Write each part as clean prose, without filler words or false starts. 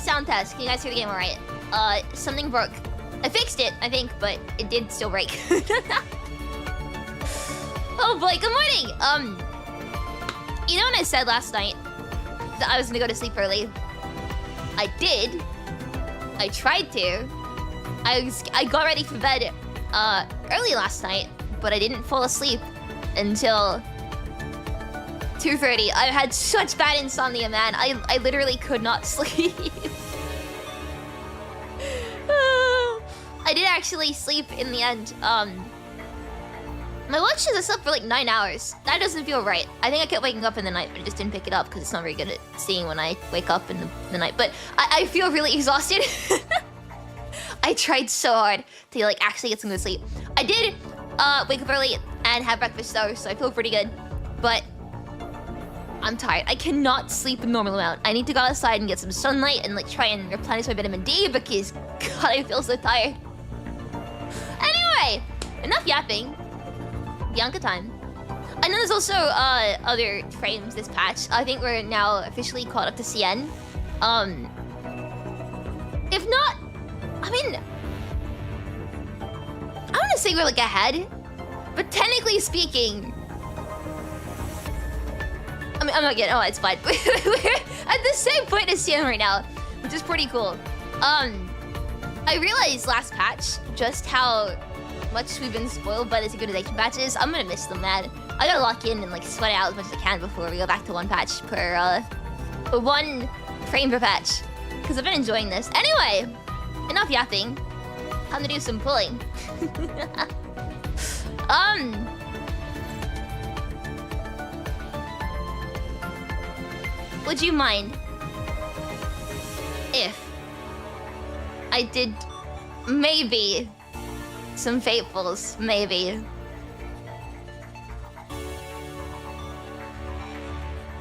sound test. Can you guys hear the game alright? Something broke. I fixed it, I think, but it did still break. Oh boy, good morning! You know when I said last night that I was gonna go to sleep early? I did. I tried to. I got ready for bed early last night, but I didn't fall asleep until 2:30. I had such bad insomnia, man. I literally could not sleep. I did actually sleep in the end. My watch says I slept for like 9 hours. That doesn't feel right. I think I kept waking up in the night, but I just didn't pick it up because it's not very good at seeing when I wake up in the night. But I feel really exhausted. I tried so hard to like actually get some good sleep. I did wake up early and have breakfast though, so I feel pretty good. But I'm tired. I cannot sleep a normal amount. I need to go outside and get some sunlight and like try and replenish my vitamin D because God, I feel so tired. Anyway, enough yapping. Bianca time. I know there's also other frames this patch. I think we're now officially caught up to CN. If not, I mean, I want to say we're like ahead, but technically speaking, I mean, I'm not getting. Oh, it's fine. We're at the same point as CN right now, which is pretty cool. I realized last patch just how much we've been spoiled by the synchronization patches. I'm gonna miss them, man. I gotta lock in and like sweat it out as much as I can before we go back to one patch per one frame per patch, because I've been enjoying this. Anyway, enough yapping. Time to do some pulling. Would you mind if I did maybe some fatefuls, maybe?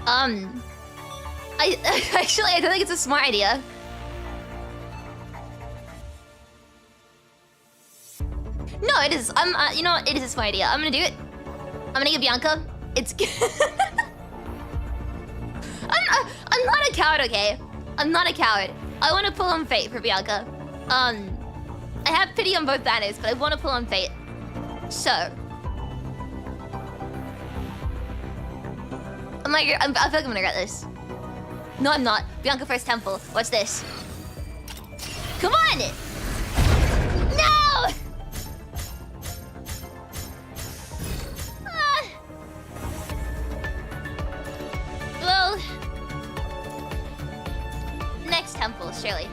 I actually I don't think it's a smart idea. No, it is. You know what? It is a smart idea. I'm gonna do it. I'm gonna get Bianca. It's. I'm not a coward, okay? I'm not a coward. I want to pull on fate for Bianca. I have pity on both banners, but I want to pull on fate. So. I feel like I'm gonna regret this. No, I'm not. Bianca first temple. Watch this. Come on! No! Well, next temple, surely.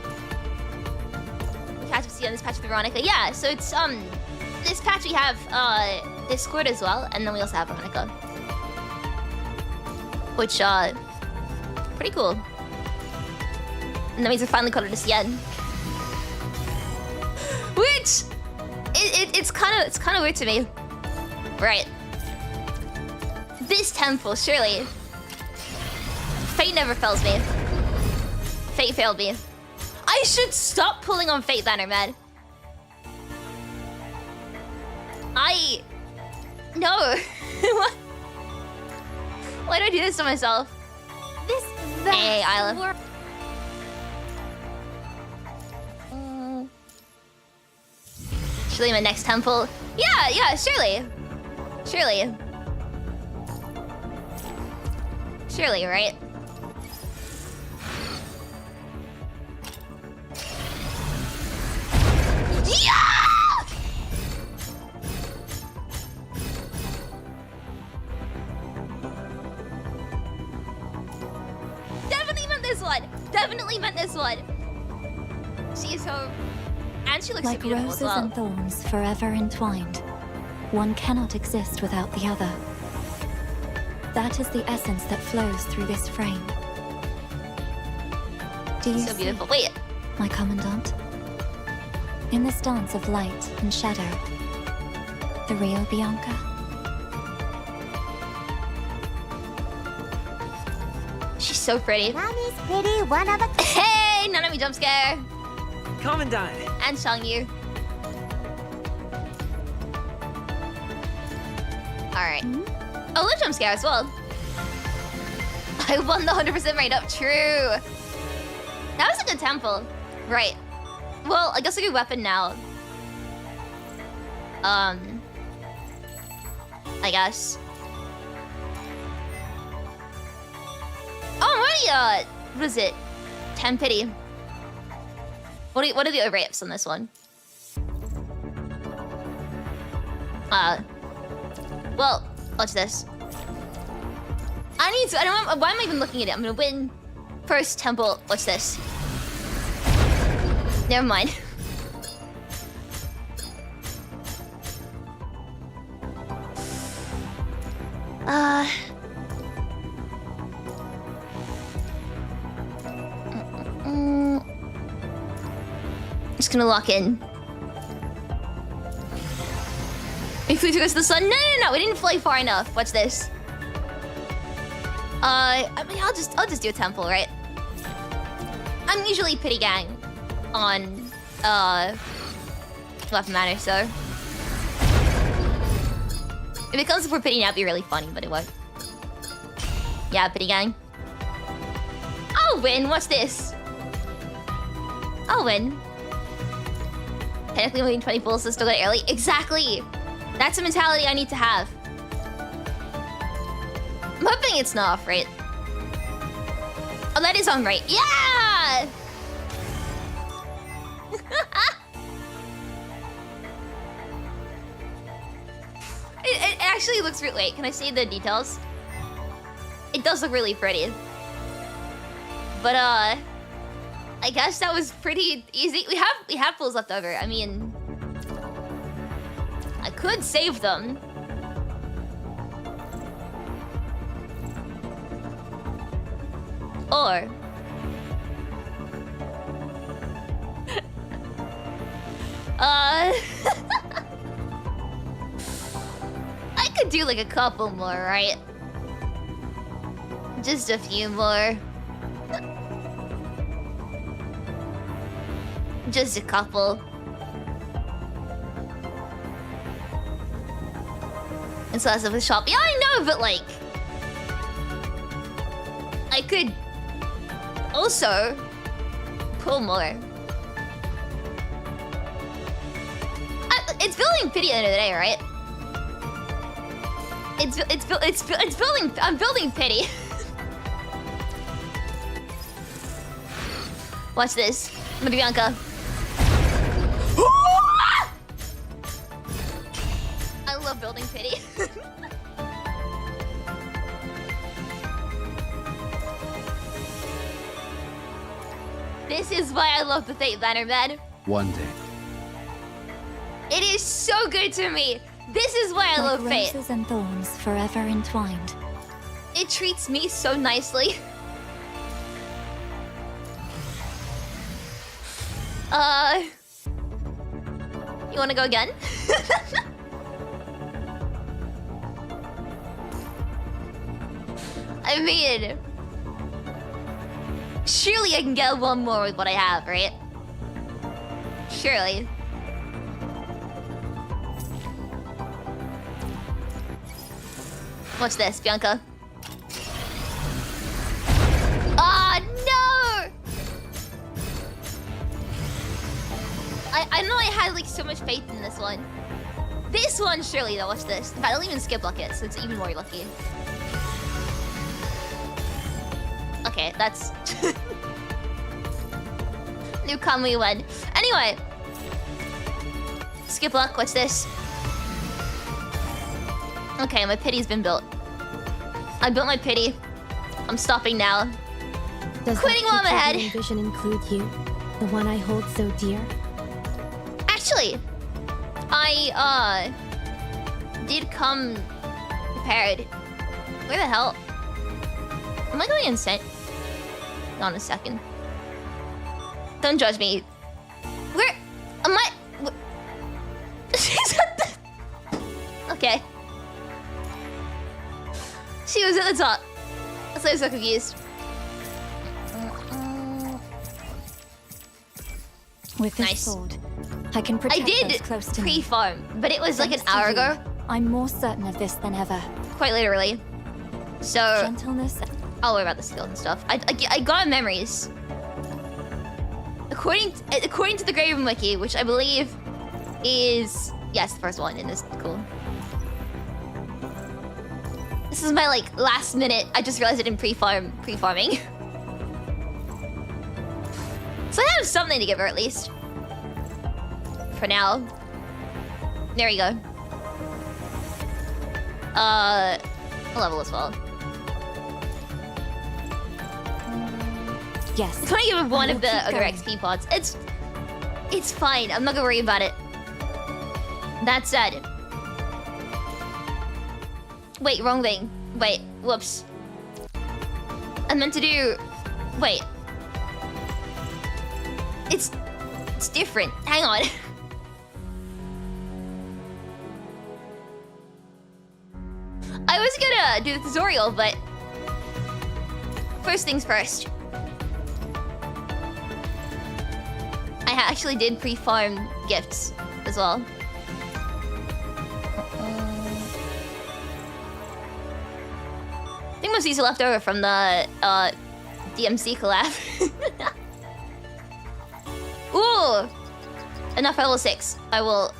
We catch up see on this patch with Veronica. Yeah, so it's this patch we have Discord as well, and then we also have Veronica, which pretty cool. And that means we're finally caught up to CN, which it's kind of weird to me, right? This temple, surely. Fate never fails me. Fate failed me. I should stop pulling on Fate banner, man. No. What? Why do I do this to myself? This hey, Isla. Surely my next temple. Yeah, surely. Surely, right? Yeah! Definitely meant this one. She is so... And she looks like so beautiful roses as well. and thorns forever entwined. One cannot exist without the other. That is the essence that flows through this frame. Do you so beautiful. Wait. My Commandant? In this dance of light and shadow, the real Bianca? She's so pretty. Mommy's pretty, one of a kind. Hey, Nanami jump scare. Commandant. And Shangyu. Alright. Oh, Lulu jump scare as well. I won the 100% right up. True. That was a good temple. Right. Well, I guess a good weapon now. I guess. Oh, I'm already, what is it? 10 pity. What are the overapes on this one? Well, watch this. I don't know, why am I even looking at it? I'm gonna win first temple. Watch this. Never mind. Just gonna lock in. We flew towards the sun. No, we didn't fly far enough. Watch this. I mean, I'll just do a temple, right? I'm usually pity gang on weapon matter, so if it comes for pity, that'd be really funny, but it won't. Yeah, pity gang. I'll win. Watch this. I'll win. Technically, winning 20 pulls is still got early. Exactly. That's a mentality I need to have. I'm hoping it's not off, right? Oh, that is on right. Yeah! it actually looks really... Wait, can I see the details? It does look really pretty. But, I guess that was pretty easy. We have pulls left over. I mean... I could save them. Or... I could do like a couple more, right? Just a few more. Just a couple. It's less of a shop. Yeah, I know, but like... I could... also... pull more. It's building pity at the end of the day, right? It's building... I'm building pity. Watch this. I'm gonna be Bianca. I love building pity. This is why I love the Fate Banner, man. One day. It is so good to me. This is why I love Fate. Roses and thorns forever entwined. It treats me so nicely. You wanna go again? I mean... surely I can get one more with what I have, right? Surely. Watch this, Bianca. Ah, no! I know I had like so much faith in this one. This one, surely though, watch this. In fact, I don't even skip bucket, so it's even more lucky. Okay, that's... New Kamui win. Anyway. Skip luck, watch this. Okay, my pity's been built. I built my pity. I'm stopping now. Does quitting while I'm ahead. Vision include you, the one I hold so dear? Actually, I did come prepared. Where the hell? Am I going insane? Hold on a second. Don't judge me. Where am I? She's at the... Okay. She was at the top. So I was so confused. With this Nice. sword, I can protect those close to me. pre-farm, but it was like an Thanks to hour you, ago. I'm more certain of this than ever. Quite literally. So Gentleness. I'll worry about the skill and stuff. I got memories. According to the Grey Room Wiki, which I believe is... Yes, the first one, and it's cool. This is my, like, last minute. I just realized I didn't pre-farming. So I have something to give her, at least. For now. There you go. A level as well. Yes. I'm gonna give her one of the other going. XP pods. It's fine. I'm not gonna worry about it. That said. Wait, wrong thing. Wait, whoops. I meant to do... Wait. It's different. Hang on. I was gonna do the tutorial, but... First things first. I actually did pre-farm gifts as well. I think most of these are left over from the DMC collab. Ooh! Enough level 6. I will...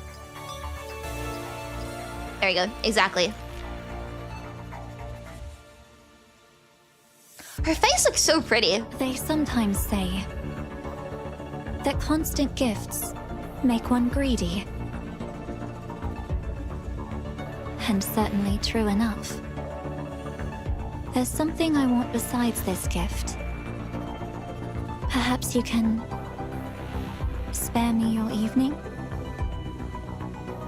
There you go. Exactly. Her face looks so pretty. They sometimes say that constant gifts make one greedy. And certainly true enough. There's something I want besides this gift. Perhaps you can spare me your evening?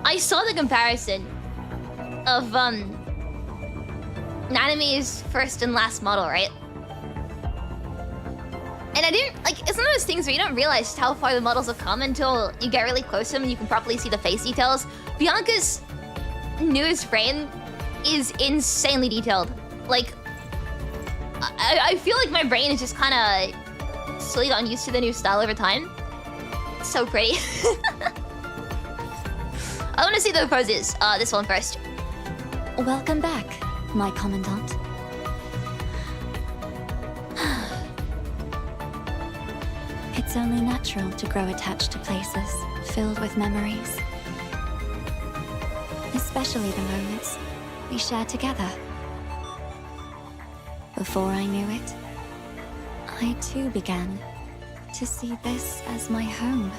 I saw the comparison of Naname's first and last model, right? And I didn't, like, it's one of those things where you don't realize how far the models have come until you get really close to them and you can properly see the face details. Bianca's newest frame is insanely detailed. Like, I feel like my brain is just kind of slowly gotten used to the new style over time. It's so pretty. I want to see the poses. This one first. Welcome back, my commandant. It's only natural to grow attached to places filled with memories. Especially the moments we shared together. Before I knew it, I too began to see this as my home.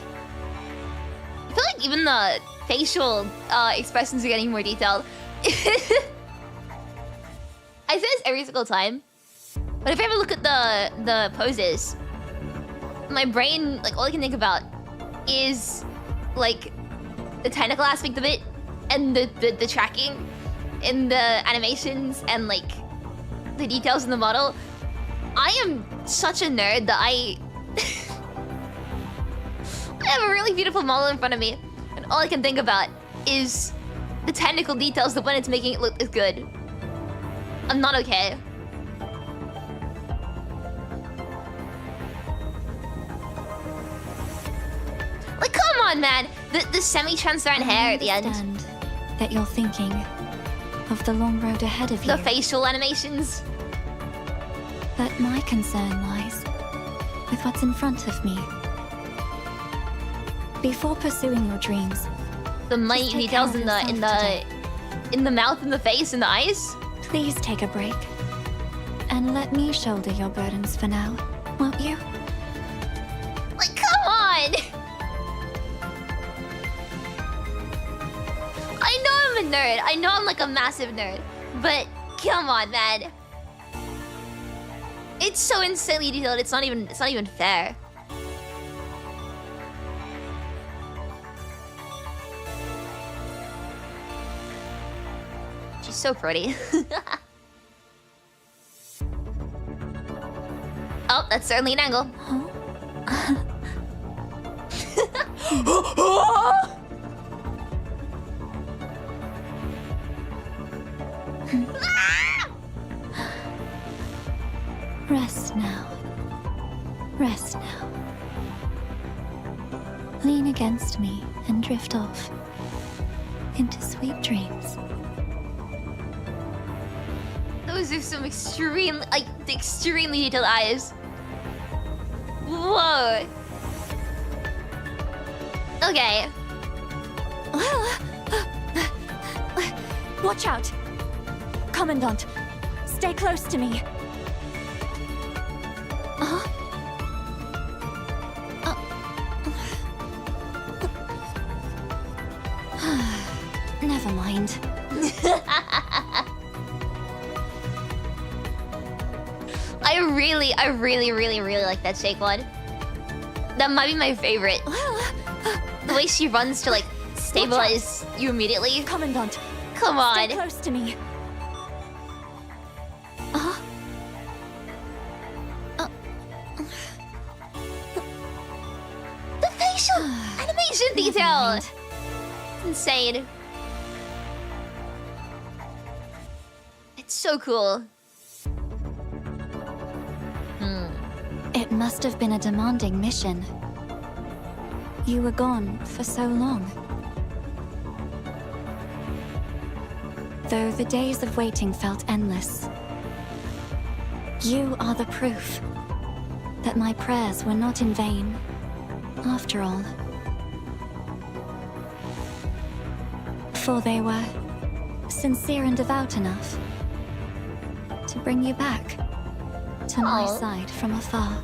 I feel like even the facial expressions are getting more detailed. I say this every single time, but if I ever look at the poses, my brain, like, all I can think about is, like, the technical aspect of it, and the tracking, and the animations, and, like, the details in the model. I am such a nerd that I have a really beautiful model in front of me, and all I can think about is the technical details that when it's making it look as good. I'm not okay. Like, come on, man! The semi-transparent hair at the end. I understand that you're thinking of the long road ahead of you. The facial animations. But my concern lies with what's in front of me. Before pursuing your dreams, The minute take details care in of yourself in the mouth and the face and the eyes. please take a break and let me shoulder your burdens for now, won't you? Like, come on! I know I'm a nerd. I know I'm like a massive nerd. But come on, man. It's so insanely detailed. It's not even fair. She's so pretty. Oh, that's certainly an angle. Rest now. Rest now. Lean against me and drift off into sweet dreams. Those are some extremely detailed eyes. Whoa. Okay. Watch out! Commandant, stay close to me. Never mind. I really like that shake one. That might be my favorite. The way she runs to like stabilize you immediately. Commandant, Come on. stay close to me. The facial animation detail. mind. Insane. It's so cool. It must have been a demanding mission. You were gone for so long. Though the days of waiting felt endless, you are the proof that my prayers were not in vain, after all. For they were sincere and devout enough to bring you back to my Aw. side from afar.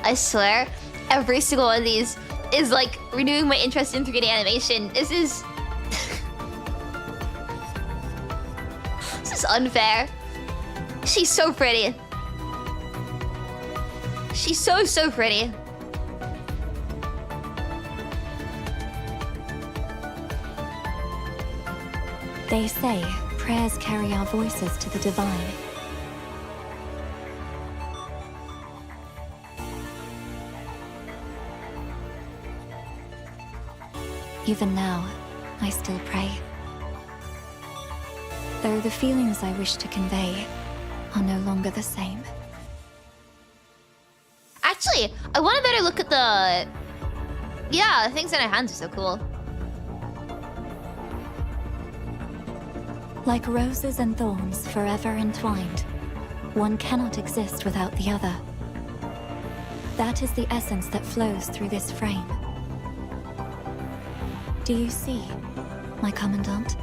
I swear, every single one of these is like renewing my interest in 3D animation. This is... this is unfair. She's so pretty. She's so pretty. They say prayers carry our voices to the divine. Even now, I still pray. Though the feelings I wish to convey are no longer the same. Actually, I want a better look at the... Yeah, the things in her hands are so cool. Like roses and thorns forever entwined, one cannot exist without the other. That is the essence that flows through this frame. Do you see, my Commandant?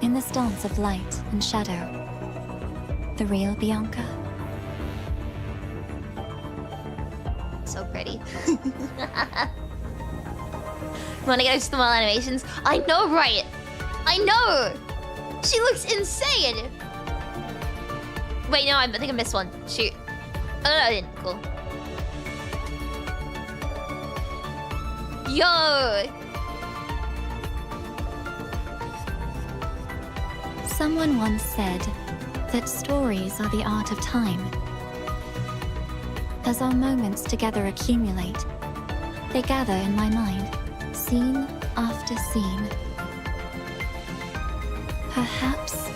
In this dance of light and shadow, the real Bianca? So pretty. Wanna get her small animations? I know, right? I know! She looks insane! Wait, no, I think I missed one. Shoot. Oh, no, I didn't. Cool. Yo! Someone once said that stories are the art of time. As our moments together accumulate, they gather in my mind, scene after scene. Perhaps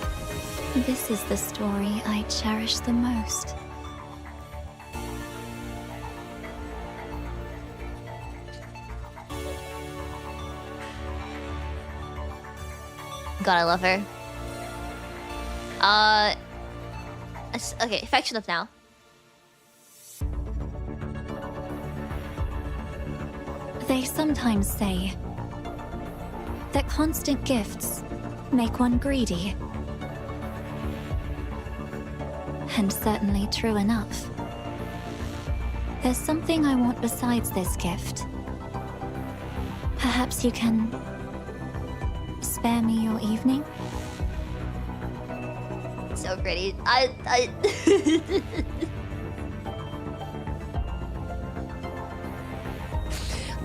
this is the story I cherish the most. God, I love her. Okay, affection of now. They sometimes say that constant gifts make one greedy. And certainly true enough. There's something I want besides this gift. Perhaps you can spare me your evening? So pretty.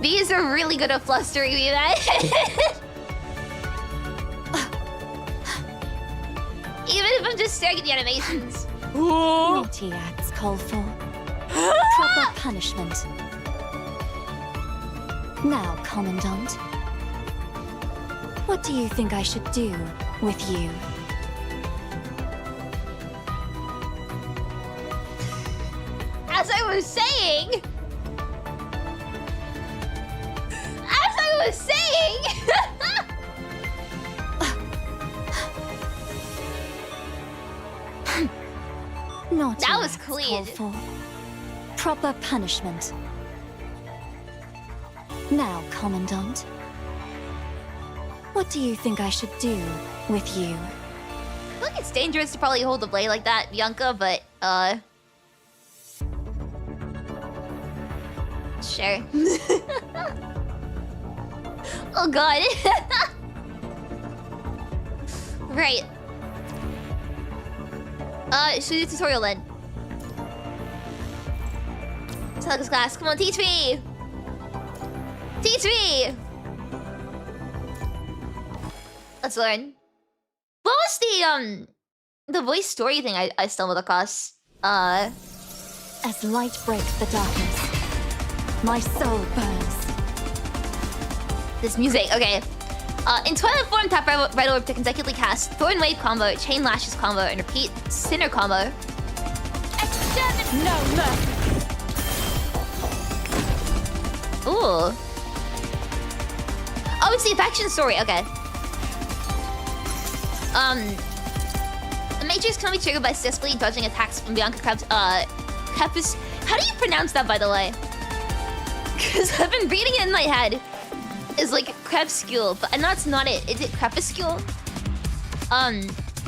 These are really good at flustering me, man. Even if I'm just staring at the animations. Naughty acts call for proper punishment. Now, Commandant, what do you think I should do with you? As I was saying... Not That all was it's clean. called for. Proper punishment. Now, Commandant. What do you think I should do with you? I feel like it's dangerous to probably hold the blade like that, Bianca, but, sure. Oh god. Right. Should we do a tutorial then? Telex class, come on, teach me! Teach me! Let's learn. What was the voice story thing I stumbled across? As light breaks the darkness, my soul burns. This music, okay. In Twilight form, tap right orb to consecutively cast Thorn Wave combo, Chain Lashes combo, and repeat Sinner combo. No mercy. Ooh. Oh, it's the affection story, okay. The Matrix can be triggered by successfully dodging attacks from Bianca Crepuscule. How do you pronounce that, by the way? Because I've been reading it in my head. It's like Crepuscule, but I know it's not it. Is it Crepuscule?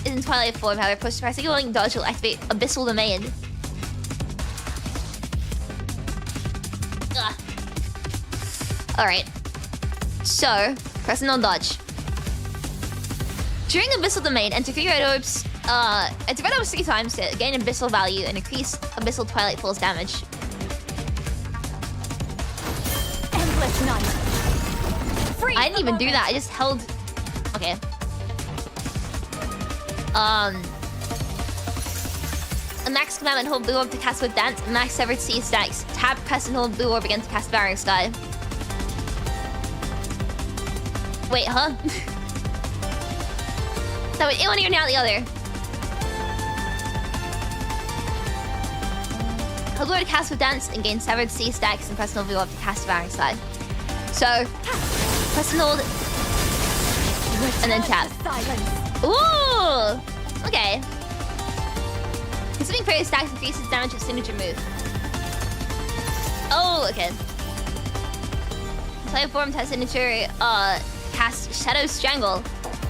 In Twilight form, however, pressing a dodge will activate Abyssal Domain. Ugh. Alright. So, press and dodge. During Abyssal Domain, enter 3 red orbs. Enter red orbs 3 times to gain Abyssal value and increase Abyssal Twilight Pulse damage. Endless night. Free I didn't even do that. I just held. Okay. A max commandment, hold blue orb to cast with dance. A max severed sea stacks. Tap, press, and hold blue orb again to cast Barring Sky. Wait, huh? That went in one ear, now the other. Hold blue orb to cast with dance and gain severed sea stacks and press and hold blue orb to cast Barring Sky. So, press and hold, and then tap. Ooh! Okay. Consuming fairy stacks increases damage of signature move. Oh, okay. Play form has signature, cast Shadow Strangle.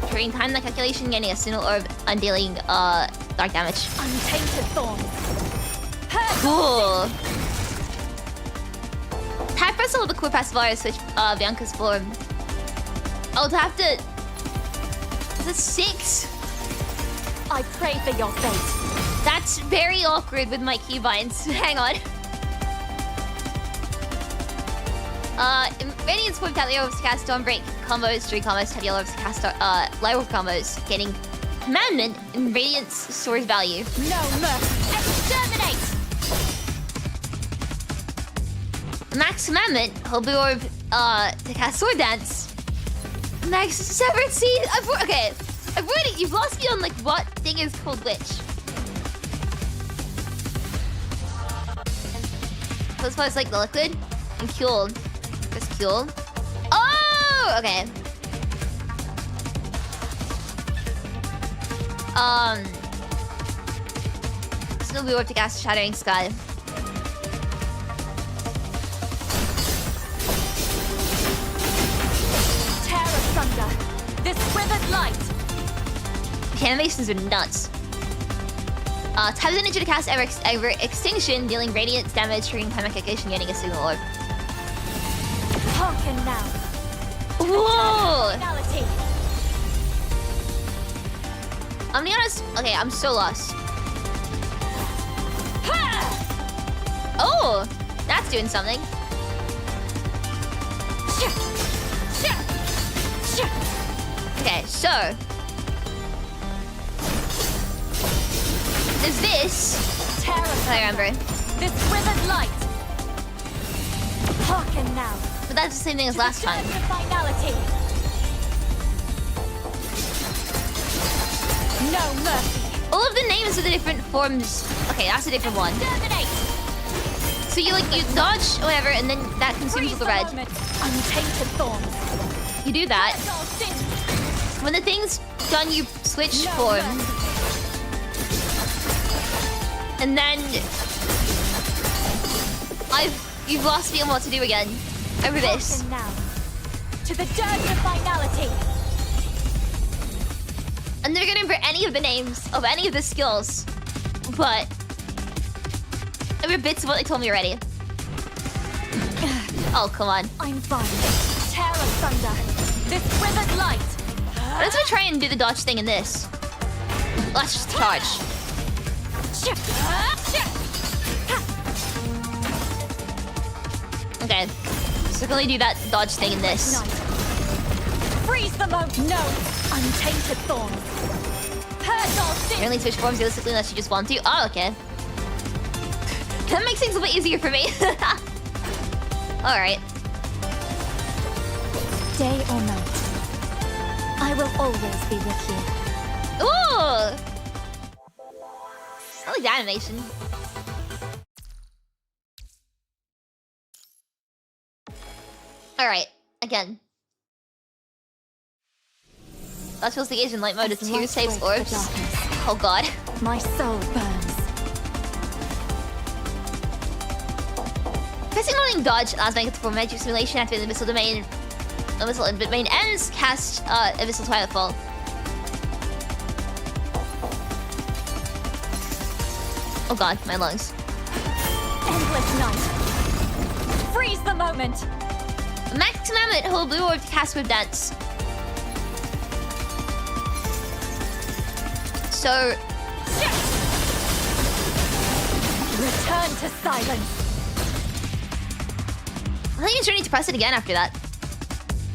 During time the calculation, gaining a single orb, undealing, dark damage. Untainted thorns. Cool. Tap press hold the core pacifier to switch Bianca's form. Oh, to have to. Is it 6? I pray for your fate. That's very awkward with my keybinds. Hang on. In Radiant's form, tap the orbs to cast Dawnbreak combos, 3 combos, tap the orbs to cast Light combos, gaining Commandment in Radiant's source value. No mercy. Exterminate! Max Commandment, hold blue orb to cast Sword Dance. Max Severed Sea. Okay, I've already. You've lost me on like what thing is called which. This was like the liquid and Cule. Just Cule. Oh, okay. Still blue orb to cast Shattering Sky. Thunder. This withered light. The animations are nuts. Tap the ninja to cast ever extinction, dealing radiant damage, triggering time calculation, getting a signal orb. Hearken now. Whoa! Finality. I'm gonna be honest. Okay, I'm so lost. Oh, that's doing something. Okay, so there's this. I remember. This withered light. Hearken now. But that's the same thing as last time. Finality. No mercy. All of the names of the different forms. Okay, that's a different one. Exterminate. So you dodge whatever, and then that consumes all the red. Untainted thorns. You do that. When the thing's done, you switch form. And then you've lost me on what to do again. Over this. Now, to the dirge of finality. I'm never gonna remember any of the names of any of the skills, but I remember bits of what they told me already. Oh, come on. I'm fine. Tear asunder this withered light. Let's go try and do the dodge thing in this. Let's just charge. Okay. So we can only do that dodge thing in this. Freeze the moment. No. Untainted thorns. Purge all sin. You only switch forms realistically unless you just want to. Oh, okay. That makes things a bit easier for me. Alright. Day or night, I will always be with you. Ooh! I like the animation. Alright, again. That's supposed to engage in light mode of 2 saves orbs. Oh god. My soul burns. Pressing holding dodge allows Bianca to perform magic simulation after the abyssal domain. Abyssal domain ends, cast abyssal twilight fall. Oh god, my lungs. Endless night. Freeze the moment. Max commandment, hold blue orb to cast with dance. So return to silence. I think it's ready to press it again after that.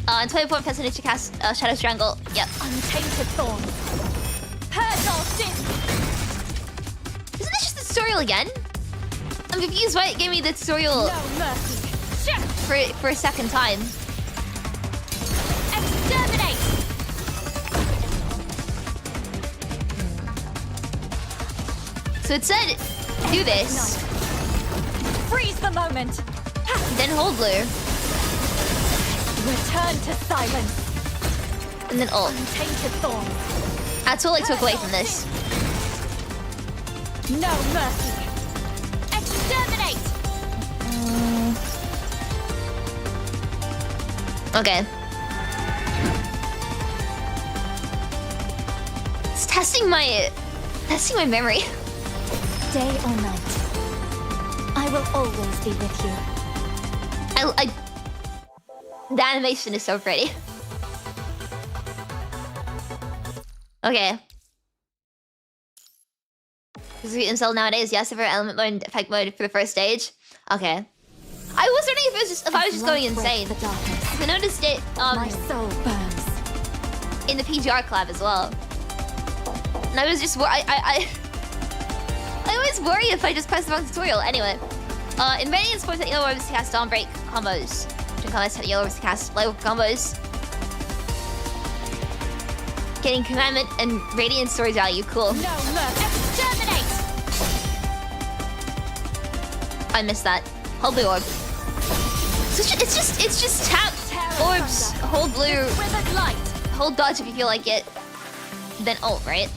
And 24 press it to cast Shadow Strangle. Yep. Untainted thorns. Purge all sin. Isn't this just the tutorial again? I'm confused why it gave me the tutorial No mercy. for a second time. Exterminate. So it said, do this, Freeze the moment. then hold blue, Return to silence. and then ult. Untainted thorns. That's all I took away from this. No mercy. Exterminate. Okay. It's testing my memory. Day or night, I will always be with you. The animation is so pretty. Okay. Is it installed nowadays? Yes, for element mode and effect mode for the first stage. Okay. I was wondering if I was just going insane. I noticed it My soul burns. in the PGR collab as well. And I was just I always worry if I just press the wrong tutorial. Anyway, in Radiant Sports at yellow orbs to cast dawn break combos. Combos at yellow orbs to cast light combos. Getting commandment and radiant storage value. Cool. No mercy. Exterminate. I missed that. Hold blue orb. So it's just tap orbs, hold blue, Withered light. hold dodge if you feel like it, then ult, right?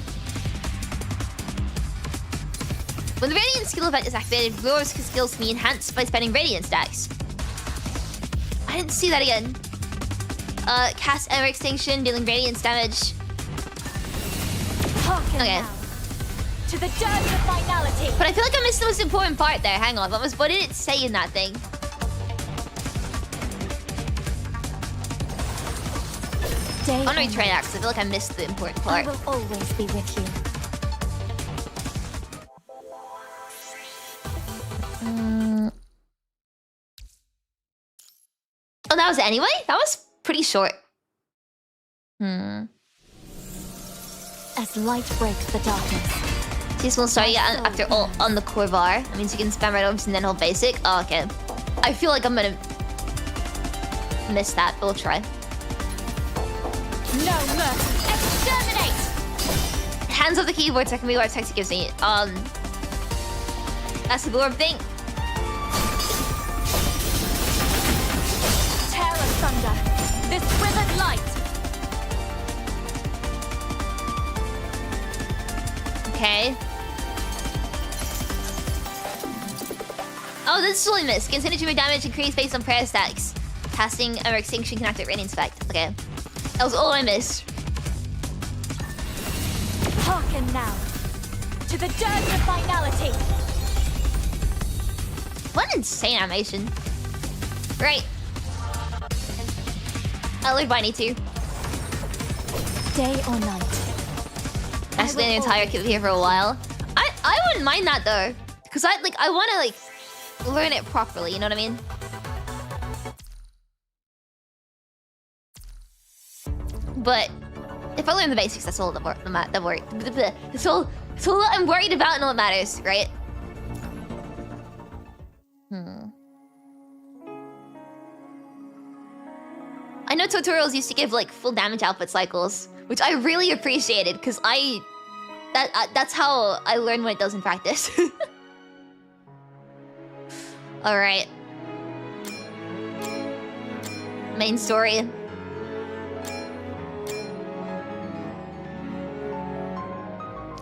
When the Radiant skill event is activated, blue orbs skills can be enhanced by spending Radiant stacks. I didn't see that again. Cast Ember Extinction, dealing Radiance damage. Hearken Okay. now. To the dirge of finality. But I feel like I missed the most important part there. Hang on, what did it say in that thing? Day I'm gonna or retry night, that because I feel like I missed the important I part. will always be with you. Oh, that was it anyway? That was pretty short. As light breaks the darkness. This will start after ult on the core bar. That means you can spam right orbs and then hold basic. Oh, okay. I feel like I'm gonna miss that, but we'll try. No mercy. Exterminate. Hands off the keyboard, second me what text it gives me. That's the orb thing. Tear asunder this withered light. Okay. Oh, this is totally missed. Consider to make damage increase based on prayer stacks. Casting or extinction can activate radiant effect. Okay. That was all I missed. Hearken now to the dirge of finality. What an insane animation. Right. I live by need to. Day or night. Actually, the entire kit here for a while. I wouldn't mind that though, because I want to learn it properly. You know what I mean? But if I learn the basics, that's all that's all I'm worried about and all that matters, right? I know tutorials used to give like full damage output cycles, which I really appreciated because that's how I learned what it does in practice. All right. Main story.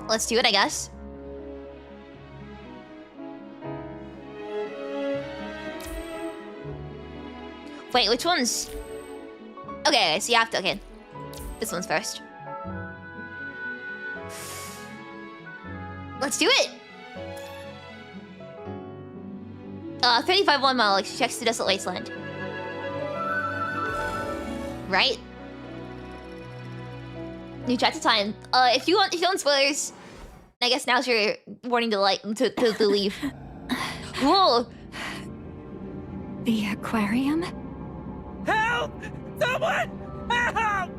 Let's do it, I guess. Wait, which one's... Okay, so you have to... Okay. This one's first. Let's do it! 35 1 mile, she checks the desolate wasteland. Right? New chapter time. If you want spoilers, I guess now's your warning to to leave. Whoa! The aquarium? Help! Someone! Help!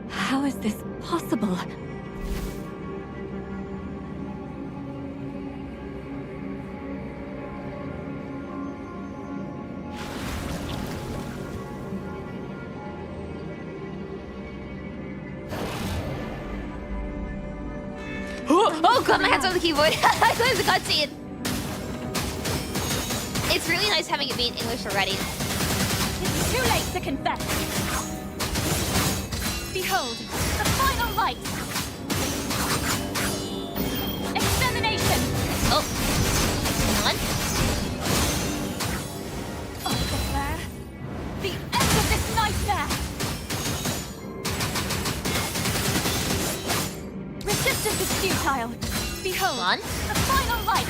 How is this possible? Oh god, my hands on the keyboard. I closed the cutscene. It's really nice having it be in English already. It's too late to confess. Behold, the final light. Extermination. Oh, come on. Oh, declare the end of this nightmare. Resistance is futile. Behold, Come on. the final light.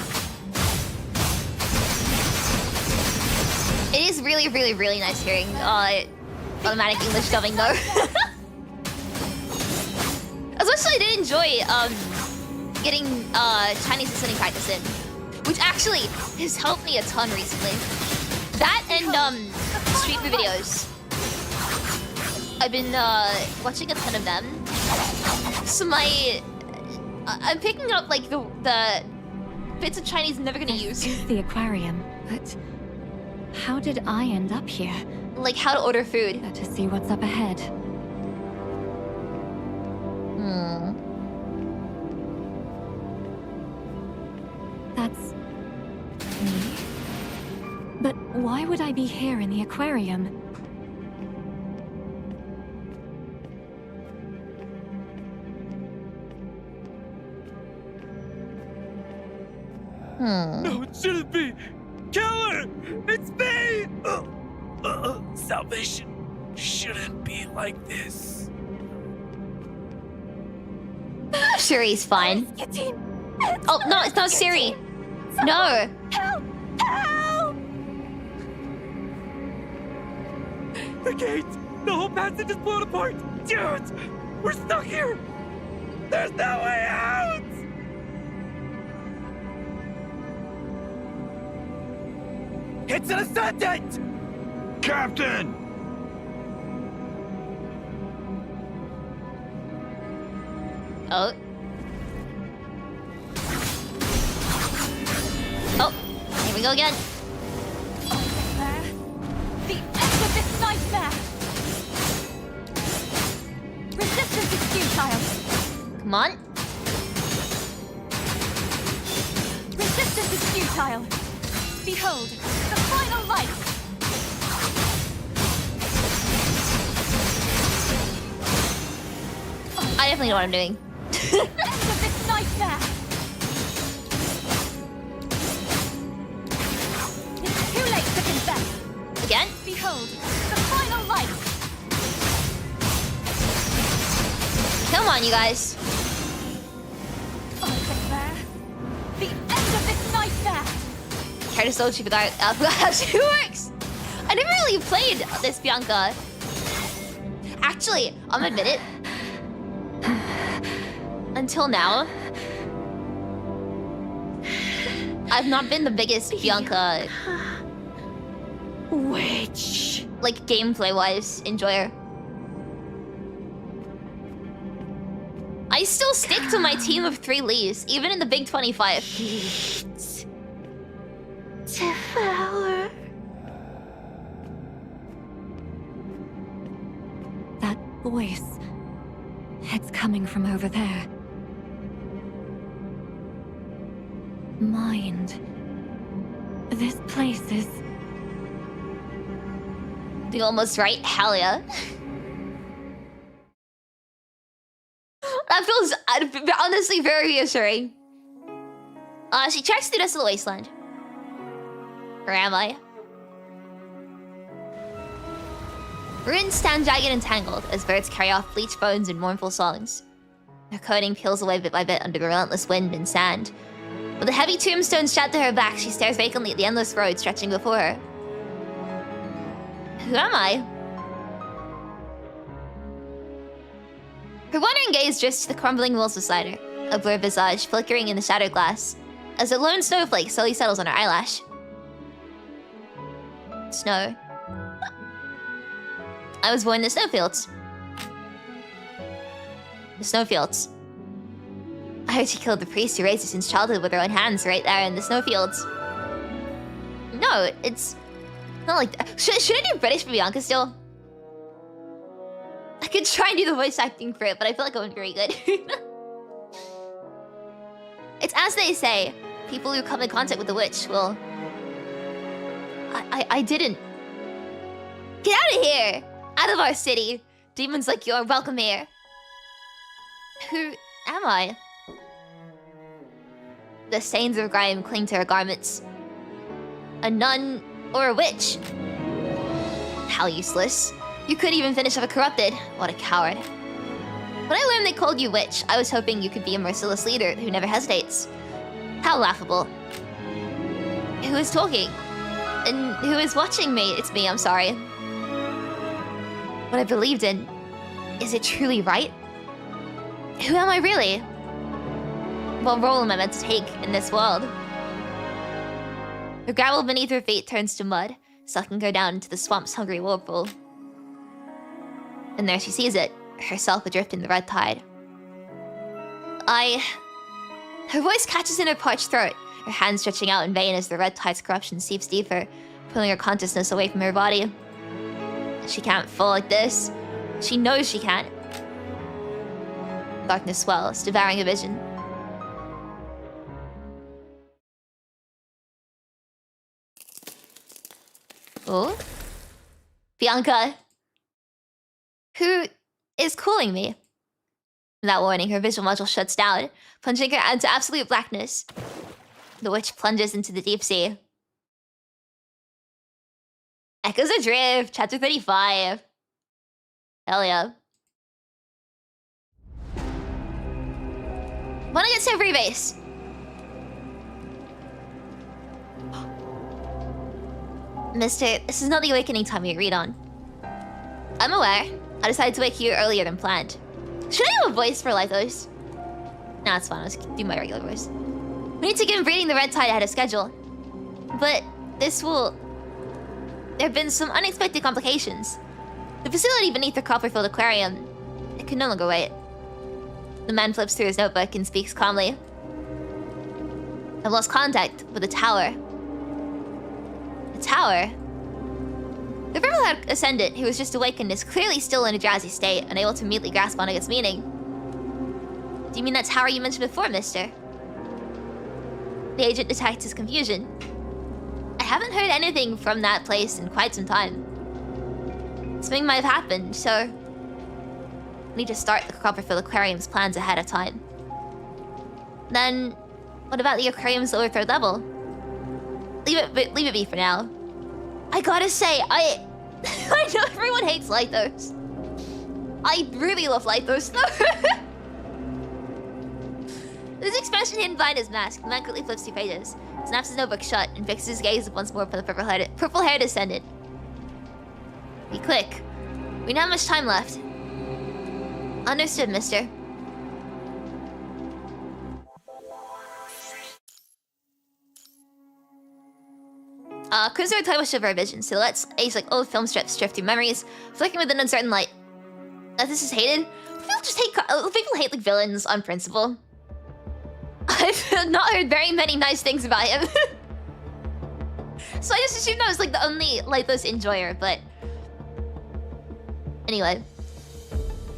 It is really, really, really nice hearing automatic English dubbing though. Especially I did enjoy getting Chinese listening practice in, which actually has helped me a ton recently. That and streamer videos. I've been watching a ton of them. So I'm picking up like the bits of Chinese I'm never gonna use. The aquarium, but how did I end up here? Like how to order food. To see what's up ahead. That's me. But why would I be here in the aquarium? No, it shouldn't be! Kill her! It's me! Salvation shouldn't be like this. Sure, he's fine. Oh no, it's not Siri. No. Help! Help! The gate! The whole passage is blown apart! Dudes! We're stuck here! There's no way out! It's an ascendant! Captain! Oh. Oh, here we go again. The end of this nightmare! Resistance is futile. Come on. Resistance is futile. Behold, the final light. I definitely know what I'm doing. End of this nightmare. on, you guys. The end of this nightmare! Try to solve she forgot how she works. I never really played this Bianca. Actually, I'm admit it. Until now, I've not been the biggest Bianca, Witch. like gameplay-wise, enjoyer. I still stick to my team of 3 Lees, even in the big 25. Devour. That voice. It's coming from over there. Mind. This place is... The almost right? Hell yeah. That feels honestly very reassuring. She tracks through the desolate wasteland. Or am I? Ruins stand jagged and tangled as birds carry off bleached bones and mournful songs. Her coating peels away bit by bit under the relentless wind and sand. With the heavy tombstones strapped to her back, she stares vacantly at the endless road stretching before her. Who am I? Her wandering gaze drifts to the crumbling walls beside her, a blurred visage flickering in the shattered glass, as a lone snowflake slowly settles on her eyelash. Snow. I was born in the snowfields. The snowfields. I heard she killed the priest who raised her since childhood with her own hands right there in the snowfields. No, it's not like that. Should I do British for Bianca still? I could try and do the voice acting for it, but I feel like I wouldn't be very good. It's as they say, people who come in contact with the witch will... I didn't. Get out of here! Out of our city! Demons like you are welcome here. Who am I? The stains of grime cling to her garments. A nun or a witch? How useless. You couldn't even finish off a corrupted. What a coward. When I learned they called you witch, I was hoping you could be a merciless leader who never hesitates. How laughable. Who is talking? And who is watching me? It's me, I'm sorry. What I believed in, is it truly right? Who am I really? What role am I meant to take in this world? The gravel beneath her feet turns to mud, sucking her down into the swamp's hungry whirlpool. And there she sees it, herself adrift in the red tide. Her voice catches in her parched throat, her hands stretching out in vain as the red tide's corruption seeps deeper, pulling her consciousness away from her body. She can't fall like this. She knows she can't. Darkness swells, devouring her vision. Oh? Bianca! Who is calling me? Without warning, her visual module shuts down, plunging her into absolute blackness. The witch plunges into the deep sea. Echoes Adrift, chapter 35. Hell yeah. Wanna get some free base? Mister, this is not the awakening time we agreed on. I'm aware. I decided to wake you earlier than planned. Should I have a voice for Lythos? Nah, it's fine. I'll just do my regular voice. We need to get breeding the red tide ahead of schedule. But this will... There have been some unexpected complications. The facility beneath the Copperfield Aquarium, it can no longer wait. The man flips through his notebook and speaks calmly. I've lost contact with the tower. The tower? The verbal ascendant who was just awakened is clearly still in a drowsy state, unable to immediately grasp on its meaning. Do you mean that tower you mentioned before, mister? The agent detects his confusion. I haven't heard anything from that place in quite some time. Something might have happened, so... I need to start the Copperfield Aquarium's plans ahead of time. Then, what about the aquarium's lower third level? Leave it be for now. I gotta say, I know everyone hates Lythos. I really love Lythos though. His expression hidden behind his mask, the man quickly flips 2 pages, snaps his notebook shut, and fixes his gaze once more upon the purple-haired ascendant. Be quick. We don't have much time left. Understood, mister. Crimson are toy of our vision, silhouettes age like old film strips drift through memories, flickering with an uncertain light. This is hated. People hate like villains on principle. I've not heard very many nice things about him. So I just assumed I was like the only Lythos enjoyer, but... Anyway.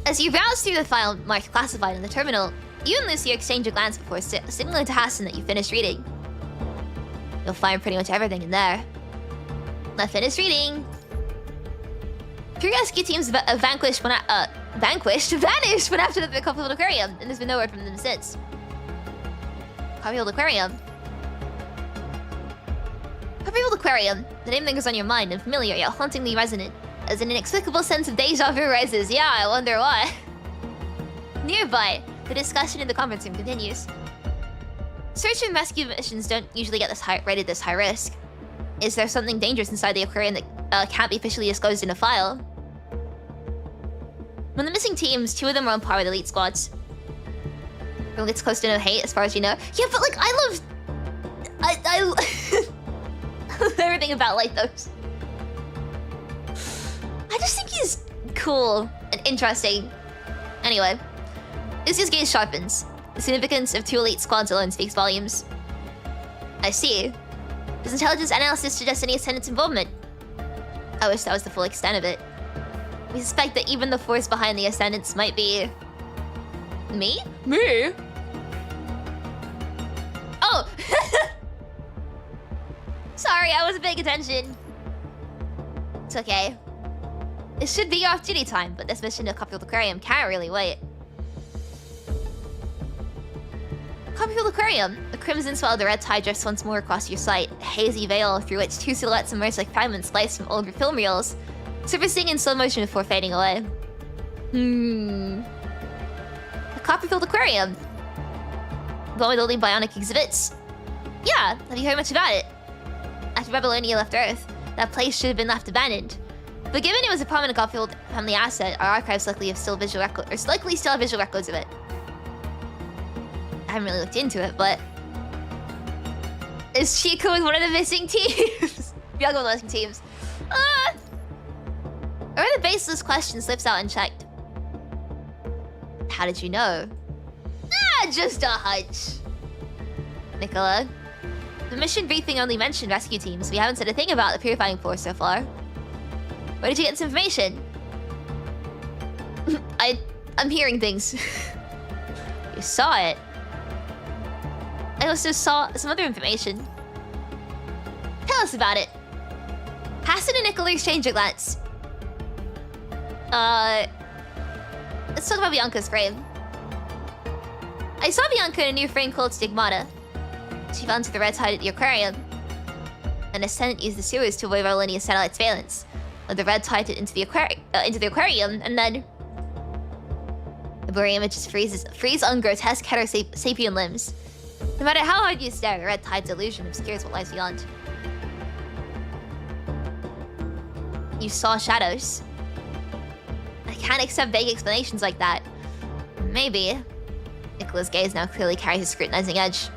As you browse through the file marked classified in the terminal, you and Lucy exchange a glance before signaling to Hassan that you finished reading. You'll find pretty much everything in there. I finished reading. Three rescue teams vanished when after the Confronting Aquarium, and there's been no word from them since. Confronting Aquarium. Confronting Aquarium. The name lingers on your mind and familiar yet hauntingly resonant, as an inexplicable sense of deja vu rises. Yeah, I wonder why. Nearby, the discussion in the conference room continues. Search and rescue missions don't usually get rated this high risk. Is there something dangerous inside the aquarium that can't be officially disclosed in a file? When the missing teams, 2 of them were on par with elite squads. Everyone gets close to no hate, as far as you know. Yeah, but like, I love everything about Lythos. I just think he's cool and interesting. Anyway, Ushio's gaze sharpens. The significance of 2 elite squads alone speaks volumes. I see. Does intelligence analysis suggest any ascendant's involvement? I wish that was the full extent of it. We suspect that even the force behind the ascendants might be... Me? Me? Oh! Sorry, I wasn't paying attention. It's okay. It should be off-duty time, but this mission to Confronting Aquarium can't really wait. Confronting Aquarium. The crimson swell of the red tide drifts once more across your sight, a hazy veil through which 2 silhouettes emerge like fragments sliced from old film reels, surfacing in slow motion before fading away. The Copperfield Aquarium. The one with only bionic exhibits? Yeah, have you heard much about it? After Babylonia left Earth, that place should have been left abandoned. But given it was a prominent Copperfield family asset, our archives likely still have visual records of it. I haven't really looked into it, but... Is Chico with one of the missing teams? Bianca with the missing teams. Or the baseless question slips out unchecked. How did you know? Just a hunch. Nicola. The mission briefing only mentioned rescue teams. We haven't said a thing about the purifying force so far. Where did you get this information? I'm hearing things. You saw it. I also saw some other information. Tell us about it. Hassan and Nicola exchange a glance. Let's talk about Bianca's frame. I saw Bianca in a new frame called Stigmata. She fell into the red tide at the aquarium. An ascendant used the sewers to avoid Babylonia satellite surveillance. When the red tide into the aquarium, and then... The blurry images freeze on grotesque heterosapien limbs. No matter how hard you stare, the red tide's illusion obscures what lies beyond. You saw shadows. I can't accept vague explanations like that. Maybe. Nicola's gaze now clearly carries a scrutinizing edge.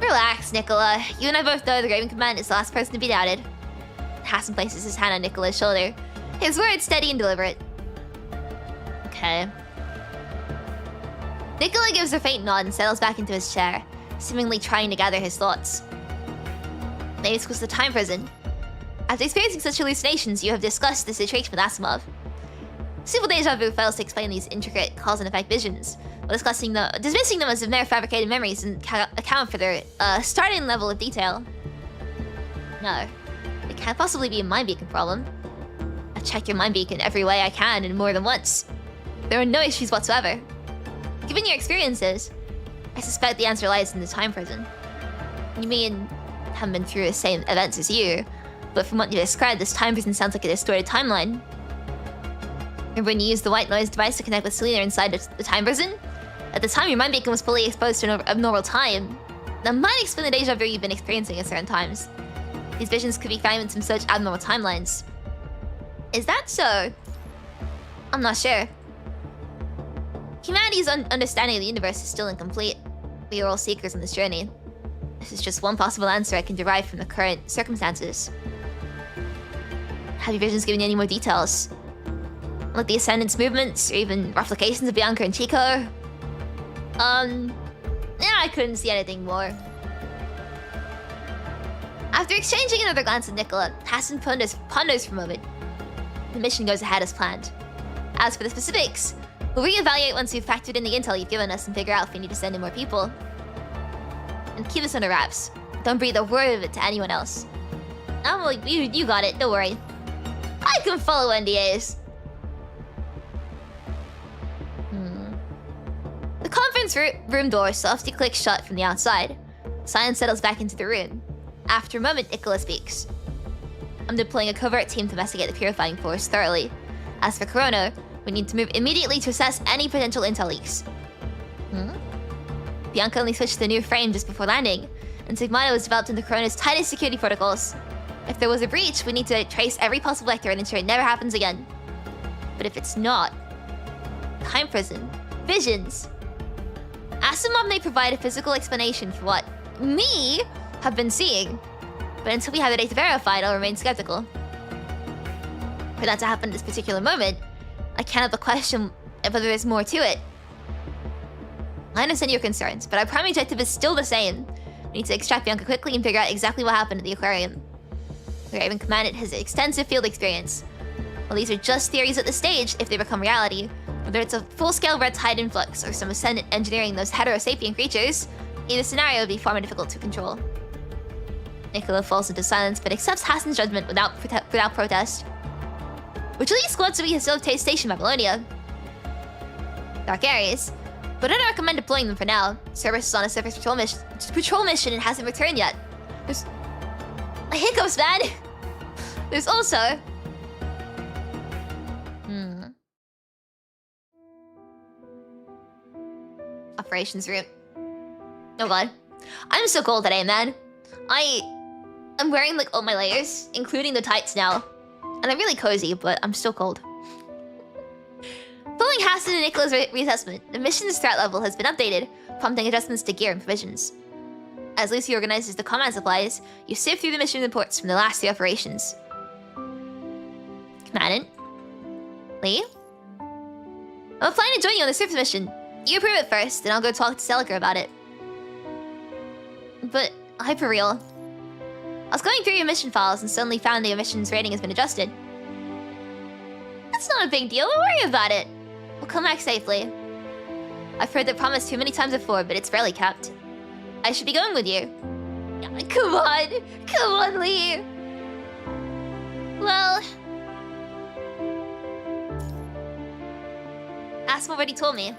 Relax, Nicola. You and I both know the Graven Command is the last person to be doubted. Hassan places his hand on Nicola's shoulder. His words steady and deliberate. Okay. Nicola gives a faint nod and settles back into his chair, seemingly trying to gather his thoughts. Maybe this was the time prison. After experiencing such hallucinations, you have discussed the situation with Asimov. Simple deja vu fails to explain these intricate cause and effect visions, while dismissing them as mere fabricated memories and account for their starting level of detail. No, it can't possibly be a mind beacon problem. I've checked your mind beacon every way I can and more than once. There are no issues whatsoever. Given your experiences, I suspect the answer lies in the time prison. You mean, haven't been through the same events as you, but from what you described, this time prison sounds like a distorted timeline. Remember when you used the white noise device to connect with Selena inside the time prison? At the time your mind beacon was fully exposed to an abnormal time. That might explain the deja vu you've been experiencing at certain times. These visions could be fragments from such abnormal timelines. Is that so? I'm not sure. Humanity's understanding of the universe is still incomplete. We are all seekers on this journey. This is just one possible answer I can derive from the current circumstances. Have your visions given you any more details? Like the Ascendant's movements, or even replications of Bianca and Chico? Yeah, I couldn't see anything more. After exchanging another glance at Nicola, Hassan ponders for a moment. The mission goes ahead as planned. As for the specifics, we'll reevaluate once we've factored in the intel you've given us and figure out if we need to send in more people. And keep this under wraps. Don't breathe a word of it to anyone else. I'm like, you got it, don't worry. I can follow NDAs. The conference room door softly clicks shut from the outside. Silence settles back into the room. After a moment, Nicola speaks. I'm deploying a covert team to investigate the purifying force thoroughly. As for Corona, we need to move immediately to assess any potential intel leaks. Bianca only switched to the new frame just before landing, and Sigmata was developed into Corona's tightest security protocols. If there was a breach, we need to trace every possible vector and ensure it never happens again. But if it's not... Time prison. Visions. Asimov may provide a physical explanation for what me have been seeing, but until we have the data verified, I'll remain skeptical. For that to happen at this particular moment, I cannot but question whether there's more to it. I understand your concerns, but our primary objective is still the same. We need to extract Bianca quickly and figure out exactly what happened at the Aquarium. The Raven Commandant has extensive field experience. While these are just theories at this stage, if they become reality, whether it's a full-scale red tide influx or some ascendant engineering those heterosapien creatures, either scenario would be far more difficult to control. Nicola falls into silence but accepts Hassan's judgment without protest. Which leads squad to be facilitate Station Babylonia. Dark Aries. But I don't recommend deploying them for now. Cerberus is on a surface patrol mission and hasn't returned yet. There's... hiccups, man! There's also... Operations room. Oh god. I'm so cold today, man. I'm wearing like all my layers, including the tights now. And I'm really cozy, but I'm still cold. Following Hassan and Nicola's reassessment, the mission's threat level has been updated, prompting adjustments to gear and provisions. As Lucy organizes the command supplies, you sift through the mission reports from the last 3 operations. Commandant? Lee? I'm planning to join you on the surface mission. You approve it first, then I'll go talk to Celica about it. But, hyper-real. I was going through your mission files and suddenly found that your mission's rating has been adjusted. That's not a big deal, don't worry about it. We'll come back safely. I've heard that promise too many times before, but it's rarely kept. I should be going with you. Come on, Lee. Well... Asma already told me.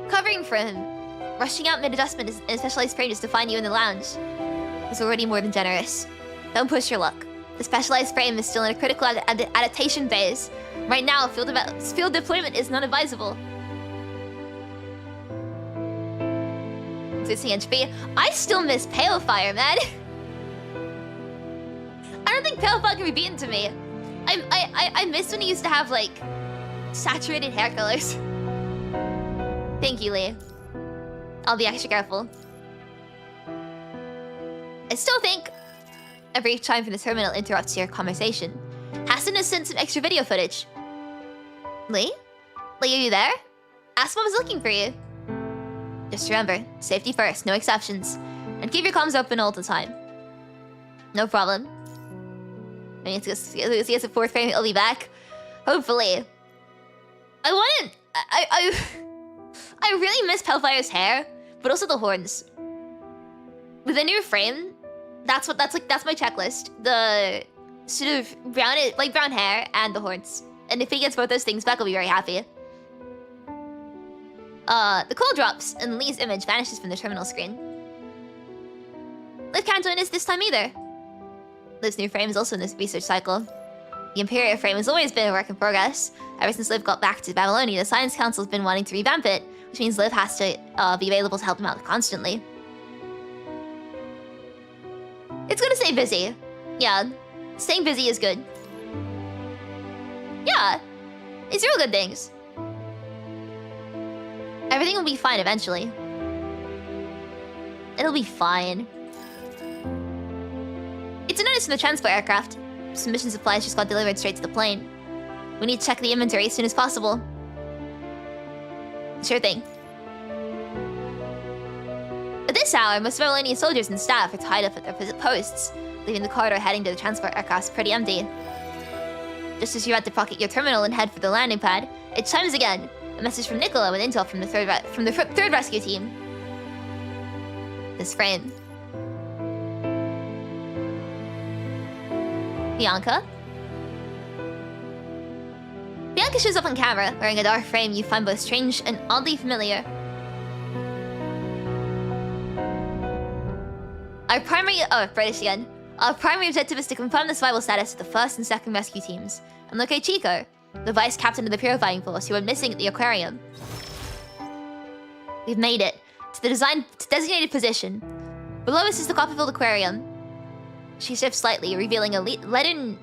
Covering for him. Rushing out mid-adjustment in a specialized frame just to find you in the lounge is already more than generous. Don't push your luck. The specialized frame is still in a critical adaptation phase. Right now, field deployment is non-advisable. Existing HP. I still miss Pale Fire, man. I don't think Pale Fire can be beaten to me. I miss when he used to have like saturated hair colors. Thank you, Lee. I'll be extra careful. I still think a brief chime from the terminal interrupts your conversation. Hassan has sent some extra video footage. Lee? Lee, are you there? Asma was looking for you. Just remember, safety first, no exceptions. And keep your comms open all the time. No problem. I need to see us a 4th frame, he'll be back. Hopefully. I really miss Pelfire's hair, but also the horns. With a new frame, that's my checklist. The sort of brown hair and the horns. And if he gets both those things back, I'll be very happy. The call drops and Lee's image vanishes from the terminal screen. Liv can't join us this time either. Liv's new frame is also in this research cycle. The Imperial frame has always been a work in progress. Ever since Liv got back to Babylonia, the Science Council has been wanting to revamp it, which means Liv has to be available to help them out constantly. It's gonna stay busy. Yeah, staying busy is good. Yeah, it's real good things. Everything will be fine eventually. It'll be fine. It's a notice from the transport aircraft. Some mission supplies just got delivered straight to the plane. We need to check the inventory as soon as possible. Sure thing. At this hour, most Babylonian soldiers and staff are tied up at their posts, leaving the corridor heading to the transport aircraft pretty empty. Just as you're about to pocket your terminal and head for the landing pad, it chimes again. A message from Nicola with intel from the third rescue team. This frame. Bianca? Bianca shows up on camera, wearing a dark frame you find both strange and oddly familiar. Our primary objective is to confirm the survival status of the first and second rescue teams, and locate Chico, the vice captain of the purifying force who went missing at the Aquarium. We've made it to the designated position. Below us is the copper-filled Aquarium. She shifts slightly, revealing a leaden.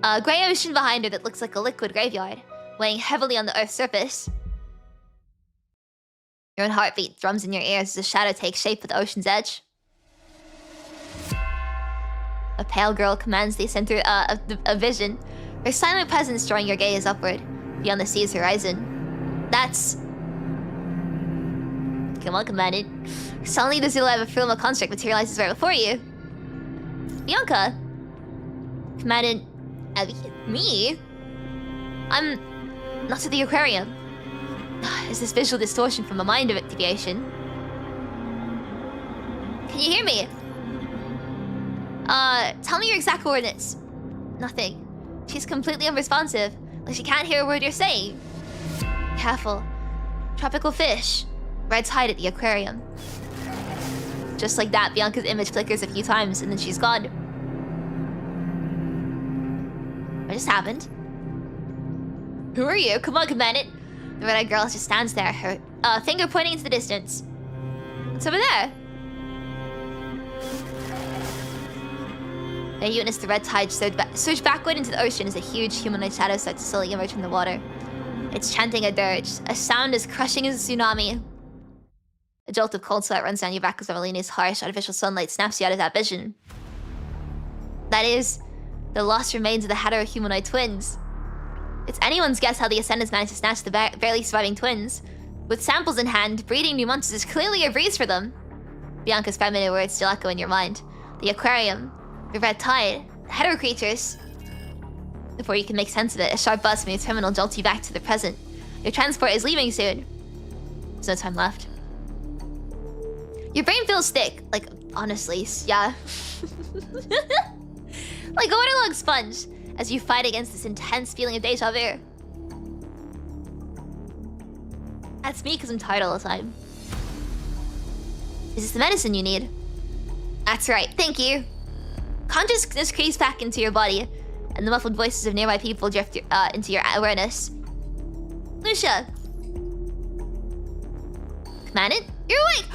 A grey ocean behind her that looks like a liquid graveyard, weighing heavily on the Earth's surface. Your own heartbeat drums in your ears as a shadow takes shape at the ocean's edge. A pale girl commands the ascent through a vision, her silent presence drawing your gaze upward, beyond the sea's horizon. That's... Come on, Commandant. Suddenly the Zilla of a film of construct materializes right before you. Bianca? Commandant... me? I'm... not at the Aquarium. Is this visual distortion from a mind deviation? Can you hear me? Tell me your exact coordinates. Nothing. She's completely unresponsive, like she can't hear a word you're saying. Careful. Tropical fish. Red tide at the Aquarium. Just like that, Bianca's image flickers a few times, and then she's gone. What just happened? Who are you? Come on, Commandant. The red-eyed girl just stands there, her finger pointing into the distance. What's over there? Now you witness the red tide surge backward into the ocean as a huge humanoid shadow starts to slowly emerge from the water. It's chanting a dirge, a sound as crushing as a tsunami. A jolt of cold sweat runs down your back as Evelina's harsh artificial sunlight snaps you out of that vision. That is, the lost remains of the hetero-humanoid twins. It's anyone's guess how the Ascendants managed to snatch the barely surviving twins. With samples in hand, breeding new monsters is clearly a breeze for them. Bianca's feminine words still echo in your mind. The Aquarium, the red tide, the hetero creatures. Before you can make sense of it, a sharp buzz from your terminal jolts you back to the present. Your transport is leaving soon. There's no time left. Your brain feels thick, like, honestly, yeah. Like a waterlogged sponge, as you fight against this intense feeling of deja vu. That's me because I'm tired all the time. Is this the medicine you need? That's right, thank you. Consciousness creeps back into your body, and the muffled voices of nearby people drift into your awareness. Lucia! Commandant? You're awake!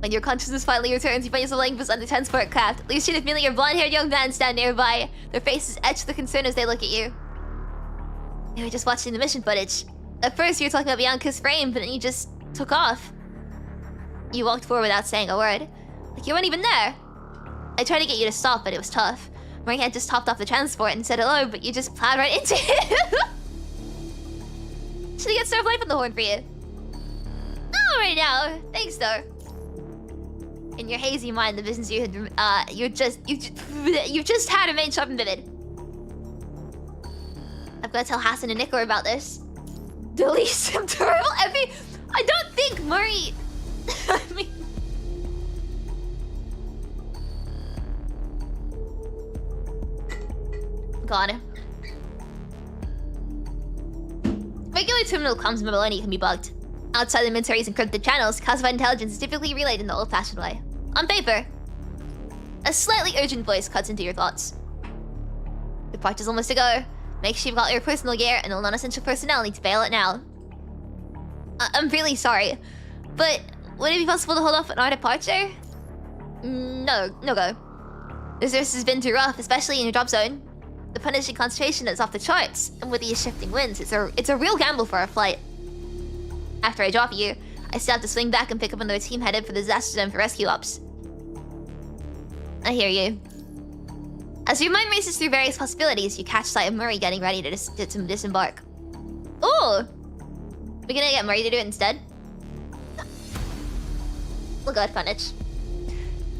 When your consciousness finally returns, you find yourself lying beside the transport craft. Lucia and a familiar blonde-haired young man stand nearby, their faces etched with concern as they look at you. They were just watching the mission footage. At first, you were talking about Bianca's frame, but then you just took off. You walked forward without saying a word. Like you weren't even there. I tried to get you to stop, but it was tough. Marie had just hopped off the transport and said hello, but you just plowed right into it. Should I get Star of Life on the horn for you? Not right now. Thanks, though. In your hazy mind, the visions you had, you've just had remain sharp and vivid. I've got to tell Hassan and Nicola about this. Delete him terrible. I don't think Murray. I mean, gone. Regular terminal comms in Babylonia can be bugged. Outside the military's encrypted channels, classified intelligence is typically relayed in the old-fashioned way. On paper. A slightly urgent voice cuts into your thoughts. Departure's almost to go. Make sure you've got your personal gear and all non-essential personnel need to bail it now. I'm really sorry, but would it be possible to hold off on our departure? No go. This race has been too rough, especially in your drop zone. The punishing concentration is off the charts, and with these shifting winds, it's a real gamble for our flight. After I drop you, I still have to swing back and pick up another team headed for the disaster zone for rescue ops. I hear you. As your mind races through various possibilities, you catch sight of Murray getting ready to disembark. Ooh! We're gonna get Murray to do it instead? Oh god, Funnage.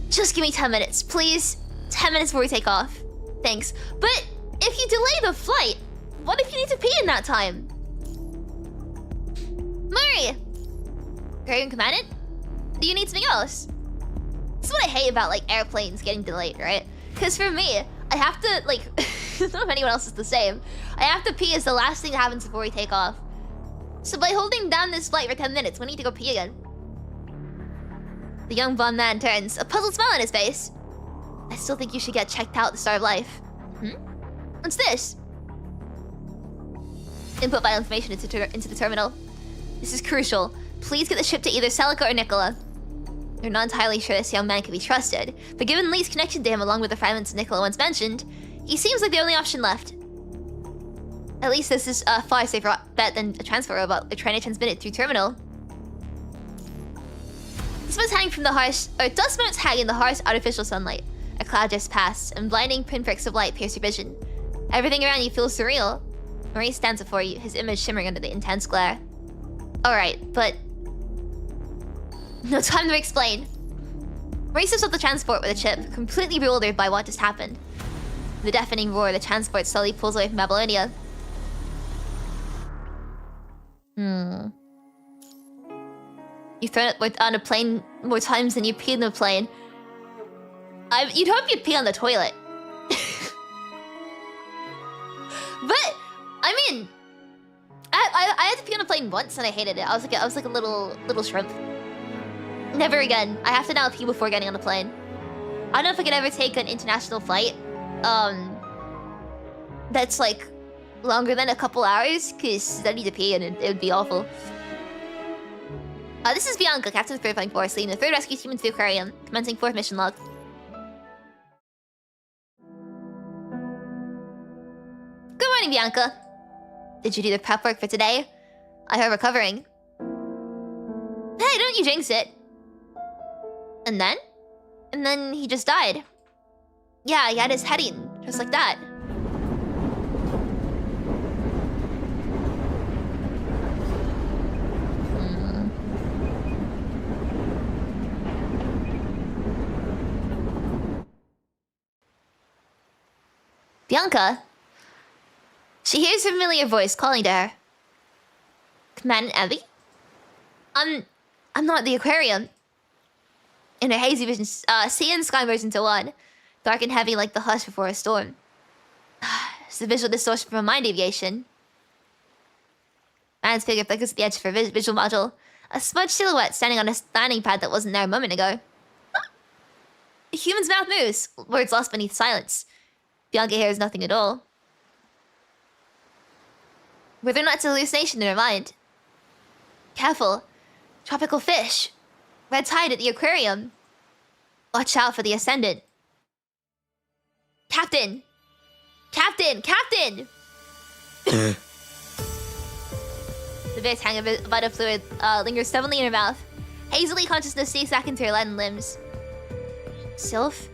Just give me 10 minutes, please. 10 minutes before we take off. Thanks. But if you delay the flight, what if you need to pee in that time? Murray! Aquarium Commandant? Do you need something else? This is what I hate about, like, airplanes getting delayed, right? Because for me, I have to, like... I don't know if anyone else is the same. I have to pee as the last thing that happens before we take off. So by holding down this flight for 10 minutes, we need to go pee again. The young blonde man turns, a puzzled smile on his face. I still think you should get checked out at the start of life. What's this? Input vital information into the terminal. This is crucial. Please get the ship to either Celica or Nicola. They're not entirely sure this young man can be trusted, but given Lee's connection to him along with the fragments Nicola once mentioned, he seems like the only option left. At least this is a far safer bet than a transfer robot trying to transmit it through terminal. Dust motes hang in the harsh artificial sunlight. A cloud just passed, and blinding pinpricks of light pierce your vision. Everything around you feels surreal. Maurice stands before you, his image shimmering under the intense glare. Alright, but... no time to explain. Maurice steps off the transport with a chip, completely bewildered by what just happened. The deafening roar of the transport slowly pulls away from Babylonia. You've thrown it on a plane more times than you peed in the plane. You'd hope you'd pee on the toilet. But, I mean... I had to pee on a plane once and I hated it. I was like a little shrimp. Never again. I have to now pee before getting on a plane. I don't know if I could ever take an international flight. That's like longer than a couple hours, because I need to pee and it would be awful. This is Bianca, Captain of the 3rd Force, leading the 3rd Rescue Team into the Aquarium, commencing 4th mission log. Good morning, Bianca. Did you do the prep work for today? I heard recovering. Hey, don't you jinx it. And then? And then he just died. Yeah, he had his head eaten, just like that. Bianca? She hears a familiar voice calling to her. Commandant Evie? I'm not at the Aquarium. In her hazy vision, sea and sky merge into one, dark and heavy like the hush before a storm. It's the visual distortion from a mind deviation. Man's figure flickers at the edge of her visual module, a smudged silhouette standing on a standing pad that wasn't there a moment ago. A human's mouth moves, words lost beneath silence. Bianca hears nothing at all. Whether or not it's a hallucination in her mind. Careful. Tropical fish. Red tide at the Aquarium. Watch out for the ascendant. Captain! Captain! Captain! The bit hang of vital fluid lingers stubbornly in her mouth. Hazily consciousness sinks back into her leaden limbs. Sylph?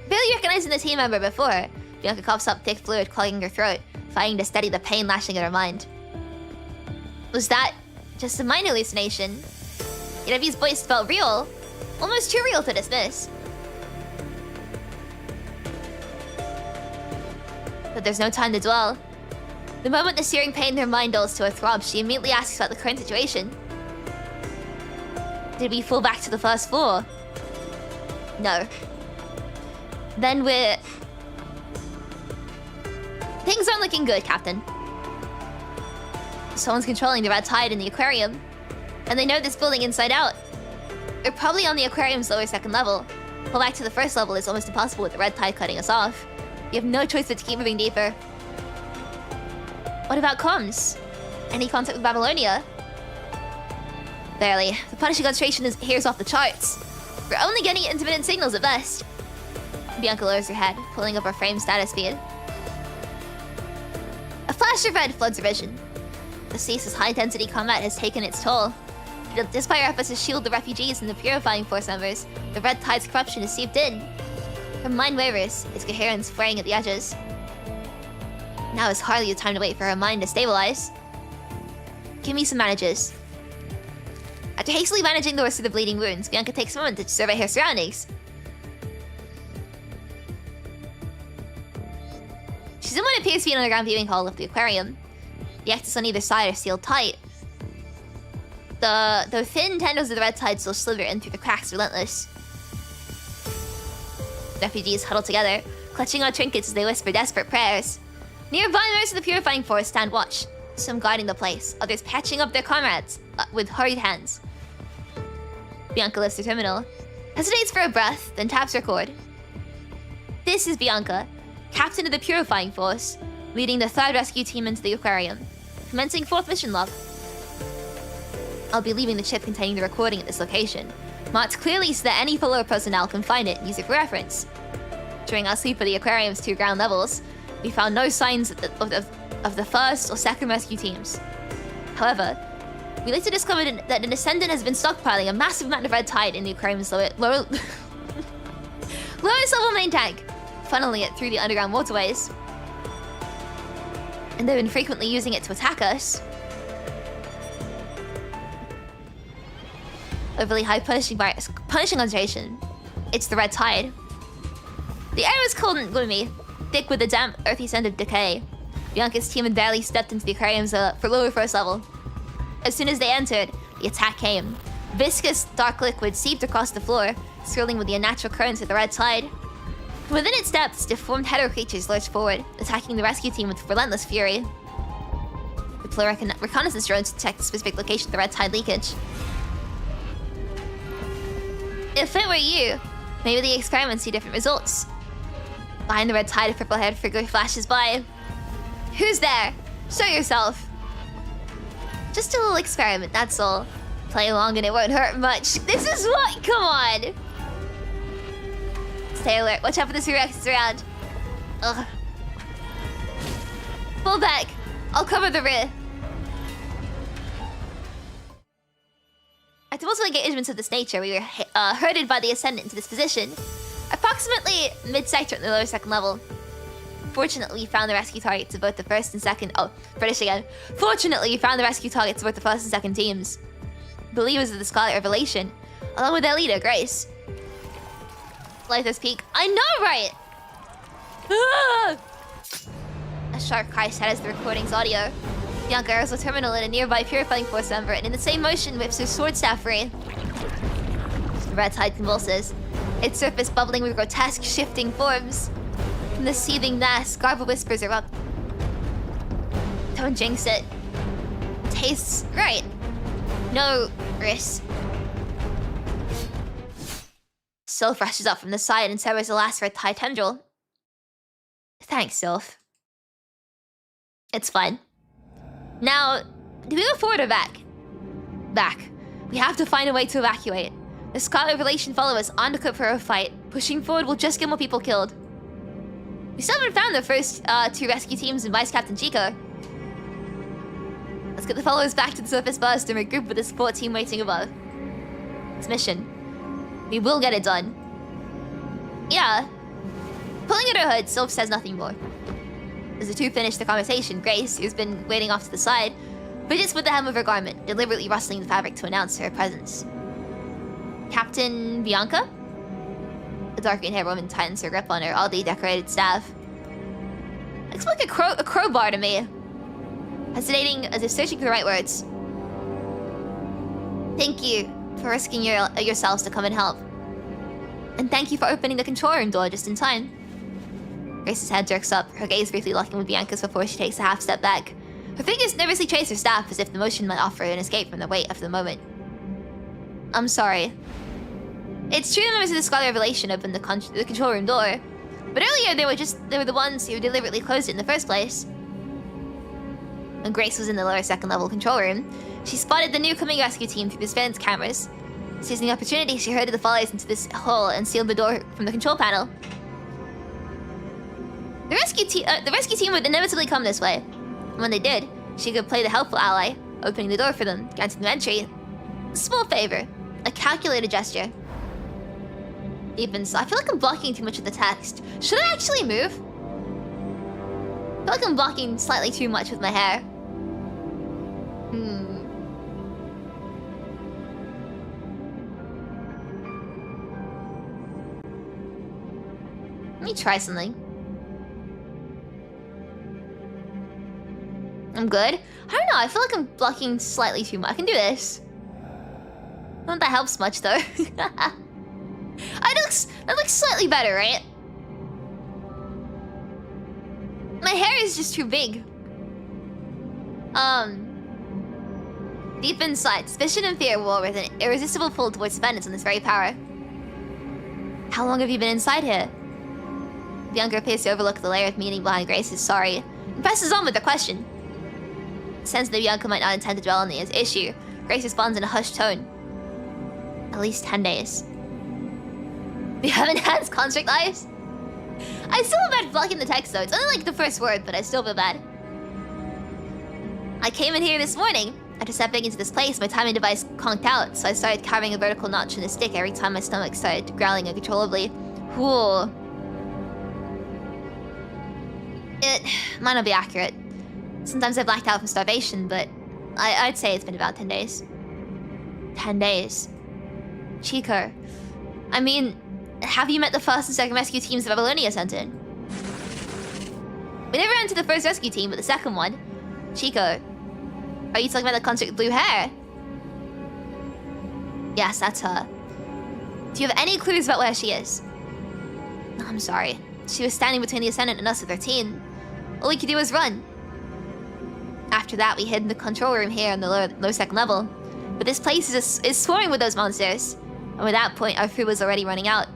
Barely recognizing the team member before, Bianca coughs up thick fluid clogging her throat, fighting to steady the pain lashing at her mind. Was that just a mind hallucination? Yet Evie's voice felt real, almost too real to dismiss. But there's no time to dwell. The moment the searing pain in her mind dulls to a throb, she immediately asks about the current situation. Did we fall back to the first floor? No. Then we're... Things aren't looking good, Captain. Someone's controlling the red tide in the Aquarium. And they know this building inside out. They're probably on the aquarium's lower second level. Pull back to the first level is almost impossible with the red tide cutting us off. You have no choice but to keep moving deeper. What about comms? Any contact with Babylonia? Barely. The punishing concentration here is off the charts. We're only getting intermittent signals at best. Bianca lowers her head, pulling up her frame status feed. A flash of red floods her vision. The ceaseless high-intensity combat has taken its toll. Despite our efforts to shield the refugees and the purifying force members, the red tide's corruption is seeped in. Her mind wavers, its coherence fraying at the edges. Now is hardly the time to wait for her mind to stabilize. Give me some bandages. After hastily bandaging the rest of the bleeding wounds, Bianca takes a moment to survey her surroundings. She's in what appears to be an underground viewing hall of the aquarium. The exits on either side are sealed tight. The thin tendrils of the red tide still slither in through the cracks relentless. Refugees huddle together, clutching on trinkets as they whisper desperate prayers. Nearby, members of the purifying force stand watch, some guarding the place, others patching up their comrades with hurried hands. Bianca lifts her terminal, hesitates for a breath, then taps record. This is Bianca, captain of the purifying force, leading the 3rd rescue team into the aquarium. Commencing 4th mission log. I'll be leaving the chip containing the recording at this location, marked clearly so that any follower personnel can find it and use it for reference. During our sweep of the aquarium's 2 ground levels, we found no signs of the 1st or 2nd rescue teams. However, we later discovered that an ascendant has been stockpiling a massive amount of red tide in the aquarium's lowest level main tank, funneling it through the underground waterways. And they've been frequently using it to attack us. Overly high punishing concentration. It's the red tide. The air was cold and gloomy, thick with the damp, earthy scent of decay. Bianca's team had barely stepped into the aquarium's lower first level. As soon as they entered, the attack came. Viscous, dark liquid seeped across the floor, swirling with the unnatural currents of the red tide. Within its depths, deformed hetero creatures lurched forward, attacking the rescue team with relentless fury. Deploy reconnaissance drones to detect the specific location of the red tide leakage. If it were you, maybe the experiments see different results. Behind the red tide, a purple-haired figure flashes by. Who's there? Show yourself. Just a little experiment, that's all. Play along and it won't hurt much. This is what? Come on! Stay alert. Watch out for the T-Rex around. Ugh. Pull back. I'll cover the rear. After multiple engagements of this nature, we were herded by the ascendant into this position, approximately mid-sector at the lower second level. Fortunately, we found the rescue targets of both the 1st and 2nd. Oh, British again. Fortunately, we found the rescue targets of both the 1st and 2nd teams. Believers of the Scarlet Revelation, along with their leader, Grace. Lythos Peak. I know, right? Ah! A sharp cry shatters the recording's audio. Bianca airs a terminal in a nearby purifying force member, and in the same motion whips her sword staff free. The red tide convulses, its surface bubbling with grotesque, shifting forms. From the seething mass, garbled whispers erupt. Don't jinx it. Tastes right. No risk. Sylph rushes up from the side and severs the last red tide tendril. Thanks, Sylph. It's fine. Now, do we go forward or back? Back. We have to find a way to evacuate. The Scarlet Revelation follow us on to cook for a fight. Pushing forward will just get more people killed. We still haven't found the first 2 rescue teams and Vice Captain Chica. Let's get the followers back to the surface first and regroup with the support team waiting above. It's mission. We will get it done. Yeah. Pulling at her hood, Sylph says nothing more. As the 2 finish the conversation, Grace, who's been waiting off to the side, fidgets with the hem of her garment, deliberately rustling the fabric to announce her presence. Captain Bianca? The dark green-haired woman tightens her grip on her oddly decorated staff. Looks like a crowbar to me. Hesitating as if searching for the right words. Thank you for risking yourselves to come and help. And thank you for opening the control room door just in time. Grace's head jerks up, her gaze briefly locking with Bianca's before she takes a half step back. Her fingers nervously trace her staff as if the motion might offer an escape from the weight of the moment. I'm sorry. It's true that members of the Scholar Revelation opened the control room door, but earlier they were the ones who deliberately closed it in the first place. When Grace was in the lower second level control room, she spotted the new coming rescue team through the surveillance cameras. Seizing the opportunity, she herded the followers into this hole and sealed the door from the control panel. The rescue team would inevitably come this way. And when they did, she could play the helpful ally, opening the door for them, granting them entry. A small favor, a calculated gesture. Even so, I feel like I'm blocking too much of the text. Should I actually move? I feel like I'm blocking slightly too much with my hair. Let me try something. I'm good. I don't know, I feel like I'm blocking slightly too much. I can do this. Not that, that helps much though. That looks slightly better, right? My hair is just too big. Deep inside, suspicion and fear war with an irresistible pull towards defendants on this very power. How long have you been inside here? Bianca appears to overlook the layer of meaning behind Grace's sorry and presses on with the question. Sense that Bianca might not intend to dwell on the issue, Grace responds in a hushed tone. At least 10 days. Do you have enhanced construct eyes? I still feel bad blocking the text though. It's only like the first word, but I still feel bad. I came in here this morning. After stepping into this place, my timing device conked out, so I started carving a vertical notch in the stick every time my stomach started growling uncontrollably. Ooh. It might not be accurate. Sometimes I blacked out from starvation, but I'd say it's been about 10 days. 10 days. Chico. I mean, have you met the first and second rescue teams that Babylonia sent in? We never entered the first rescue team, but the second one. Chico. Are you talking about the construct with blue hair? Yes, that's her. Do you have any clues about where she is? I'm sorry. She was standing between the Ascendant and us at 13. All we could do was run. After that, we hid in the control room here on the low second level. But this place is swarming with those monsters. And by that point, our food was already running out.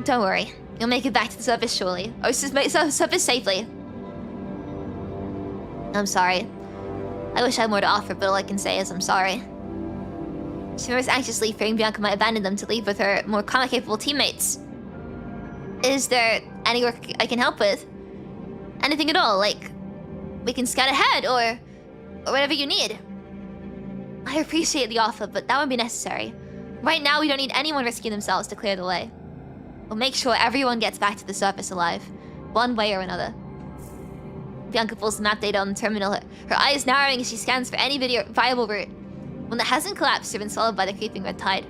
Don't worry. You'll make it back to the surface surely. Or surface safely. I'm sorry. I wish I had more to offer, but all I can say is I'm sorry. She remembers anxiously fearing Bianca might abandon them to leave with her more combat-capable teammates. Is there any work I can help with? Anything at all, like we can scout ahead or whatever you need. I appreciate the offer, but that won't be necessary. Right now, we don't need anyone risking themselves to clear the way. We'll make sure everyone gets back to the surface alive, one way or another. Bianca pulls the map data on the terminal, her eyes narrowing as she scans for any viable route, one that hasn't collapsed or been swallowed by the creeping red tide.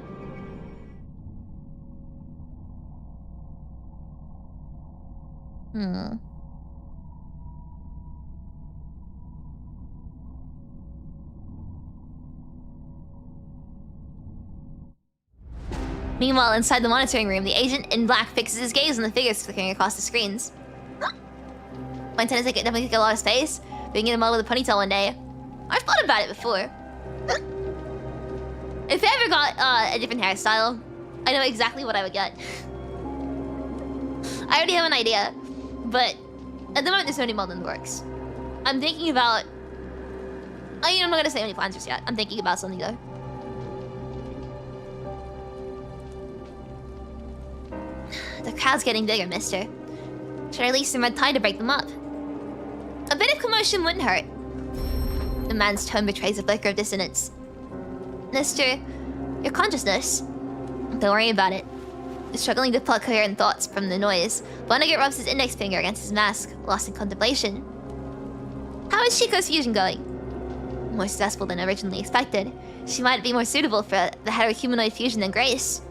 Meanwhile, inside the monitoring room, the agent in black fixes his gaze on the figures flickering across the screens. My antennas definitely take a lot of space. Being in a model with a ponytail one day. I've thought about it before. If I ever got a different hairstyle, I know exactly what I would get. I already have an idea, but at the moment there's no new model in the works. I'm thinking about... I'm not gonna say any plans just yet. I'm thinking about something though. The crowd's getting bigger, mister. Should I release some red tide to break them up? A bit of commotion wouldn't hurt. The man's tone betrays a flicker of dissonance. Mister, your consciousness. Don't worry about it. Struggling to pluck coherent thoughts from the noise, Vonnegut rubs his index finger against his mask, lost in contemplation. How is Chico's fusion going? More successful than originally expected. She might be more suitable for the heterohumanoid fusion than Grace.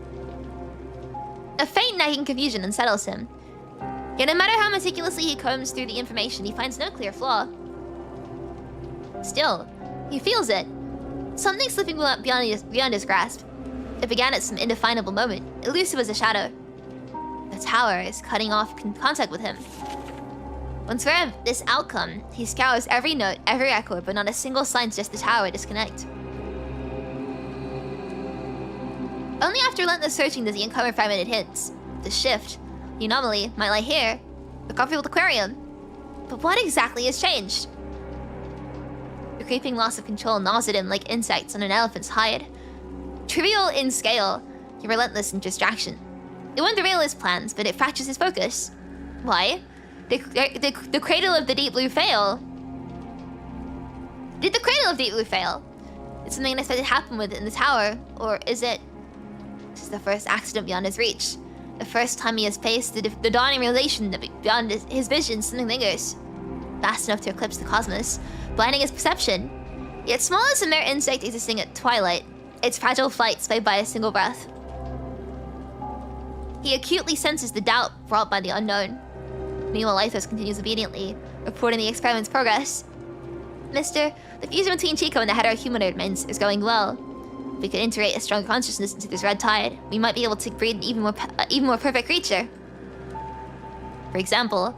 A faint nagging confusion unsettles him. Yet no matter how meticulously he combs through the information, he finds no clear flaw. Still, he feels it. Something slipping beyond his grasp. It began at some indefinable moment, elusive as a shadow. The tower is cutting off contact with him. Once aware of this outcome, he scours every note, every echo, but not a single sign suggests the tower disconnect. Only after relentless searching does he uncover fragmented hints. The shift, the anomaly, might lie here. The Confronting Aquarium. But what exactly has changed? The creeping loss of control gnaws at him like insects on an elephant's hide. Trivial in scale, yet relentless in distraction. It won't derail his plans, but it fractures his focus. Why? Did the cradle of the deep blue fail? Did the cradle of deep blue fail? Did something unexpected happen with it in the tower? Or is it... This is the first accident beyond his reach. The first time he has faced the dawning realization that beyond his vision something lingers. Vast enough to eclipse the cosmos, blinding his perception. Yet small as a mere insect existing at twilight, its fragile flight swayed by a single breath. He acutely senses the doubt brought by the unknown. Meanwhile, Lythos continues obediently, reporting the experiment's progress. Mister, the fusion between Chico and the hetero-humanoid remains is going well. If we could integrate a strong consciousness into this red tide, we might be able to breed an even more perfect creature. For example,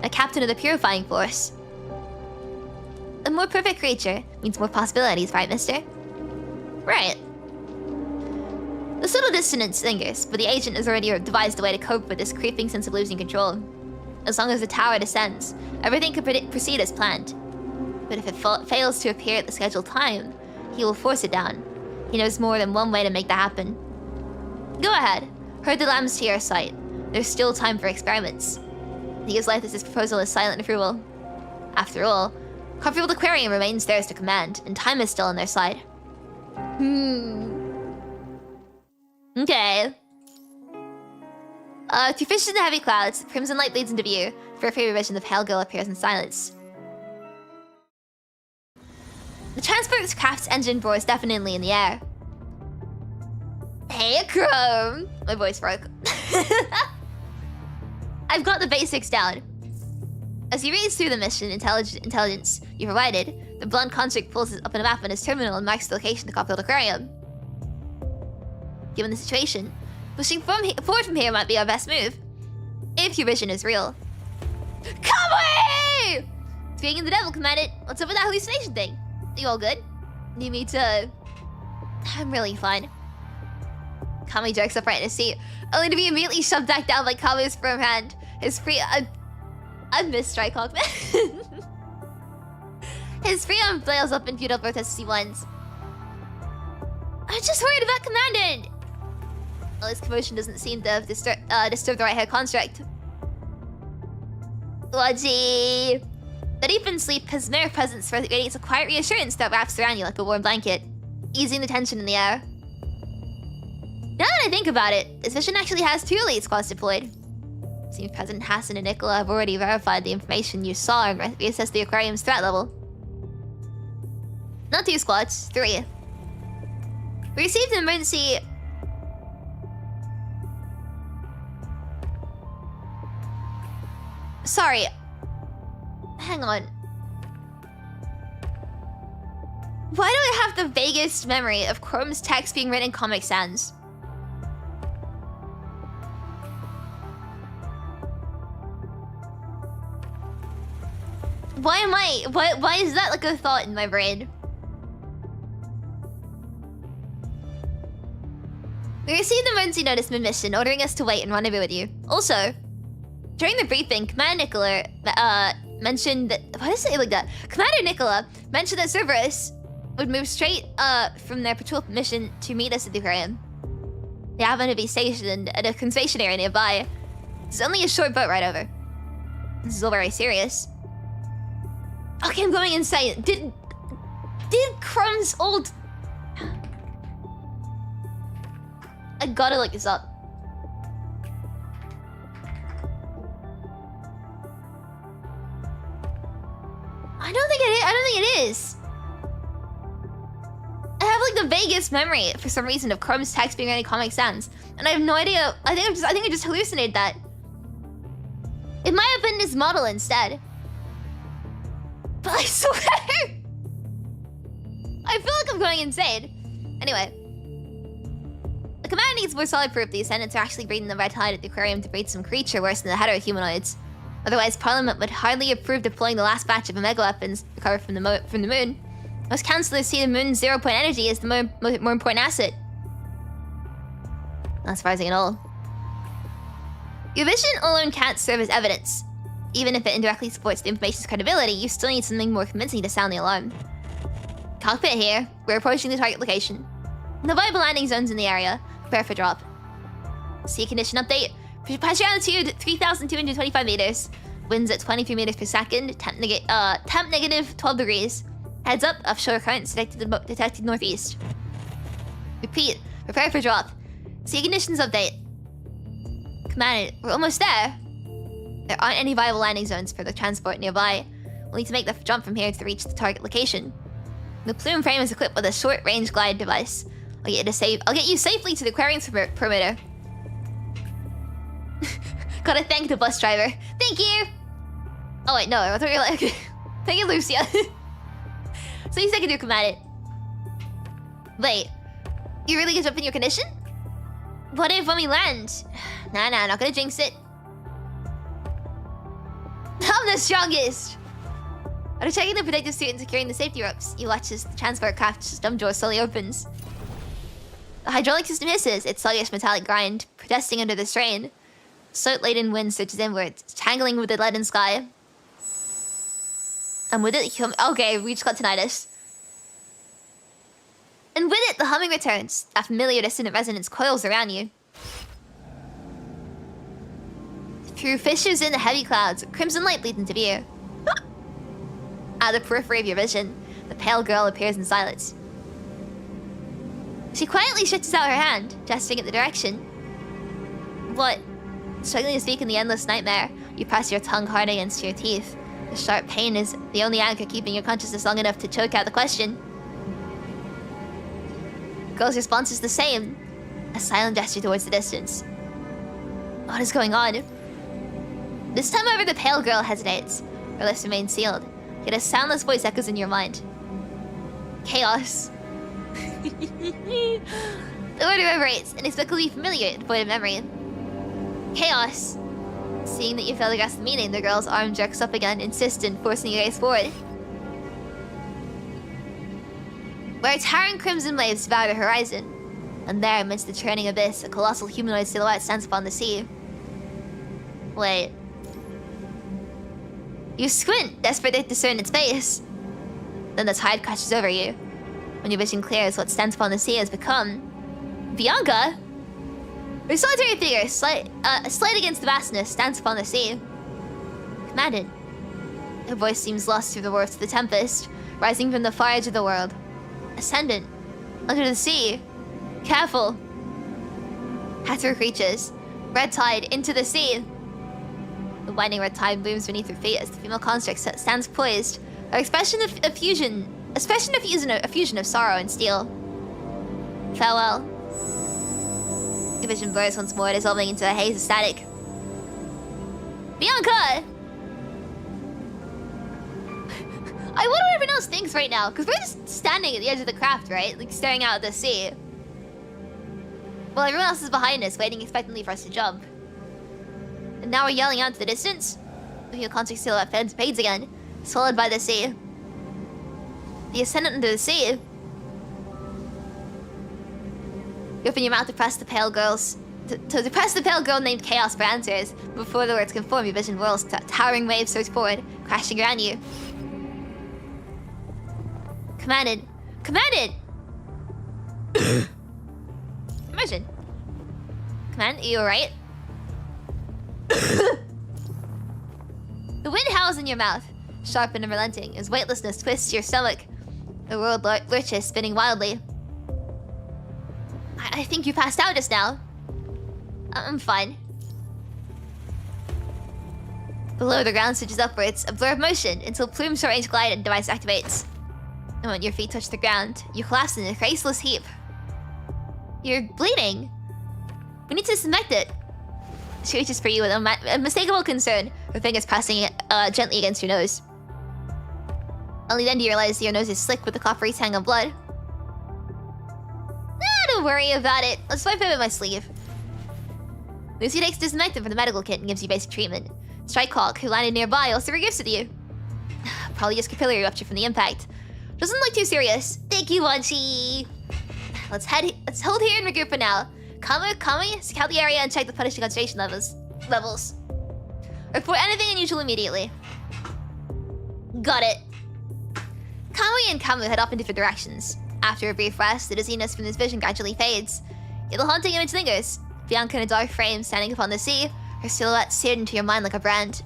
a captain of the purifying force. A more perfect creature means more possibilities, right, mister? Right. The subtle dissonance lingers, but the agent has already devised a way to cope with this creeping sense of losing control. As long as the tower descends, everything could proceed as planned. But if it fails to appear at the scheduled time, he will force it down. He knows more than one way to make that happen. Go ahead. Herd the lambs to your sight. There's still time for experiments. He gives Lythos' proposal as silent approval. After all, Confronting Aquarium remains theirs to command, and time is still on their side. Okay. Through fishes and heavy clouds, crimson light bleeds into view. For a favorite vision, the pale girl appears in silence. The transport craft's engine roars deafeningly in the air. Hey, Chrome! My voice broke. I've got the basics down. As he reads through the mission intelligence you provided, the blonde construct pulls up a map on his terminal and marks the location of the Confronting Aquarium. Given the situation, pushing forward from here might be our best move. If your vision is real. Come away! Speaking of the devil, Commandant, what's up with that hallucination thing? You all good? Need me to... I'm really fine. Kami jerks up right in his seat, only to be immediately shoved back down by Kamu's firm hand. His free... I miss Strike Hawkman. His free arm flails up and viewed both as C1s. I'm just worried about Commandant! Well, this commotion doesn't seem to have disturbed the right-hand construct. Waji! The deep in sleep, his mere presence radiates a quiet reassurance that wraps around you like a warm blanket, easing the tension in the air. Now that I think about it, this mission actually has 2 elite squads deployed. Seems President Hassan and Nicola have already verified the information you saw and reassessed the aquarium's threat level. Not 2 squads, 3. We received an emergency... Sorry. Hang on. Why do I have the vaguest memory of Chrome's text being written in Comic Sans? Why is that like a thought in my brain? We received the emergency notice mid-mission ordering us to wait and rendezvous with you. Also, during the briefing, Commander Nicola mentioned that... Why does it say like that? Commander Nicola mentioned that Cerberus would move straight from their patrol mission to meet us at the aquarium. They happen to be stationed at a conservation area nearby. It's only a short boat ride over. This is all very serious. Okay, I'm going insane. Did Crumb's old... I gotta look this up. I don't think it is. I have like the vaguest memory for some reason of Chrome's text being any Comic Sans, and I have no idea. I think I just hallucinated that. It might have been this model instead. But I swear, I feel like I'm going insane. Anyway, the commander needs more solid proof the ascendants are actually breeding the red tide at the aquarium to breed some creature worse than the hetero-humanoids. Otherwise, Parliament would hardly approve deploying the last batch of Omega weapons recovered from the moon. Most councillors see the moon's 0-point energy as the more important asset. Not surprising at all. Your vision alone can't serve as evidence. Even if it indirectly supports the information's credibility, you still need something more convincing to sound the alarm. Cockpit here. We're approaching the target location. No viable landing zones in the area. Prepare for drop. Sea condition update. Pressure altitude 3,225 meters. Winds at 23 meters per second. Temp negative 12 degrees. Heads up, offshore currents detected northeast. Repeat. Prepare for drop. Sea conditions update. Command, we're almost there. There aren't any viable landing zones for the transport nearby. We'll need to make the jump from here to reach the target location. The plume frame is equipped with a short-range glide device. I'll get you safely to the Aquarium's perimeter. Gotta thank the bus driver. Thank you! Oh wait, no, I thought you were like... Thank you, Lucia. So you second your command. Wait, you really gonna jump in your condition? What if when we land? Nah, not gonna jinx it. I'm the strongest! After checking the protective suit and securing the safety ropes, you watch as the transport craft's dumb door slowly opens. The hydraulic system hisses, its sluggish metallic grind, protesting under the strain. Soot-laden wind surges inwards, tangling with the leaden sky. And with it, okay, we just got tinnitus. And with it, the humming returns. That familiar dissonant resonance coils around you. Through fissures in the heavy clouds, crimson light bleeds into view. At the periphery of your vision, the pale girl appears in silence. She quietly stretches out her hand, gesturing at the direction. What? Struggling to speak in the endless nightmare, you press your tongue hard against your teeth. The sharp pain is the only anchor keeping your consciousness long enough to choke out the question. The girl's response is the same. A silent gesture towards the distance. What is going on? This time over, the pale girl hesitates. Her lips remain sealed. Yet a soundless voice echoes in your mind. Chaos. The word reverberates, inexplicably familiar and void of memory. Chaos. Seeing that you fail to grasp the meaning, the girl's arm jerks up again, insistent, forcing your gaze forward. Where towering crimson waves devour the horizon. And there, amidst the churning abyss, a colossal humanoid silhouette stands upon the sea. Wait. You squint, desperate to discern its face. Then the tide crashes over you. When your vision clears, what stands upon the sea has become... Bianca? Her solitary figure, slight against the vastness, stands upon the sea. Commandant. Her voice seems lost through the warps of the tempest, rising from the far edge of the world. Ascendant. Under the sea. Careful. Hatter reaches. Red tide into the sea. The winding red tide blooms beneath her feet as the female construct stands poised. Her expression of a fusion of sorrow and steel. Farewell. Your vision blurs once more, dissolving into a haze of static. Bianca! I wonder what everyone else thinks right now, because we're just standing at the edge of the craft, right? Like, staring out at the sea. Well, everyone else is behind us, waiting expectantly for us to jump. And now we're yelling out to the distance. The heel contact silhouette fades again, swallowed by the sea. The ascendant under the sea. You open your mouth to press the pale girl's... To depress the pale girl named Chaos for answers. Before the words can form, your vision whirls, towering waves surge forward, crashing around you. Commanded. Commanded! Immersion. Command, are you alright? The wind howls in your mouth, sharp and unrelenting, as weightlessness twists your stomach. The world lurches, spinning wildly. I think you passed out just now. I'm fine. Below, the ground switches upwards, a blur of motion, until Plume's short-range glide device activates. And when your feet touch the ground, you collapse in a faceless heap. You're bleeding. We need to disinfect it. She reaches for you with unmistakable concern, her fingers pressing it gently against your nose. Only then do you realize your nose is slick with the coppery tang of blood. Don't worry about it. Let's wipe it with my sleeve. Lucy takes disinfectant from the medical kit and gives you basic treatment. Strikehawk, who landed nearby, also regifts with you. Probably just capillary rupture from the impact. Doesn't look too serious. Thank you, Wanchi. Let's hold here and regroup for now. Kami, scout the area and check the punishing concentration levels. Report anything unusual immediately. Got it. Kami and Kamu head off in different directions. After a brief rest, the dizziness from this vision gradually fades. Yet the haunting image lingers. Bianca in a dark frame, standing upon the sea, her silhouette seared into your mind like a brand.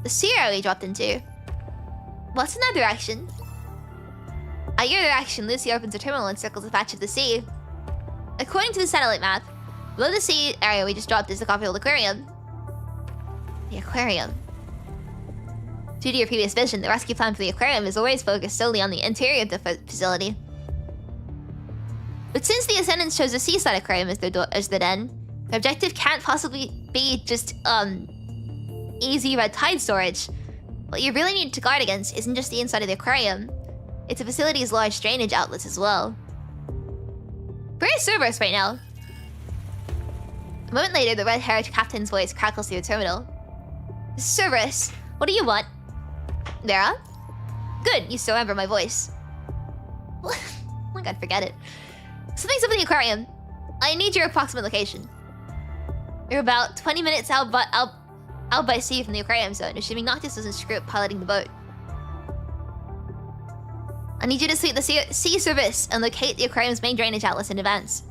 The sea area we dropped into. What's in that direction? At your direction, Lucy opens a terminal and circles a patch of the sea. According to the satellite map, below the sea area we just dropped is the copy-old aquarium. The aquarium. Due to your previous vision, the rescue plan for the aquarium is always focused solely on the interior of the facility. But since the Ascendants chose the seaside aquarium as their den, the objective can't possibly be just, easy red tide storage. What you really need to guard against isn't just the inside of the aquarium. It's the facility's large drainage outlets as well. We're in Cerberus right now. A moment later, the red-haired captain's voice crackles through the terminal. Cerberus, what do you want? Vera? Good, you still remember my voice. Oh my god, forget it. Something's up in the aquarium. I need your approximate location. You're about 20 minutes out by sea from the aquarium zone, assuming Noctis doesn't screw up piloting the boat. I need you to sweep the sea service and locate the aquarium's main drainage outlets in advance.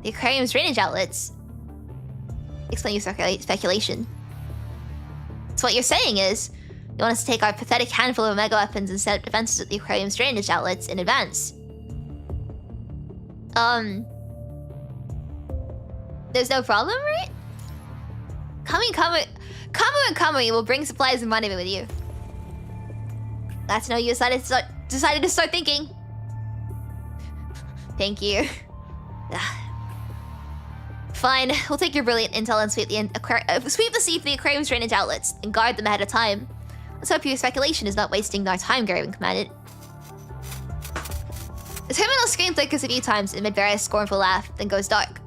The aquarium's drainage outlets? Explain your speculation. So what you're saying is, you want us to take our pathetic handful of mega weapons and set up defenses at the aquarium's drainage outlets in advance. There's no problem, right? Kamu and Kamui will bring supplies and money with you. That's no, you decided to start thinking. Thank you. Fine, we'll take your brilliant intel and sweep the sea for the aquarium's drainage outlets and guard them ahead of time. Let's hope your speculation is not wasting our time, Gary commanded. The terminal screen flickers a few times amid Vera's scornful laugh, then goes dark.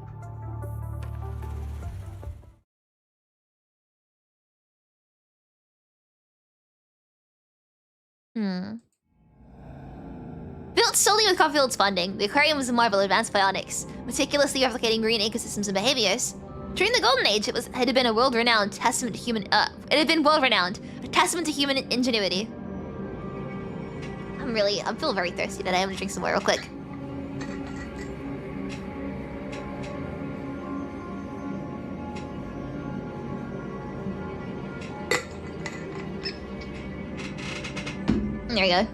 Built solely with Confield's funding, the aquarium was a marvel of advanced bionics, meticulously replicating marine ecosystems and behaviors. During the Golden Age, it had been a world-renowned testament to human. It had been world-renowned, a testament to human ingenuity. I'm feeling very thirsty today. I'm gonna drink some more real quick. There you go.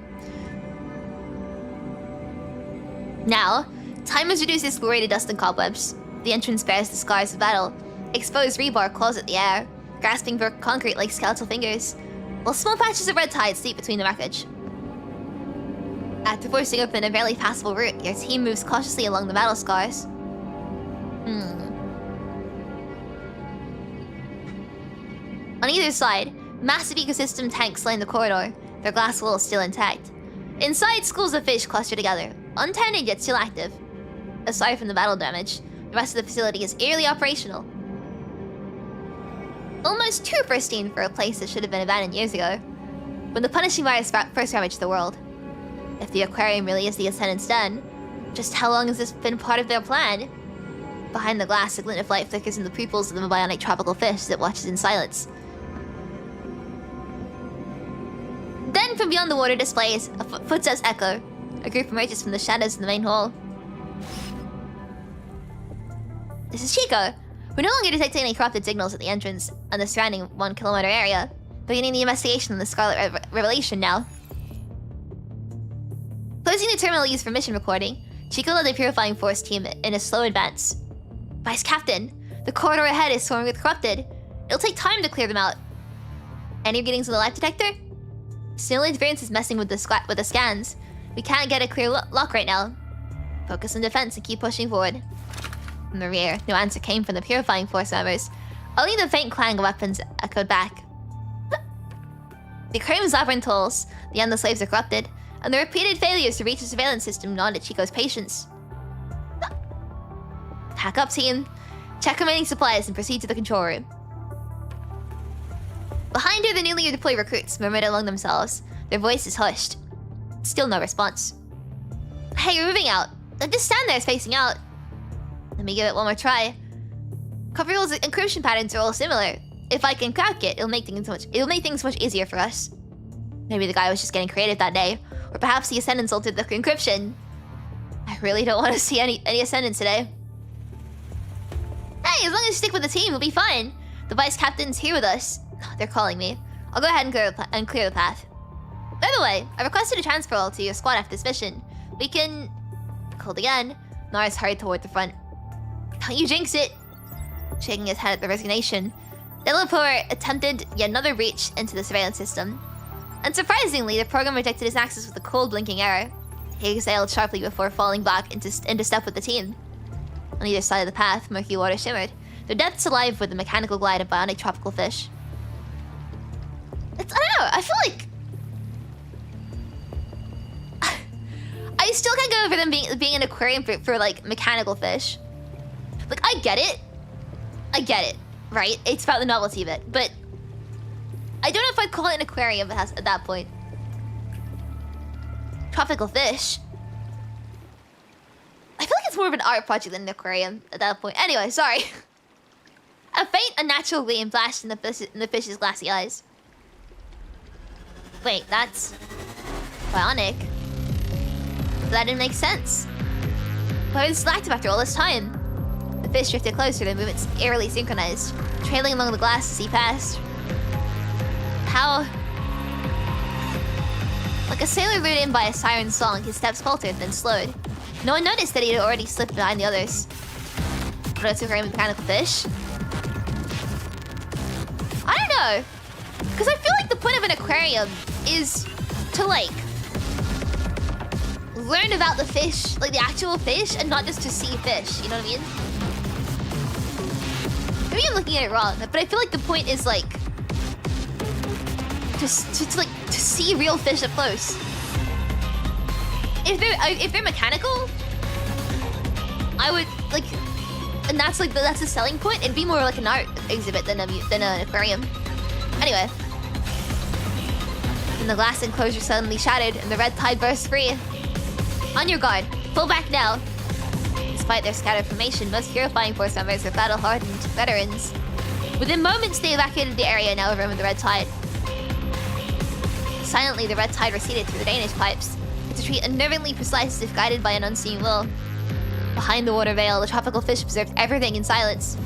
Now, time has reduced its glory to dust and cobwebs. The entrance bears the scars of battle. Exposed rebar claws at the air, grasping for concrete like skeletal fingers, while small patches of red tide sleep between the wreckage. After forcing open a barely passable route, your team moves cautiously along the battle scars. On either side, massive ecosystem tanks line the corridor, their glass walls still intact. Inside, schools of fish cluster together, untended yet still active. Aside from the battle damage, the rest of the facility is eerily operational. Almost too pristine for a place that should have been abandoned years ago, when the punishing virus first ravaged the world. If the aquarium really is the Ascendant's den, just how long has this been part of their plan? Behind the glass, a glint of light flickers in the pupils of the bionic tropical fish that watches in silence. Then, from beyond the water displays, footsteps echo. A group emerges from the shadows in the main hall. This is Chico. We're no longer detecting any corrupted signals at the entrance and the surrounding 1 kilometer area, beginning the investigation on the Scarlet Revelation now. Closing the terminal used for mission recording, Chico led the Purifying Force team in a slow advance. Vice Captain, the corridor ahead is swarming with corrupted. It'll take time to clear them out. Any readings on the life detector? Signal interference is messing with the scans. We can't get a clear lock right now. Focus on defense and keep pushing forward. From the rear, no answer came from the Purifying Force members. Only the faint clang of weapons echoed back. The aquarium's labyrinth holes, the endless slaves are corrupted, and the repeated failures to reach the surveillance system gnawed at Chico's patience. Pack up, team. Check remaining supplies and proceed to the control room. Behind her, the newly deployed recruits murmured among themselves, their voices hushed. Still no response. Hey, you're moving out. Just stand there facing out. Let me give it one more try. Coverall's encryption patterns are all similar. If I can crack it, it'll make things much easier for us. Maybe the guy was just getting creative that day, or perhaps the ascendants altered the encryption. I really don't want to see any ascendants today. Hey, as long as you stick with the team, we'll be fine. The vice captain's here with us. They're calling me. I'll go ahead and clear the path. By the way, I requested a transfer all to your squad after this mission. We can... Called again. Nars hurried toward the front. Don't you jinx it. Shaking his head at the resignation. Delaport attempted yet another breach into the surveillance system. Unsurprisingly, the program rejected his access with a cold blinking error. He exhaled sharply before falling back into step with the team. On either side of the path, murky water shimmered, their depths alive with the mechanical glide of bionic tropical fish. I don't know, I feel like... I still can't get over them being an aquarium for like, mechanical fish. Like, I get it, right? It's about the novelty of it, but... I don't know if I'd call it an aquarium at that point. Tropical fish. I feel like it's more of an art project than an aquarium at that point. Anyway, sorry. A faint, unnatural gleam flashed in the fish's glassy eyes. Wait, that's... bionic? That didn't make sense. Why was this active after all this time? The fish drifted closer, their movements eerily synchronized, trailing along the glass as he passed. How... Like a sailor lured in by a siren's song, his steps faltered, then slowed. No one noticed that he had already slipped behind the others. But it's a very mechanical fish. I don't know. Because I feel like the point of an aquarium is to, like, learn about the fish, like the actual fish, and not just to see fish, you know what I mean? Maybe I'm looking at it wrong, but I feel like the point is, like, to see real fish up close. If they're mechanical, I would like, and that's the selling point. It'd be more like an art exhibit than an aquarium. Anyway, then the glass enclosure suddenly shattered and the red tide burst free. On your guard, pull back now. Despite their scattered formation, most purifying force members are battle-hardened veterans. Within moments, they evacuated the area now overrun with the red tide. Silently, the red tide receded through the drainage pipes. Its retreat unnervingly precise as if guided by an unseen will. Behind the water veil, the tropical fish observed everything in silence.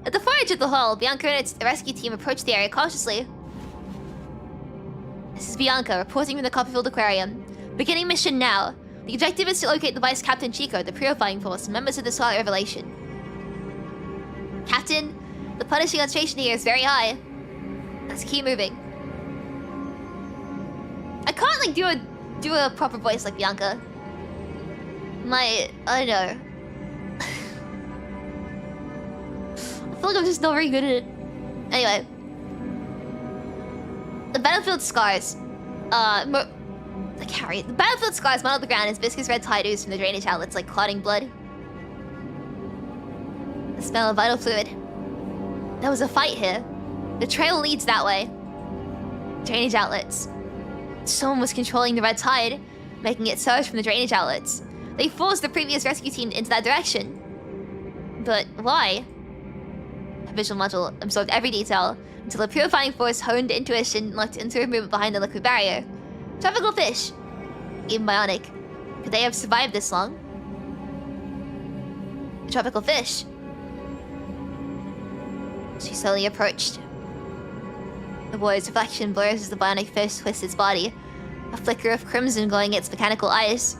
At the far edge of the hall, Bianca and its rescue team approached the area cautiously. This is Bianca, reporting from the Copperfield Aquarium. Beginning mission now. The objective is to locate the Vice Captain Chico, the Purifying Force, and members of the Scarlet Revelation. Captain, the punishing concentration here is very high. Let's keep moving. I can't like do a proper voice like Bianca. I don't know. I feel like I'm just not very good at it. Anyway. The battlefield scars. I can't read. The battlefield scars modeled the ground as viscous red tide ooze from the drainage outlets like clotting blood. The smell of vital fluid. There was a fight here. The trail leads that way. Drainage outlets. Someone was controlling the red tide, making it surge from the drainage outlets. They forced the previous rescue team into that direction. But why? The visual module absorbed every detail until the purifying force honed intuition locked into a movement behind the liquid barrier. Tropical fish. Even bionic. Could they have survived this long? The tropical fish. She slowly approached. The boy's reflection blurs as the bionic fish twists its body. A flicker of crimson glowing its mechanical eyes.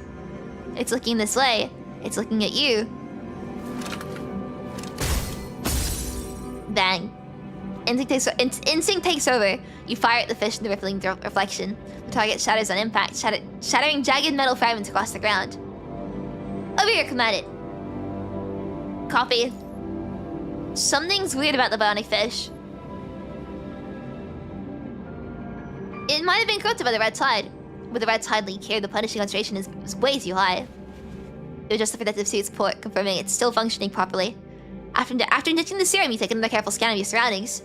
It's looking this way. It's looking at you. Bang. Instinct takes over. You fire at the fish in the rippling reflection. The target shatters on impact, shattering jagged metal fragments across the ground. Over here, Commander. Copy. Something's weird about the bionic fish. It might have been corrupted by the red tide. With the red tide leak here, the punishing concentration is way too high. It was just the protective suit's port, confirming it's still functioning properly. After injecting the serum, you take another careful scan of your surroundings.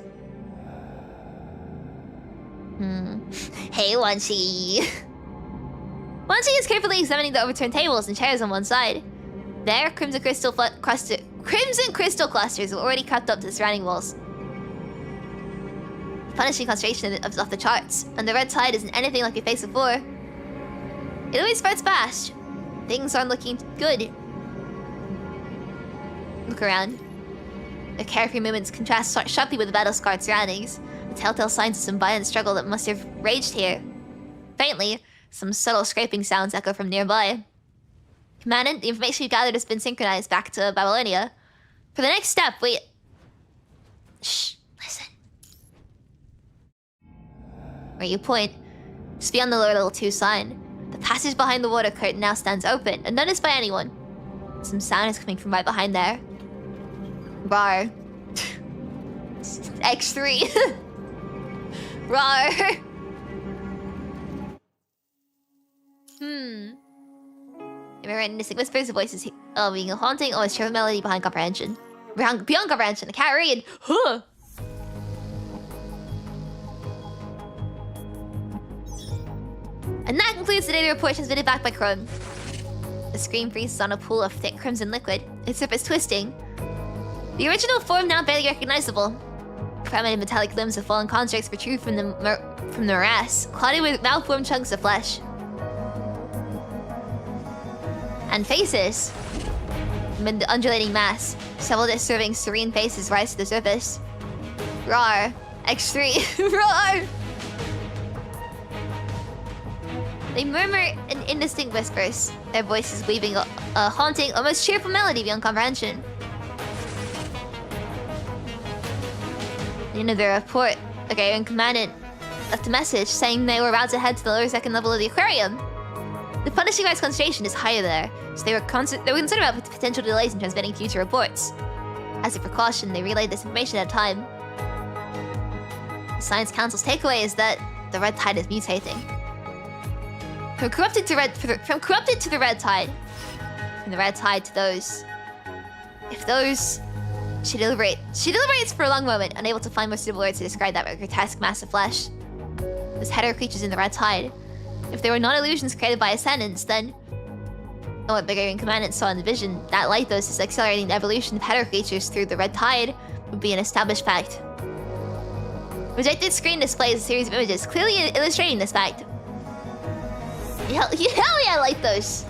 Hey, Wanshi. Once he is carefully examining the overturned tables and chairs on one side, there, crimson crystal clusters have already crept up to the surrounding walls. The punishing concentration is off the charts, and the red tide isn't anything like we faced before. It always spreads fast. Things aren't looking good. Look around. The carefree movements contrast sharply with the battle-scarred surroundings, the telltale signs of some violent struggle that must have raged here. Faintly, some subtle scraping sounds echo from nearby. Commandant, the information you've gathered has been synchronized back to Babylonia. For the next step, we... Shh, listen. Where you point, just beyond the lower level 2 sign, the passage behind the water curtain now stands open, unnoticed by anyone. Some sound is coming from right behind there. Rar. X3. Rar. Am I right in this whispers, the voices being haunting, always cheerful melody behind comprehension. Beyond comprehension, I can't read. Huh. And that concludes the data report transmitted back by Chrome. The screen freezes on a pool of thick crimson liquid, its surface twisting. The original form now barely recognizable. Primitive metallic limbs of fallen constructs protrude from the morass, clotted with malformed chunks of flesh. And faces. Amid the undulating mass, several disturbing serene faces rise to the surface. Rar. X3. Rar! They murmur in indistinct whispers, their voices weaving a haunting, almost cheerful melody beyond comprehension. At the end of their report, the Aquarium Commandant left a message saying they were about to head to the lower second level of the Aquarium. The punishing guy's concentration is higher there, so they were concerned about potential delays in transmitting future reports. As a precaution, they relayed this information at a time. The Science Council's takeaway is that the red tide is mutating. From corrupted to the red tide. From the red tide to those. If those... She deliberates for a long moment, unable to find more suitable words to describe that grotesque mass of flesh. Those hetero creatures in the red tide. If they were non-illusions created by ascendants, then... what Aquarium Commandant saw in the vision, that lighthouse is accelerating the evolution of hetero creatures through the red tide, would be an established fact. Projected screen displays a series of images, clearly illustrating this fact. Hell yeah, I like those.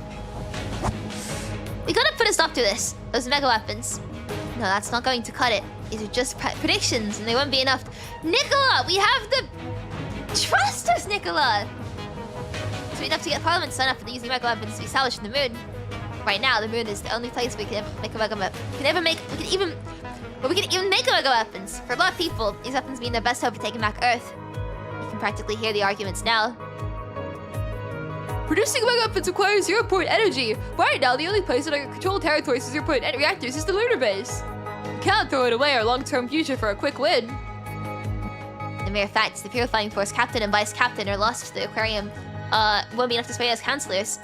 We gotta put a stop to this. Those mega weapons. No, that's not going to cut it. These are just predictions, and they won't be enough. Nicola, we have the... Trust us, Nicola! It's enough to get Parliament to sign up for these mega weapons to be established in the moon. Right now, the moon is the only place we can ever make a mega weapon. We can even make a mega weapons. For a lot of people, these weapons mean their best hope of taking back Earth. You can practically hear the arguments now. Producing mega weapons requires 0-point energy. Right now, the only place in our controlled territories with 0-point reactors is the lunar base. We can't throw it away our long-term future for a quick win. The mere fact the Purifying Force captain and vice captain are lost to the Aquarium won't be enough to sway as councillors.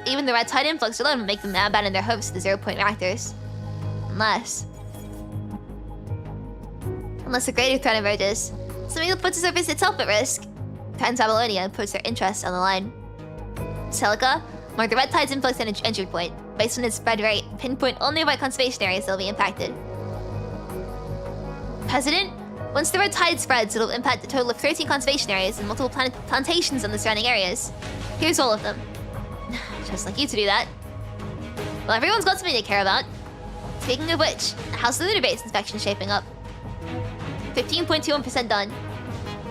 Even the red tide influx alone would make them abandon their hopes to the 0-point reactors. Unless a greater threat emerges, something that puts the surface itself at risk. Threatens Babylonia and puts their interests on the line. Celica mark the red tide's influx entry point. Based on its spread rate, pinpoint all nearby conservation areas that will be impacted. President, once the red tide spreads, it'll impact a total of 13 conservation areas and multiple plantations on the surrounding areas. Here's all of them. Just like you to do that. Well, everyone's got something they care about. Speaking of which, how's the lunar base inspection shaping up? 15.21% done.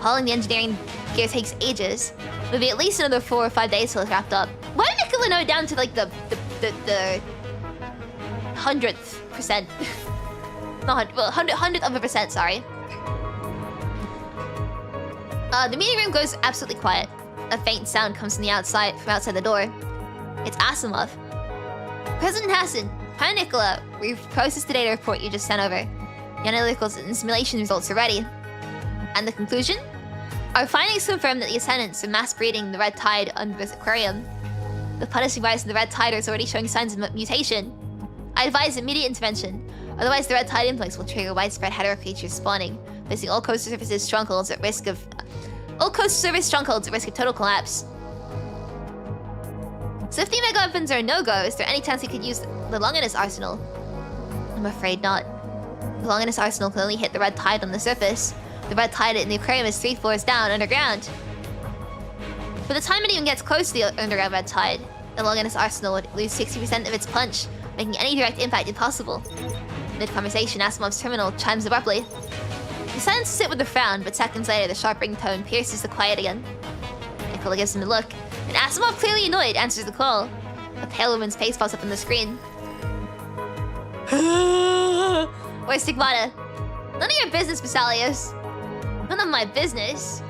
Hauling the engineering gear takes ages. It'll be at least another 4 or 5 days till it's wrapped up. Why did Nicola know it down to like the 100th percent? Not 100th of a percent, sorry. The meeting room goes absolutely quiet. A faint sound comes from outside the door. It's Asimov. President Hassan, hi Nicola. We've processed the data report you just sent over. The analyticals and simulation results are ready. And the conclusion? Our findings confirm that the ascendants are mass breeding the red tide under this aquarium. The punishing rise in the red tide is already showing signs of mutation. I advise immediate intervention. Otherwise, the red tide influx will trigger widespread hetero creatures spawning, placing all coastal surface strongholds at risk of total collapse. So if the mega weapons are no-go, is there any chance he could use the Longinus arsenal? I'm afraid not. The Longinus arsenal can only hit the red tide on the surface. The red tide in the aquarium is 3 floors down underground. By the time it even gets close to the underground red tide, the Longinus arsenal would lose 60% of its punch, making any direct impact impossible. Mid-conversation, Asimov's terminal chimes abruptly. He silences it with a frown, but seconds later the sharp ringtone pierces the quiet again. Nicola gives him a look, and Asimov, clearly annoyed, answers the call. A pale woman's face pops up on the screen. Where's Stigmata? None of your business, Basalios. None of my business.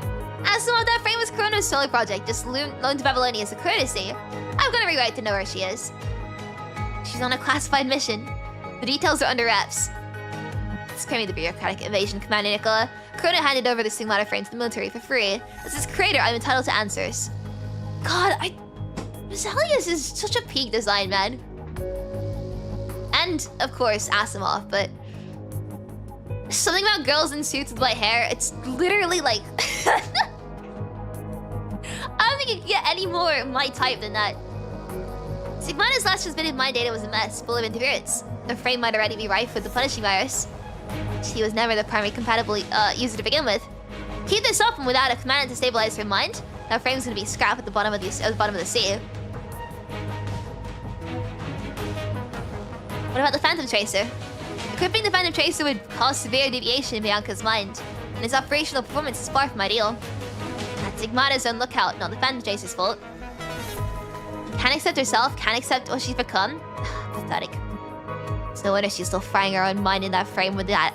Asimov, that frame was Chrono's solo project, just loaned to Babylonia as a courtesy. I've got every right to know where she is. She's on a classified mission. The details are under wraps. Screaming the bureaucratic invasion, Commander Nicola. Chrono handed over the Stigmata frame to the military for free. As its creator, I'm entitled to answers. God, Basalios is such a peak design, man. And, of course, Asimov, but... something about girls in suits with white hair, it's literally like... I don't think you can get any more my type than that. Stigmata's last transmitted mind data was a mess, full of interference. The frame might already be rife with the punishing virus. She was never the primary compatible user to begin with. Keep this up, and without a command to stabilize her mind, that frame's gonna be scrap at the bottom of the sea. What about the Phantom Tracer? Equipping the Phantom Tracer would cause severe deviation in Bianca's mind, and its operational performance is far from ideal. That's Stigmata's own lookout, not the Phantom Tracer's fault. Can't accept herself, can't accept what she's become. Pathetic. It's no wonder she's still frying her own mind in that frame with that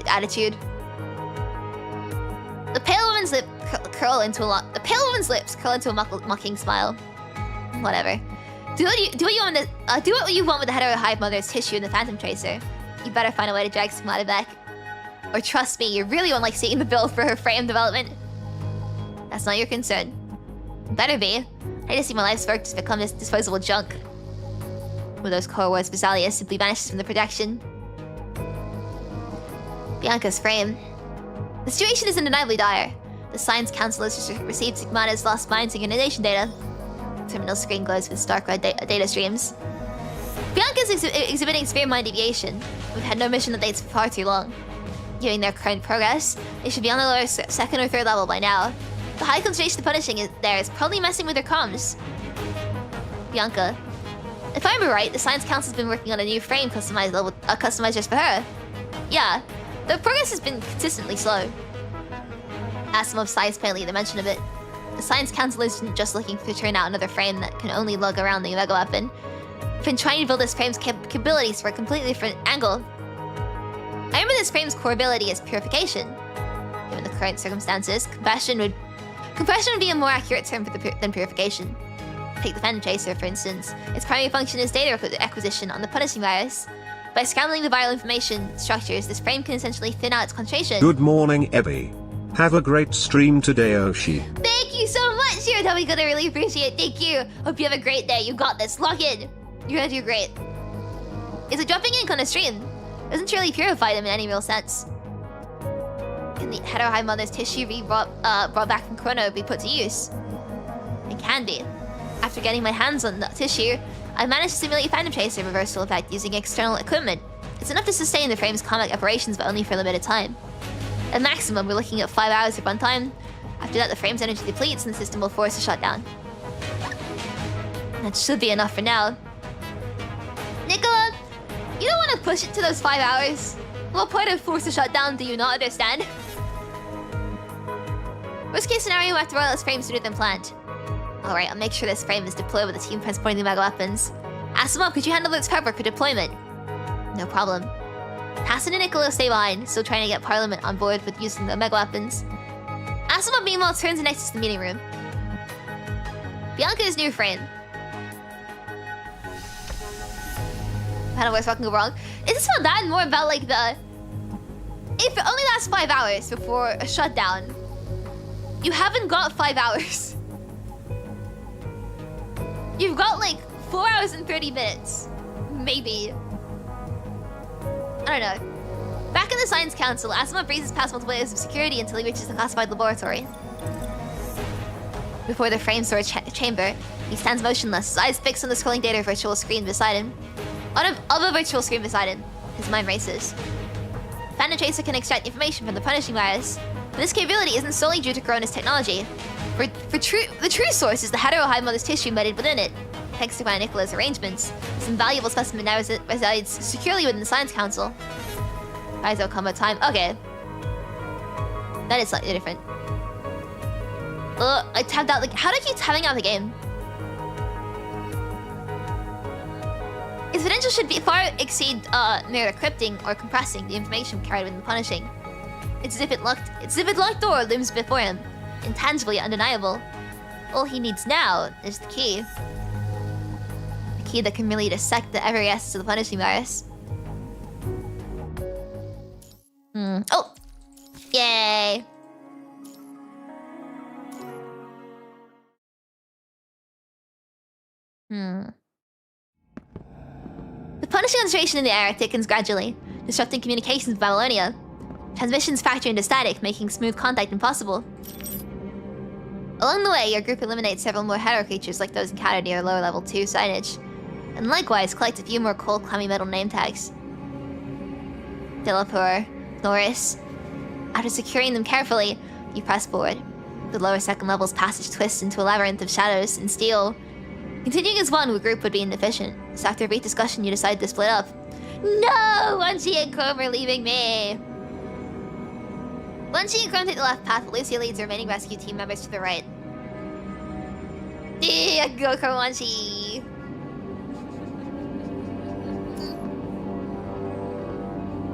attitude. The pale woman's lips curl into a mocking smile. Whatever. Do what you want with the hetero hive mother's tissue and the Phantom Tracer. You better find a way to drag Stigmata back. Or trust me, you really won't like seeing the bill for her frame development. That's not your concern. Better be. I just see my life's work just become this disposable junk. With those core words, Basalios simply vanishes from the projection. Bianca's frame. The situation is undeniably dire. The Science Council has just received Stigmata's lost mind synchronization data. The terminal screen glows with stark red data streams. Bianca's exhibiting severe mind deviation. We've had no mission updates for far too long. Given their current progress, they should be on the lower second or third level by now. The high concentration of punishing is probably messing with their comms. Bianca. If I remember right, the Science Council's been working on a new frame customized just for her. Yeah, the progress has been consistently slow. Asimov sighs faintly at the mention of it. The Science Council isn't just looking to turn out another frame that can only lug around the mega weapon. They've been trying to build this frame's capabilities for a completely different angle. I remember this frame's core ability is purification. Given the current circumstances, compression would be a more accurate term than purification. Take the Phantom Tracer, for instance. Its primary function is data acquisition on the punishing virus. By scrambling the viral information structures, this frame can essentially thin out its concentration. Good morning, Ebby. Have a great stream today, Oshi. Thank you so much, Shirotami. I really appreciate it. Thank you. Hope you have a great day. You got this. Lock in. You're gonna do great. Is it dropping ink on a stream? Doesn't really purify them in any real sense. Can the hetero hive mother's tissue be brought back from Chrono be put to use? It can be. After getting my hands on the tissue, I managed to simulate Phantom Tracer reversal effect using external equipment. It's enough to sustain the frame's combat operations, but only for a limited time. At maximum, we're looking at 5 hours of runtime. After that, the frame's energy depletes and the system will force a shutdown. That should be enough for now. Nicola, you don't want to push it to those 5 hours. What point of force a shutdown do you not understand? Worst case scenario, after all, this frame sooner than planned. Alright, I'll make sure this frame is deployed with the team transporting the mega weapons. Asimov, could you handle its prep for deployment? No problem. Hassan and Nicola stay behind, still trying to get Parliament on board with using the mega weapons. Asimov meanwhile turns and exits the meeting room. Bianca's new frame. I don't know what's fucking go wrong. Is this about that and more about like the... If it only lasts 5 hours before a shutdown, you haven't got 5 hours. You've got like 4 hours and 30 minutes. Maybe. I don't know. Back in the Science Council, Asimov breezes past multiple layers of security until he reaches the classified laboratory. Before the frame storage chamber, He stands motionless, his eyes fixed on the scrolling data virtual screen beside him. Of a virtual screen beside him, his mind races. Phantom Tracer can extract information from the punishing virus, but this capability isn't solely due to Corona's technology. The true source is the hetero-hive mother's tissue embedded within it. Thanks to Nicola's arrangements, this invaluable specimen now resides securely within the Science Council. Raizo combo time. Okay. That is slightly different. I tabbed out how do I keep tabbing out the game? Its potential should far exceed mere encrypting or compressing the information carried within the punishing. It's as if it locked door looms before him, intangibly undeniable. All he needs now is the key. The key that can really dissect the every essence of the punishing virus. Oh! Yay! The punishing concentration in the air thickens gradually, disrupting communications with Babylonia. Transmissions factor into static, making smooth contact impossible. Along the way, your group eliminates several more hetero creatures like those encountered near lower level 2 signage, and likewise collect a few more cold, clammy metal name tags. Delapur, Norris. After securing them carefully, you press forward. The lower second level's passage twists into a labyrinth of shadows and steel. Continuing as one, the group would be inefficient, so after a brief discussion, you decide to split up. No! Wanshi and Chrome are leaving me! Wanshi and Chrome take the left path, but Lucia leads the remaining rescue team members to the right. Yeah, go Chrome Wanshi!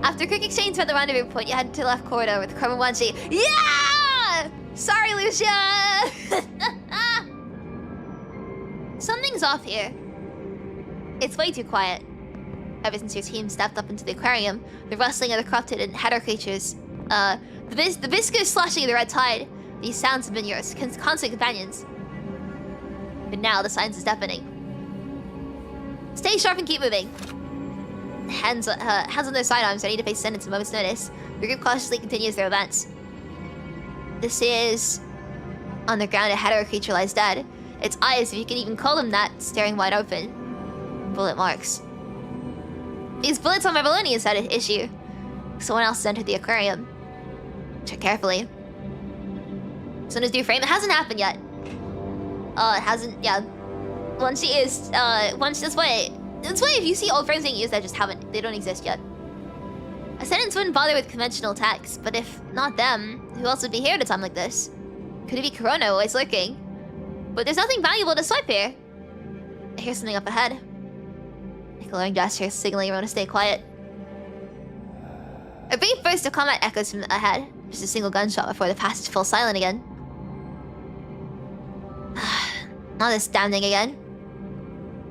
After a quick exchange at the rendezvous point, you head to the left corridor with Chrome and Wanshi. Yeah! Sorry, Lucia! Something's off here. It's way too quiet. Ever since your team stepped up into the aquarium, the rustling of the corrupted and hetero creatures, the viscous sloshing of the red tide, these sounds have been your constant companions. But now the silence is deafening. Stay sharp and keep moving. Hands on their sidearms, ready to face sentence at a moment's notice. The group cautiously continues their advance. This is... On the ground, a hetero creature lies dead. Its eyes, if you can even call them that, staring wide open. Bullet marks. These bullets on my Babylonian side of issue. Someone else has entered the aquarium. Check carefully. Someone's new frame. It hasn't happened yet. It hasn't. Yeah. Once she is. Once this way. This way, if you see old frames being used that just haven't. They don't exist yet. Ascendants wouldn't bother with conventional attacks, but if not them, who else would be here at a time like this? Could it be Corona always lurking? But there's nothing valuable to swipe here. I hear something up ahead. A glowing gesture signaling everyone to stay quiet. A brief burst of combat echoes from ahead. Just a single gunshot before the passage falls silent again. Not this damn thing again.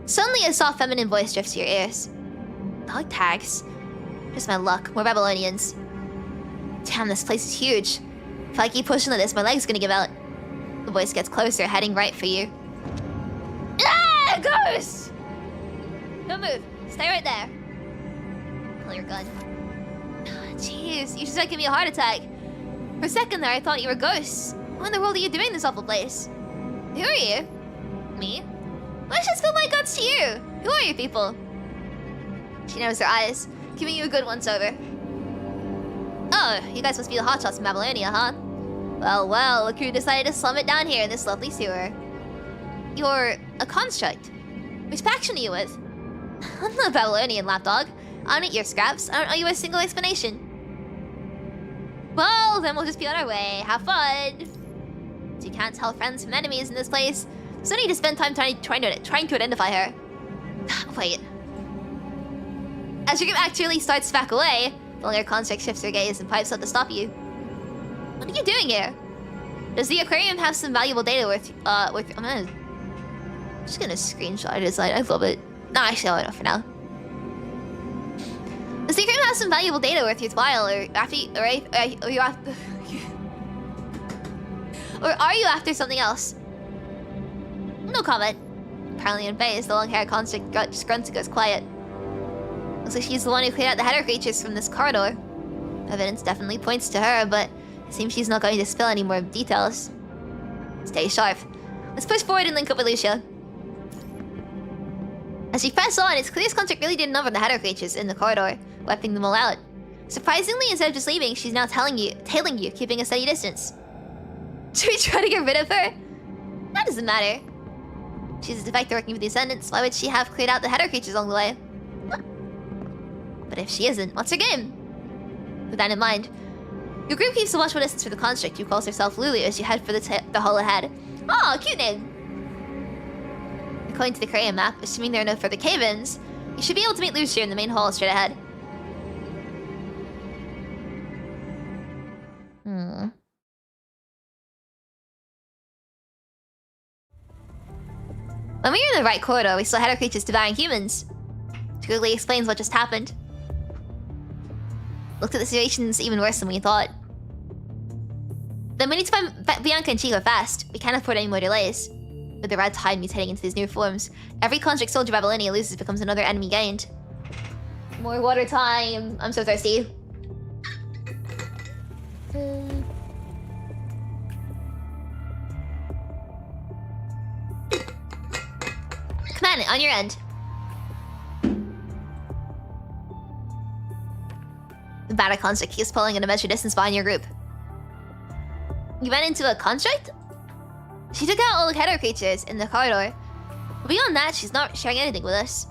Suddenly a soft feminine voice drifts to your ears. Dog tags. Just my luck. More Babylonians. Damn, this place is huge. If I keep pushing like this, my leg's gonna give out. The voice gets closer, heading right for you. Ah! Ghost! Don't move. Stay right there. Pull your gun. Jeez, you just might give me a heart attack. For a second there, I thought you were ghosts. What in the world are you doing in this awful place? Who are you? Me? Let's just spill my guts to you. Who are you people? She narrows her eyes, giving you a good once-over. Oh, you guys must be the hotshots from Babylonia, huh? Well, well, look who decided to slum it down here in this lovely sewer. You're a construct. Which faction are you with? I'm not a Babylonian, lapdog. I don't eat your scraps. I don't owe you a single explanation. Well, then we'll just be on our way. Have fun. So you can't tell friends from enemies in this place. So need to spend time trying to identify her. Wait. As your group actually starts to back away, the longer construct shifts her gaze and pipes up to stop you. What are you doing here? Does the aquarium have some valuable data worth I'm just gonna screenshot it. I love it. No, actually, I'll know for now. Does the aquarium have some valuable data worth your while, or are you after something else? No comment. Apparently unfazed, the long-haired construct just grunts and goes quiet. Looks like she's the one who cleared out the hetero creatures from this corridor. Evidence definitely points to her, but it seems she's not going to spill any more details. Stay sharp. Let's push forward and link up with Lucia. As you press on, it's clear this construct really did enough on the header creatures in the corridor, wiping them all out. Surprisingly, instead of just leaving, she's now tailing you, keeping a steady distance. Should we try to get rid of her? That doesn't matter. She's a defector working with the Ascendants. Why would she have cleared out the header creatures along the way? But if she isn't, what's her game? With that in mind, your group keeps a watchful distance for the construct who calls herself Lulu as you head for the hall ahead. Oh, cute name! According to the Aquarium map, assuming there are no further cave-ins, you should be able to meet Ushio in the main hall straight ahead. When we were in the right corridor, we saw header creatures devouring humans. Which quickly explains what just happened. Looked at the situation's even worse than we thought. Then we need to find Bianca and Chico fast. We can't afford any more delays. With the red tide mutating into these new forms, every construct soldier Babylonia loses becomes another enemy gained. More water time. I'm so thirsty. Command it on your end. The battle construct keeps pulling at a measured distance behind your group. You ran into a construct? She took out all the header creatures in the corridor. But beyond that, she's not sharing anything with us.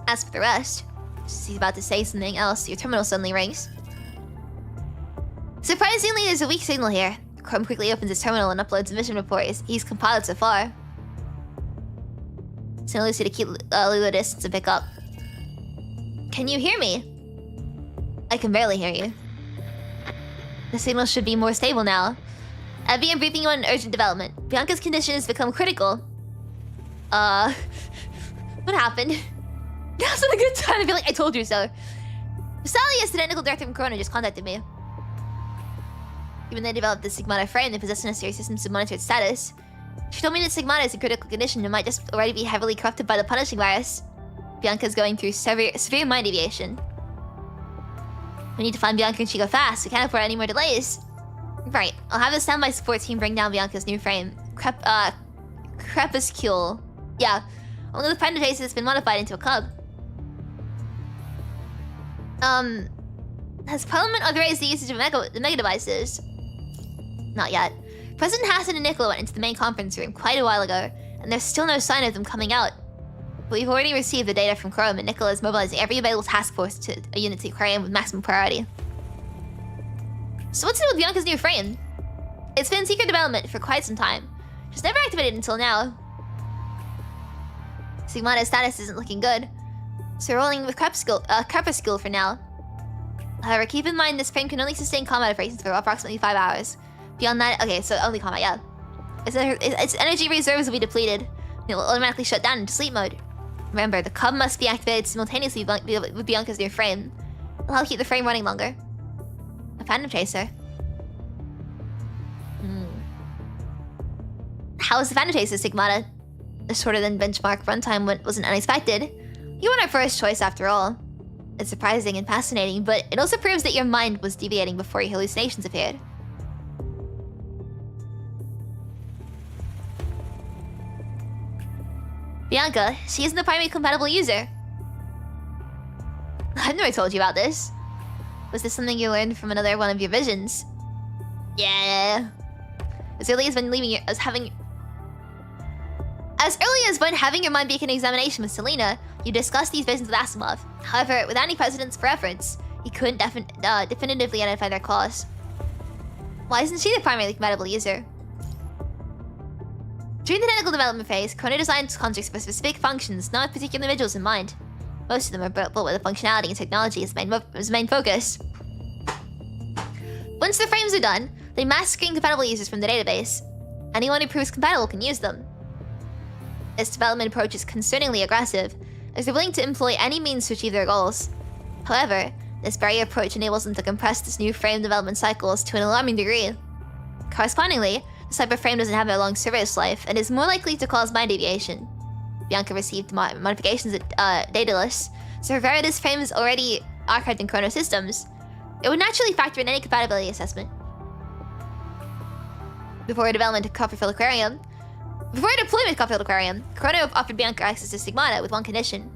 As for the rest, she's about to say something else, your terminal suddenly rings. Surprisingly, there's a weak signal here. Chrome quickly opens his terminal and uploads a mission report he's compiled so far. Send Lucy to keep Lulu at distance and pick up. Can you hear me? I can barely hear you. The signal should be more stable now. I've been briefing you on an urgent development. Bianca's condition has become critical. What happened? Now's not a good time to be like, I told you so. Sally, as the technical director from Corona, just contacted me. Even they developed the Sigmata frame, they possess necessary systems to monitor its status. She told me that Sigmata is in critical condition and might just already be heavily corrupted by the punishing virus. Bianca's going through severe mind deviation. We need to find Bianca and Chico fast. We can't afford any more delays. Right, I'll have the standby support team bring down Bianca's new frame. Crepuscule. Yeah, only the Panda Chase has been modified into a cub. Has Parliament authorized the usage of the mega devices? Not yet. President Hassan and Nicola went into the main conference room quite a while ago, and there's still no sign of them coming out. But we've already received the data from Chrome, and Nicola is mobilizing every available task force to a unit to Aquarium with maximum priority. So what's it with Bianca's new frame? It's been in secret development for quite some time. Just never activated until now. Sigmata's status isn't looking good, so we're rolling with Crepuscule for now. However, keep in mind this frame can only sustain combat operations for approximately 5 hours. Beyond that, okay, so only combat, yeah. Its energy reserves will be depleted, and it will automatically shut down into sleep mode. Remember, the cub must be activated simultaneously with Bianca's new frame. It'll help keep the frame running longer. A Phantom Chaser. How is the Phantom Chaser, Sigmata? A shorter than benchmark runtime wasn't unexpected. You weren't our first choice after all. It's surprising and fascinating, but it also proves that your mind was deviating before your hallucinations appeared. Bianca, she isn't the primary compatible user. I've never told you about this. Was this something you learned from another one of your visions? Yeah. As early as when having your mind beacon examination with Selena, you discussed these visions with Asimov. However, without any precedents for reference, he couldn't definitively identify their cause. Why isn't she the primary compatible user? During the technical development phase, Chrono designed constructs for specific functions, not with particular individuals in mind. Most of them are built with the functionality and technology as main focus. Once the frames are done, they mass screen compatible users from the database. Anyone who proves compatible can use them. This development approach is concerningly aggressive, as they're willing to employ any means to achieve their goals. However, this very approach enables them to compress this new frame development cycles to an alarming degree. Correspondingly, this type of frame doesn't have a long service life and is more likely to cause mind deviation. Bianca received modifications at Daedalus, so provided this frame is already archived in Chrono systems, it would naturally factor in any compatibility assessment. Before deployment to Copperfield Aquarium, Chrono offered Bianca access to Sigmata with one condition.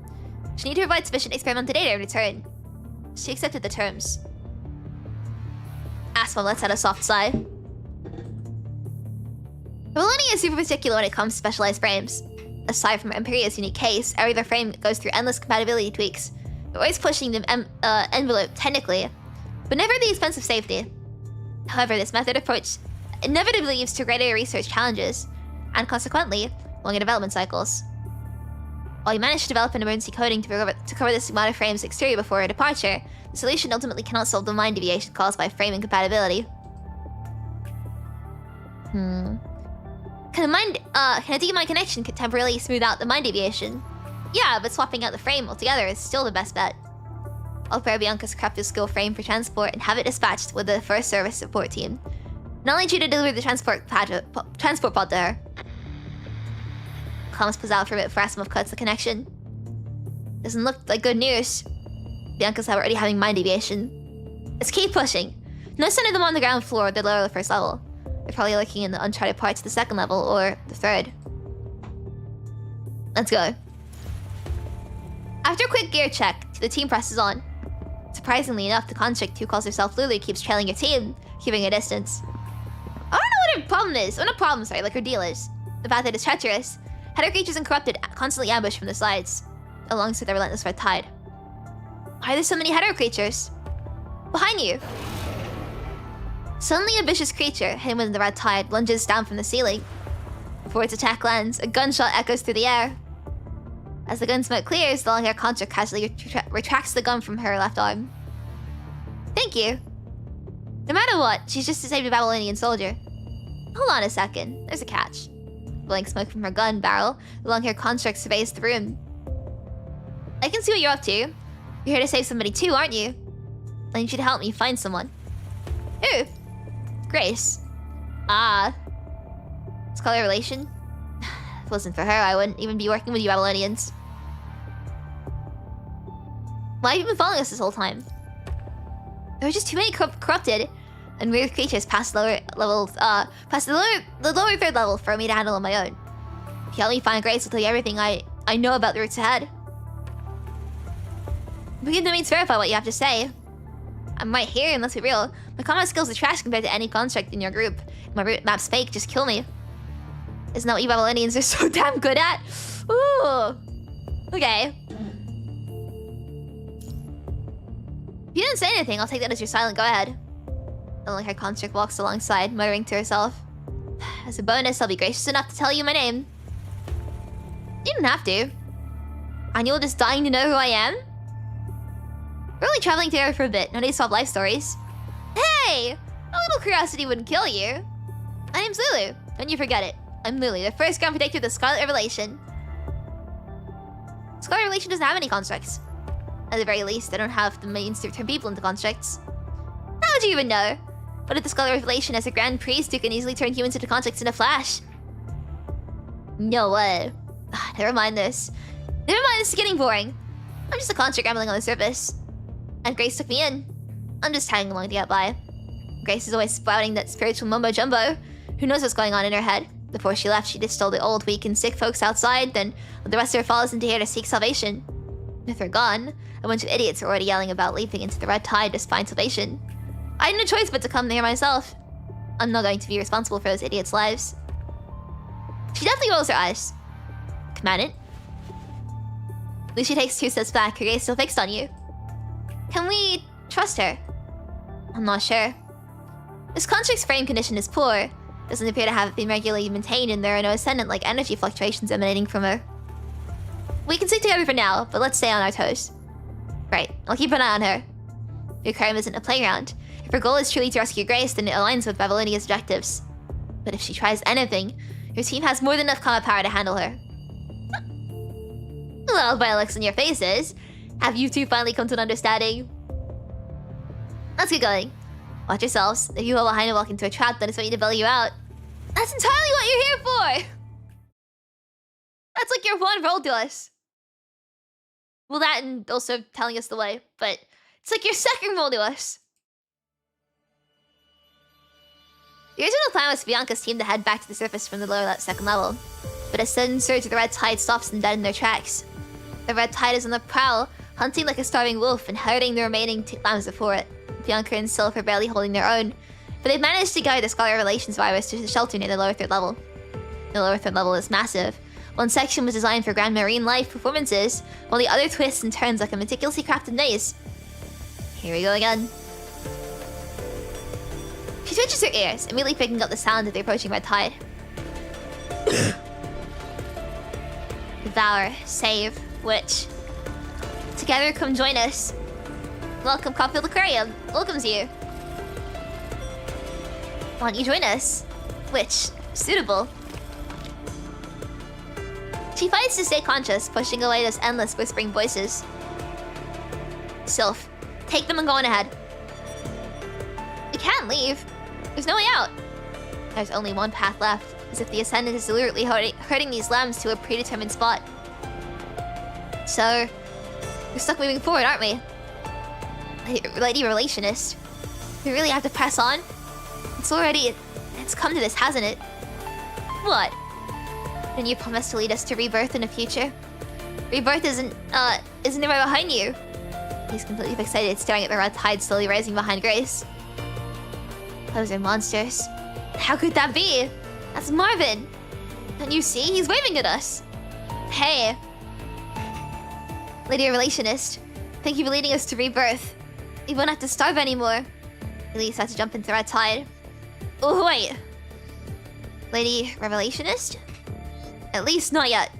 She needed to provide sufficient experimental data in return. She accepted the terms. Asphalt lets out a soft sigh. Valoni is super particular when it comes to specialized frames. Aside from Imperia's unique case, every other frame goes through endless compatibility tweaks. They're always pushing the envelope technically, but never at the expense of safety. However, this method approach inevitably leads to greater research challenges, and consequently, longer development cycles. While you manage to develop an emergency coding to cover this amount of frames exterior before a departure, the solution ultimately cannot solve the mind deviation caused by frame incompatibility. Can a deep-mind connection temporarily smooth out the mind deviation? Yeah, but swapping out the frame altogether is still the best bet. I'll prepare Bianca's Crepuscule frame for transport and have it dispatched with the first service support team. Not only due to deliver the transport pod to her. Comms pulls out for a bit before Asimov cuts the connection. Doesn't look like good news. Bianca's already having mind deviation. Let's keep pushing. No sign of them on the ground floor, they're lower the first level. They're probably lurking in the uncharted parts of the second level or the third. Let's go. After a quick gear check, the team presses on. Surprisingly enough, the construct who calls herself Lulu keeps trailing your team, keeping a distance. I don't know what her problem is. Well, not problem, sorry, like her deal is. The path that is treacherous. Header creatures and corrupted constantly ambush from the sides, alongside the relentless red tide. Why are there so many header creatures? Behind you! Suddenly a vicious creature, hidden within the red tide, lunges down from the ceiling. Before its attack lands, a gunshot echoes through the air. As the gun smoke clears, the long-haired construct casually retracts the gun from her left arm. Thank you. No matter what, she's just saved a Babylonian soldier. Hold on a second, there's a catch. Blowing smoke from her gun barrel, the long-haired construct surveys the room. I can see what you're up to. You're here to save somebody too, aren't you? I need you to help me find someone. Who? Grace. Ah. Scholar relation? If it wasn't for her, I wouldn't even be working with you Babylonians. Why have you been following us this whole time? There were just too many corrupted and weird creatures past the lower third level for me to handle on my own. If you help me find Grace, I'll tell you everything I know about the routes ahead. We can no means verify what you have to say. I'm right here, and let's be real. My combat skills are trash compared to any construct in your group. If my route map's fake, just kill me. Isn't that what you Babylonians are so damn good at? Ooh. Okay. If you didn't say anything, I'll take that as your silent go-ahead. The long-haired construct walks alongside, muttering to herself. As a bonus, I'll be gracious enough to tell you my name. You didn't have to. And you're just dying to know who I am? We're only traveling together for a bit. No need to swap life stories. Hey! A little curiosity wouldn't kill you. My name's Lulu. Don't you forget it. I'm Lulu, the first Grand Protector of the Scarlet Revelation. Scarlet Revelation doesn't have any constructs. At the very least, they don't have the means to turn people into constructs. How would you even know? What if the Scarlet Revelation has a Grand Priest who can easily turn humans into constructs in a flash? No way. Never mind this. Never mind, this is getting boring. I'm just a construct rambling on the surface. And Grace took me in. I'm just tagging along to get by. Grace is always spouting that spiritual mumbo-jumbo. Who knows what's going on in her head? Before she left, she just told the old, weak, and sick folks outside, then the rest of her follows into here to seek salvation. With her gone, a bunch of idiots are already yelling about leaping into the red tide to find salvation. I had no choice but to come there myself. I'm not going to be responsible for those idiots' lives. She definitely rolls her eyes. Commandant? Lucy takes 2 steps back, her gaze still fixed on you. Can we trust her? I'm not sure. This construct's frame condition is poor. Doesn't appear to have been regularly maintained, and there are no ascendant-like energy fluctuations emanating from her. We can stick together for now, but let's stay on our toes. Right, I'll keep an eye on her. The Aquarium isn't a playground. If her goal is truly to rescue Grace, then it aligns with Babylonia's objectives. But if she tries anything, your team has more than enough combat power to handle her. Well, by the looks on your faces, have you two finally come to an understanding? Let's get going. Watch yourselves. If you fall behind and walk into a trap, then it's ready to bail you out. That's entirely what you're here for! That's like your one role to us. Well, that and also telling us the way, but it's like your second role to us. The original plan was for Bianca's team to head back to the surface from the lower second level, but a sudden surge of the red tide stops them dead in their tracks. The red tide is on the prowl, hunting like a starving wolf and herding the remaining lambs before it. Bianca and Sylph are barely holding their own, but they've managed to guide the Scholar Relations virus to the shelter near the lower third level. The lower third level is massive. One section was designed for grand marine life performances, while the other twists and turns like a meticulously crafted maze. Here we go again. She twitches her ears, immediately picking up the sound of the approaching red tide. Devour, save, witch. Together, come join us. Welcome, Confronting Aquarium. Welcomes you. Why don't you join us? Witch, suitable. She fights to stay conscious, pushing away those endless whispering voices. Sylph, take them and go on ahead. We can't leave. There's no way out. There's only one path left, as if the Ascendant is deliberately herding these lambs to a predetermined spot. So, we're stuck moving forward, aren't we? Lady Relationist. We really have to press on? It's come to this, hasn't it? What? Then you promised to lead us to rebirth in the future. Rebirth isn't it right behind you? He's completely fixated, staring at the red tide slowly rising behind Grace. Those are monsters. How could that be? That's Marvin. Don't you see? He's waving at us. Hey. Lady Relationist, thank you for leading us to rebirth. We won't have to starve anymore. Elise had to jump into the red tide. Oh, wait. Lady Revelationist? At least not yet.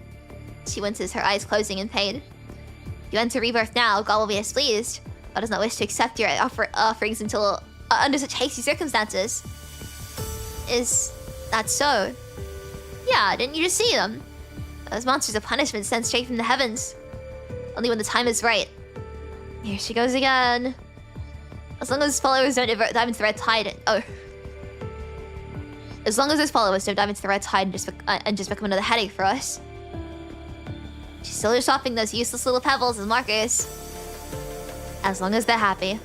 She winces, her eyes closing in pain. If you enter rebirth now, God will be displeased. God does not wish to accept your offerings until under such hasty circumstances. Is that so? Yeah, didn't you just see them? Those monsters of punishment sent straight from the heavens. Only when the time is right. Here she goes again. As long as followers don't dive into the red tide as long as those followers don't dive into the red tide and just become another headache for us. She's still just swapping those useless little pebbles as markers. As long as they're happy.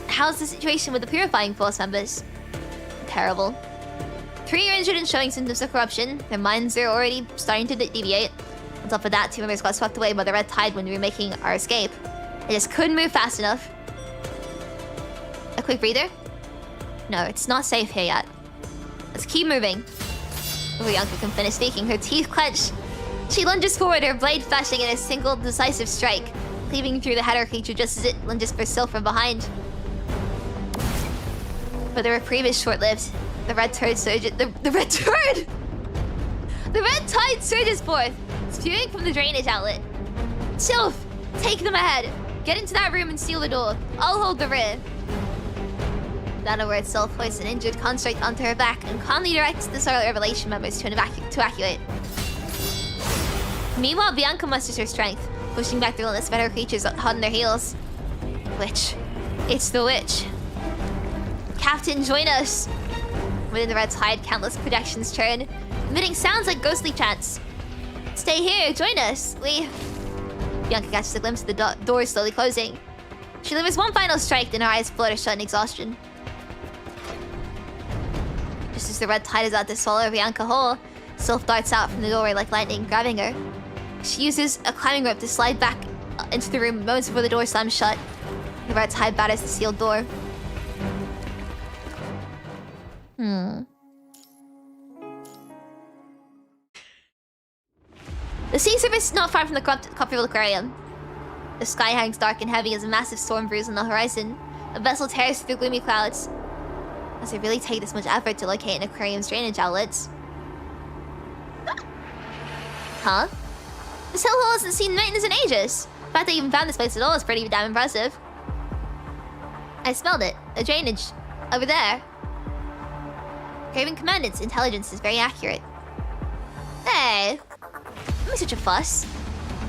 How's the situation with the Purifying Force members? Terrible. 3 are injured and showing symptoms of corruption. Their minds are already starting to deviate. On top of that, 2 members got swept away by the red tide when we were making our escape. They just couldn't move fast enough. A quick breather? No, it's not safe here yet. Let's keep moving. Before Bianca can finish speaking, her teeth clench. She lunges forward, her blade flashing in a single decisive strike, cleaving through the header creature just as it lunges for Sylph from behind. But the reprieve is short-lived. The red tide surges. The red turd! The red tide surges forth, spewing from the drainage outlet. Sylph, take them ahead. Get into that room and seal the door. I'll hold the rear. Without a word, Sylph hoists an injured construct onto her back and calmly directs the Scholar Revelation members to evacuate. Meanwhile, Bianca musters her strength, pushing back the relentless better creatures hot on their heels. Witch. It's the witch. Captain, join us! Within the red tide, countless projections churn, emitting sounds like ghostly chants. Stay here, join us! Bianca catches a glimpse of the door slowly closing. She delivers one final strike, then her eyes flutter shut in exhaustion. Just as the red tide is about to swallow Bianca whole, Sylph darts out from the doorway like lightning, grabbing her. She uses a climbing rope to slide back into the room moments before the door slams shut. The red tide batters the sealed door. The sea surface is not far from the Crepuscule Aquarium. The sky hangs dark and heavy as a massive storm brews on the horizon. A vessel tears through gloomy clouds. Does it really take this much effort to locate an aquarium's drainage outlets? Huh? This hellhole hasn't seen maintenance in ages. The fact they even found this place at all is pretty damn impressive. I smelled it. A drainage. Over there. Craven Commandant's intelligence is very accurate. Hey! Don't be such a fuss.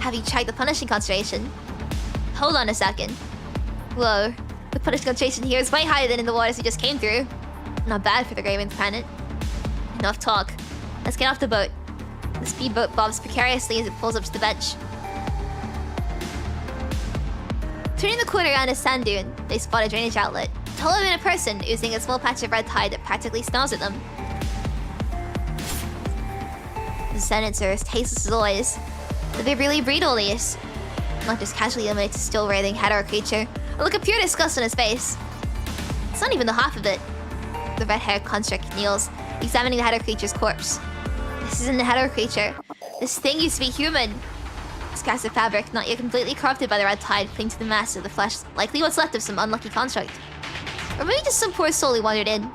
Have you checked the punishing concentration? Hold on a second. Whoa. The punishing concentration here is way higher than in the waters we just came through. Not bad for the Craven planet. Enough talk. Let's get off the boat. The speedboat bobs precariously as it pulls up to the bench. Turning the corner around a sand dune, they spot a drainage outlet. Taller than a person, oozing a small patch of red tide that practically smells at them. The ascendants are as tasteless as always. Did they really breed all these? Not just casually eliminates a still-writhing hetero creature. A look of pure disgust on his face. It's not even the half of it. The red-haired construct kneels, examining the hetero creature's corpse. This isn't a hetero creature. This thing used to be human. Scraps of fabric, not yet completely corrupted by the red tide, cling to the mass of the flesh, likely what's left of some unlucky construct. Or maybe just some poor soul who wandered in.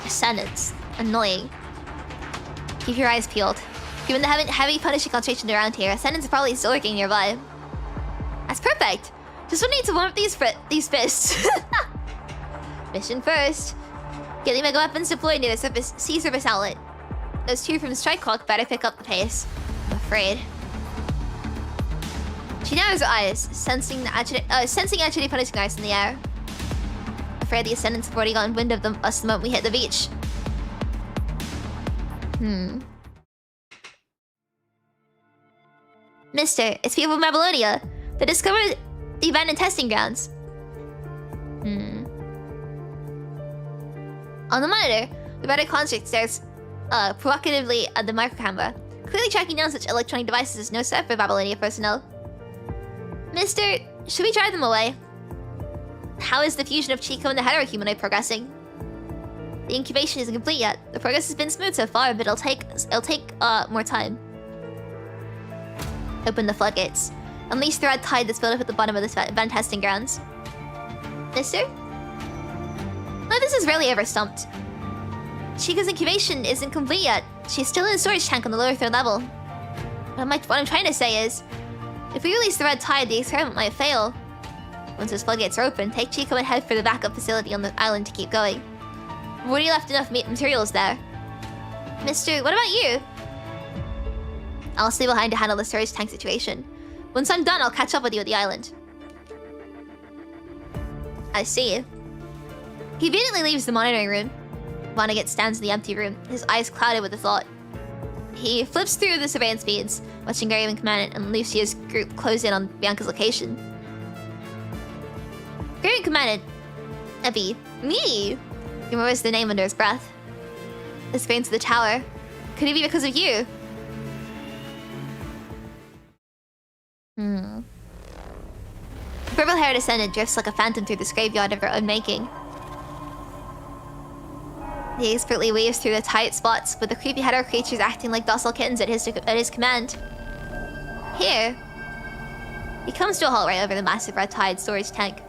Ascendants. Annoying. Keep your eyes peeled. Given the heavy punishing concentration around here, Ascendants are probably still lurking nearby. That's perfect! Just need to warm up these fists. Mission first. Get the mega weapons deployed near the sea surface outlet. Those two from Strike Clock better pick up the pace. I'm afraid. She narrows her eyes, sensing actually punishing ice in the air. Afraid the Ascendants have already gotten wind of us the moment we hit the beach. Mister, it's people from Babylonia. They discovered the abandoned testing grounds. On the monitor, the better construct stares provocatively at the microcamera, clearly tracking down such electronic devices as no set for Babylonia personnel. Mister, should we drive them away? How is the fusion of Chico and the heterohumanoid progressing? The incubation isn't complete yet. The progress has been smooth so far, but it'll take more time. Open the floodgates. Unleash the red tide that's built up at the bottom of this abandoned testing grounds. Mister? No, this is rarely ever stumped. Chico's incubation isn't complete yet. She's still in a storage tank on the lower third level. What I'm trying to say is, if we release the red tide, the experiment might fail. Once those floodgates are open, take Chico and head for the backup facility on the island to keep going. We've already left enough materials there. Mister, what about you? I'll stay behind to handle the storage tank situation. Once I'm done, I'll catch up with you at the island. I see. He immediately leaves the monitoring room. Vonnegut stands in the empty room, his eyes clouded with a thought. He flips through the surveillance feeds, watching Gary and Commandant and Lucia's group close in on Bianca's location. Gary and Commandant. Epi. Me! He murmurs the name under his breath. This brings to the tower. Could it be because of you? The purple-haired Ascendant drifts like a phantom through this graveyard of her own making. He expertly weaves through the tight spots, with the creepy hetero creatures acting like docile kittens at his command. Here. He comes to a halt right over the massive red tide storage tank.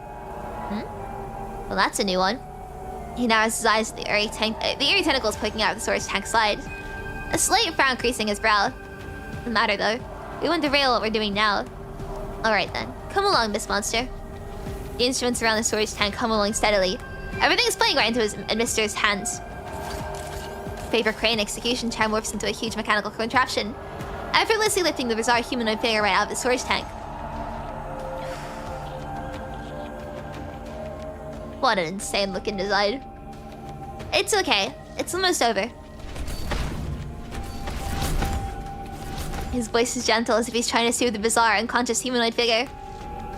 Well, that's a new one. He narrows his eyes at the eerie tentacles poking out of the storage tank side. A slight frown creasing his brow. Doesn't matter though. We won't derail what we're doing now. Alright then. Come along, Miss Monster. The instruments around the storage tank hum along steadily. Everything is playing right into his Mister's hands. Paper crane execution chair morphs into a huge mechanical contraption, effortlessly lifting the bizarre humanoid figure right out of the storage tank. What an insane looking design. It's okay. It's almost over. His voice is gentle as if he's trying to soothe the bizarre, unconscious humanoid figure.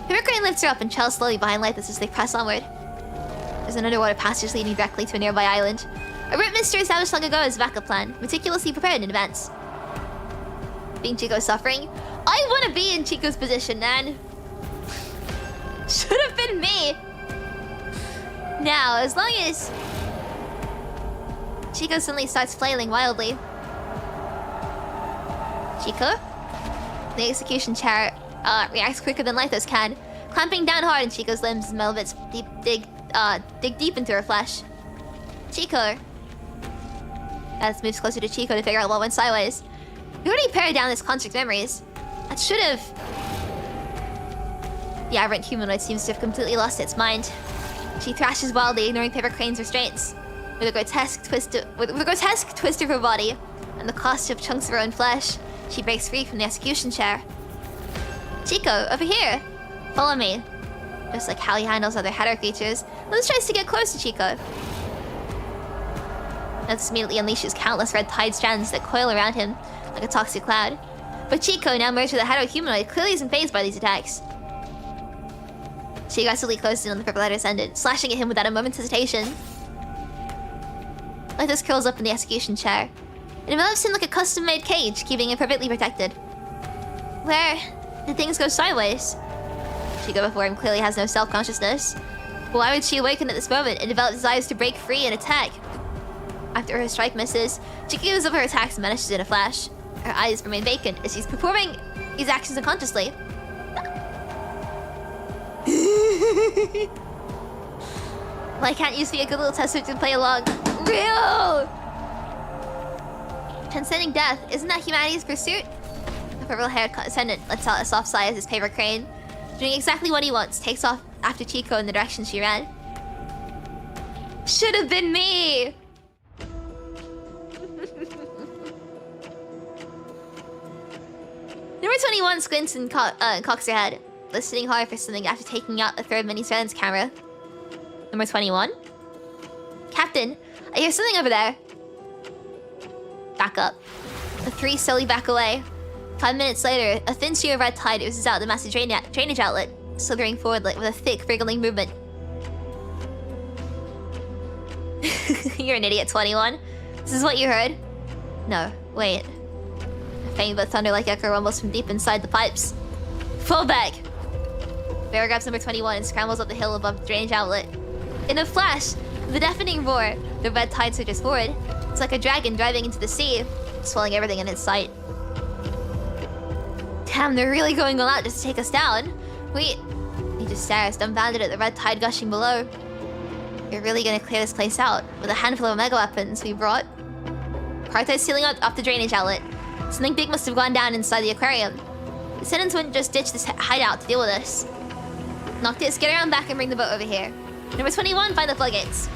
Paper crane lifts her up and trails slowly behind Lythis as they press onward. There's an underwater passage leading directly to a nearby island. A route Mister established long ago as a backup plan, meticulously prepared in advance. Being Chico's suffering? I want to be in Chico's position, man. Should have been me. Now, as long as Chico suddenly starts flailing wildly. Chico? The execution chair reacts quicker than Lythis can, clamping down hard in Chico's limbs as Melvitz dig deep into her flesh. Chico. Gaz moves closer to Chico to figure out what went sideways. We already pared down this construct's memories. That should have... The aberrant humanoid seems to have completely lost its mind. She thrashes wildly, ignoring Paper Crane's restraints. With a grotesque twist of her body, and the cost of chunks of her own flesh, she breaks free from the execution chair. Chico, over here! Follow me. Just like how he handles other hetero creatures, Liz tries to get close to Chico. This immediately unleashes countless red tide strands that coil around him like a toxic cloud. But Chico, now merged with a hetero humanoid, clearly isn't fazed by these attacks. She aggressively closes in on the purple-haired Ascendant, slashing at him without a moment's hesitation. Lythis curls up in the execution chair. It envelops him like a custom-made cage, keeping him perfectly protected. Where did things go sideways? She go before him clearly has no self-consciousness. Why would she awaken at this moment and develop desires to break free and attack? After her strike misses, she gives up her attacks and vanishes in a flash. Her eyes remain vacant as she's performing these actions unconsciously. Why can't you be a good little test to play along? Real! Transcending death, isn't that humanity's pursuit? The purple-haired ascendant lets out a soft sigh as his favorite crane, doing exactly what he wants, takes off after Chico in the direction she ran. Should have been me! Number 21 squints and cocks her head, listening hard for something after taking out the third mini-surveillance camera. Number 21? Captain, I hear something over there. Back up. The three slowly back away. 5 minutes later, a thin stream of red tide oozes out the massive drainage outlet, slithering forward with a thick, wriggling movement. You're an idiot, 21. This is what you heard? No, wait. A faint but thunder-like echo rumbles from deep inside the pipes. Fall back! Bear grabs number 21 and scrambles up the hill above the drainage outlet. In a flash, the deafening roar, the red tide surges forward. It's like a dragon driving into the sea, swelling everything in its sight. Damn, they're really going all out just to take us down. Wait. He just stares, dumbfounded at the red tide gushing below. You're really gonna clear this place out with a handful of mega weapons we brought? Partai sealing off the drainage outlet. Something big must have gone down inside the aquarium. The Ascendants wouldn't just ditch this hideout to deal with this. Noctis, get around back and bring the boat over here. Number 21, find the floodgates.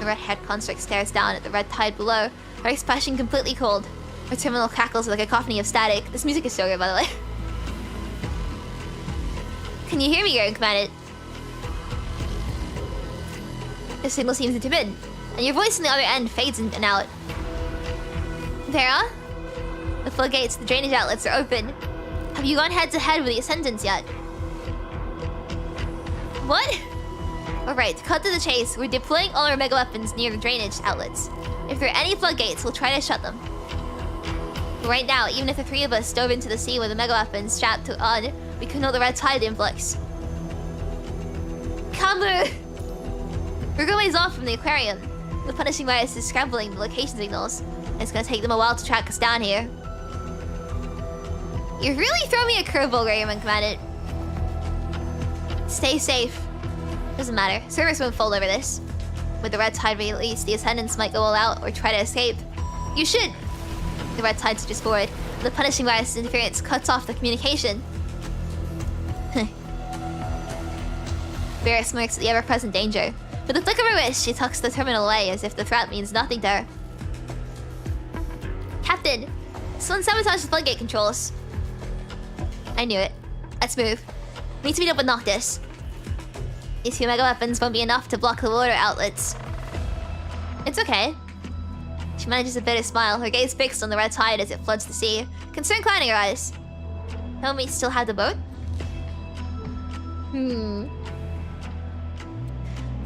The red-haired construct stares down at the red tide below, her expression completely cold. Her terminal crackles with a cacophony of static. This music is so good, by the way. Can you hear me, Garen commanded? The signal seems intermittent, and your voice on the other end fades in and out. Vera? The floodgates, the drainage outlets are open. Have you gone head-to-head with the Ascendants yet? What? Alright, to cut to the chase, we're deploying all our mega weapons near the drainage outlets. If there are any floodgates, we'll try to shut them. But right now, even if the three of us dove into the sea with the mega weapons strapped on, we could know the red tide influx. Kambu! We're a ways off from the aquarium. The punishing virus is scrambling the location signals, and it's gonna take them a while to track us down here. You really throw me a curveball, Grayman commanded. Stay safe. Doesn't matter. Service won't fold over this. With the red tide released, the Ascendants might go all out or try to escape. You should! The red tide surges forward. The punishing virus interference cuts off the communication. Vera smirks at the ever-present danger. With a flick of her wrist, she tucks the terminal away as if the threat means nothing to her. Captain! Someone sabotaged the floodgate controls. I knew it. Let's move. We need to meet up with Noctis. These 2 mega weapons won't be enough to block the water outlets. It's okay. She manages a bitter smile, her gaze fixed on the red tide as it floods the sea. Concern clouding her eyes. Don't we still have the boat?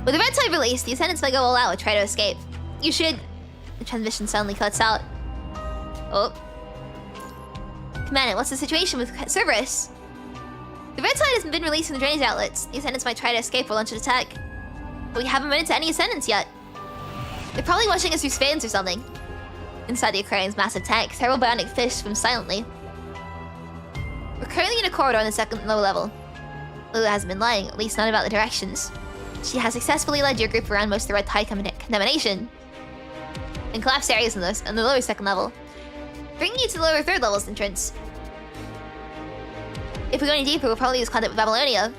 With the red tide released, the Ascendants might go all out and try to escape. You should... The transmission suddenly cuts out. Oh. Commander, what's the situation with Cerberus? The red tide hasn't been released from the drainage outlets. The Ascendants might try to escape or launch an attack. But we haven't run into any Ascendants yet. They're probably watching us through fans or something. Inside the aquarium's massive tank, several bionic fish swim silently. We're currently in a corridor on the second low level. Lulu hasn't been lying, at least not about the directions. She has successfully led your group around most of the red tide contamination and collapsed areas on the lower second level, bringing you to the lower third level's entrance. If we go any deeper, we'll probably lose contact with Babylonia.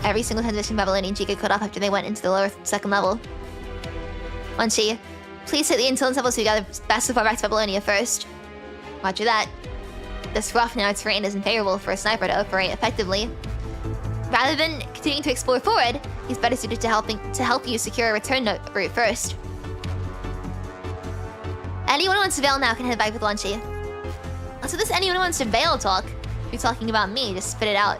Every single transition Babylonian G could cut off after they went into the lower second level. Munchie, please hit the intelligence level so we gather best so far back to Babylonia first. Roger that. This rough narrow terrain isn't favorable for a sniper to operate effectively. Rather than continuing to explore forward, he's better suited to help you secure a return route first. Anyone who wants to bail now can head back with Lunchy. Also, this anyone who wants to bail talk. If you're talking about me, just spit it out.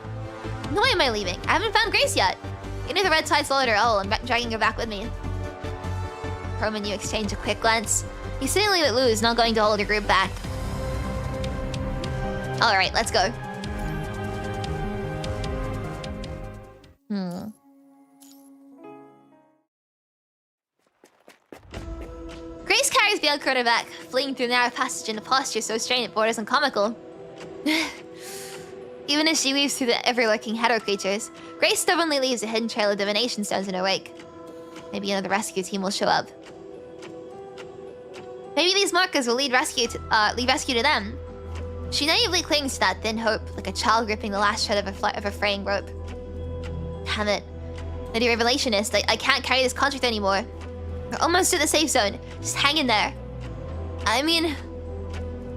No way am I leaving. I haven't found Grace yet. Even if the red tide swallowed her all, I'm dragging her back with me. Chrome and you exchange a quick glance. You seemingly that Lulu is not going to hold your group back. Alright, let's go. Grace carries Bianca on her back, fleeing through a narrow passage in a posture so strained it borders on comical. Even as she weaves through the ever-lurking hetero creatures, Grace stubbornly leaves a hidden trail of divination stones in her wake. Maybe another rescue team will show up. Maybe these markers will lead rescue to them. She naively clings to that thin hope, like a child gripping the last shred of a fraying rope. Damn it. Lady Revelationist, I can't carry this contract anymore. We're almost to the safe zone. Just hang in there. I mean...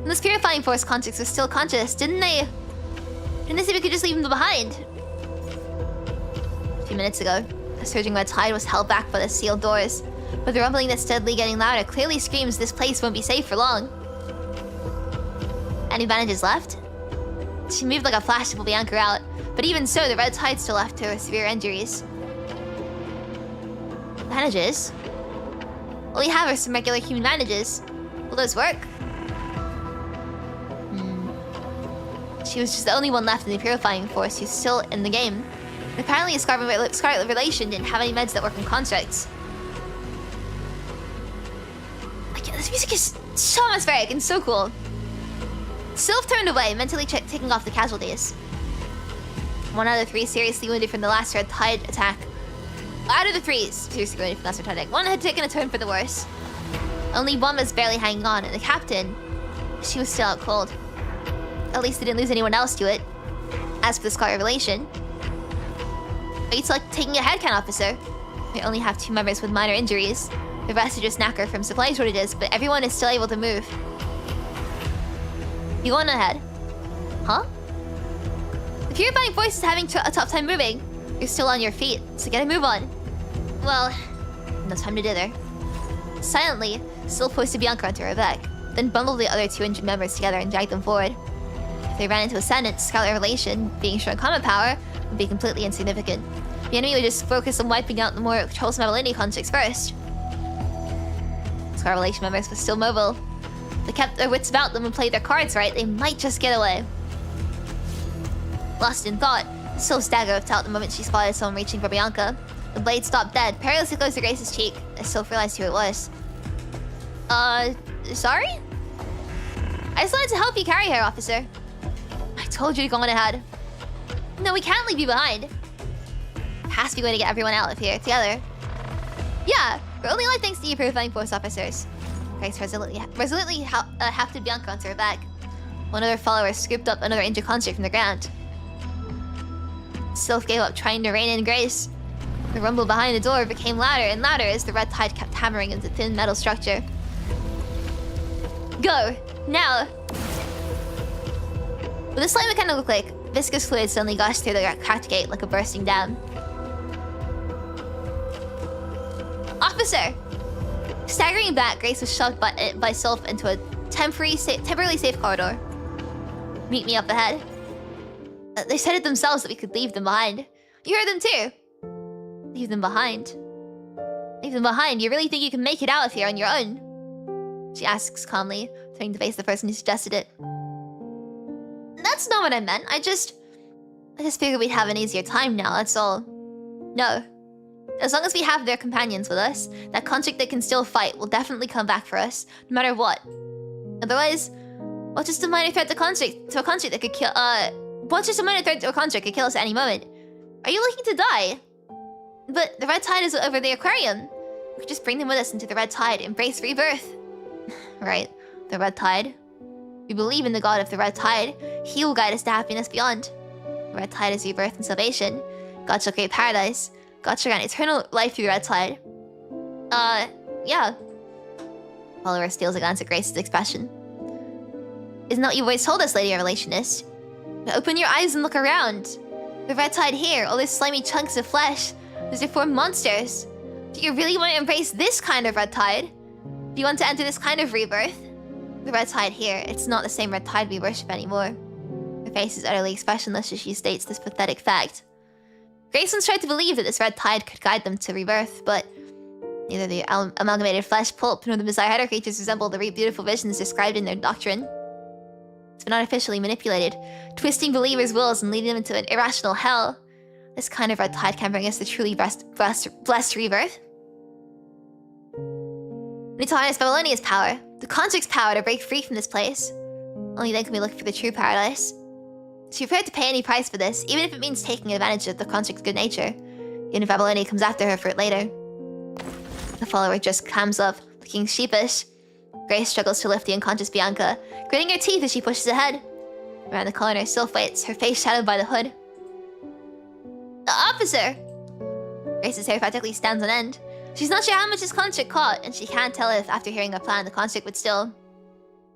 When those purifying force contracts were still conscious, didn't they say we could just leave them behind? A few minutes ago, a surging red tide was held back by the sealed doors. But the rumbling that's steadily getting louder clearly screams this place won't be safe for long. Any bandages left? She moved like a flash to pull Bianca out, but even so, the red tide still left her with severe injuries. Bandages? All we have are some regular human bandages. Will those work? She was just the only one left in the purifying force who's still in the game. And apparently, a Scarlet Relation didn't have any meds that work on constructs. This music is so atmospheric and so cool. Sylph turned away, mentally taking off the casualties. One out of the three seriously wounded from the last red tide attack. Out of the three seriously wounded from the last red tide attack, one had taken a turn for the worse. Only one was barely hanging on, and the captain, she was still out cold. At least they didn't lose anyone else to it. As for the Scarlet Relation, it's like taking a headcount officer. They only have 2 members with minor injuries. The rest are just knackered from supply shortages, but everyone is still able to move. You going ahead? Huh? The purifying force is having a tough time moving. You're still on your feet, so get a move on. Well, no time to dither. Silently, Sylph hoisted Bianca onto her back, then bundled the other 2 injured members together and dragged them forward. If they ran into Ascendant, Scarlet Relation, being short combat power, would be completely insignificant. The enemy would just focus on wiping out the more troublesome Adeline constructs first. Scarlet Relation members were still mobile. If they kept their wits about them and played their cards right, they might just get away. Lost in thought, Sylph's dagger whipped out the moment she spotted someone reaching for Bianca. The blade stopped dead, perilously close to Grace's cheek, as Sylph realized who it was. Sorry? I just wanted to help you carry her, officer. I told you to go on ahead. No, we can't leave you behind. Has to be going to get everyone out of here together. Yeah, we're only alive thanks to you purifying force officers. Grace resolutely hafted Bianca onto her back. One of their followers scooped up another injured construct from the ground. Sylph gave up trying to rein in Grace. The rumble behind the door became louder and louder as the red tide kept hammering into the thin metal structure. Go! Now! With a slight mechanical click, viscous fluid suddenly gushed through the cracked gate like a bursting dam. Officer! Staggering back, Grace was shoved by Sylph into a temporarily safe corridor. Meet me up ahead. They said it themselves that we could leave them behind. You heard them too. Leave them behind? Leave them behind? You really think you can make it out of here on your own? She asks calmly, turning to face the person who suggested it. That's not what I meant. I just figured we'd have an easier time now, that's all. No. As long as we have their companions with us, that construct that can still fight will definitely come back for us, no matter what. Otherwise, what's just a minor threat to a construct that could kill what's just a minor threat to a construct could kill us at any moment? Are you looking to die? But the red tide is over the aquarium. We could just bring them with us into the red tide, embrace rebirth. Right, the red tide. We believe in the god of the red tide. He will guide us to happiness beyond. The red tide is rebirth and salvation. God shall create paradise. God shall grant eternal life through the red tide. Yeah. Follower steals a glance at Grace's expression. Isn't that what you've always told us, Lady Relationist? Now open your eyes and look around. The red tide here, all these slimy chunks of flesh. Those deformed monsters. Do you really want to embrace this kind of red tide? Do you want to enter this kind of rebirth? The red tide here, it's not the same red tide we worship anymore. Her face is utterly expressionless as she states this pathetic fact. Grace once tried to believe that this red tide could guide them to rebirth, but neither the amalgamated flesh pulp nor the Messiah Hider creatures resemble the beautiful visions described in their doctrine. It's been artificially manipulated, twisting believers' wills and leading them into an irrational hell. This kind of red tide can bring us the truly blessed rebirth. We need to harness Babylonia's power, the construct's power to break free from this place. Only then can we look for the true paradise. She's prepared to pay any price for this, even if it means taking advantage of the construct's good nature. Even if Babylonia comes after her for it later. The follower just comes up, looking sheepish. Grace struggles to lift the unconscious Bianca, gritting her teeth as she pushes ahead. Around the corner, Sylph waits, her face shadowed by the hood. The officer! Grace's hair practically stands on end. She's not sure how much this construct caught, and she can't tell if, after hearing her plan, the construct would still...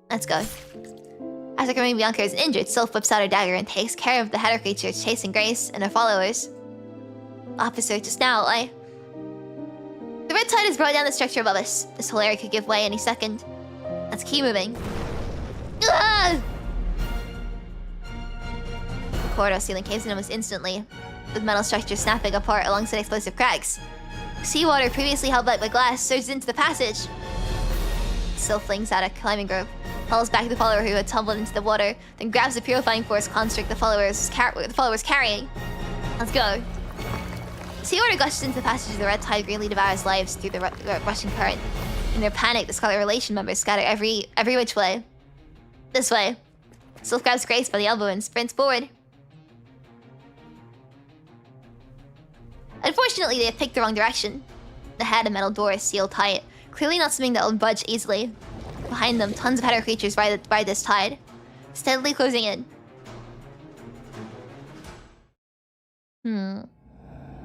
Let's go. After confirming Bianca is injured, Sylph whips out her dagger and takes care of the header creature chasing Grace and her followers. Officer, just now, The red tide has brought down the structure above us. This whole area could give way any second. Let's keep moving. Ah! The corridor ceiling caves in almost instantly, with metal structures snapping apart alongside explosive cracks. Seawater previously held back by glass surges into the passage. Sylph flings out a climbing rope, hauls back the follower who had tumbled into the water, then grabs the purifying force construct the follower was carrying. Let's go. Seawater gushes into the passage as the red tide greatly devours lives through the rushing current. In their panic, the Scarlet Relation members scatter every which way. This way. Sylph grabs Grace by the elbow and sprints forward. Unfortunately, they have picked the wrong direction. The head and metal door is sealed tight, clearly not something that will budge easily. Behind them, tons of header creatures ride this tide, steadily closing in.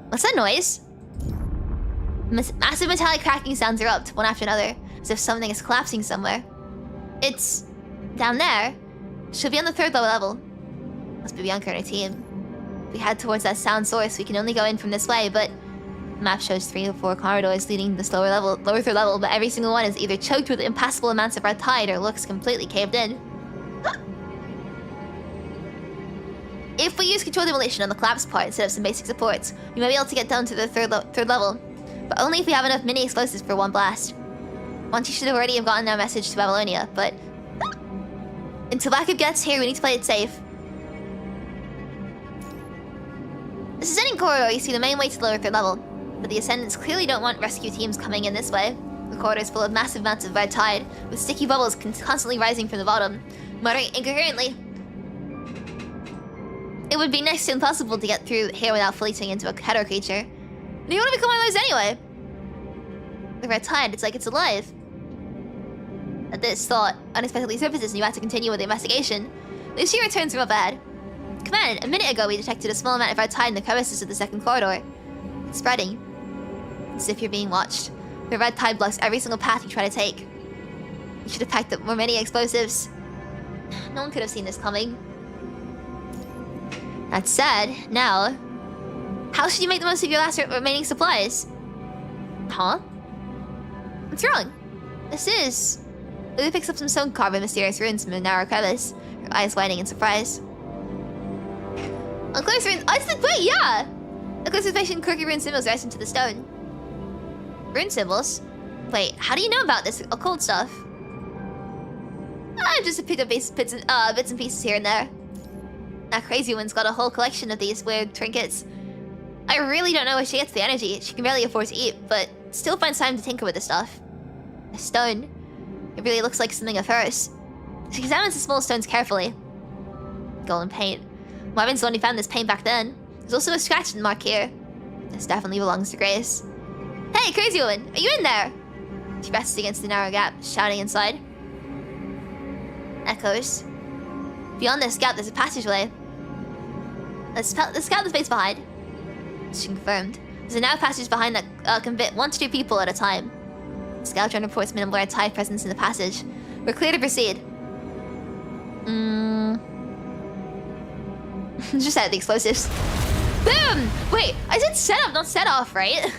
What's that noise? Massive metallic cracking sounds erupt, one after another, as if something is collapsing somewhere. It's... down there. She'll be on the 3rd level. Must be Bianca and her team. If we head towards that sound source, we can only go in from this way, but... The map shows 3 or 4 corridors leading to this lower 3rd level, but every single one is either choked with impassable amounts of red tide or looks completely caved in. If we use controlled demolition on the collapse part instead of some basic supports, we may be able to get down to the 3rd level, but only if we have enough mini explosives for one blast. Monty should already have gotten our message to Babylonia, but... Until backup gets here, we need to play it safe. This ascending corridor, you see the main way to the lower 3rd level, but the Ascendants clearly don't want rescue teams coming in this way. The corridor is full of massive amounts of red tide, with sticky bubbles constantly rising from the bottom, muttering incoherently. It would be next to impossible to get through here without fleeting into a header creature. Do you want to become one of those anyway? The red tide, it's like it's alive. At this thought, unexpectedly surfaces and you have to continue with the investigation. Ushio returns from up ahead. Command, a minute ago we detected a small amount of red tide in the crevices of the 2nd corridor. It's spreading. As if you're being watched. The red tide blocks every single path you try to take. You should have packed up more mini explosives. No one could have seen this coming. That said, now... How should you make the most of your last remaining supplies? Huh? What's wrong? This is... Lulu picks up some stone carved in mysterious ruins from a narrow crevice, her eyes widening in surprise. On close ruins... wait, yeah! A close inspection, quirky rune symbols etched into the stone. Rune symbols? Wait, how do you know about this occult stuff? I've just picked up bits and pieces here and there. That crazy one's got a whole collection of these weird trinkets. I really don't know where she gets the energy. She can barely afford to eat, but still finds time to tinker with the stuff. A stone. It really looks like something of hers. She examines the small stones carefully. Golden paint. Marvin's the one who found this paint back then. There's also a scratch mark here. This definitely belongs to Grace. Hey, crazy woman! Are you in there? She presses against the narrow gap, shouting inside. Echoes. Beyond this gap, there's a passageway. Let's scout the space behind. She confirmed. There's a narrow passage behind that can fit 1 to 2 people at a time. The scout drone reports minimal red tide presence in the passage. We're clear to proceed. Just add the explosives. Boom! Wait, I said set up, not set off, right?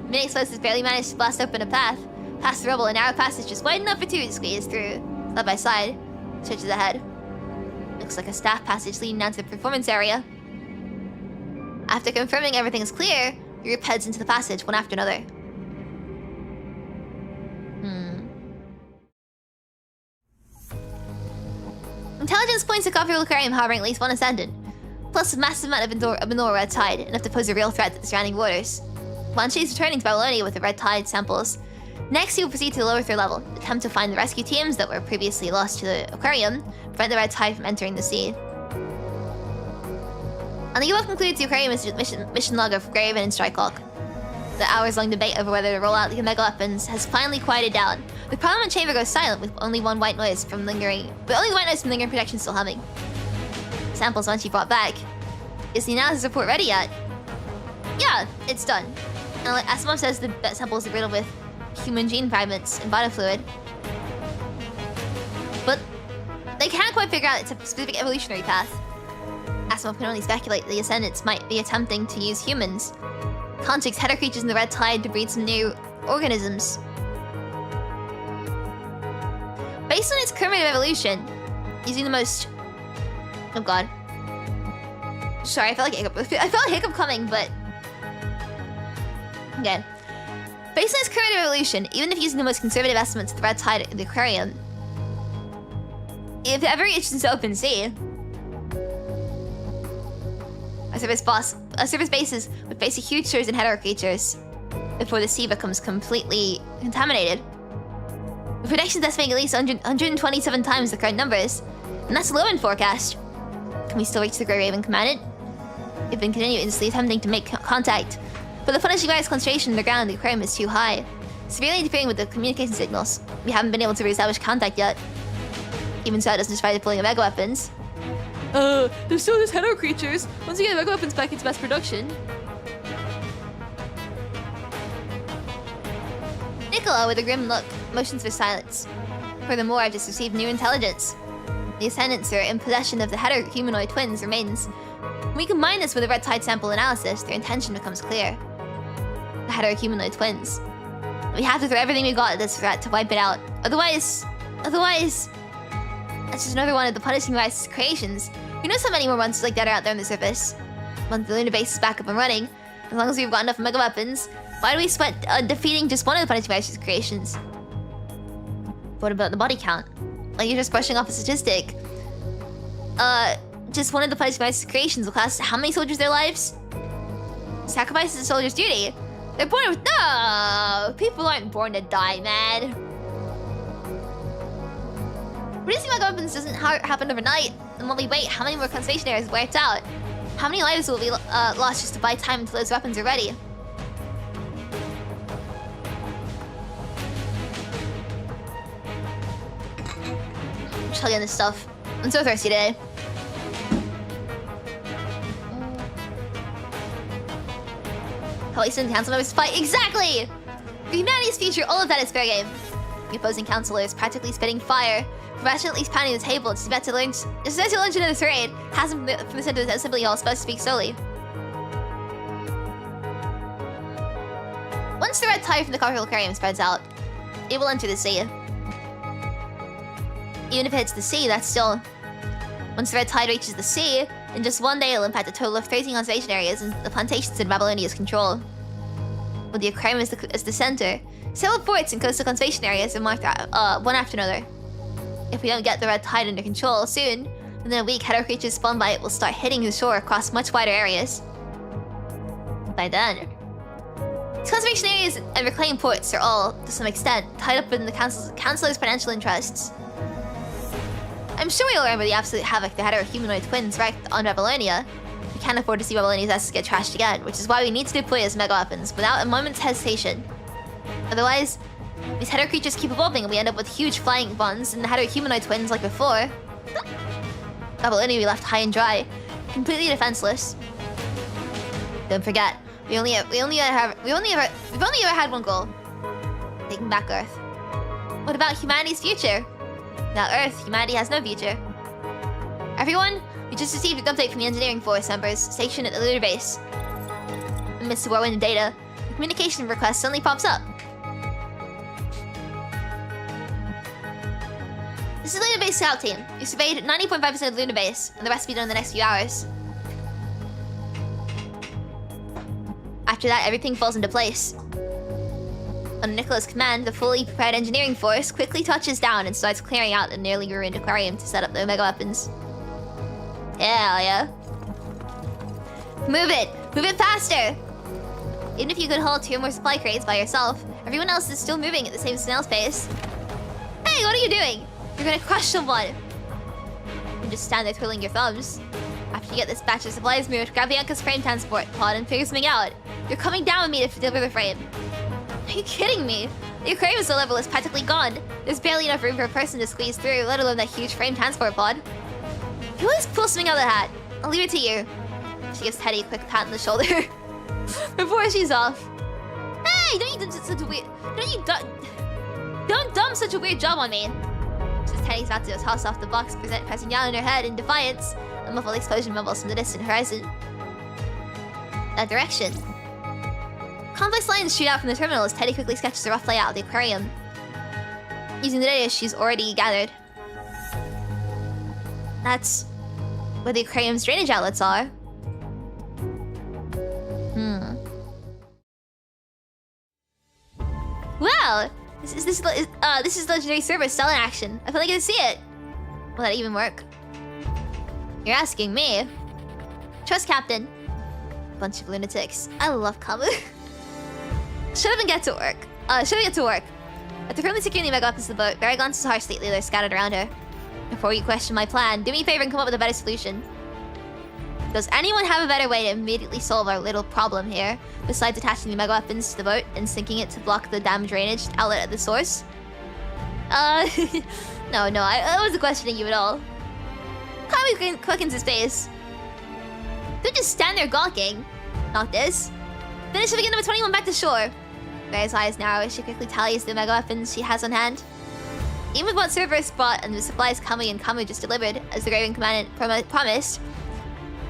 Mini explosives barely managed to blast open a path. Past the rubble, a narrow passage just wide enough for 2 to squeeze through. Side by side. Stretches ahead. Looks like a staff passage leading down to the performance area. After confirming everything is clear, the group heads into the passage, one after another. Intelligence points to Confronting Aquarium harboring at least one ascendant, plus a massive amount of mineral red tide, enough to pose a real threat to the surrounding waters. Banshee is returning to Babylonia with the red tide samples. Next, he will proceed to the lower 3rd level, attempt to find the rescue teams that were previously lost to the Aquarium, prevent the red tide from entering the sea. And the Epilogue concludes the Aquarium mission log of Graven and Strikehawk. The hours-long debate over whether to roll out the mega weapons has finally quieted down. The Parliament chamber goes silent with only one white noise from lingering protection still humming. Samples once she brought back. Is the analysis report ready yet? Yeah, it's done. And like as Mom says, the samples are riddled with human gene fragments and body fluid. But they can't quite figure out its specific evolutionary path. Asimov can only speculate the Ascendants might be attempting to use humans, context header creatures in the red tide to breed some new organisms. Based on its current rate of evolution, using the most... Oh god. Sorry, I felt a hiccup coming, but... Okay. Based on its current rate of evolution, even if using the most conservative estimates of the red tide in the Aquarium, if it ever reaches the open sea, a surface bases would face a huge surge in hetero creatures before the sea becomes completely contaminated. The predictions estimate at least 127 times the current numbers, and that's a low-end forecast. Can we still reach the Grey Raven commandant? We've been continuously attempting to make contact, but the punishing virus concentration underground in the Aquarium is too high, severely interfering with the communication signals. We haven't been able to reestablish contact yet. Even so, it doesn't justify deploying mega weapons. There's still these hetero creatures. Once you get the mega weapons back into mass production. Nicola, with a grim look, motions for silence. Furthermore, I've just received new intelligence. The Ascendants are in possession of the hetero-humanoid twins' remains. When we combine this with a red tide sample analysis, their intention becomes clear. The hetero-humanoid twins. We have to throw everything we got at this threat to wipe it out. Otherwise... That's just another one of the punishing rice creations. We know so many more monsters like that are out there on the surface. Once the lunar base is back up and running, as long as we've got enough mega weapons, why do we sweat defeating just one of the punishing rice's creations? What about the body count? Like, you're just brushing off a statistic. Just one of the punishing rice's creations will cost how many soldiers their lives? Sacrifice is a soldier's duty. They're born with... No! People aren't born to die, man. Producing mega weapons doesn't happen overnight, and while we wait, how many more conservation areas wiped out? How many lives will be lost just to buy time until those weapons are ready? I'm chugging this stuff. I'm so thirsty today. Probably send council members to fight. Exactly! For humanity's future, all of that is fair game. The opposing councilor is practically spitting fire, professionally pounding the table, just about to launch another thread, has him from the center of the assembly hall, supposed to speak slowly. Once the red tide from the Confronting Aquarium spreads out, it will enter the sea. Even if it hits the sea, that's still... Once the red tide reaches the sea, in just one day it'll impact a total of 13 conservation areas and the plantations in Babylonia's control. With the Aquarium as the center, several ports and coastal conservation areas are marked one after another. If we don't get the red tide under control soon, within a week, hetero creatures spawned by it will start hitting the shore across much wider areas. By then, these conservation areas and reclaimed ports are all, to some extent, tied up in the councilor's financial interests. I'm sure we'll remember the absolute havoc the hetero-humanoid twins wreaked on Babylonia. We can't afford to see Babylonia's assets get trashed again, which is why we need to deploy as mega weapons without a moment's hesitation. Otherwise, these hetero creatures keep evolving and we end up with huge flying buns and the hetero-humanoid twins like before. Babylonia will be left high and dry, completely defenseless. Don't forget, we've only ever had one goal: taking back Earth. What about humanity's future? Without Earth, humanity has no future. Everyone, we just received an update from the engineering force members stationed at the lunar base. Amidst the whirlwind of data, the communication request suddenly pops up. This is the Lunar Base Scout Team. You surveyed 90.5% of the Lunar Base, and the rest will be done in the next few hours. After that, everything falls into place. On Nicola's command, the fully prepared engineering force quickly touches down and starts clearing out the nearly ruined aquarium to set up the mega weapons. Hell yeah. Move it! Move it faster! Even if you could hold 2 more supply crates by yourself, everyone else is still moving at the same snail's pace. Hey, what are you doing? You're gonna crush someone! You just stand there twiddling your thumbs. After you get this batch of supplies moved, grab Bianca's frame transport pod and figure something out. You're coming down with me to deliver the frame. Are you kidding me? The aquarium's level is practically gone. There's barely enough room for a person to squeeze through, let alone that huge frame transport pod. You always pull something out of the hat. I'll leave it to you. She gives Teddy a quick pat on the shoulder before she's off. Hey, don't dump such a weird job on me. Just Teddy's about to toss off the box, pressing down on her head in defiance. A muffled explosion mumbles from the distant horizon. That direction. Complex lines shoot out from the terminal as Teddy quickly sketches a rough layout of the aquarium, using the data she's already gathered. That's where the aquarium's drainage outlets are. Wow! This is legendary server still in action. I finally get to see it. Will that even work? You're asking me. Trust Captain. Bunch of lunatics. I love Kamu. Shut up and get to work. After firmly securing the mega weapons to the boat, Barry glances harshly at the others scattered around her. Before you question my plan, do me a favor and come up with a better solution. Does anyone have a better way to immediately solve our little problem here, besides attaching the mega weapons to the boat and sinking it to block the damn drainage outlet at the source? No, I wasn't questioning you at all. Kamu quickens his face. Don't just stand there gawking. Not this. Finish it again number 21 back to shore. Barry's eyes narrow as she quickly tallies the mega weapons she has on hand. Even with what Cerberus brought and the supplies Kamu just delivered, as the Raven Commandant promised,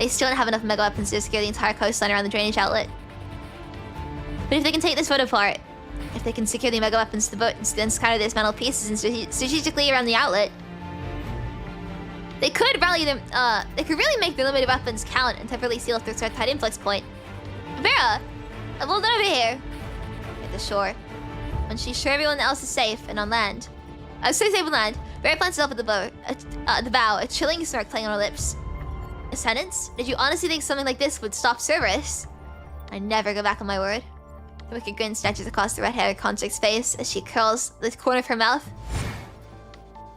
they still don't have enough mega weapons to secure the entire coastline around the drainage outlet. But if they can take this boat apart, if they can secure the mega weapons to the boat and then scatter these metal pieces strategically around the outlet, they could rally them. They could really make their limited weapons count and temporarily seal off their tide influx point. Vera, well done over here. At the shore, when she's sure everyone else is safe and on land. Safe on land. Vera plants herself at the bow, a chilling smirk playing on her lips. Ascendants? Did you honestly think something like this would stop Cerberus? I never go back on my word. A wicked grin stretches across the red-haired constrict's face as she curls the corner of her mouth.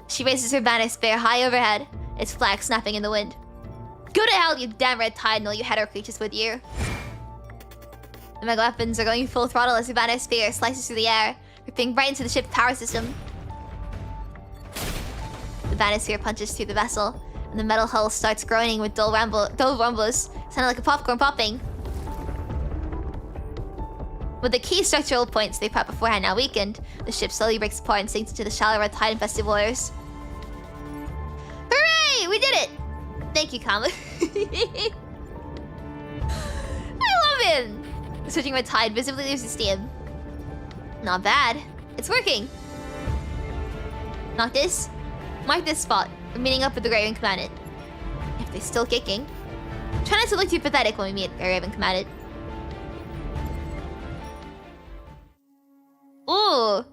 She raises her banner spear high overhead, its flag snapping in the wind. Go to hell, you damn red tide and all you hetero creatures with you. The mega weapons are going full throttle as her banner spear slices through the air, ripping right into the ship's power system. The banner spear punches through the vessel, and the metal hull starts groaning with dull rumbles, sounding like a popcorn popping. With the key structural points they prepped beforehand now weakened, the ship slowly breaks apart and sinks into the shallow red tide-infested waters. Hooray! We did it! Thank you, Kamu. I love him! The switching red tide visibly loses steam. Not bad. It's working. Mark this spot. We're meeting up with the Raven Commandant. If they're still kicking. Try not to look too pathetic when we meet the Raven Commandant. Ooh.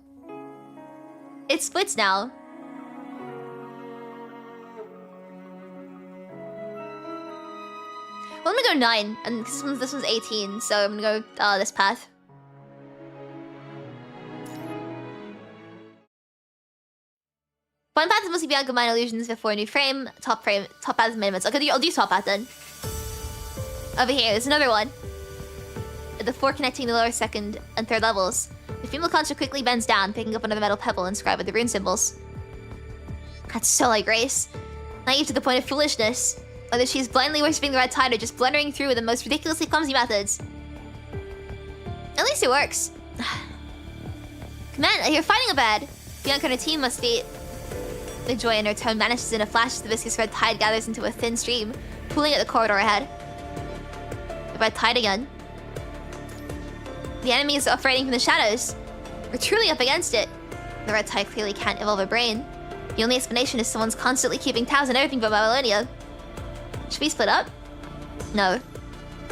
It splits now. Well, I'm gonna go 9, and this one's 18, so I'm gonna go this path. One path is mostly Bianca Mind Illusions before a new frame. Top path is minimums. Okay, I'll do top path then. Over here, there's another one. The 4 connecting the lower second and third levels. The female construct quickly bends down, picking up another metal pebble inscribed with the rune symbols. That's so like Grace. Naive to the point of foolishness. Whether she's blindly worshipping the red tide or just blundering through with the most ridiculously clumsy methods. At least it works. Command, I hear fighting abad. Bianca and her team must be... The joy in her tone vanishes in a flash as the viscous red tide gathers into a thin stream, pooling at the corridor ahead. The red tide again. The enemy is operating from the shadows. We're truly up against it. The red tide clearly can't evolve a brain. The only explanation is someone's constantly keeping tabs on everything but Babylonia. Should we split up? No.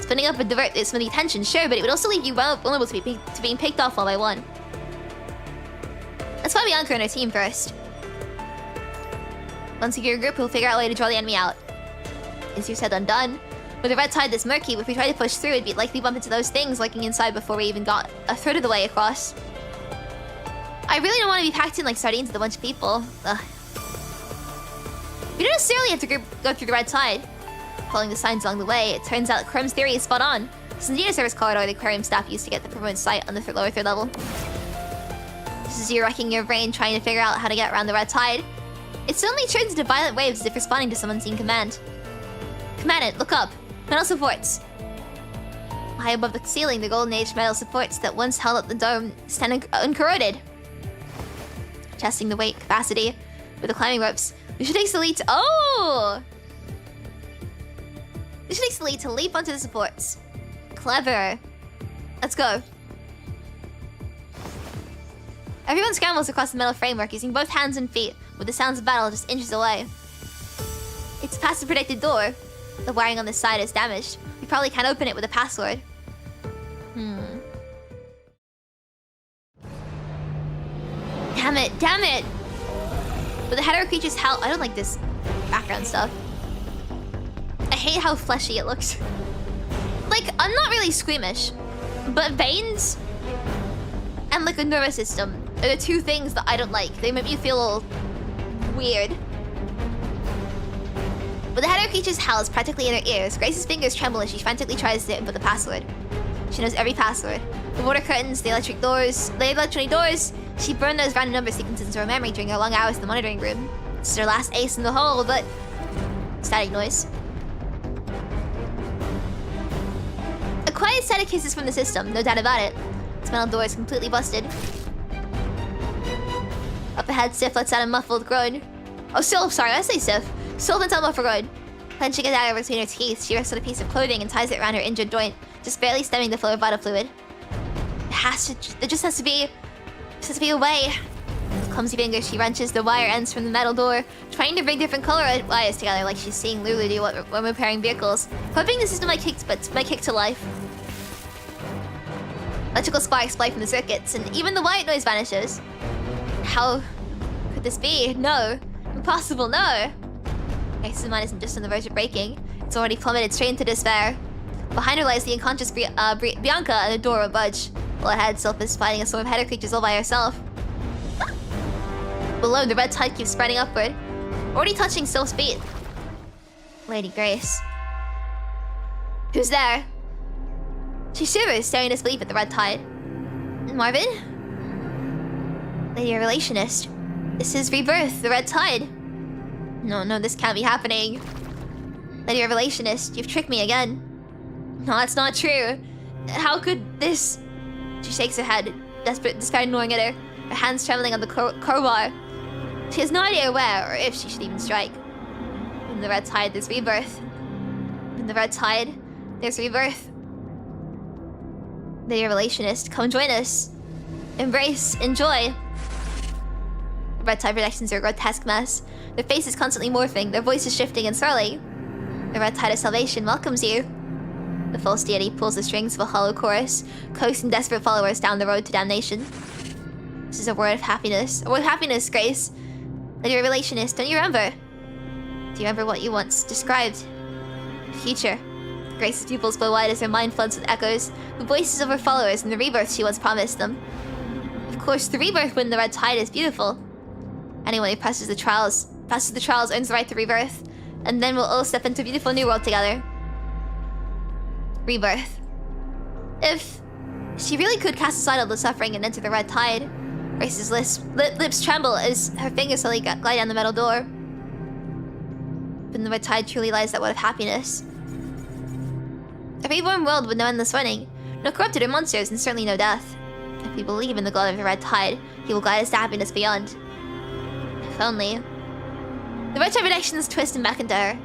Splitting up would divert some of the attention, sure, but it would also leave you vulnerable to being picked off one by one. Let's find Bianca and her team first. Once we get a group, we'll figure out a way to draw the enemy out. Easier said than done. With the red tide this murky, if we try to push through, it'd be likely bump into those things lurking inside before we even got a third of the way across. I really don't want to be packed in like sardines with a bunch of people. Ugh. We don't necessarily have to go through the red tide. Following the signs along the way, it turns out Crum's theory is spot on. This is indeed a service corridor the aquarium staff used to get the promoted site on the lower third level. This is you wrecking your brain trying to figure out how to get around the red tide. It suddenly turns into violent waves as if responding to some unseen command. Command it, look up. Metal supports. High above the ceiling, the golden age metal supports that once held up the dome stand uncorroded. Adjusting the weight capacity with the climbing ropes. Ushio takes the lead to... Oh! Ushio takes the lead to leap onto the supports. Clever. Let's go. Everyone scrambles across the metal framework using both hands and feet, with the sounds of battle just inches away. It's past the protected door. The wiring on this side is damaged. We probably can't open it with a password. Damn it, damn it! But the hetero creature's howl... I don't like this background stuff. I hate how fleshy it looks. Like, I'm not really squeamish, but veins and like a nervous system are the two things that I don't like. They make me feel a little weird. But the hetero creature's howl is practically in her ears. Grace's fingers tremble as she frantically tries to input the password. She knows every password. The water curtains, the electronic doors. She burned those random number sequences into her memory during her long hours in the monitoring room. This is her last ace in the hole, but... Static noise. A quiet static hisses from the system, no doubt about it. This metal door is completely busted. Up ahead, Sif lets out a muffled groan. Oh, Sylph, sorry, I say Sif. Sylph lets out a muffled groan. Clenching a dagger between her teeth, she wrists out a piece of clothing and ties it around her injured joint, just barely stemming the flow of vital fluid. There just has to be a way. With clumsy fingers, she wrenches the wire ends from the metal door, trying to bring different color wires together like she's seeing Lulu do when repairing vehicles, hoping the system might kick to life. Electrical sparks fly from the circuits, and even the white noise vanishes. How could this be? No. Impossible, no. Grace's mind isn't just on the verge of breaking. It's already plummeted straight into despair. Behind her lies the unconscious Bianca, and the door won't budge. While ahead, Sylph is fighting a swarm of hetero creatures all by herself. Below, the red tide keeps spreading upward, already touching Sylph's feet. Lady Grace. Who's there? She shivers, staring in disbelief at the red tide. Marvin? Lady, your relationist. This is rebirth, the red tide. No, this can't be happening. Lady, your relationist, you've tricked me again. No, that's not true. How could this... She shakes her head, despair gnawing at her hands trembling on the crowbar. She has no idea where or if she should even strike. In the red tide, there's rebirth. In the red tide, there's rebirth. They're your relationist. Come join us. Embrace, enjoy. The red tide projections are a grotesque mess. Their faces constantly morphing, their voices shifting and swirling. The red tide of salvation welcomes you. The false deity pulls the strings of a hollow chorus, coaxing desperate followers down the road to damnation. This is a word of happiness. A word of happiness, Grace. And your relationist, don't you remember? Do you remember what you once described? The future. Grace's pupils glow wide as her mind floods with echoes, the voices of her followers and the rebirth she once promised them. Of course, the rebirth when the red tide is beautiful. Anyone who passes the trials earns the right to rebirth, and then we'll all step into a beautiful new world together. Rebirth. If she really could cast aside all the suffering and enter the red tide, Grace's lips tremble as her fingers slowly glide down the metal door. But in the red tide truly lies that word of happiness. A reborn world with no endless running, no corrupted or monsters, and certainly no death. If we believe in the glow of the red tide, he will guide us to happiness beyond. If only. The red tide predictions twist and beckon to her.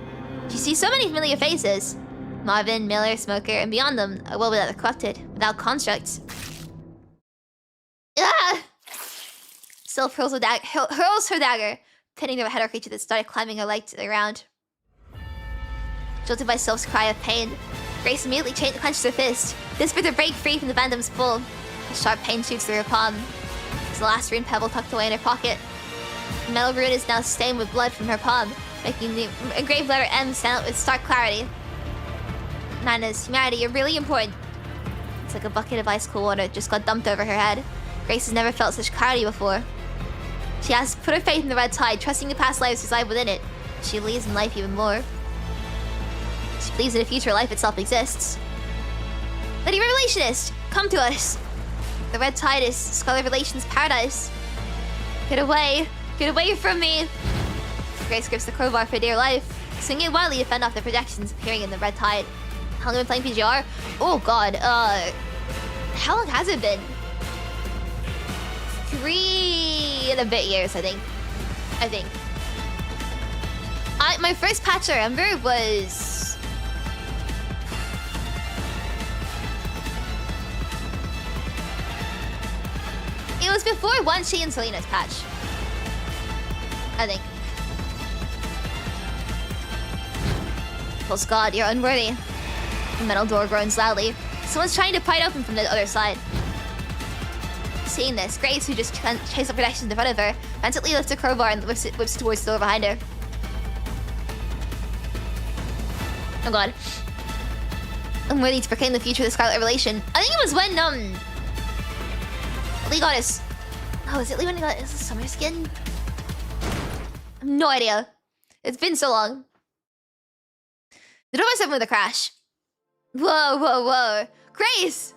She sees so many familiar faces. Marvin, Miller, Smoker, and beyond them, a world without the corrupted, without constructs. Ah! Sylph hurls her dagger, pinning the hetero creature that started climbing her leg to the ground. Jolted by Sylph's cry of pain, Grace immediately clenches her fist, desperate to break free from the Phantom's pull. A sharp pain shoots through her palm. the last rune pebble tucked away in her pocket. The metal rune is now stained with blood from her palm, making the engraved letter M stand out with stark clarity. Nana's humanity, you're really important. It's like a bucket of ice cold water just got dumped over her head. Grace has never felt such clarity before. She has put her faith in the red tide, trusting the past lives reside within it. She believes in life even more. She believes in a future life itself exists. Lady Revelationist, come to us. The red tide is Scarlet Revelation's paradise. Get away from me. Grace grips the crowbar for dear life, swinging it wildly to fend off the projections appearing in the red tide. How long have you been playing PGR? Oh god, how long has it been? 3 and a bit years, I think. My first patch I remember was... It was before One She and Selena's patch. I think. False god, you're unworthy. The metal door groans loudly. Someone's trying to pry it open from the other side. Seeing this, Grace, who just chased up projections in front of her, frantically lifts a crowbar and whips towards the door behind her. Oh god. Unworthy to proclaim the future of the Scarlet Revelation. I think it was when, Lee Goddess. Oh, is it Lee when he got his summer skin? I have no idea. It's been so long. The door was open with a crash. Whoa. Grace!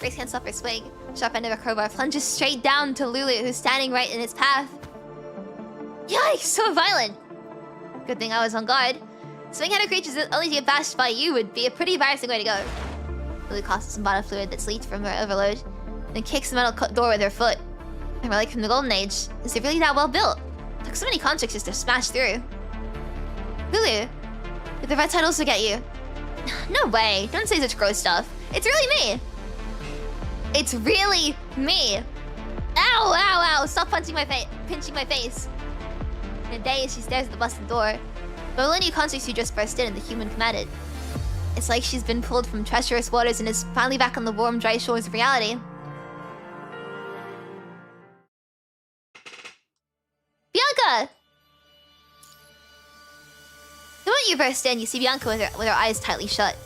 Grace can't stop her swing. Sharp end of a crowbar plunges straight down to Lulu, who's standing right in its path. Yikes, so violent. Good thing I was on guard. Swing-headed creatures that only get bashed by you would be a pretty embarrassing way to go. Lulu coughs some bottle fluid that's leaked from her overload, then kicks the metal door with her foot. A relic from the Golden Age. Is it really that well built? It took so many constructs just to smash through. Lulu, did the red tide also get you? No way, don't say such gross stuff. It's really me. It's really me. Ow. Stop pinching my face. In a daze, she stares at the busted door. The millennial constructs who just burst in and the human commanded. It's like she's been pulled from treacherous waters and is finally back on the warm, dry shores of reality. Bianca! The moment you burst in, you see Bianca with her eyes tightly shut.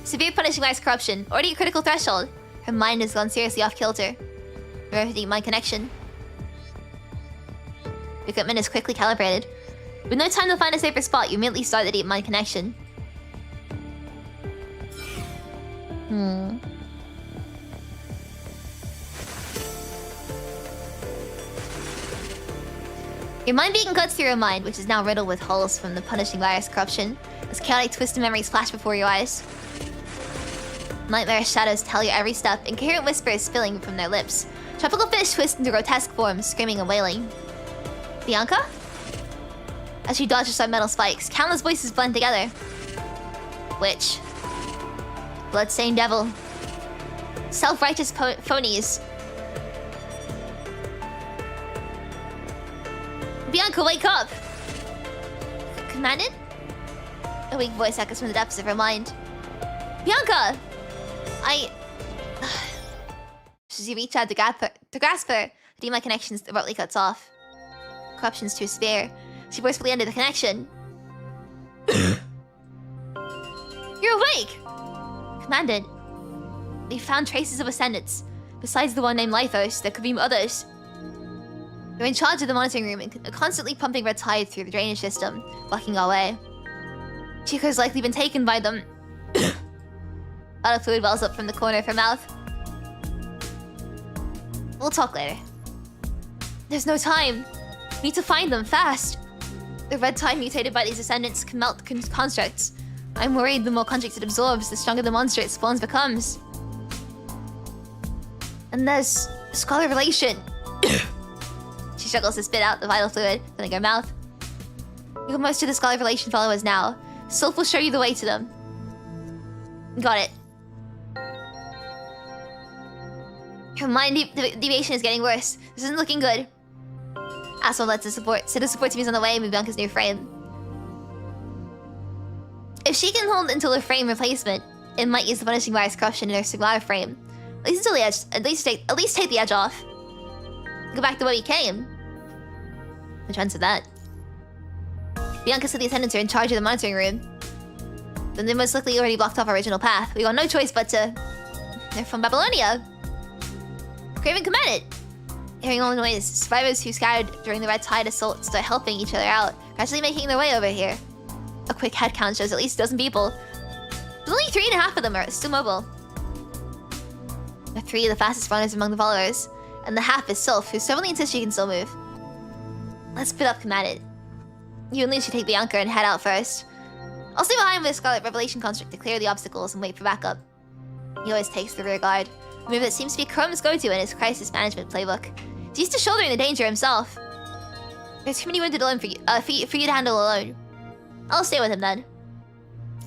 Severe punishing virus corruption, already a critical threshold. Her mind has gone seriously off kilter. Rare deep mind connection. The equipment is quickly calibrated. With no time to find a safer spot, you immediately start the deep mind connection. Your mind beacon cuts through your mind, which is now riddled with holes from the punishing virus corruption, as chaotic twisted memories flash before your eyes. Nightmarish shadows tell you every step, incoherent whispers spilling from their lips. Tropical fish twist into grotesque forms, screaming and wailing. Bianca? As she dodges some metal spikes, countless voices blend together. Witch. Bloodstained devil. Self-righteous phonies. Bianca, wake up! Commanded? A weak voice echoes from the depths of her mind. Bianca! As you reach out to grasp her, the demon connection abruptly cuts off. Corruption's too severe. She forcefully ended the connection. You're awake! Commanded. They found traces of ascendants. Besides the one named Lythos, there could be others. You're in charge of the monitoring room and constantly pumping red tide through the drainage system, blocking our way. Chico's likely been taken by them. Bottle fluid wells up from the corner of her mouth. We'll talk later. There's no time. We need to find them, fast. The red tide mutated by these ascendants can melt constructs. I'm worried the more constructs it absorbs, the stronger the monster it spawns becomes. And there's Scarlet Revelation. She struggles to spit out the vital fluid, filling her mouth. You have most of the Scarlet Revelation followers now. Sylph will show you the way to them. Got it. Her mind deviation is getting worse. This isn't looking good. Asshole lets the support. Set of support team is on the way and move Bianca's new frame. If she can hold until her frame replacement, it might use the punishing virus corruption in her Sigmata frame. At least until the edge. At least take the edge off. Go back the way we came. No chance of that. Bianca said the attendants are in charge of the monitoring room. Then they most likely already blocked off our original path. We got no choice but to... They're from Babylonia. Craven commanded. Hearing all the noise, survivors who scattered during the red tide assault start helping each other out, gradually making their way over here. A quick head count shows at least a dozen people. But only 3.5 of them are still mobile. The 3 of the fastest runners among the followers, and the half is Sylph, who suddenly insists she can still move. Let's split up commanded. You and Lulu should take Bianca and head out first. I'll stay behind with the Scarlet Revelation construct to clear the obstacles and wait for backup. He always takes the rear guard, a move that seems to be Chrome's go-to in his crisis management playbook. He's used to shouldering the danger himself. There's too many wounded alone for you to handle alone. I'll stay with him then.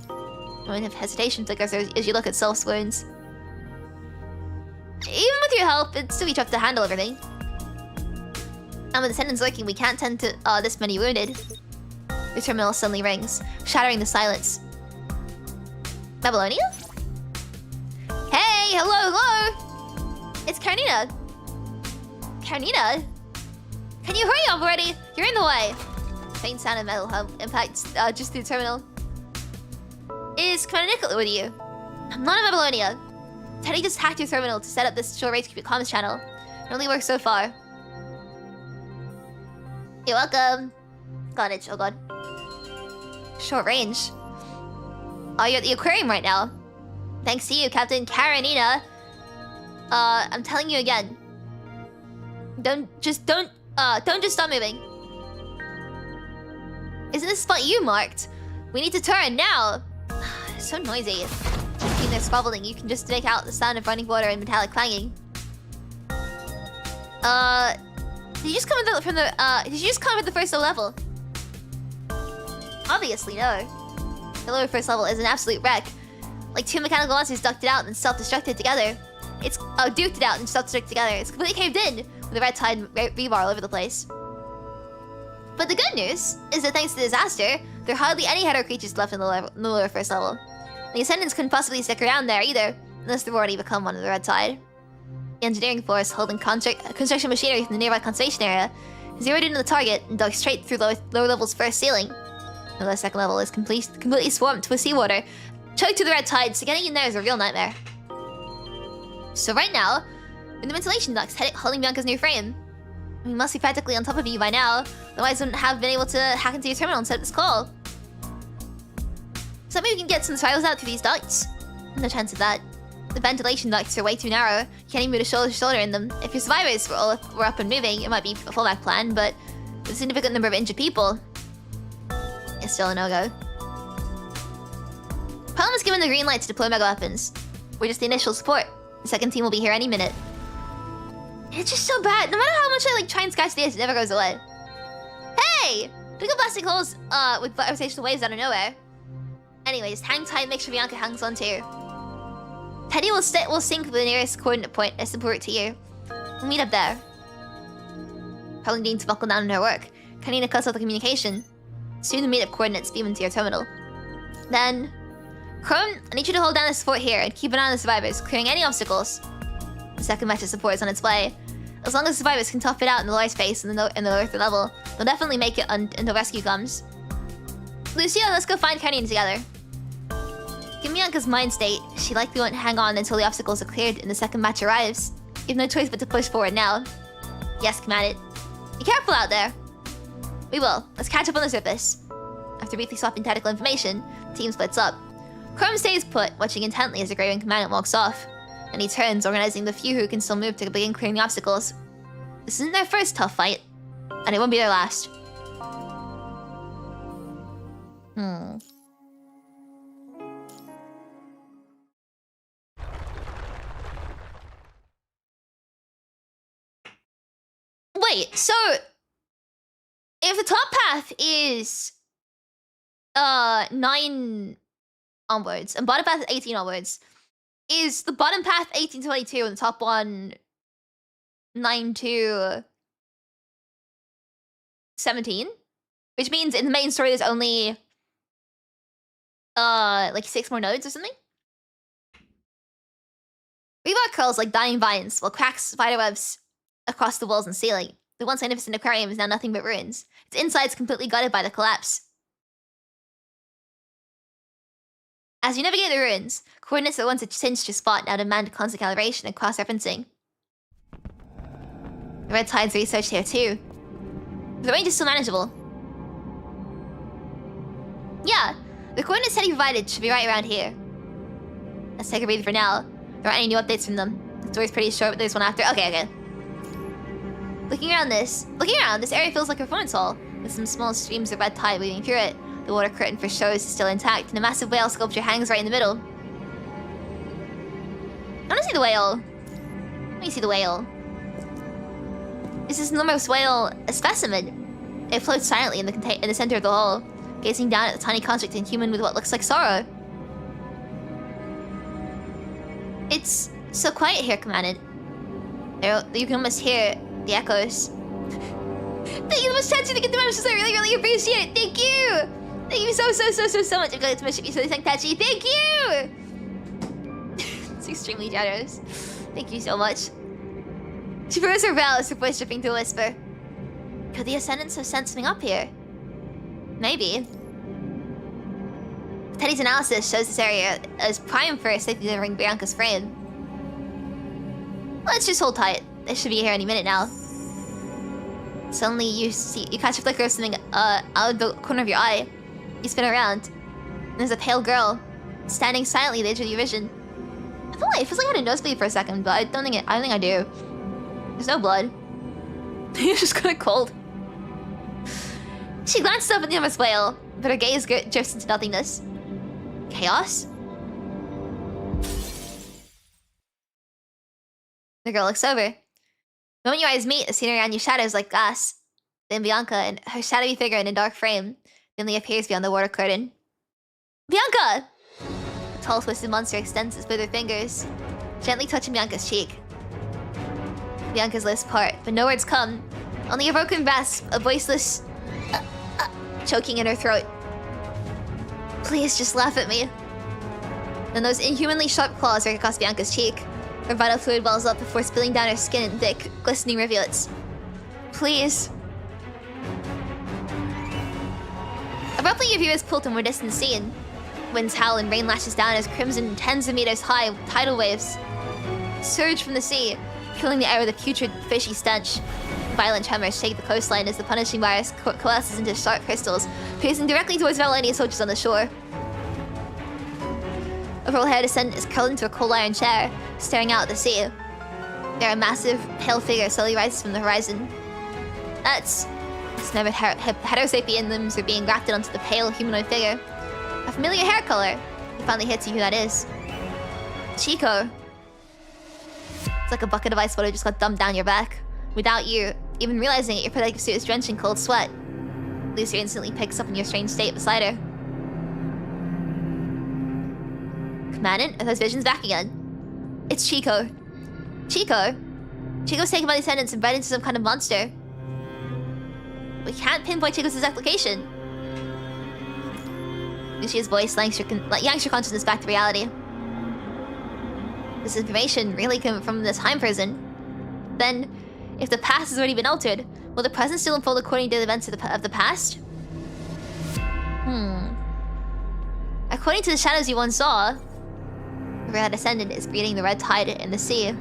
A moment of hesitation flickers as you look at Sylph's wounds. Even with your help, it'd still be tough to handle everything. And with attendants lurking, we can't tend to this many wounded. The terminal suddenly rings, shattering the silence. Babylonia? Hey, hello. It's Karnina. Karnina? Can you hurry up already? You're in the way. Faint sound of metal hub impacts just through the terminal. Is Commander Nicola with you? I'm not in Babylonia. Teddy just hacked your terminal to set up this short-range comms channel. It only works so far. You're welcome. Got it, oh god. Short range. Oh, you're at the Aquarium right now. Thanks to you, Captain Karenina. I'm telling you again. Don't just stop moving. Isn't this spot you marked? We need to turn now. It's so noisy. When they're squabbling, you can just make out the sound of running water and metallic clanging. Did you just come from the first level? Obviously, no. The lower first level is an absolute wreck. Like 2 mechanical monsters ducked it out and self-destructed together. It's duked it out and self-destructed together. It's completely caved in with the red tide rebar all over the place. But the good news is that thanks to the disaster, there are hardly any header creatures left in the lower first level. The Ascendants couldn't possibly stick around there either, unless they've already become one of the red tide. The engineering force holding construction machinery from the nearby conservation area zeroed into the target and dug straight through lower level's first ceiling. The second level is completely swamped with seawater, choked to the red tide, so getting in there is a real nightmare. So right now, we're in the ventilation ducts holding Bianca's new frame. We must be practically on top of you by now, otherwise we wouldn't have been able to hack into your terminal and set up this call. So maybe we can get some trials out through these ducts. No chance of that. The ventilation ducts are way too narrow. You can't even move a shoulder in them. If your survivors were up and moving, it might be a fallback plan, but with a significant number of injured people, it's still a no-go. Pelham was given the green light to deploy mega weapons. We're just the initial support. The second team will be here any minute. It's just so bad. No matter how much I try and scratch the itch, it never goes away. Hey! Don't go blasting holes with gravitational waves out of nowhere. Anyways, hang tight, make sure Bianca hangs on too. Teddy will sync with the nearest coordinate point and support to you. We'll meet up there. Probably needing to buckle down on her work. Karnina cuts off the communication. Soon the meetup coordinates beam into your terminal. Then... Chrome, I need you to hold down the support here and keep an eye on the survivors, clearing any obstacles. The second match of support is on its way. As long as the survivors can tough it out in the lower space in the lower level, they'll definitely make it until rescue comes. Lucio, let's go find Karnina together. Given Bianca's mind state, she likely won't hang on until the obstacles are cleared and the second match arrives. You have no choice but to push forward now. Yes, commanded. Be careful out there. We will. Let's catch up on the surface. After briefly swapping tactical information, the team splits up. Chrome stays put, watching intently as the Grey Wing Commandant walks off. And he turns, organizing the few who can still move to begin clearing the obstacles. This isn't their first tough fight, and it won't be their last. Wait, so... if the top path is... 9... onwards, and bottom path is 18 onwards, is the bottom path 18 to 22 and the top one 9 to 17? Which means in the main story there's only like 6 more nodes or something? Rebar curls like dying vines, while cracks spiderwebs across the walls and ceiling. The once magnificent aquarium is now nothing but ruins. Its insides completely gutted by the collapse. As you navigate the ruins, coordinates that once had cinched your spot now demand constant calibration and cross-referencing. The red tide's researched here too. The range is still manageable. Yeah, the coordinates Teddy provided should be right around here. Let's take a breather for now. There aren't any new updates from them. The story's pretty short, but there's one after. Okay. Looking around, this area feels like a performance hall, with some small streams of red tide weaving through it. The water curtain for shows is still intact, and a massive whale sculpture hangs right in the middle. I wanna see the whale. Let me see the whale. Is this enormous whale a specimen? It floats silently in the center of the hall, gazing down at the tiny construct in human with what looks like sorrow. It's so quiet here, Commandant. You can almost hear the echoes. Thank you so much, Tachi, to get the messages. I really appreciate it. Thank you! Thank you so much. I'm glad to mention you, so thank Tachi. Thank you! It's extremely generous. Thank you so much. She froze her brows, her voice dripping to a whisper. Could the Ascendants have sent something up here? Maybe. Teddy's analysis shows this area as prime for safely delivering Bianca's frame. Let's just hold tight. They should be here any minute now. Suddenly you catch a flicker of something out of the corner of your eye. You spin around. And there's a pale girl standing silently at the edge of your vision. It feels like I had a nosebleed for a second, but I don't think I do. There's no blood. It's just kind of cold. She glances up at the enormous whale, but her gaze drifts into nothingness. Chaos? The girl looks over. The moment your eyes meet, the scenery around you shadows like glass. Then Bianca and her shadowy figure in a dark frame dimly appears beyond the water curtain. Bianca! The tall, twisted monster extends its withered fingers, gently touching Bianca's cheek. Bianca's lips part, but no words come. Only a broken rasp, a voiceless choking in her throat. Please just laugh at me. Then those inhumanly sharp claws rake across Bianca's cheek. Her vital fluid wells up before spilling down her skin in thick, glistening rivulets. Please. Abruptly, your view is pulled to a more distant scene. Winds howl and rain lashes down as crimson, tens of meters high tidal waves surge from the sea, filling the air with a putrid, fishy stench. Violent tremors shake the coastline as the punishing virus coalesces into sharp crystals, piercing directly towards Valenian soldiers on the shore. A pearl-haired ascendant is curled into a cold iron chair, staring out at the sea. There, a massive, pale figure slowly rises from the horizon. Its never heterosapien limbs are being grafted onto the pale, humanoid figure. A familiar hair color. It finally hits you who that is. Chico. It's like a bucket of ice water just got dumped down your back. Without you even realizing it, your protective suit is drenched in cold sweat. Lucia instantly picks up in your strange state beside her. Commandant, are those visions back again? It's Chico. Chico's taken by the Ascendants and bred into some kind of monster. We can't pinpoint Chico's exact location. Lucia's voice yanks your consciousness back to reality. This information really came from the time prison. Then, if the past has already been altered, will the present still unfold according to the events of the past? According to the shadows you once saw, the red ascendant is breeding the red tide in the sea.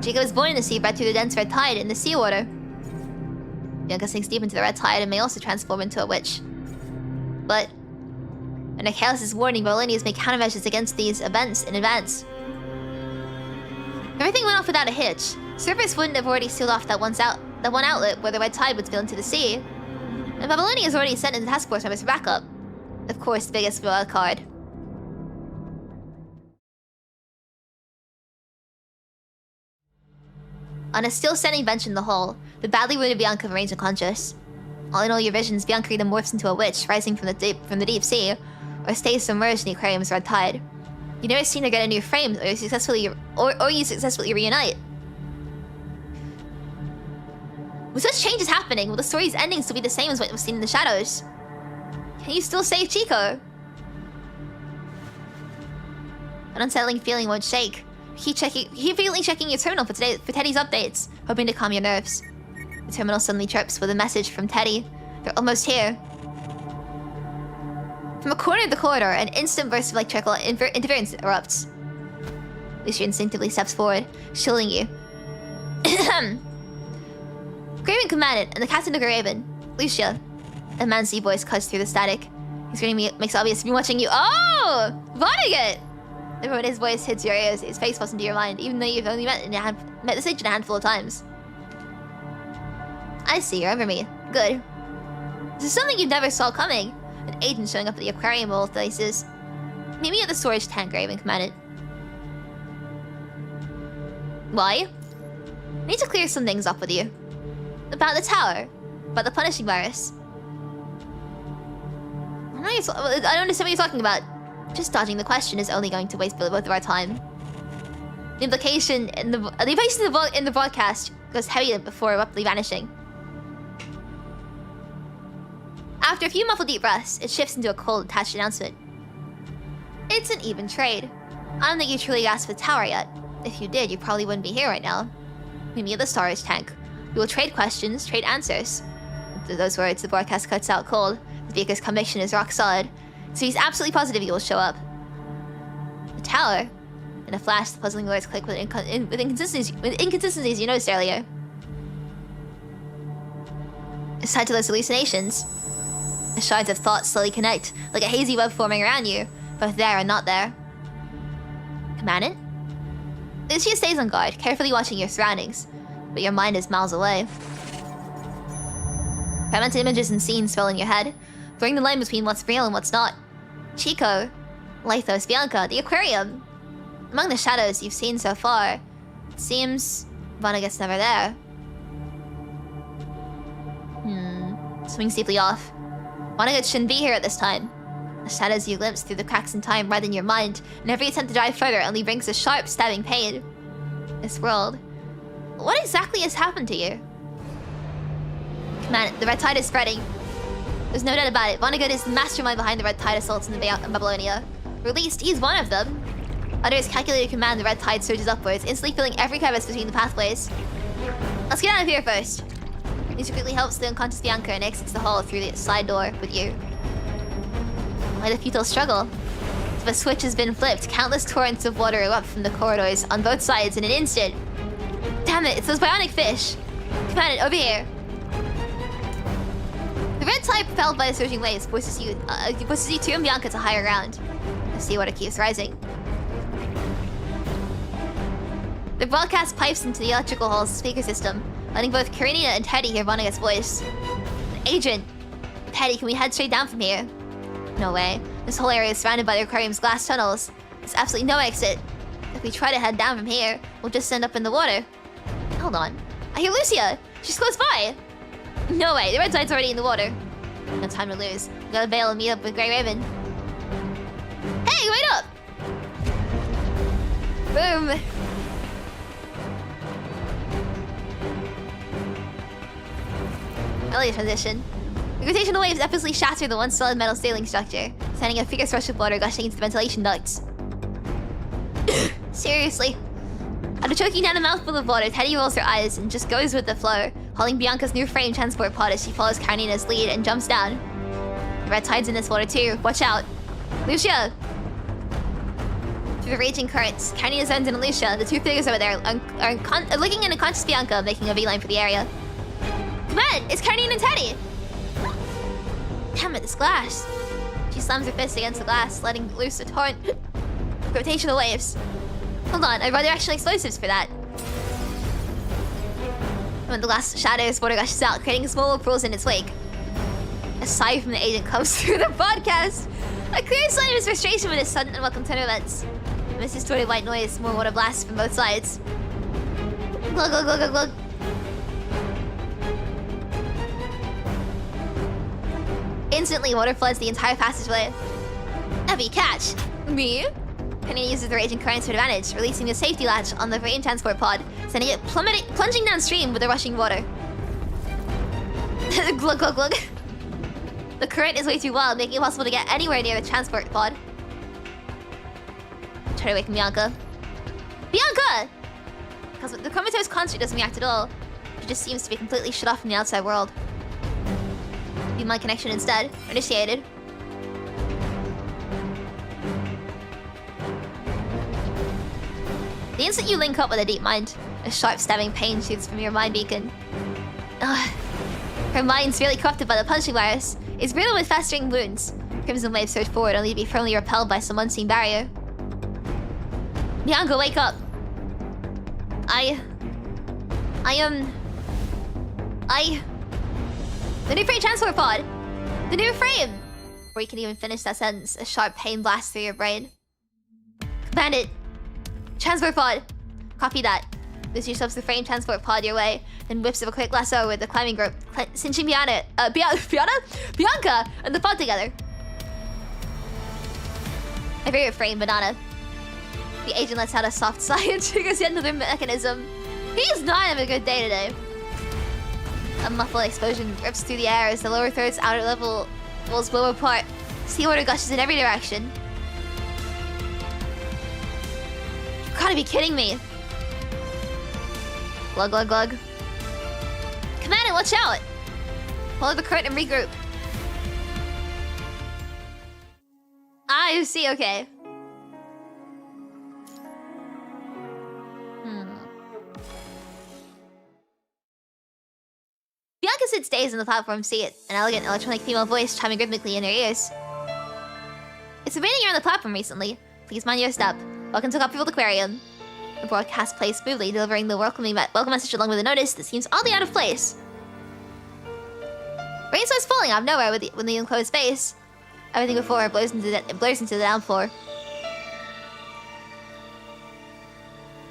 Chico was born in the sea, bred through the dense red tide in the seawater. Bianca sinks deep into the red tide and may also transform into a witch. But under Chaos' warning, Bolinias make countermeasures against these events in advance. Everything went off without a hitch. Cerberus wouldn't have already sealed off that one outlet where the red tide would spill into the sea. And Babylonia has already sent in the task force members for backup. Of course, the biggest wild card. On a still standing bench in the hall, the badly wounded Bianca remains unconscious. All in all your visions, Bianca either morphs into a witch rising from the deep sea, or stays submerged in the aquarium's red tide. You've never seen her get a new frame, or you successfully reunite. With such changes happening, will the story's ending still be the same as what was seen in the shadows? Can you still save Chico? An unsettling feeling won't shake. Keep frequently checking your terminal for Teddy's updates, hoping to calm your nerves. The terminal suddenly chirps with a message from Teddy. They're almost here. From a corner of the corridor, an instant burst of electrical interference erupts. Lucia instinctively steps forward, shielding you. Graven commanded, and the captain of Graven, Lucia. A man's deep voice cuts through the static. His screaming makes obvious to be watching you. Oh! Vonnegut! The moment his voice hits your ears, his face pops into your mind, even though you've only met the stage a handful of times. I see, you remember me. Good. This is something you never saw coming. An agent showing up at the aquarium of all places. Meet me at the storage tank, Graven commanded. Why? I need to clear some things up with you. About the tower. About the punishing virus. I don't understand what you're talking about. Just dodging the question is only going to waste both of our time. The implication in the broadcast goes heavy before abruptly vanishing. After a few muffled deep breaths, it shifts into a cold, attached announcement. It's an even trade. I don't think you truly asked for the tower yet. If you did, you probably wouldn't be here right now. Meet me at the storage tank. We will trade questions, trade answers. With those words, the broadcast cuts out cold. The Beaker's conviction is rock solid, so he's absolutely positive you will show up. The tower? In a flash, the puzzling words click with inconsistencies you noticed earlier. It's tied to those hallucinations. The shards of thought slowly connect, like a hazy web forming around you, both there and not there. Commandant? Lucia stays on guard, carefully watching your surroundings, but your mind is miles away. Fragmented images and scenes swell in your head, blurring the line between what's real and what's not. Chico, Lythos, Bianca, the Aquarium. Among the shadows you've seen so far, it seems Vonnegut's never there. Something's deeply off. Vonnegut shouldn't be here at this time. The shadows you glimpse through the cracks in time right in your mind, and every attempt to dive further only brings a sharp, stabbing pain. This world. What exactly has happened to you? Command, the red tide is spreading. There's no doubt about it. Vonnegut is the mastermind behind the red tide assaults in Babylonia. Or at least, he's one of them. Under his calculated command, the red tide surges upwards, instantly filling every crevice between the pathways. Let's get out of here first. Lucia quickly helps the unconscious Bianca and exits the hall through the side door with you. By the futile struggle. If a switch has been flipped, countless torrents of water erupt from the corridors on both sides in an instant. Damn it, it's those bionic fish. Commandant, over here. The red tide, propelled by the surging waves, pushes you two and Bianca to higher ground. The seawater keeps rising. The broadcast pipes into the electrical hall's speaker system, letting both Karina and Teddy hear Vonnegut's voice. Agent! Teddy, can we head straight down from here? No way. This whole area is surrounded by the aquarium's glass tunnels. There's absolutely no exit. If we try to head down from here, we'll just end up in the water. Hold on. I hear Lucia! She's close by! No way, the red tide's already in the water. No time to lose. We gotta bail and meet up with Grey Raven. Hey, wait up! Boom! Early transition. The gravitational waves effortlessly shatter the once solid metal sailing structure, sending a fierce rush of water gushing into the ventilation ducts. Seriously. After choking down a mouthful of water, Teddy rolls her eyes and just goes with the flow, hauling Bianca's new frame transport pod as she follows Karina's lead and jumps down. The red tide's in this water too. Watch out. Lucia! Through the raging currents, Karina zones in Lucia. The two figures over there are looking at unconscious Bianca, making a beeline for the area. Come on! It's Karina and Teddy! Damn it, this glass. She slams her fist against the glass, letting loose a torrent of gravitational waves. Hold on, I'd rather action explosives for that. When the glass shatters, water gushes out, creating small whirlpools in its wake. A sigh from the agent comes through the broadcast. A clear sign of his frustration with his sudden and welcome turn events. Amidst distorted white noise, more water blasts from both sides. Glug glug glug glug glug. Instantly, water floods the entire passageway. Heavy catch! Me? Penny uses the raging currents to her advantage, releasing the safety latch on the frame transport pod, sending it plunging downstream with the rushing water. Glug glug glug. The current is way too wild, making it impossible to get anywhere near the transport pod. try to awaken Bianca. Bianca! Because the comatose construct doesn't react at all. She just seems to be completely shut off from the outside world. Be my connection instead. Initiated. The instant you link up with a deep mind, a sharp stabbing pain shoots from your mind beacon. Ugh. Her mind's really corrupted by the punching virus. It's riddled with festering wounds. Crimson waves surge forward only to be firmly repelled by some unseen barrier. Bianca, wake up! The new frame transport pod! The new frame! Before you can even finish that sentence, a sharp pain blasts through your brain. Command it! Transport pod! Copy that. This yourselves the frame transport pod your way, then whips of a quick lasso with the climbing rope, cinching Bianca and the pod together. My favorite frame, Banana. The agent lets out a soft sigh and triggers yet another mechanism. He's not having a good day today. A muffled explosion rips through the air as the lower third's outer level walls blow apart. Seawater gushes in every direction. You gotta be kidding me. Glug, glug, glug. Command it, watch out! Follow the current and regroup. I see, okay. Bianca sits dazed on the platform seat, an elegant electronic female voice chiming rhythmically in her ears. It's been raining around the platform recently. Please mind your step. Welcome to Copperfield Aquarium. The broadcast plays smoothly, delivering the welcome message along with a notice that seems oddly out of place. Rain starts falling out of nowhere with the enclosed space. Everything before her blurs into the downpour.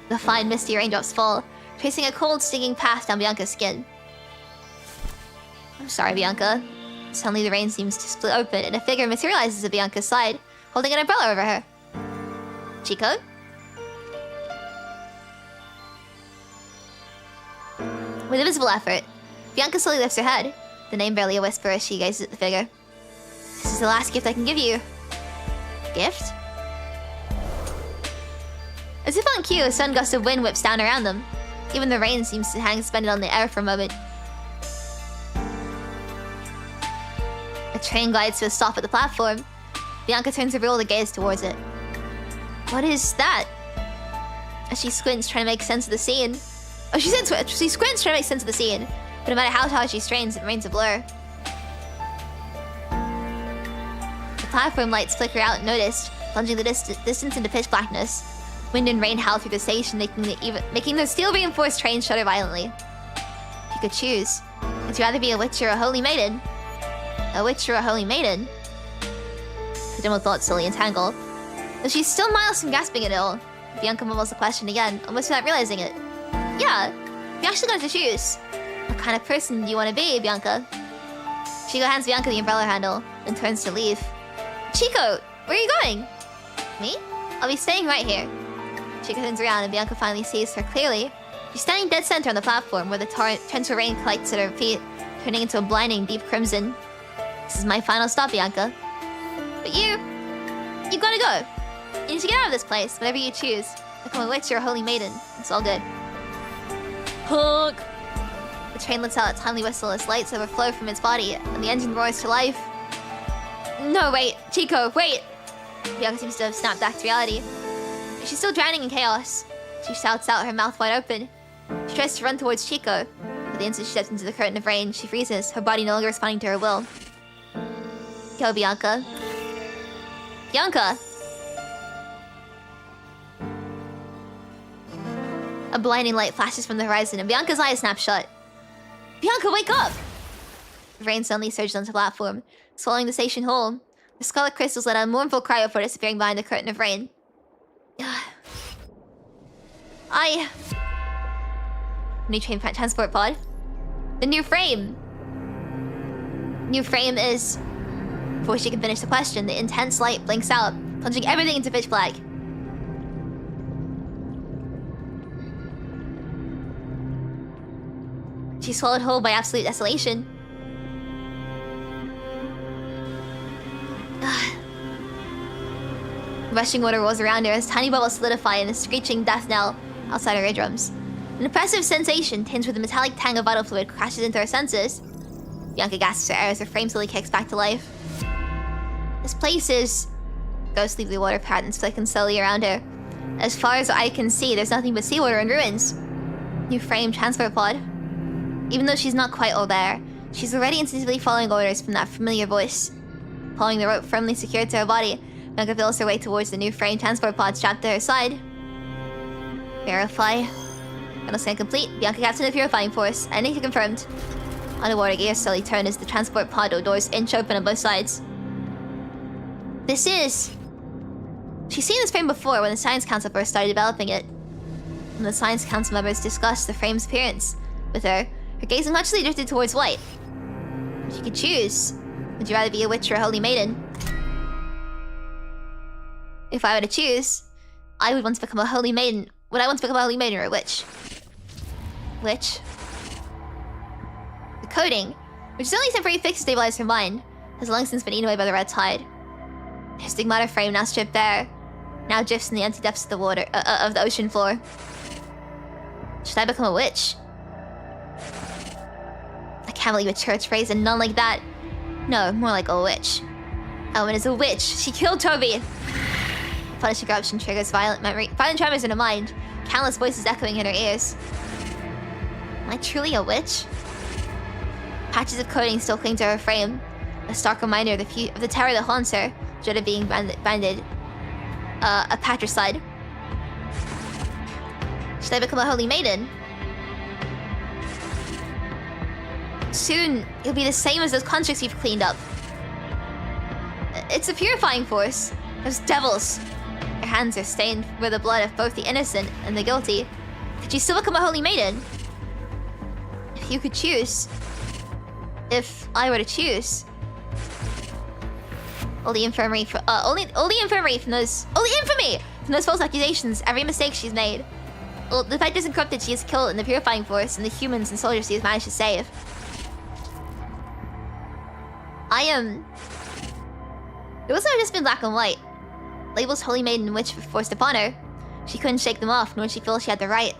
The fine, misty raindrops fall, tracing a cold, stinging path down Bianca's skin. I'm sorry, Bianca. Suddenly the rain seems to split open and a figure materializes at Bianca's side, holding an umbrella over her. Chico? With a visible effort, Bianca slowly lifts her head, the name barely a whisper as she gazes at the figure. This is the last gift I can give you. Gift? As if on cue, a sudden gust of wind whips down around them. Even the rain seems to hang suspended on the air for a moment. A train glides to a stop at the platform. Bianca turns her bewildered gaze towards it. What is that? As she squints, trying to make sense of the scene. She squints trying to make sense of the scene, but no matter how hard she strains, it remains a blur. The platform lights flicker out unnoticed, plunging the distance into pitch blackness. Wind and rain howl through the station, making the steel-reinforced train shudder violently. If you could choose, would you rather be a witch or a holy maiden? A witch or a holy maiden? The demo thoughts slowly entangle. Though she's still miles from grasping it all, Bianca mumbles the question again, almost without realizing it. Yeah, you actually got to choose. What kind of person do you want to be, Bianca? Chico hands Bianca the umbrella handle, then turns to leave. Chico, where are you going? Me? I'll be staying right here. Chico turns around and Bianca finally sees her clearly. She's standing dead center on the platform where the torrential rain collects at her feet, turning into a blinding deep crimson. This is my final stop, Bianca. But you gotta go. You need to get out of this place, whatever you choose. Become a witch or a holy maiden. It's all good. Honk! The train lets out a tiny whistle as lights overflow from its body, and the engine roars to life. No, wait. Chico, wait! Bianca seems to have snapped back to reality. But she's still drowning in chaos. She shouts out, her mouth wide open. She tries to run towards Chico, but the instant she steps into the curtain of rain, she freezes, her body no longer responding to her will. Go, Bianca. Bianca! A blinding light flashes from the horizon, and Bianca's eyes snap shut. Bianca, wake up! The rain suddenly surged onto the platform, swallowing the station whole. The scarlet crystals let out a mournful cry before disappearing behind the curtain of rain. New train transport pod. The new frame! New frame is... Before she can finish the question, the intense light blinks out, plunging everything into pitch black. She's swallowed whole by absolute desolation. Rushing water rolls around her as tiny bubbles solidify in a screeching death knell outside her eardrums. An oppressive sensation tinged with a metallic tang of vital fluid crashes into her senses. Bianca gasps for air as her frame slowly kicks back to life. This place is... Ghostly blue water patterns flicken slowly around her. As far as I can see, there's nothing but seawater and ruins. New frame transport pod. Even though she's not quite all there, she's already instinctively following orders from that familiar voice. Pulling the rope firmly secured to her body, Bianca feels her way towards the new frame transport pod strapped to her side. Verify. Final scan complete. Bianca captain of Purifying Force. Identity confirmed. Underwater gears slowly turn as the transport pod doors inch open on both sides. This is... She's seen this frame before when the Science Council first started developing it. When the Science Council members discussed the frame's appearance with her gaze naturally drifted towards white. If you could choose, would you rather be a witch or a holy maiden? If I were to choose, I would want to become a holy maiden. Would I want to become a holy maiden or a witch? Witch. The coating, which is only temporarily fixed to stabilize her mind, has long since been eaten away by the red tide. Her stigmata frame, now stripped bare, now drifts in the empty depths of the water of the ocean floor. Should I become a witch? I can't believe a church phrase and none like that. No, more like a witch. Ellen is a witch. She killed Toby. Punishing corruption triggers violent tremors in her mind. Countless voices echoing in her ears. Am I truly a witch? Patches of coating still cling to her frame, a stark reminder of the terror that haunts her, dread of being banded. A patricide. Should I become a holy maiden? Soon, it'll be the same as those constructs you've cleaned up. It's a purifying force. Those devils. Her hands are stained with the blood of both the innocent and the guilty. Could you still become a holy maiden? If you could choose. If I were to choose. All the infamy from those false accusations, every mistake she's made. Well, the fighters and corrupted she has killed in the purifying force, and the humans and soldiers she has managed to save. It wasn't just been black and white. Labels holy maiden and witch were forced upon her. She couldn't shake them off, nor did she feel she had the right.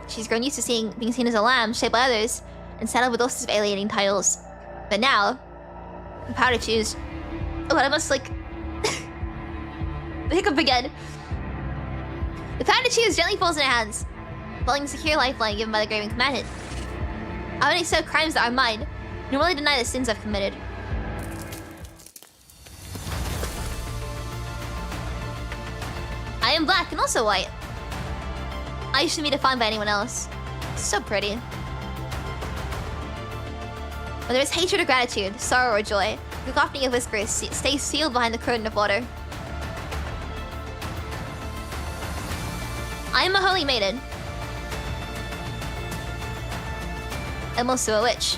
She's grown used to being seen as a lamb, shaped by others, and settled with all sorts of alienating titles. But now, the power to choose. Oh, I must like the hiccup again. The power to choose gently falls in her hands, following the secure lifeline given by the Graven Commandant. I won't accept crimes that are mine, nor will I deny the sins I've committed. I am black and also white. I shouldn't be defined by anyone else. So pretty. Whether it's hatred or gratitude, sorrow or joy, the cacophony of whispers stays sealed behind the curtain of water. I am a holy maiden. I'm also a witch.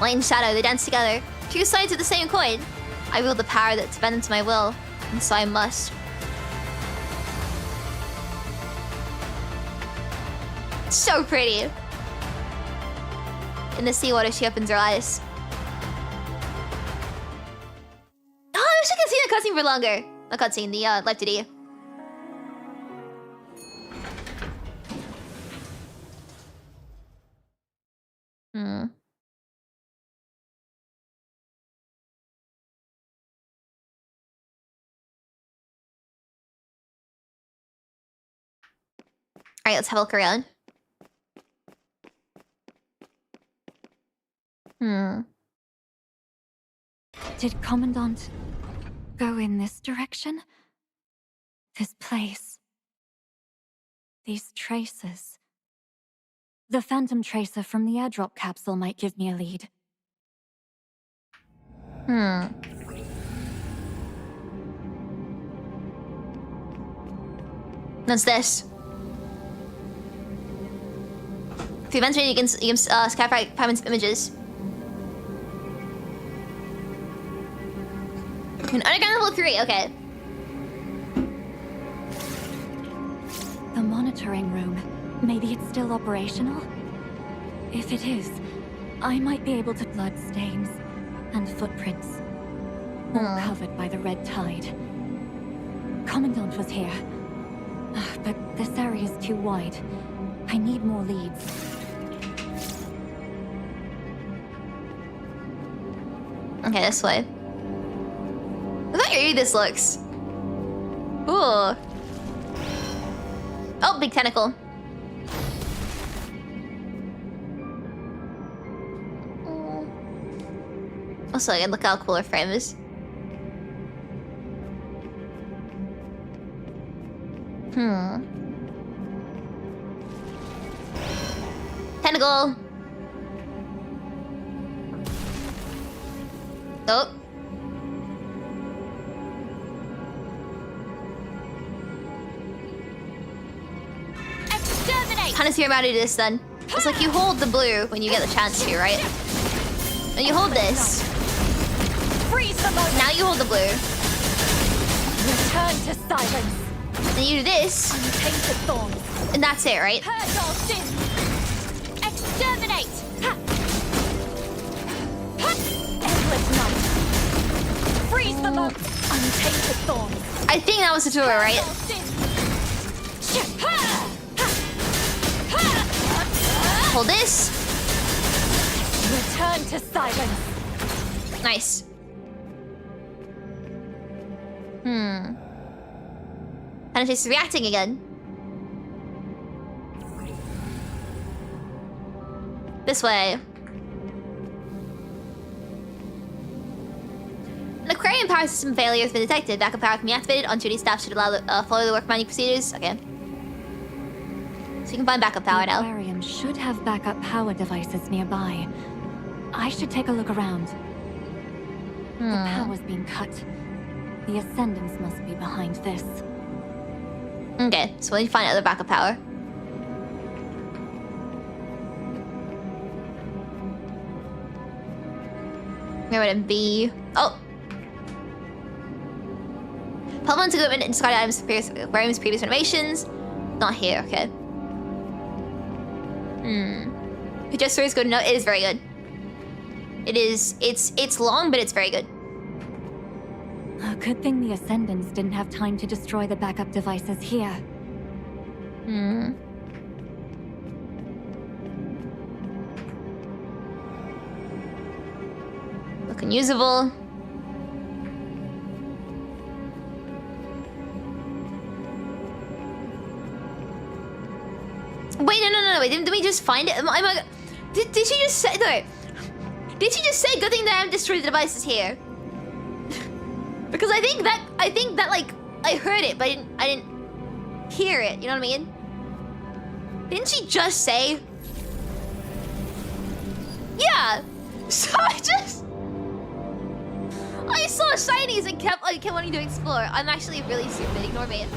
Light and shadow, they dance together. Two sides of the same coin. I wield the power that's bent to my will, and so I must. So pretty. In the seawater, she opens her eyes. Oh, I wish I could see the cutscene for longer. Not cutscene, the live 2D. Alright, let's have a look around. Did Commandant go in this direction? This place. These traces. The phantom tracer from the airdrop capsule might give me a lead. What's this? If you venture, you can scan fragments of images. An underground level 3, okay. The monitoring room. Maybe it's still operational? If it is, I might be able to blood stains. And footprints. All covered by the red tide. Commandant was here. But this area is too wide. I need more leads. Okay, this way. Look how eerie this looks. Ooh. Oh, big tentacle. Also, again, look how cool her frame is. Tentacle. Oh. Exterminate! Kind of see how to do this then. It's like you hold the blue when you get the chance to, right? And you hold this. Freeze the moment! Now you hold the blue. Return to silence! Then you do this. Untainted thorns! And that's it, right? Purge all sin! Exterminate! Ha! Ha! Endless night! Freeze the moment! Untainted thorns! I think that was the tour, right? Purge all sin! Ha! Ha! Ha! Hold this. Return to silence! Nice. And she's reacting again. This way. An aquarium power system failure has been detected. Backup power can be activated. On-duty staff should allow follow the work manual procedures. Okay. So you can find backup power The now. aquarium should have backup power devices nearby. I should take a look around. The power's been cut. The ascendants must be behind this. Okay, so when you find other backup power. Where would it be? Oh! Pullman's equipment and discarded items from aquarium's previous renovations. Not here, okay. The gesture is good enough. It is very good. It is. It's long, but it's very good. A good thing the ascendants didn't have time to destroy the backup devices here. Looking usable. Wait, no, wait, didn't we just find it? Am I, did she just say, no. Did she just say, good thing that I haven't destroyed the devices here? Because I think that, like, I heard it, but I didn't hear it, you know what I mean? Didn't she just say? Yeah! So I saw shinies and kept wanting to explore. I'm actually really stupid, ignore me.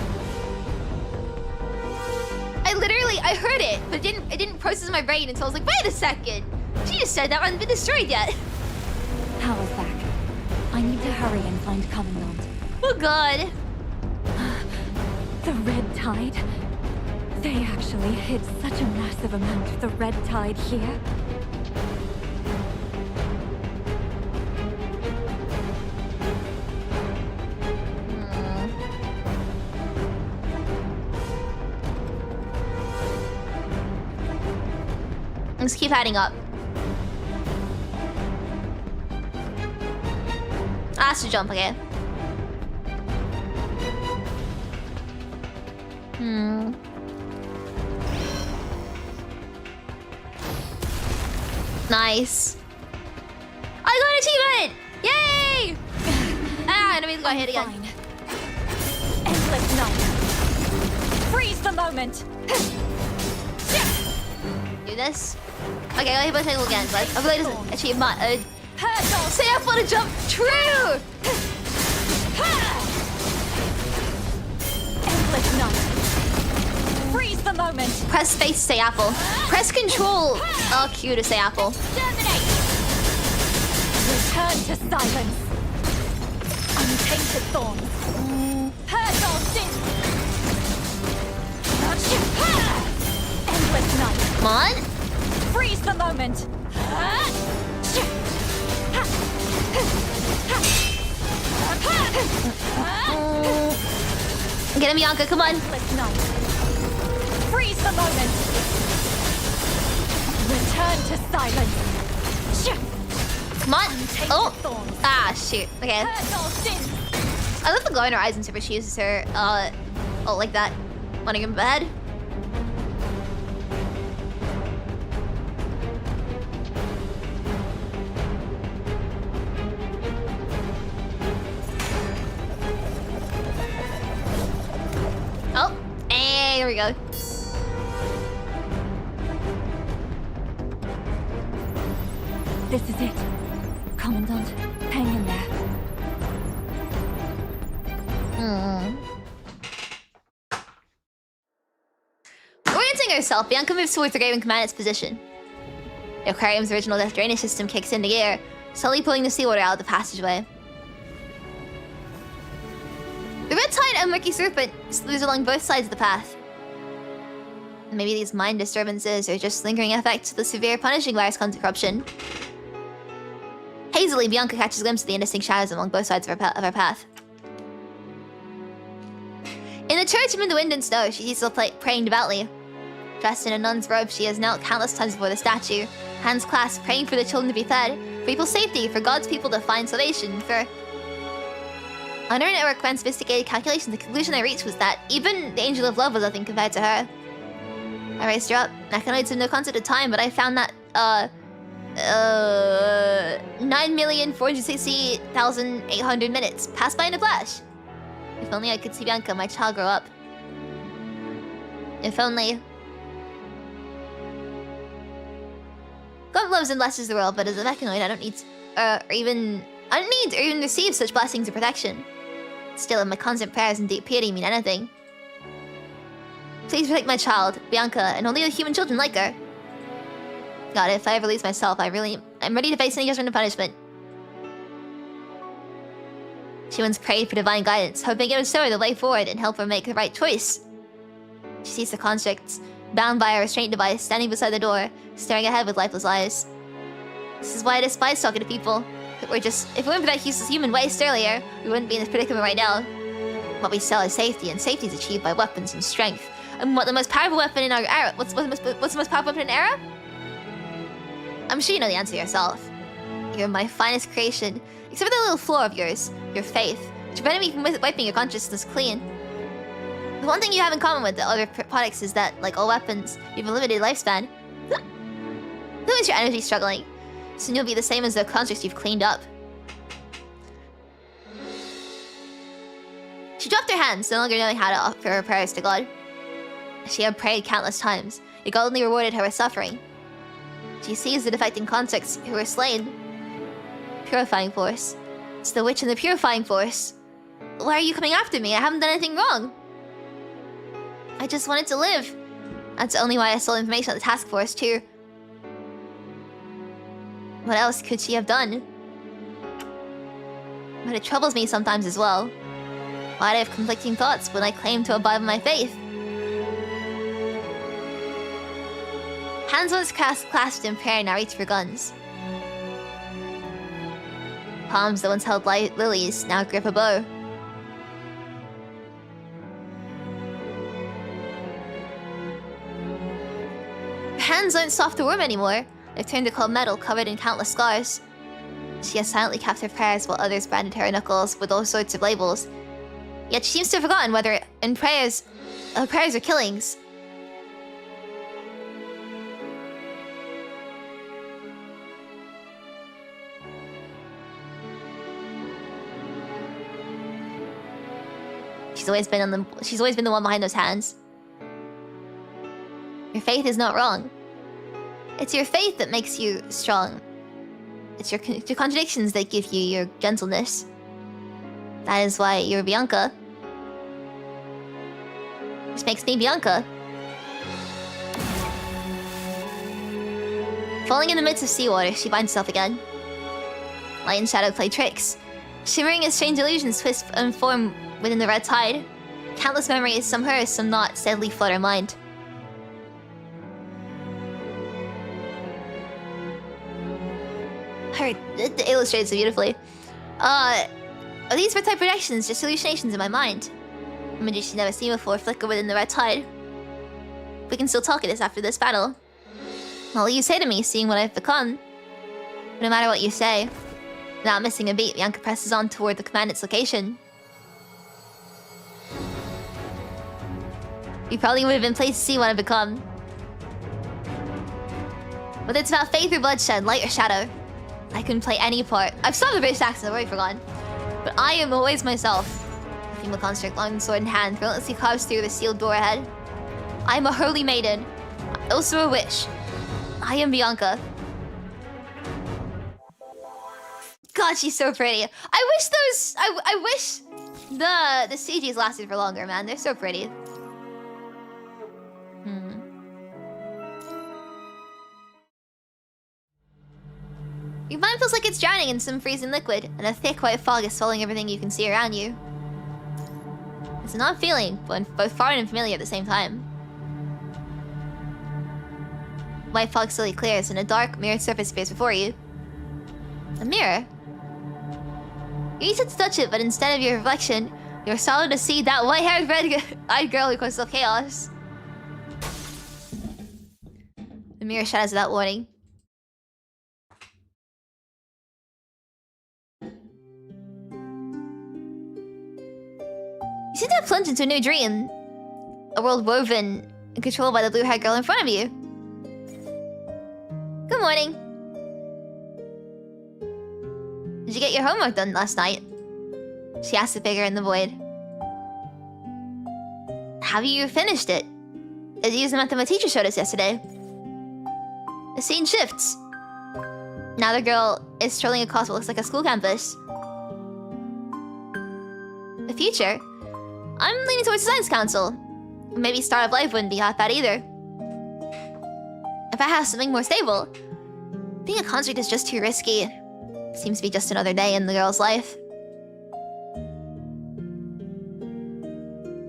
I heard it, but it didn't process in my brain until I was like, wait a second! She just said that hasn't been destroyed yet. Power's back. I need to hurry and find Commandant. Oh god. The red tide? They actually hid such a massive amount of the red tide here. Let's keep adding up. That's to jump again. Nice. I got an achievement! Yay! Enemies got hit again. Fine. Endless night. Freeze the moment. Do this. Okay, I'll hit my table again, but I feel like this achievement. Say up for the jump. True! Endless night. Freeze the moment. Press space to say apple. Press control Q to say apple. Exterminate. Return to silence. Untainted thorns. Purge all sin. Endless night. Come on. Freeze the moment. Get him, Bianca, come on. Let's not. Freeze the moment. Return to silence. Shh. Come on. Take Oh. the thorns. Ah, shoot. Okay. Purge all sins. I love the glow in her eyes whenever she uses her, oh, like that. Wanna go to bed? Oh, hey, there we go. This is it. Commandant, hang in there. Orienting herself, Bianca moves towards the Raven Command its position. The Aquarium's original death drainage system kicks into gear, slowly pulling the seawater out of the passageway. The red tide and murky serpent slithers along both sides of the path. Maybe these mind disturbances are just lingering effects of the severe punishing virus corruption. Hazily, Bianca catches a glimpse of the indistinct shadows along both sides of her path. In the church amid the wind and snow, she sees herself praying devoutly. Dressed in a nun's robe, she has knelt countless times before the statue, hands clasped, praying for the children to be fed, for people's safety, for God's people to find salvation, for... Under an network of sophisticated calculations, the conclusion I reached was that even the angel of love was nothing compared to her. I raised her up. Mechanoids have no concept of time, but I found that, 9,460,800 minutes passed by in a flash. If only I could see Bianca, my child, grow up. If only... God loves and blesses the world, but as a mechanoid, I don't need or even receive such blessings of protection. Still, my constant prayers and deep piety mean anything. Please protect my child, Bianca, and only the human children like her. God, if I ever lose myself, I'm ready to face any judgment and punishment. She once prayed for divine guidance, hoping it would show her the way forward and help her make the right choice. She sees the constructs, bound by a restraint device, standing beside the door, staring ahead with lifeless eyes. This is why I despise talking to people. If it weren't for that useless human waste earlier, we wouldn't be in this predicament right now. What we sell is safety, and safety is achieved by weapons and strength. And what the most powerful weapon in our era? What's the most powerful weapon in our era? I'm sure you know the answer yourself. You're my finest creation, except for that little flaw of yours, your faith, which prevented me from wiping your consciousness clean. The one thing you have in common with the other products is that, like all weapons, you have a limited lifespan. Lose your energy struggling. Soon you'll be the same as the constructs you've cleaned up. She dropped her hands, no longer knowing how to offer her prayers to God. She had prayed countless times, yet God only rewarded her with suffering. She sees the defecting constructs who were slain. Purifying force. It's the witch and the purifying force. Why are you coming after me? I haven't done anything wrong. I just wanted to live. That's only why I stole information on the task force, too. What else could she have done? But it troubles me sometimes as well. Why do I have conflicting thoughts when I claim to abide by my faith? Hands once clasped in prayer now reach for guns. Palms that once held lilies now grip a bow. Her hands aren't soft or warm anymore. They've turned to cold metal covered in countless scars. She has silently kept her prayers while others branded her knuckles with all sorts of labels. Yet she seems to have forgotten whether in prayers or killings. She's always been the one behind those hands. Your faith is not wrong. It's your faith that makes you strong. It's your contradictions that give you your gentleness. That is why you're Bianca. Which makes me Bianca. Falling in the midst of seawater, she finds herself again. Light and shadow play tricks. Shimmering as strange illusions twist and form within the red tide. Countless memories, some hers, some not, steadily flood her mind. It illustrates it beautifully. Are these red tide projections just hallucinations in my mind? A magician never seen before flicker within the red tide. We can still talk at this after this battle. What will you say to me, seeing what I've become? No matter what you say, without missing a beat, Bianca presses on toward the commandant's location. You probably would have been pleased to see what I've become. Whether it's about faith or bloodshed, light or shadow, I can play any part. I've stopped the British accent, I've already forgotten. But I am always myself. A female construct, long sword in hand, relentlessly carves through the sealed door ahead. I am a holy maiden, also a witch. I am Bianca. God, she's so pretty. I wish those... I wish the CGs lasted for longer, man. They're so pretty. Your mind feels like it's drowning in some freezing liquid, and a thick white fog is swallowing everything you can see around you. It's an odd feeling, but both foreign and familiar at the same time. White fog slowly clears, and a dark, mirrored surface appears before you. A mirror? You reach out to touch it, but instead of your reflection, you're startled to see that white-haired, red-eyed girl who calls herself Chaos. The mirror shatters without warning. You seem to have plunged into a new dream. A world woven and controlled by the blue-haired girl in front of you. Good morning. Did you get your homework done last night? She asked the figure in the void. Have you finished it? As you used the method my teacher showed us yesterday. The scene shifts. Now the girl is strolling across what looks like a school campus. The future? I'm leaning towards the Science Council. Maybe Startup Life wouldn't be half bad either. If I have something more stable. Being a construct is just too risky. It seems to be just another day in the girl's life.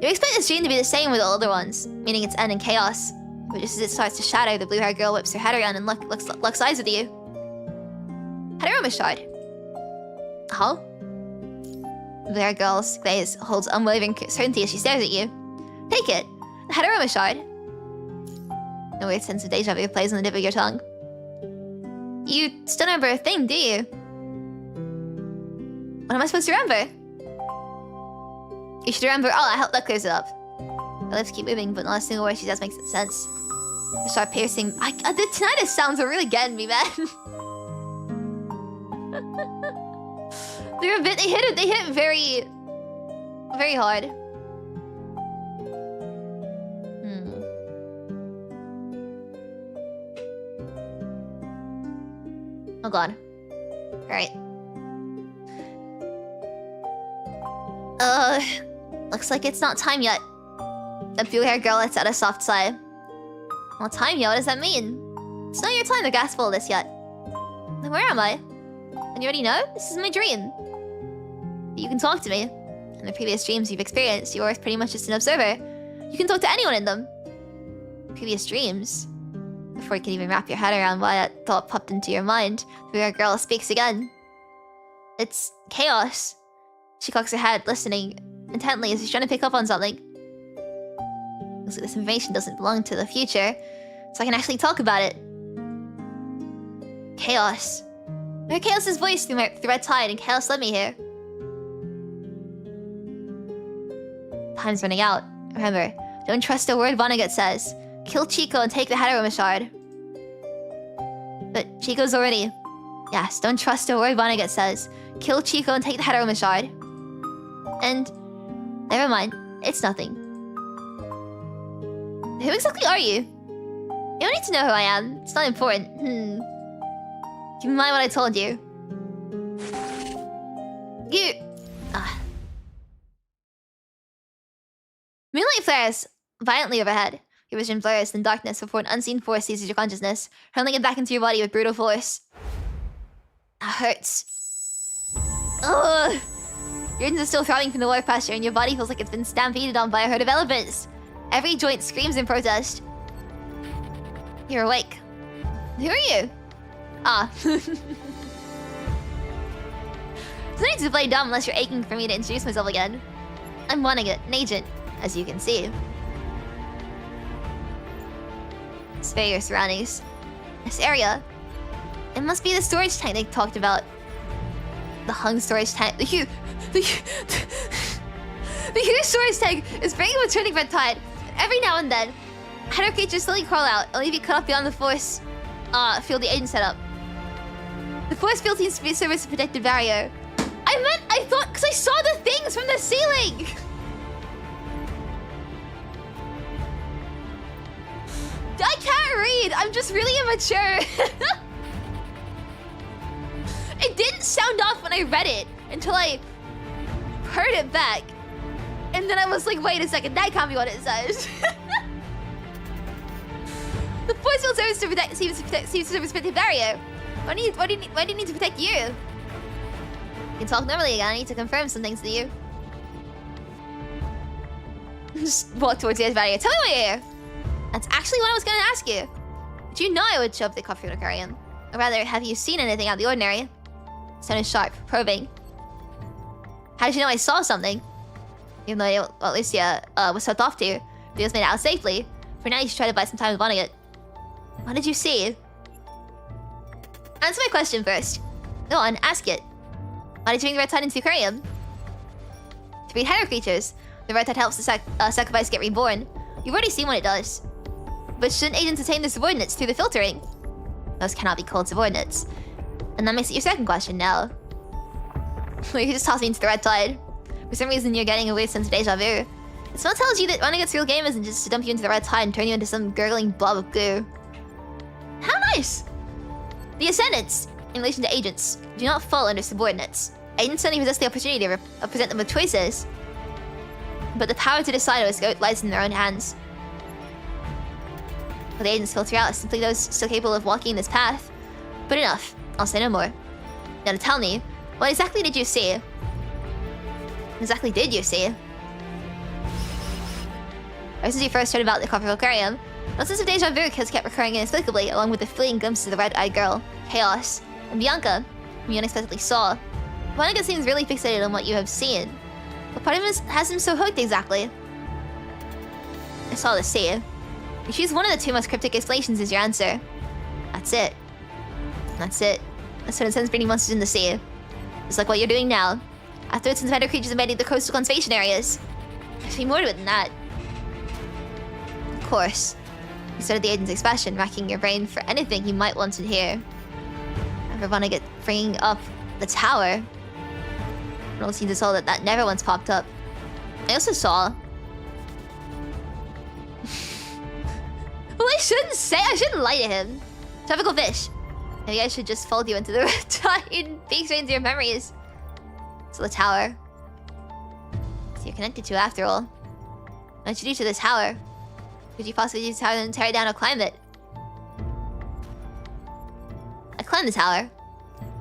You expect this dream to be the same with the older ones, meaning its end in chaos. But just as it starts to shatter, the blue-haired girl whips her head around and locks eyes with you. Heteroma shard. Huh? The blue-haired girl's gaze holds unwavering certainty as she stares at you. Take it. The Heteroma shard. A weird sense of deja vu plays on the tip of your tongue. You still remember a thing, do you? What am I supposed to remember? You should remember... Oh, I hope that clears it up. Her lips keep moving, but not a single word she says makes sense. The sharp piercing... the tinnitus sounds are really getting me, man. They're a bit... They hit it very... very hard. Oh god. Alright. Looks like it's not time yet. The blue-haired girl lets out a soft sigh. Not time yet? What does that mean? It's not your time to grasp all this yet. Then where am I? And you already know? This is my dream. But you can talk to me. In the previous dreams you've experienced, you are pretty much just an observer. You can talk to anyone in them. Previous dreams? Before you can even wrap your head around why that thought popped into your mind, the blue-haired girl speaks again. It's chaos. She cocks her head, listening intently as she's trying to pick up on something. Looks like this information doesn't belong to the future, so I can actually talk about it. Chaos. I heard Chaos's voice through red tide, and Chaos led me here. Time's running out. Remember, don't trust a word Vonnegut says. Kill Chico and take the Heteroma shard. But Chico's already... Yes, don't trust a word Vonnegut says. Kill Chico and take the Heteroma shard. And... Never mind. It's nothing. Who exactly are you? You don't need to know who I am. It's not important. Keep in mind what I told you. You... Moonlight flares violently overhead. Your vision blurs in darkness before an unseen force seizes your consciousness, hurling it back into your body with brutal force. That hurts. Ugh! Your engine is still throbbing from the water pressure, and your body feels like it's been stampeded on by a herd of elephants. Every joint screams in protest. You're awake. Who are you? Ah. There's no need to play dumb unless you're aching for me to introduce myself again. I'm wanting it, an agent, as you can see. Spare your surroundings. This area. It must be the storage tank they talked about. The hung storage tank. The huge storage tank is bringing a returning red tide. Every now and then, Henlo creatures slowly crawl out, only to be cut off beyond the force field the agent set up. The force field seems to be serves as a protective barrier. I thought, because I saw the things from the ceiling! I can't read! I'm just really immature. It didn't sound off when I read it until I heard it back. And then I was like, wait a second, that can't be what it says. The force field serves to protect, seems to serve as a protective barrier. Why do you need to protect you? You can talk normally again. I need to confirm some things to you. Just walk towards the edge of the barrier. Tell me why you're here. That's actually what I was going to ask you. Did you know I would show up at the Confronting Aquarium? Or rather, have you seen anything out of the ordinary? Sounded sharp, probing. How did you know I saw something? Even though Alicia was swept off to, but it was made out safely. For now, you should try to buy some time with wanting it. What did you see? Answer my question first. Go on, ask it. Why did you bring the red tide into the aquarium? To breed Henlo creatures. The red tide helps the sacrifice get reborn. You've already seen what it does. But shouldn't agents attain their subordinates through the filtering? Those cannot be called subordinates. And that makes it your second question now. Well, you just tossed me into the red tide. For some reason, you're getting a weird sense of deja vu. It smell tells you that running its real game isn't just to dump you into the red tide and turn you into some gurgling blob of goo. How nice! The ascendants, in relation to agents, do not fall under subordinates. Agents only possess the opportunity to present them with choices. But the power to decide what lies in their own hands. What the agents filter out is simply those still capable of walking this path. But enough. I'll say no more. Now to tell me, what exactly did you see? What exactly did you see? Ever since you first heard about the Confronting Aquarium, no sense of deja vu has kept recurring inexplicably, along with the fleeting glimpses of the red-eyed girl, Chaos, and Bianca, whom you unexpectedly saw. Monica seems really fixated on what you have seen. What part of him has him so hooked exactly? I saw the sea. You choose one of the two most cryptic explanations as your answer. That's it. That's it. That's what it sends breeding monsters in the sea. Just like what you're doing now. Afterwards, since Henlo creatures invaded the coastal conservation areas. There's be more to it than that. Of course. You started the agent's expression, racking your brain for anything you might want to hear. Ever want to get bringing up the tower? It all seems to saw that never once popped up. I also saw... Well, I shouldn't lie to him. Tropical fish. Maybe I should just fold you into the red tide and peek straight into your memories. So the tower. So you're connected to it after all. What did you do to the tower? Could you possibly use the tower and tear it down or climb it? I climbed the tower.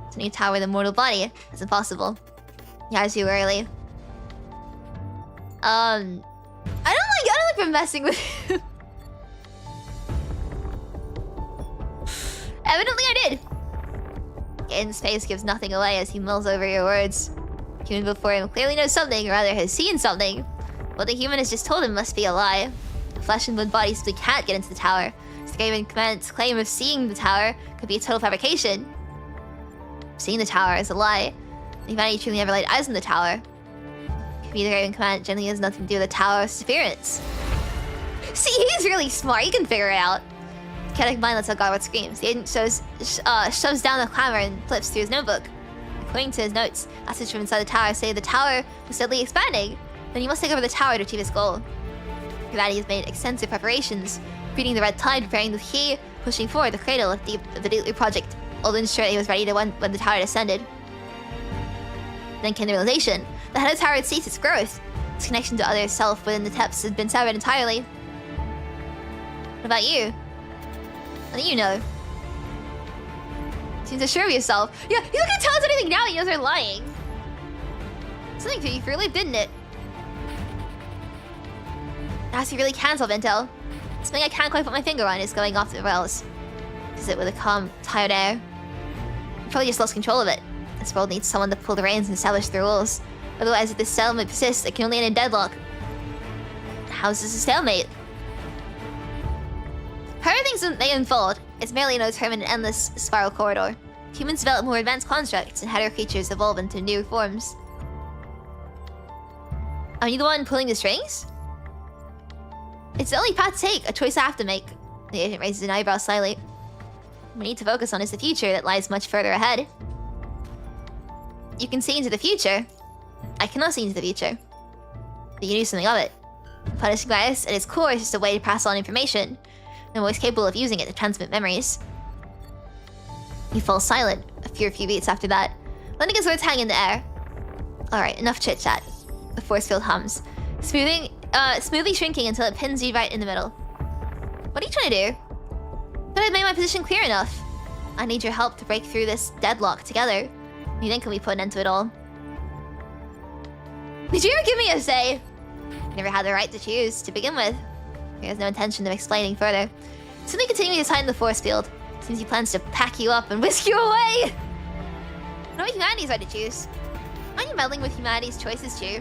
It's a new tower with a mortal body. That's impossible. Yeah, I too early. I don't like been messing with him. Evidently I did. Aiden's face gives nothing away as he mulls over your words. The human before him clearly knows something, or rather has seen something. What the human has just told him must be a lie. The flesh and blood body simply can't get into the tower. Skaven Command's claim of seeing the tower could be a total fabrication. Seeing the tower is a lie. Humanity truly never laid eyes on the tower. Could be the Raven Command generally has nothing to do with the tower's appearance. See, he's really smart. He can figure it out. Chaotic mind lets out Godward screams. The agent shoves down the clamor and flips through his notebook. According to his notes, messages from inside the tower say the tower was steadily expanding. Then he must take over the tower to achieve his goal. Humanity has made extensive preparations, breeding the red tide, preparing the key, pushing forward the cradle of the Lulu project, all to ensure he was ready to when the tower descended. Then came the realization that how the tower had ceased its growth. Its connection to other self within the depths had been severed entirely. What about you? What do you know? Seems unsure of yourself. Yeah, he's not gonna tell us anything now. He knows they're lying. Something to you for relief, didn't it? Perhaps he really can solve intel. Something I can't quite put my finger on is going off the rails. Is it with a calm, tired air? You probably just lost control of it. This world needs someone to pull the reins and establish the rules. Otherwise, if this stalemate persists, it can only end in deadlock. How is this a stalemate? However things may unfold, it's merely no term in an endless spiral corridor. Humans develop more advanced constructs, and higher creatures evolve into new forms. Are you the one pulling the strings? It's the only path to take, a choice I have to make. The agent raises an eyebrow slightly. What we need to focus on is the future that lies much further ahead. You can see into the future. I cannot see into the future. But you can do something of it. Punishing bias at its core is just a way to pass on information. I'm always capable of using it to transmit memories. He falls silent, a few beats after that, letting his words hang in the air. Alright, enough chit-chat. The force field hums, smoothly shrinking until it pins you right in the middle. What are you trying to do? But I've made my position clear enough. I need your help to break through this deadlock together. You then can we put an end to it all? Did you ever give me a say? Never had the right to choose, to begin with. He has no intention of explaining further. Simply continuing to hide in the force field. Seems he plans to pack you up and whisk you away! Not humanity's right to choose. Aren't you meddling with humanity's choices too?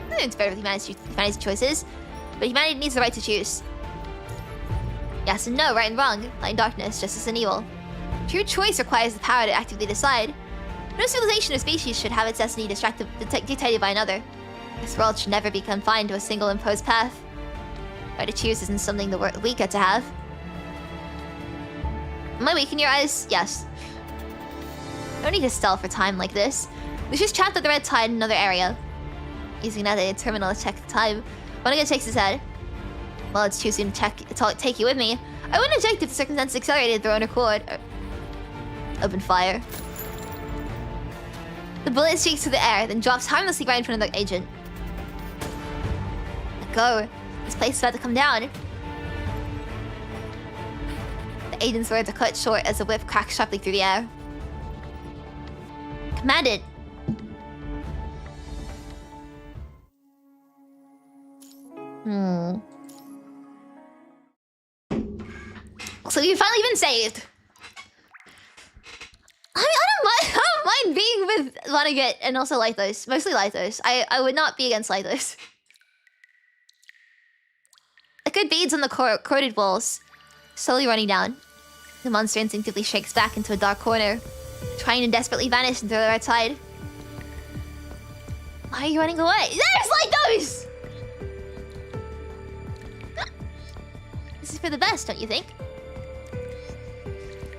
I don't interfere with humanity's choices, but humanity needs the right to choose. Yes and no, right and wrong, light and darkness, justice and evil. True choice requires the power to actively decide. No civilization or species should have its destiny dictated by another. This world should never be confined to a single imposed path. Right to choose isn't something the weak get to have. Am I weak in your eyes? Yes. No need to stall for time like this. Lucius trapped at the red tide in another area. Using another terminal to check the time, Monica shakes his head. Well, it's too soon to take you with me. I wouldn't object if the circumstances accelerated their own accord. Open fire. The bullet streaks through the air, then drops harmlessly right in front of the agent. Let go. This place is about to come down. The agent's words are cut short as the whip cracks sharply through the air. Commanded. So you've finally been saved. I mean, I don't mind being with Vonnegut and also Lythos. Mostly Lythos. I would not be against Lythos. Liquid beads on the corroded walls, slowly running down. The monster instinctively shakes back into a dark corner, trying to desperately vanish into the red tide. Why are you running away? There's Lythos! This is for the best, don't you think?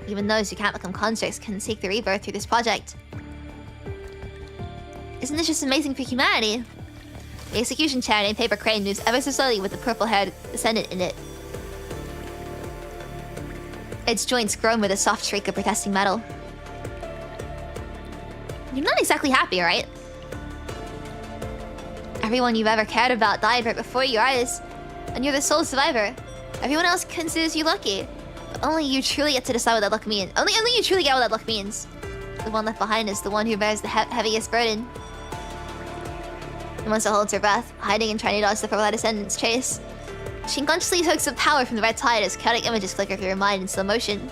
Even those who can't become constructs can seek the rebirth through this project. Isn't this just amazing for humanity? The execution chair named Paper Crane moves ever so slowly with the purple-haired ascendant in it. Its joints groan with a soft shriek of protesting metal. You're not exactly happy, right? Everyone you've ever cared about died right before your eyes, and you're the sole survivor. Everyone else considers you lucky. But only you truly get to decide what that luck means. Only you truly get what that luck means. The one left behind is the one who bears the heaviest burden. The monster holds her breath, hiding and trying to dodge the purple-eyed ascendant's chase. She unconsciously soaks up power from the red tide as chaotic images flicker through her mind in slow motion.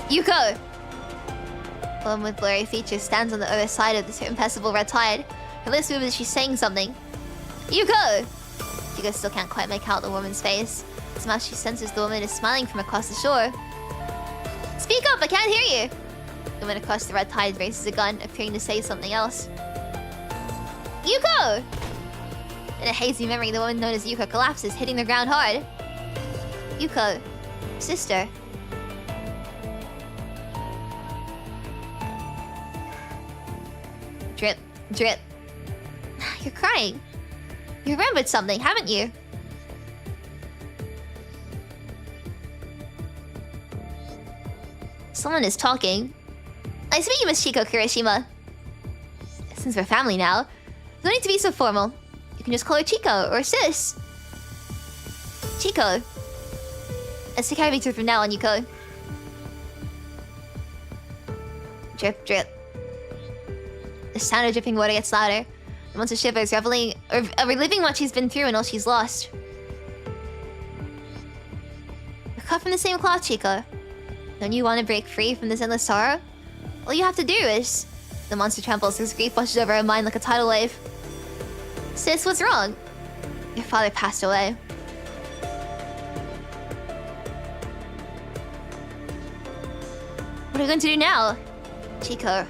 Yuko! A woman with blurry features stands on the other side of the impassable red tide. Her lips move as she's saying something. Yuko! Yuko still can't quite make out the woman's face. Somehow she senses the woman is smiling from across the shore. Speak up, I can't hear you! The woman across the red tide raises a gun, appearing to say something else. Yuko! In a hazy memory, the woman known as Yuko collapses, hitting the ground hard. Yuko. Sister. Drip. Drip. You're crying. You remembered something, haven't you? Someone is talking. Nice to meet you, Miss Chiko Kirishima. Since we're family now, no need to be so formal. You can just call her Chico or Sis. Chico. Let's take care of each other from now on, Yuko. Drip, drip. The sound of dripping water gets louder. The monster shivers, reliving what she's been through and all she's lost. We're cut from the same cloth, Chico. Don't you want to break free from this endless sorrow? All you have to do is... The monster trembles as grief washes over her mind like a tidal wave. Sis, what's wrong? Your father passed away. What are we going to do now? Chico.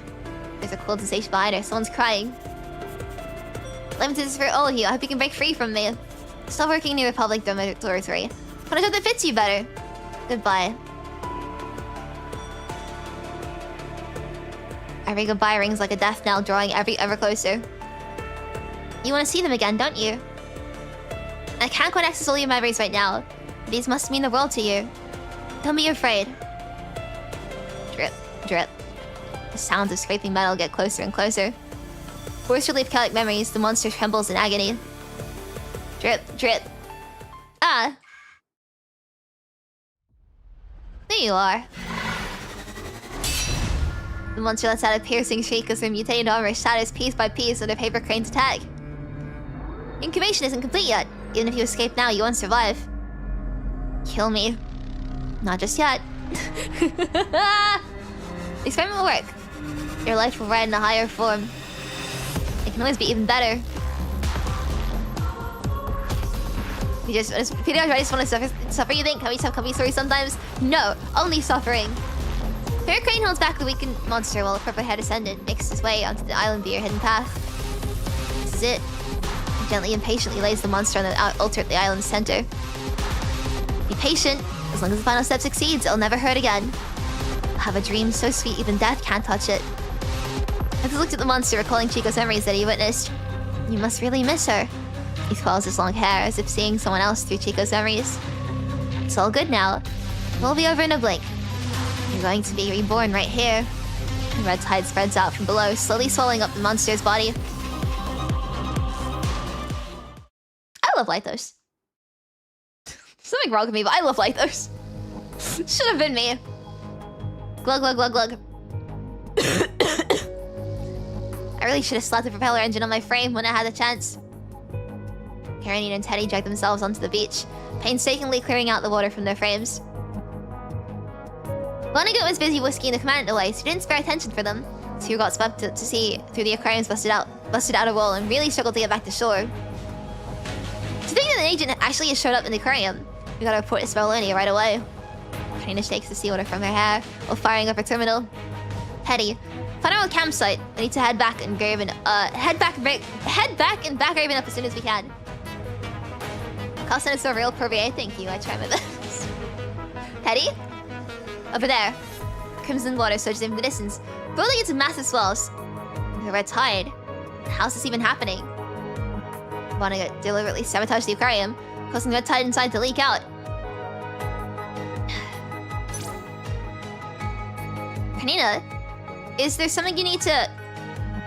There's a cold sensation behind her. Someone's crying. Let me do this for all of you. I hope you can break free from me. Stop working in the Republic Dormitory. Find a job that fits you better. Goodbye. Every goodbye rings like a death knell, drawing ever closer. You want to see them again, don't you? I can't quite access all your memories right now. But these must mean the world to you. Don't be afraid. Drip, drip. The sounds of scraping metal get closer and closer. Forced to relieve chaotic memories, the monster trembles in agony. Drip, drip. Ah! There you are. The monster lets out a piercing shriek as their mutated armor shatters piece by piece under Paper Crane's attack. Incubation isn't complete yet. Even if you escape now, you won't survive. Kill me. Not just yet. The experiment will work. Your life will ride in a higher form. It can always be even better. I just want to suffer, you think? Can we have comfy stories sometimes? No, only suffering. Fair Crane holds back the weakened monster while a purple-haired ascendant makes his way onto the island via your hidden path. This is it. He gently and patiently lays the monster on the altar at the island's center. Be patient. As long as the final step succeeds, it'll never hurt again. You'll have a dream so sweet even death can't touch it. As he looked at the monster, recalling Chico's memories that he witnessed. You must really miss her. He twirls his long hair as if seeing someone else through Chico's memories. It's all good now. We'll be over in a blink. You're going to be reborn right here. The red tide spreads out from below, slowly swallowing up the monster's body. I love Lythos. Something wrong with me, but I love Lythos. Should have been me. Glug, glug, glug, glug. I really should have slapped the propeller engine on my frame when I had the chance. Karenine and Teddy dragged themselves onto the beach, painstakingly clearing out the water from their frames. Vonnegut was busy whisking the commandant away, so he didn't spare attention for them. Two got swept to sea through the aquarium's busted outer wall and really struggled to get back to shore. To think that an agent actually has showed up in the aquarium, we gotta report to Spellonia right away. Karina shakes the seawater from her hair while firing up her terminal. Teddy, find our old campsite. We need to head back and back Raven up as soon as we can. Call send us a real Pervier, thank you. I try my best. Teddy? Over there. Crimson water surges in the distance, building into massive swells. The red tide. How's this even happening? Vonnegut deliberately sabotaged the aquarium, causing the red tide inside to leak out. Karina, is there something you need to...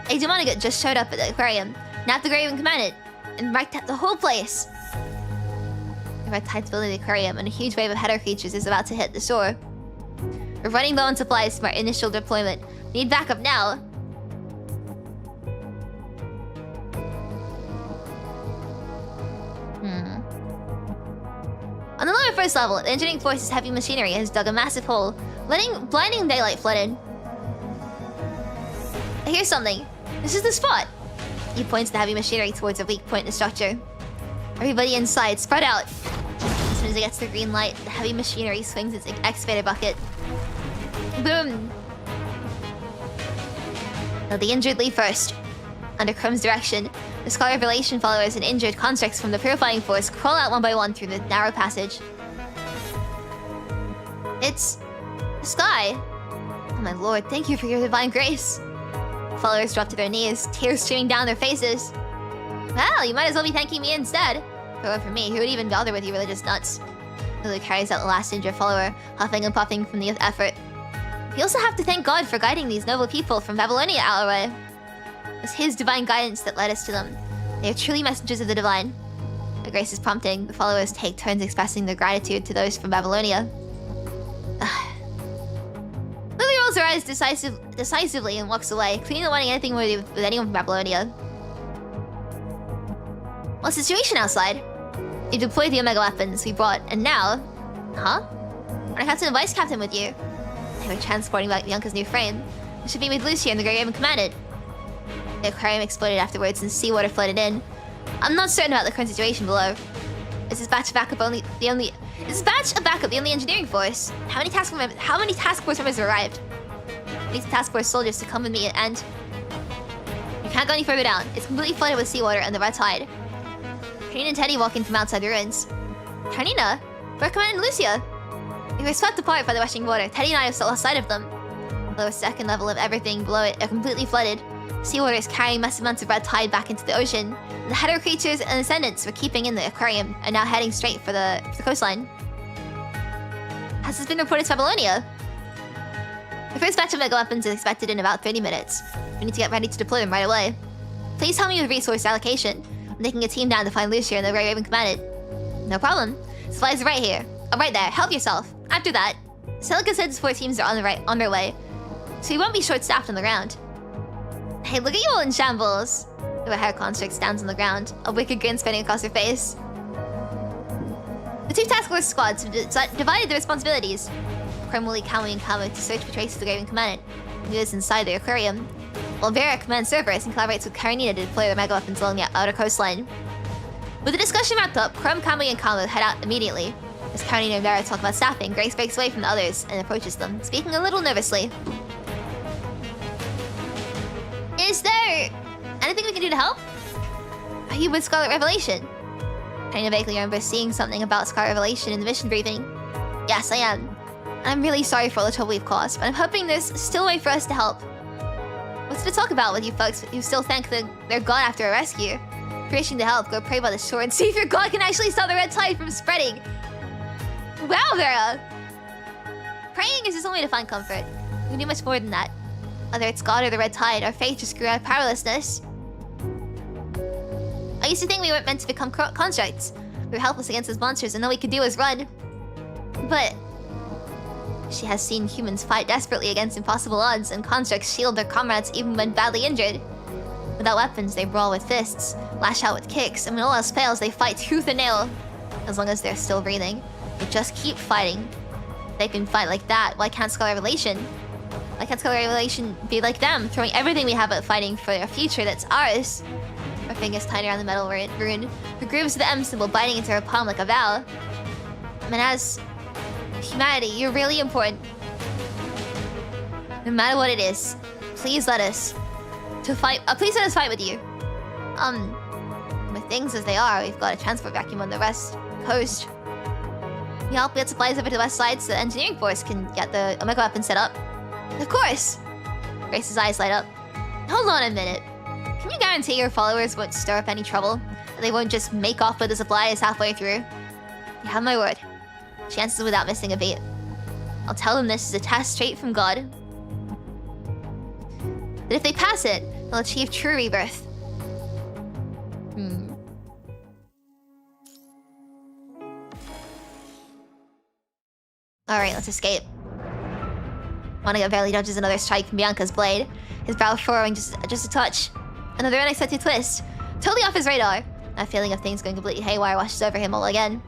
Agent Vonnegut just showed up at the aquarium, nabbed the Graven commandant, and wrecked the whole place. The red tide's building the aquarium, and a huge wave of header creatures is about to hit the shore. We're running low on supplies from our initial deployment. We need backup now. On the lower first level, the engineering force's heavy machinery has dug a massive hole, letting blinding daylight flood in. I hear something. This is the spot. He points the heavy machinery towards a weak point in the structure. Everybody inside, spread out. As soon as it gets the green light, the heavy machinery swings its excavator bucket. Boom! Now the injured leave first. Under Chrome's direction, the Scholar of Relation followers and injured constructs from the Purifying Force crawl out one by one through the narrow passage. It's... the sky. Oh my lord, thank you for your divine grace. Followers drop to their knees, tears streaming down their faces. Well, you might as well be thanking me instead. If it weren't for me, who would even bother with you religious nuts? Lulu carries out the last injured follower, huffing and puffing from the effort. We also have to thank God for guiding these noble people from Babylonia our way. It was his divine guidance that led us to them. They are truly messengers of the divine. By Grace's prompting, the followers take turns expressing their gratitude to those from Babylonia. Lily rolls her eyes decisively and walks away, clearly not wanting anything more to do with anyone from Babylonia. What's the situation outside? You deployed the Omega weapons we brought, and now... Huh? Our captain and vice captain with you. They were transporting back Bianca's new frame. It should be with Lucia and the Great Raven commanded. The aquarium exploded afterwards and seawater flooded in. I'm not certain about the current situation below. Is this batch of backup the only engineering force? How many task force members have arrived? I need some task force soldiers to come with me and... You can't go any further down. It's completely flooded with seawater and the red tide. Karina and Teddy walk in from outside the ruins. Karina? Where are Command and Lucia? They were swept apart by the rushing water. Teddy and I have lost sight of them. The second level of everything below it are completely flooded. Seawater is carrying massive amounts of red tide back into the ocean. And the hetero creatures and ascendants we're keeping in the aquarium are now heading straight for the coastline. Has this been reported to Babylonia? The first batch of mega weapons is expected in about 30 minutes. We need to get ready to deploy them right away. Please help me with resource allocation. I'm taking a team down to find Lucia and the Great Raven commanded. No problem. Supplies are right here. Oh, right there. Help yourself. After that, Celica said support teams are on their way, so we won't be short-staffed on the ground. Hey, look at you all in shambles. The hair construct stands on the ground, a wicked grin spreading across her face. The two task force squads have divided their responsibilities. Kremley, Kamui, and Kamo to search for traces of the Raven commandant, who is inside the aquarium, while Vera commands Cerberus and collaborates with Karenina to deploy their mega weapons along the outer coastline. With the discussion wrapped up, Krem, Kamui, and Kamo head out immediately. As Karenina and Vera talk about staffing, Grace breaks away from the others and approaches them, speaking a little nervously. Is there anything we can do to help? Are you with Scarlet Revelation? Karenina vaguely remembers seeing something about Scarlet Revelation in the mission briefing. Yes, I am. I'm really sorry for all the trouble we've caused, but I'm hoping there's still a way for us to help. What's to talk about with you folks who still thank their god after a rescue? If you're wishing to help, go pray by the shore and see if your god can actually stop the red tide from spreading. Wow, Vera! Praying is just one way to find comfort. We can do much more than that. Whether it's God or the red tide, our faith just grew out of powerlessness. I used to think we weren't meant to become constructs. We were helpless against those monsters and all we could do was run. But... she has seen humans fight desperately against impossible odds, and constructs shield their comrades even when badly injured. Without weapons, they brawl with fists, lash out with kicks, and when all else fails, they fight tooth and nail. As long as they're still breathing. They just keep fighting. If they can fight like that, why can't Scarlet Revelation? Why can't Scarlet Revelation be like them, throwing everything we have at fighting for a future that's ours? Her fingers tied around the metal rune, the grooves of the M symbol biting into her palm like a vow. And as humanity, you're really important. No matter what it is, please let us fight with you. With things as they are, we've got a transport vacuum on the west coast. We help get supplies over to the west side so the engineering force can get the Omega weapon set up. Of course! Grace's eyes light up. Hold on a minute. Can you guarantee your followers won't stir up any trouble? That they won't just make off with the supplies halfway through? You have my word. She answers without missing a beat. I'll tell them this is a test straight from God. That if they pass it, they'll achieve true rebirth. Alright, let's escape. Monica barely dodges another strike from Bianca's blade, his brow furrowing just a touch. Another unexpected twist. Totally off his radar. That feeling of things going completely haywire washes over him all again.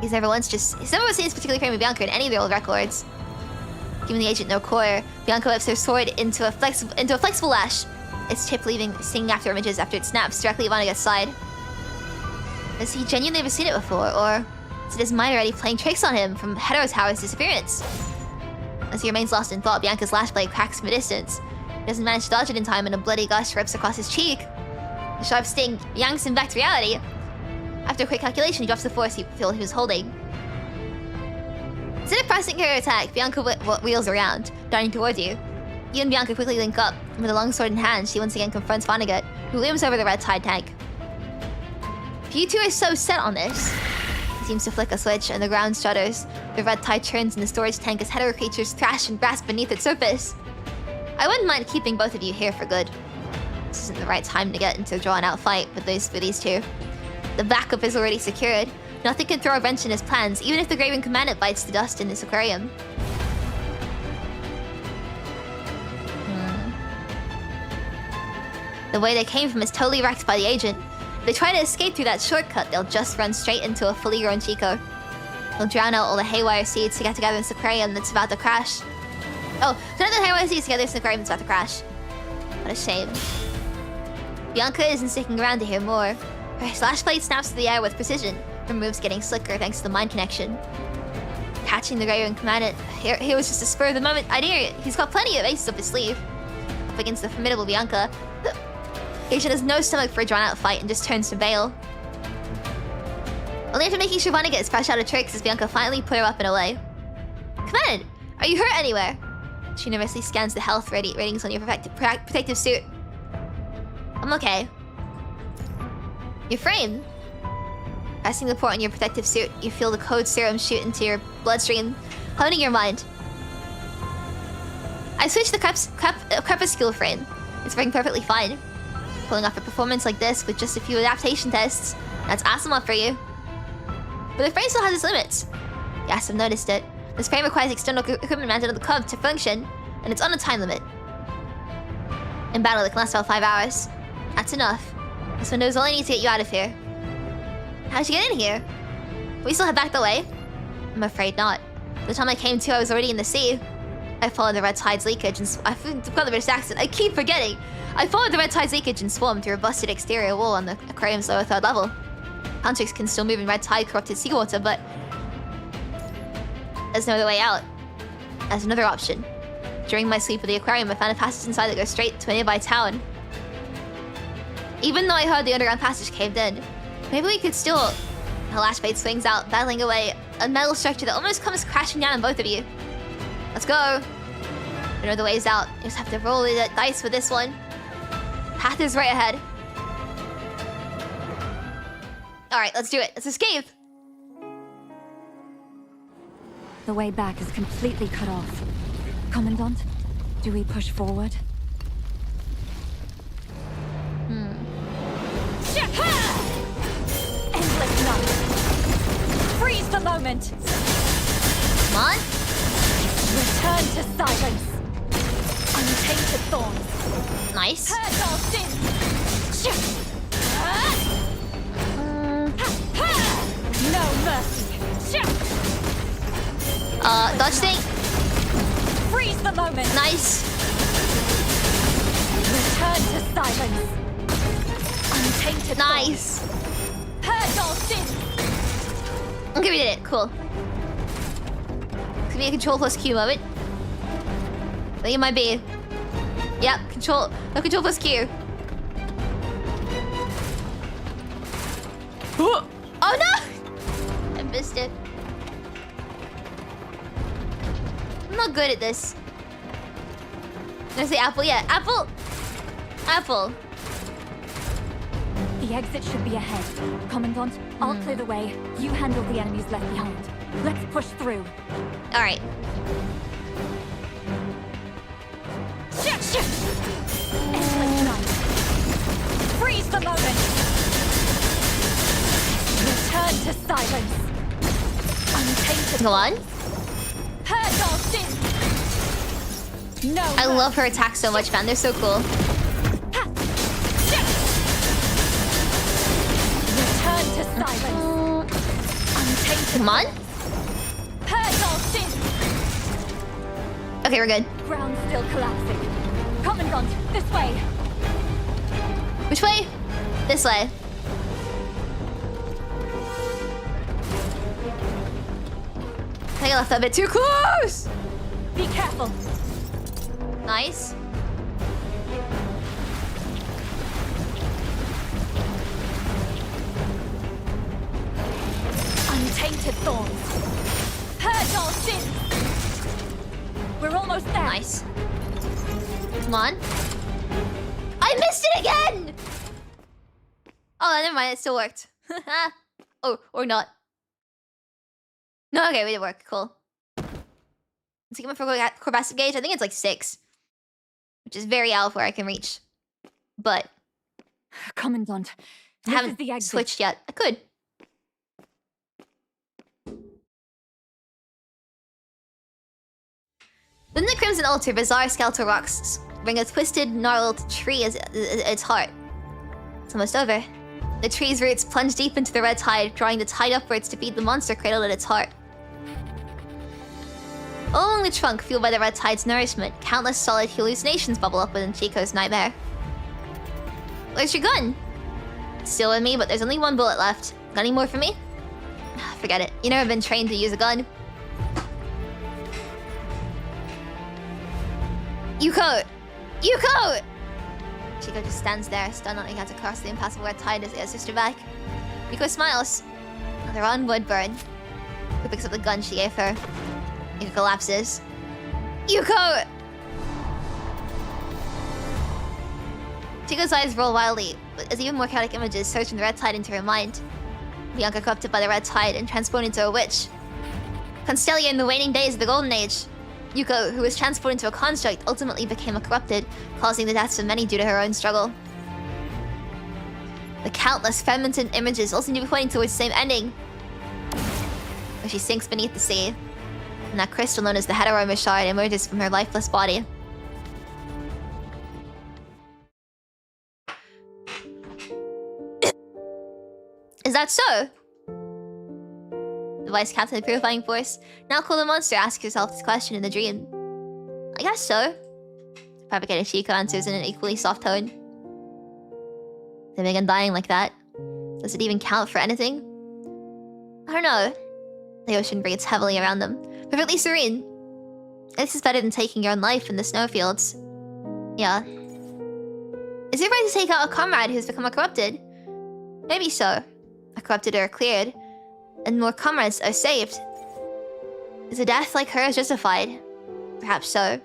He's never once seen this particular frame of Bianca in any of the old records. Giving the agent no core, Bianca whips her sword into a flexible lash. Its tip stinging after images after it snaps directly at Monica's side. Has he genuinely ever seen it before, or is it his mind already playing tricks on him from Hetero Tower's disappearance? As he remains lost in thought, Bianca's lash blade cracks from a distance. He doesn't manage to dodge it in time, and a bloody gush rips across his cheek. The sharp sting yanks him back to reality. After a quick calculation, he drops the force field he was holding. Instead of pressing her attack, Bianca wheels around, darting towards you. You and Bianca quickly link up, and with a long sword in hand, she once again confronts Vonnegut, who looms over the red tide tank. If you two are so set on this... He seems to flick a switch, and the ground shudders. The red tide turns in the storage tank as hetero creatures thrash and grasp beneath its surface. I wouldn't mind keeping both of you here for good. This isn't the right time to get into a drawn-out fight with these two. The backup is already secured. Nothing can throw a wrench in his plans, even if the Graven Commandant bites the dust in this aquarium. The way they came from is totally wrecked by the agent. If they try to escape through that shortcut, they'll just run straight into a fully grown Chico. He'll drown out all the haywire seeds to get together in this aquarium that's about to crash. Oh, so none of the haywire seeds together in this aquarium that's about to crash. What a shame. Bianca isn't sticking around to hear more. Her slash blade snaps through the air with precision. Her moves getting slicker thanks to the mind connection. Catching the Grey and command it. Here was just a spur of the moment idea. He's got plenty of aces up his sleeve. Up against the formidable Bianca. Asian has no stomach for a drawn out fight and just turns to bail. Only after making sure Vanya gets fresh out of tricks does Bianca finally put her up and away. Command! Are you hurt anywhere? She nervously scans the health ratings on your protective suit. I'm okay. You're framed. Pressing the port on your protective suit, you feel the code serum shoot into your bloodstream, honing your mind. I switched the Crepuscule frame. It's working perfectly fine. Pulling off a performance like this with just a few adaptation tests, that's awesome up for you. But the frame still has its limits. Yes, I've noticed it. This frame requires external equipment mounted on the curve to function, and it's on a time limit. In battle, it can last about 5 hours. That's enough. This window's all I need to get you out of here. How'd you get in here? We still head back the way? I'm afraid not. By the time I came to, I was already in the sea. I followed the red tide's leakage and I've got the British accent. I keep forgetting. I followed the red tide's leakage and swarmed through a busted exterior wall on the aquarium's lower 3rd level. Huntrix can still move in red tide corrupted seawater, but there's no other way out. There's another option. During my sleep at the aquarium, I found a passage inside that goes straight to a nearby town. Even though I heard the underground passage caved in, maybe we could still... Her lash blade swings out, battling away a metal structure that almost comes crashing down on both of you. Let's go. You know the way's out. You just have to roll the dice for this one. Path is right ahead. Alright, let's do it. Let's escape. The way back is completely cut off. Commandant, do we push forward? Endless night. Freeze the moment. Come on. Return to silence. Untainted thorns. Nice. Purge all sin. No mercy. Dodge thing. Freeze the moment. Nice. Return to silence. Untainted Nice. thorns. Purge all sin. Okay, we did it. Cool. Could be a control plus Q moment. I think it might be. Yep, control. No, control plus Q. Oh no! I missed it. I'm not good at this. Did I say apple? Yeah, apple. Apple. The exit should be ahead. Commandant, I'll clear the way. You handle the enemies left behind. Let's push through. All right. Endless night. Freeze the moment. Return to silence. Untainted. Go on. Purge all sin. No. I love her attacks so much, man. They're so cool. Return to silence. Untainted. Come on. Purge all sin. Okay, we're good. Ground still collapsing. Commandant, this way. Which way? This way. I think I left that a bit too close. Be careful. Nice. Untainted thorns. Purge all sin. We're almost there. Nice. Come on. I missed it again! Oh, never mind. It still worked. Oh, or not. No, okay, we did work. Cool. Let's get my Corbastic gauge. I think it's like 6. Which is very out of where I can reach. But Commandant, I this haven't is the exit. switched yet. I could. Within the Crimson Altar, bizarre skeletal rocks bring a twisted, gnarled tree as its heart. It's almost over. The tree's roots plunge deep into the red tide, drawing the tide upwards to feed the monster cradled at its heart. All along the trunk, fueled by the red tide's nourishment, countless solid hallucinations bubble up within Chico's nightmare. Where's your gun? Still with me, but there's only one bullet left. Got any more for me? Forget it. You never been trained to use a gun. Yuko! Yuko! Chico just stands there, stunned, not knowing how to cross the impassable red tide as he has sister back. Yuko smiles. They're on Woodburn. Who picks up the gun she gave her. Yuko collapses. Yuko! Chico's eyes roll wildly, as even more chaotic images surge from the red tide into her mind. Bianca corrupted by the red tide and transformed into a witch. Constellia in the waning days of the Golden Age. Yuko, who was transformed into a construct, ultimately became a corrupted, causing the deaths of many due to her own struggle. The countless fragmented images all seem to be pointing towards the same ending, where she sinks beneath the sea, and that crystal known as the Heteroma Shard emerges from her lifeless body. Is that so? The vice captain of the purifying force, now called a monster, asks herself this question in the dream. I guess so. Fabricated Chico answers in an equally soft tone. Living and dying like that. Does it even count for anything? I don't know. The ocean breathes heavily around them. Perfectly serene. This is better than taking your own life in the snowfields. Yeah. Is it right to take out a comrade who's become a corrupted? Maybe so. A corrupted or cleared, and more comrades are saved. Is a death like hers justified? Perhaps so.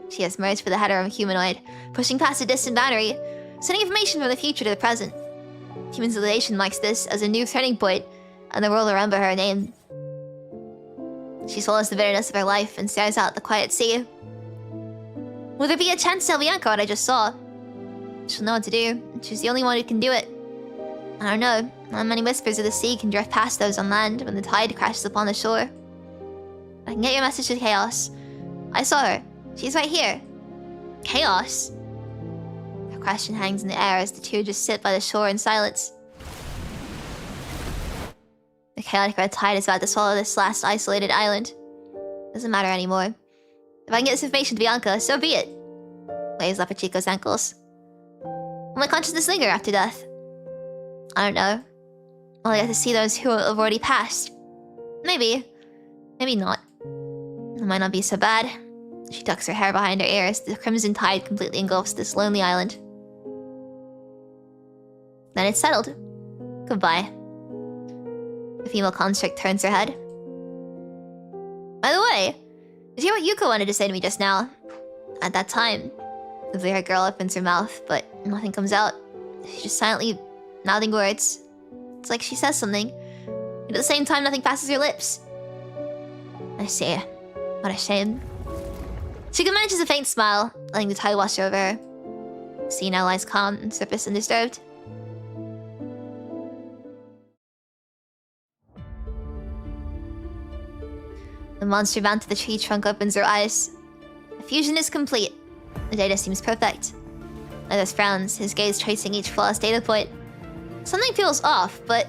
She has merged with the hetero humanoid, pushing past a distant boundary, sending information from the future to the present. Human civilization marks this as a new turning point, and the world will remember her name. She swallows the bitterness of her life and stares out the quiet sea. Will there be a chance to tell Bianca what I just saw? She'll know what to do, and she's the only one who can do it. I don't know. Not many whispers of the sea can drift past those on land when the tide crashes upon the shore. I can get your message to Chaos. I saw her. She's right here. Chaos? Her question hangs in the air as the two just sit by the shore in silence. The chaotic red tide is about to swallow this last isolated island. Doesn't matter anymore. If I can get this information to Bianca, so be it. Waves up at Chico's ankles. Will my consciousness linger after death? I don't know. Will I get to see those who have already passed? Maybe. Maybe not. It might not be so bad. She tucks her hair behind her ears. The crimson tide completely engulfs this lonely island. Then it's settled. Goodbye. The female construct turns her head. By the way, did you hear what Yuko wanted to say to me just now? At that time, the blue-haired girl opens her mouth, but nothing comes out. She's just silently mouthing words. It's like she says something, and at the same time nothing passes her lips. I see. What a shame. Chico manages a faint smile, letting the tide wash over her. The sea now lies calm and surface undisturbed. The monster bound to the tree trunk opens her eyes. The fusion is complete. The data seems perfect. Leathers frowns, his gaze tracing each flawless data point. Something feels off, but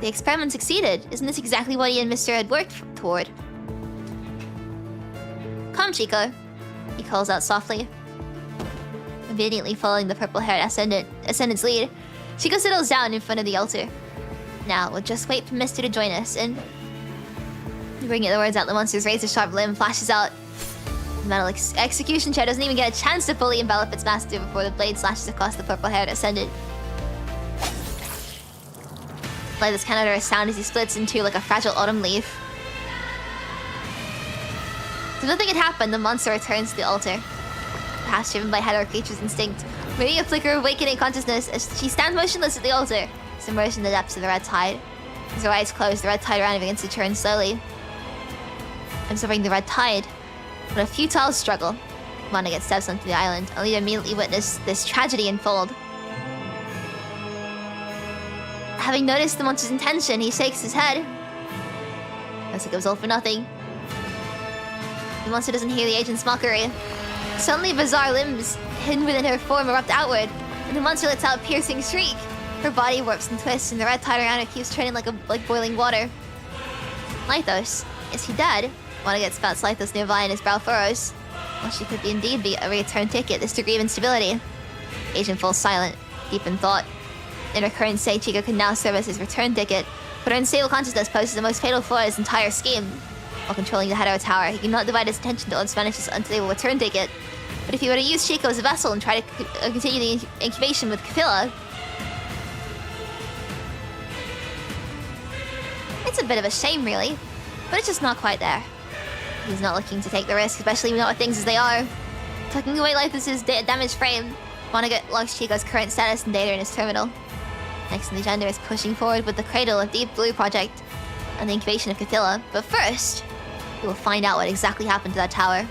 the experiment succeeded. Isn't this exactly what he and Mr. had worked toward? Come, Chico, he calls out softly. Obediently following the purple-haired ascendant's lead, Chico settles down in front of the altar. Now, we'll just wait for Mr. to join us, and... Bringing the words out, the monster's razor-sharp limb flashes out. The metal execution chair doesn't even get a chance to fully envelop its master before the blade slashes across the purple-haired ascendant. Leathers cannot utter a sound as he splits into like a fragile autumn leaf. So nothing had happened, the monster returns to the altar. Perhaps driven by hetero creature's instinct, maybe a flicker of awakening consciousness as she stands motionless at the altar, submerged in the depths of the red tide. As her eyes close, the red tide around her begins to turn slowly. Absorbing the red tide, but a futile struggle. Vonnegut steps onto the island, only to immediately witness this tragedy unfold. Having noticed the monster's intention, he shakes his head. Looks like it was all for nothing. The monster doesn't hear the agent's mockery. Suddenly, bizarre limbs hidden within her form erupt outward, and the monster lets out a piercing shriek. Her body warps and twists, and the red tide around her keeps turning like boiling water. Lythos, is he dead? Vonnegut spots lifeless nearby and his brow furrows. Well, she could indeed be a return ticket, this degree of instability. Agent falls silent, deep in thought. In her current state, Chico could now serve as his return ticket, but her unstable consciousness poses the most fatal flaw in his entire scheme. While controlling the Hetero Tower, he cannot divide his attention to unspanish his unstable return ticket. But if he were to use Chico as a vessel and try to continue the incubation with Kapila, it's a bit of a shame, really, but it's just not quite there. He's not looking to take the risk, especially not with things as they are. Tucking away Lifeless's damaged frame, Vonnegut logs Chico's current status and data in his terminal. Next on the agenda is pushing forward with the Cradle of Deep Blue project and the incubation of Cthulhu. But first, we will find out what exactly happened to that tower.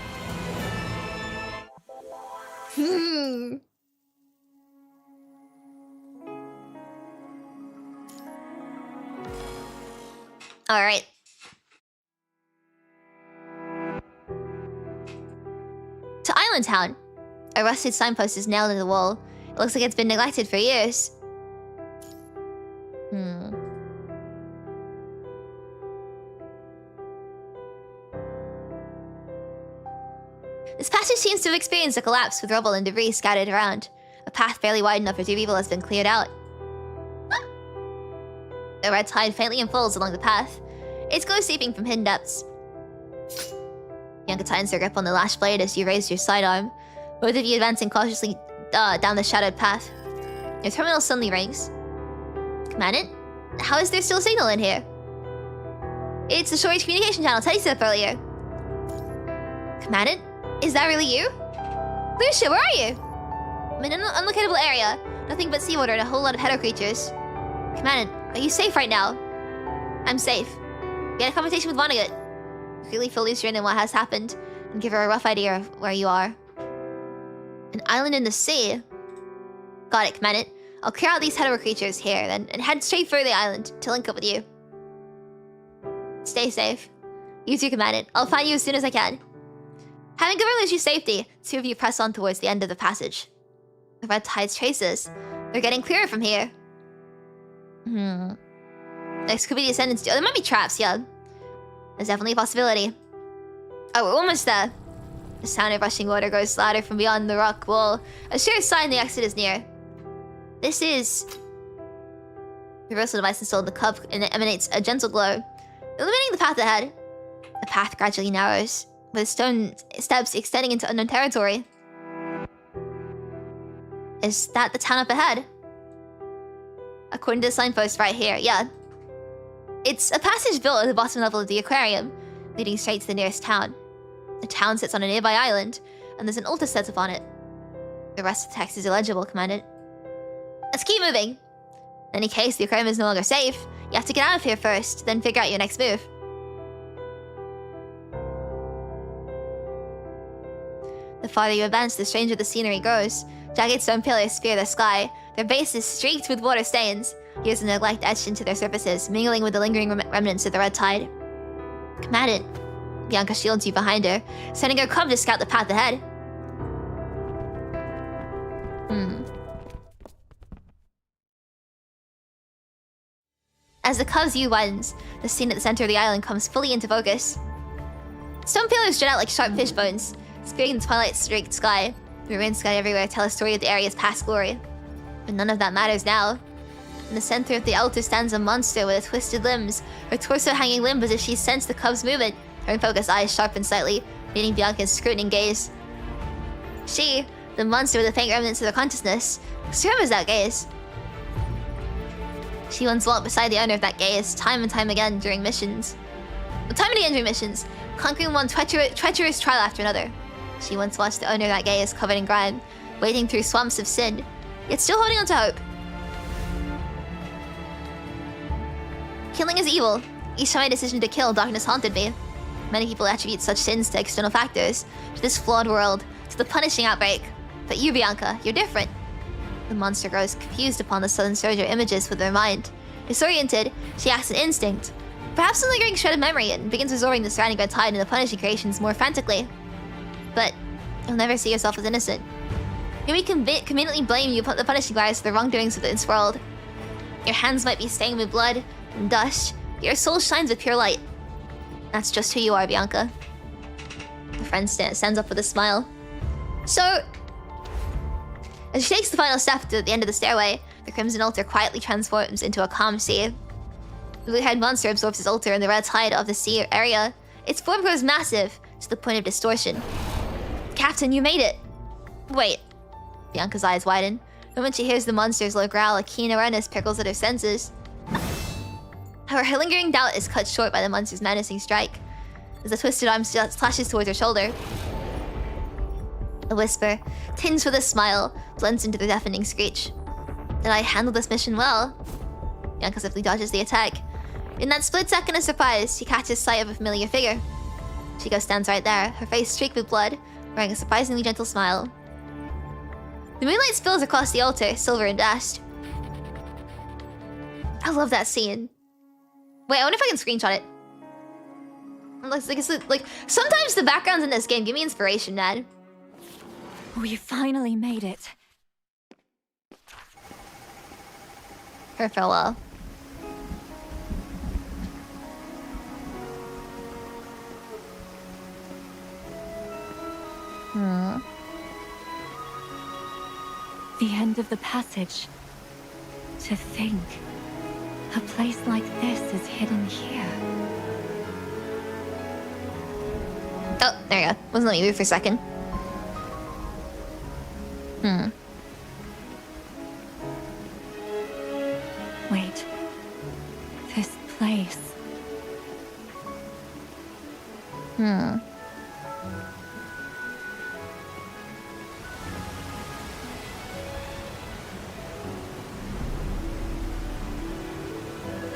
Alright. To Island Town. A rusted signpost is nailed in the wall. It looks like it's been neglected for years. This passage seems to have experienced a collapse with rubble and debris scattered around. A path barely wide enough for two people has been cleared out. The red tide faintly unfolds along the path. Its glow seeping from hidden depths. Bianca tightens her grip on the lash blade as you raise your sidearm. Both of you advancing cautiously down the shadowed path. Your terminal suddenly rings. Commandant? How is there still a signal in here? It's the short-range communication channel Teddy set up earlier. Commandant? Is that really you? Lucia, where are you? I'm in an unlocatable area. Nothing but seawater and a whole lot of hetero creatures. Commandant, are you safe right now? I'm safe. We had a conversation with Vonnegut. Really fill Lucia in on what has happened and give her a rough idea of where you are. An island in the sea? Got it, Commandant. I'll clear out these hetero creatures here, then and head straight for the island to link up with you. Stay safe. You too, Commandant. I'll find you as soon as I can. Having confirmed Lucia's safety, two of you press on towards the end of the passage. The red tide's traces. They're getting clearer from here. Next could be the Ascendant's... Oh, there might be traps, yeah. There's definitely a possibility. Oh, we're almost there. The sound of rushing water grows louder from beyond the rock wall, a sure sign the exit is near. This is... The reversal device installed in the cup and it emanates a gentle glow, illuminating the path ahead. The path gradually narrows, with stone steps extending into unknown territory. Is that the town up ahead? According to the signpost right here, yeah. It's a passage built at the bottom level of the aquarium, leading straight to the nearest town. The town sits on a nearby island, and there's an altar set upon it. The rest of the text is illegible, Commandant. Let's keep moving. In any case, the aquarium is no longer safe. You have to get out of here first, then figure out your next move. The farther you advance, the stranger the scenery grows. Jagged stone pillars spear the sky. Their base is streaked with water stains. Years of neglect etched into their surfaces, mingling with the lingering remnants of the red tide. Commandant. Bianca shields you behind her, sending her cub to scout the path ahead. As the cub's view widens, the scene at the center of the island comes fully into focus. Stone pillars jut out like sharp fish bones, spearing the twilight-streaked sky. The rain sky everywhere tell a story of the area's past glory. But none of that matters now. In the center of the altar stands a monster with twisted limbs, her torso hanging limp as if she sensed the cub's movement, her unfocused eyes sharpened slightly, meeting Bianca's scrutinizing gaze. She, the monster with the faint remnants of her consciousness, remembers that gaze. She once walked beside the owner of that gaze, time and time again during missions. Conquering one treacherous trial after another. She once watched the owner of that gaze covered in grime, wading through swamps of sin, yet still holding on to hope. Killing is evil. Each time my decision to kill, darkness haunted me. Many people attribute such sins to external factors, to this flawed world, to the punishing outbreak. But you, Bianca, you're different. The monster grows confused upon the sudden surge of images with her mind. Disoriented, she acts on instinct. Perhaps a lingering shred of memory, and begins absorbing the surrounding red tide and the punishing creations more frantically. But you'll never see yourself as innocent. You may conveniently blame you the punishing virus for the wrongdoings of this world. Your hands might be stained with blood and dust, but your soul shines with pure light. That's just who you are, Bianca. friend stands up with a smile. So, as she takes the final step to the end of the stairway, the Crimson Altar quietly transforms into a calm sea. The blue-haired monster absorbs his altar in the red tide of the sea area. Its form grows massive to the point of distortion. Captain, you made it! Wait. Bianca's eyes widen. And when she hears the monster's low growl, a keen awareness prickles at her senses. However, her lingering doubt is cut short by the monster's menacing strike, as a twisted arm slashes towards her shoulder. A whisper, tinged with a smile, blends into the deafening screech. Did I handle this mission well? Bianca swiftly dodges the attack. In that split second of surprise, she catches sight of a familiar figure. Chico stands right there, her face streaked with blood, wearing a surprisingly gentle smile. The moonlight spills across the altar, silver and dashed. I love that scene. Wait, I wonder if I can screenshot it. Like, sometimes the backgrounds in this game give me inspiration, Dad. We finally made it. Her farewell. The end of the passage. To think, a place like this is hidden here. Oh, there you go. Wasn't letting me move for a second. Wait. This place.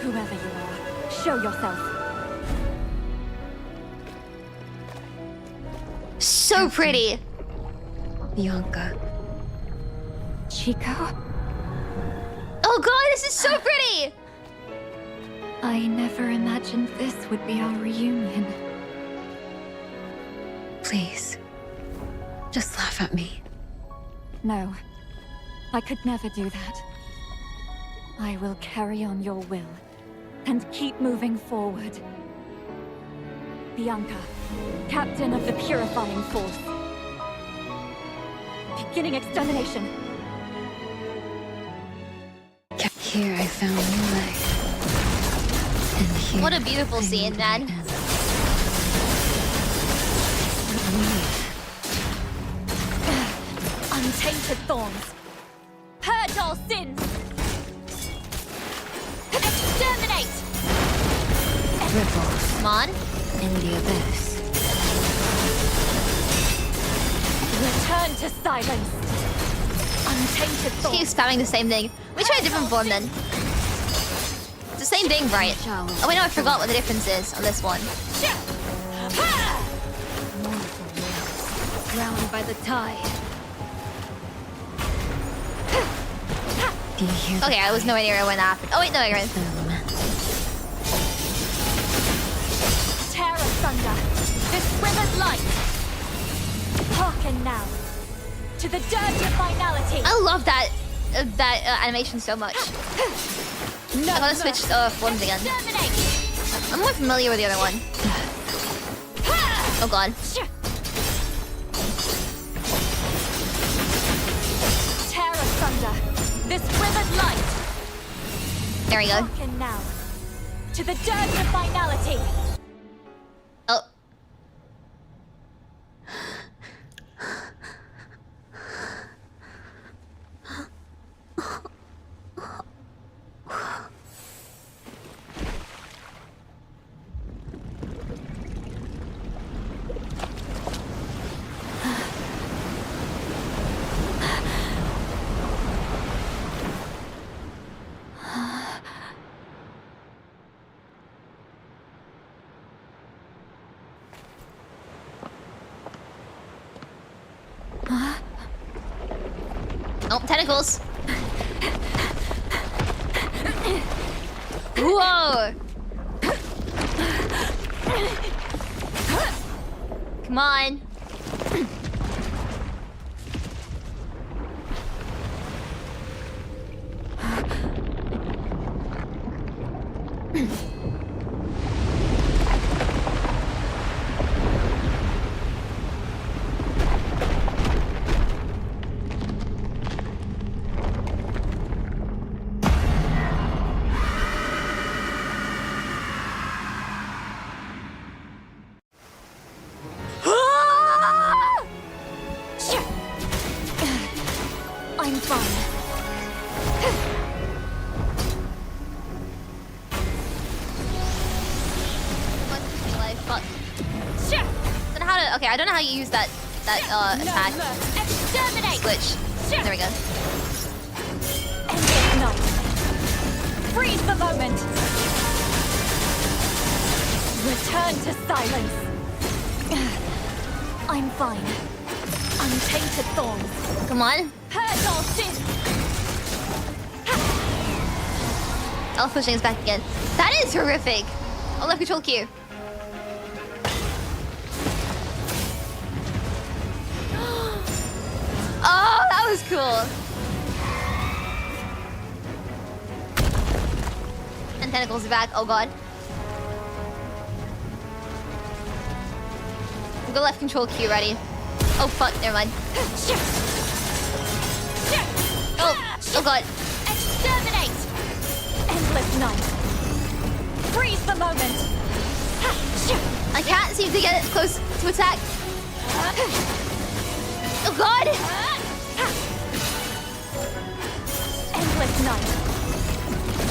Whoever you are, show yourself. So pretty. Bianca. Chico? Oh god, this is so pretty! I never imagined this would be our reunion. Please. Just laugh at me. No. I could never do that. I will carry on your will and keep moving forward. Bianca, captain of the Purifying Force. Beginning extermination. Here I found new life. And here What a beautiful scene, man. Untainted thorns. Purge all sins. Exterminate! ripples Come on. in the abyss. Return to silence. Untainted She thorns. keeps spamming the same thing. Let me try a different form then. It's the same thing, right? Oh wait, no, I forgot what the difference is on this one. Drowned by the tide. Do you hear Okay, I was nowhere near when that happened. Oh wait, no, you're in. Tear asunder this withered light. Hearken now to the dirge of finality. I love that animation so much. No I gotta switch forms again. Exterminate. I'm more familiar with the other one. Oh god. Tear asunder this withered light. There we go. Hearken now to the dirge of finality. Oh. Oh, tentacles. Whoa. Come on. Fuck. Don't know how to. Okay, I don't know how you use that attack. Exterminate! Switch. There we go. Endless night. Freeze the moment. Return to silence. I'm fine. Untainted thorns. Come on. Purge all sin. Elf pushing is back again. That is horrific. Oh, left control Q. Oh, that was cool. And tentacles are back. Oh god. We'll go left control Q ready. Oh fuck, never mind. Oh god. Exterminate! Endless night. Freeze the moment. I can't seem to get it close to attack. Oh god! Endless night.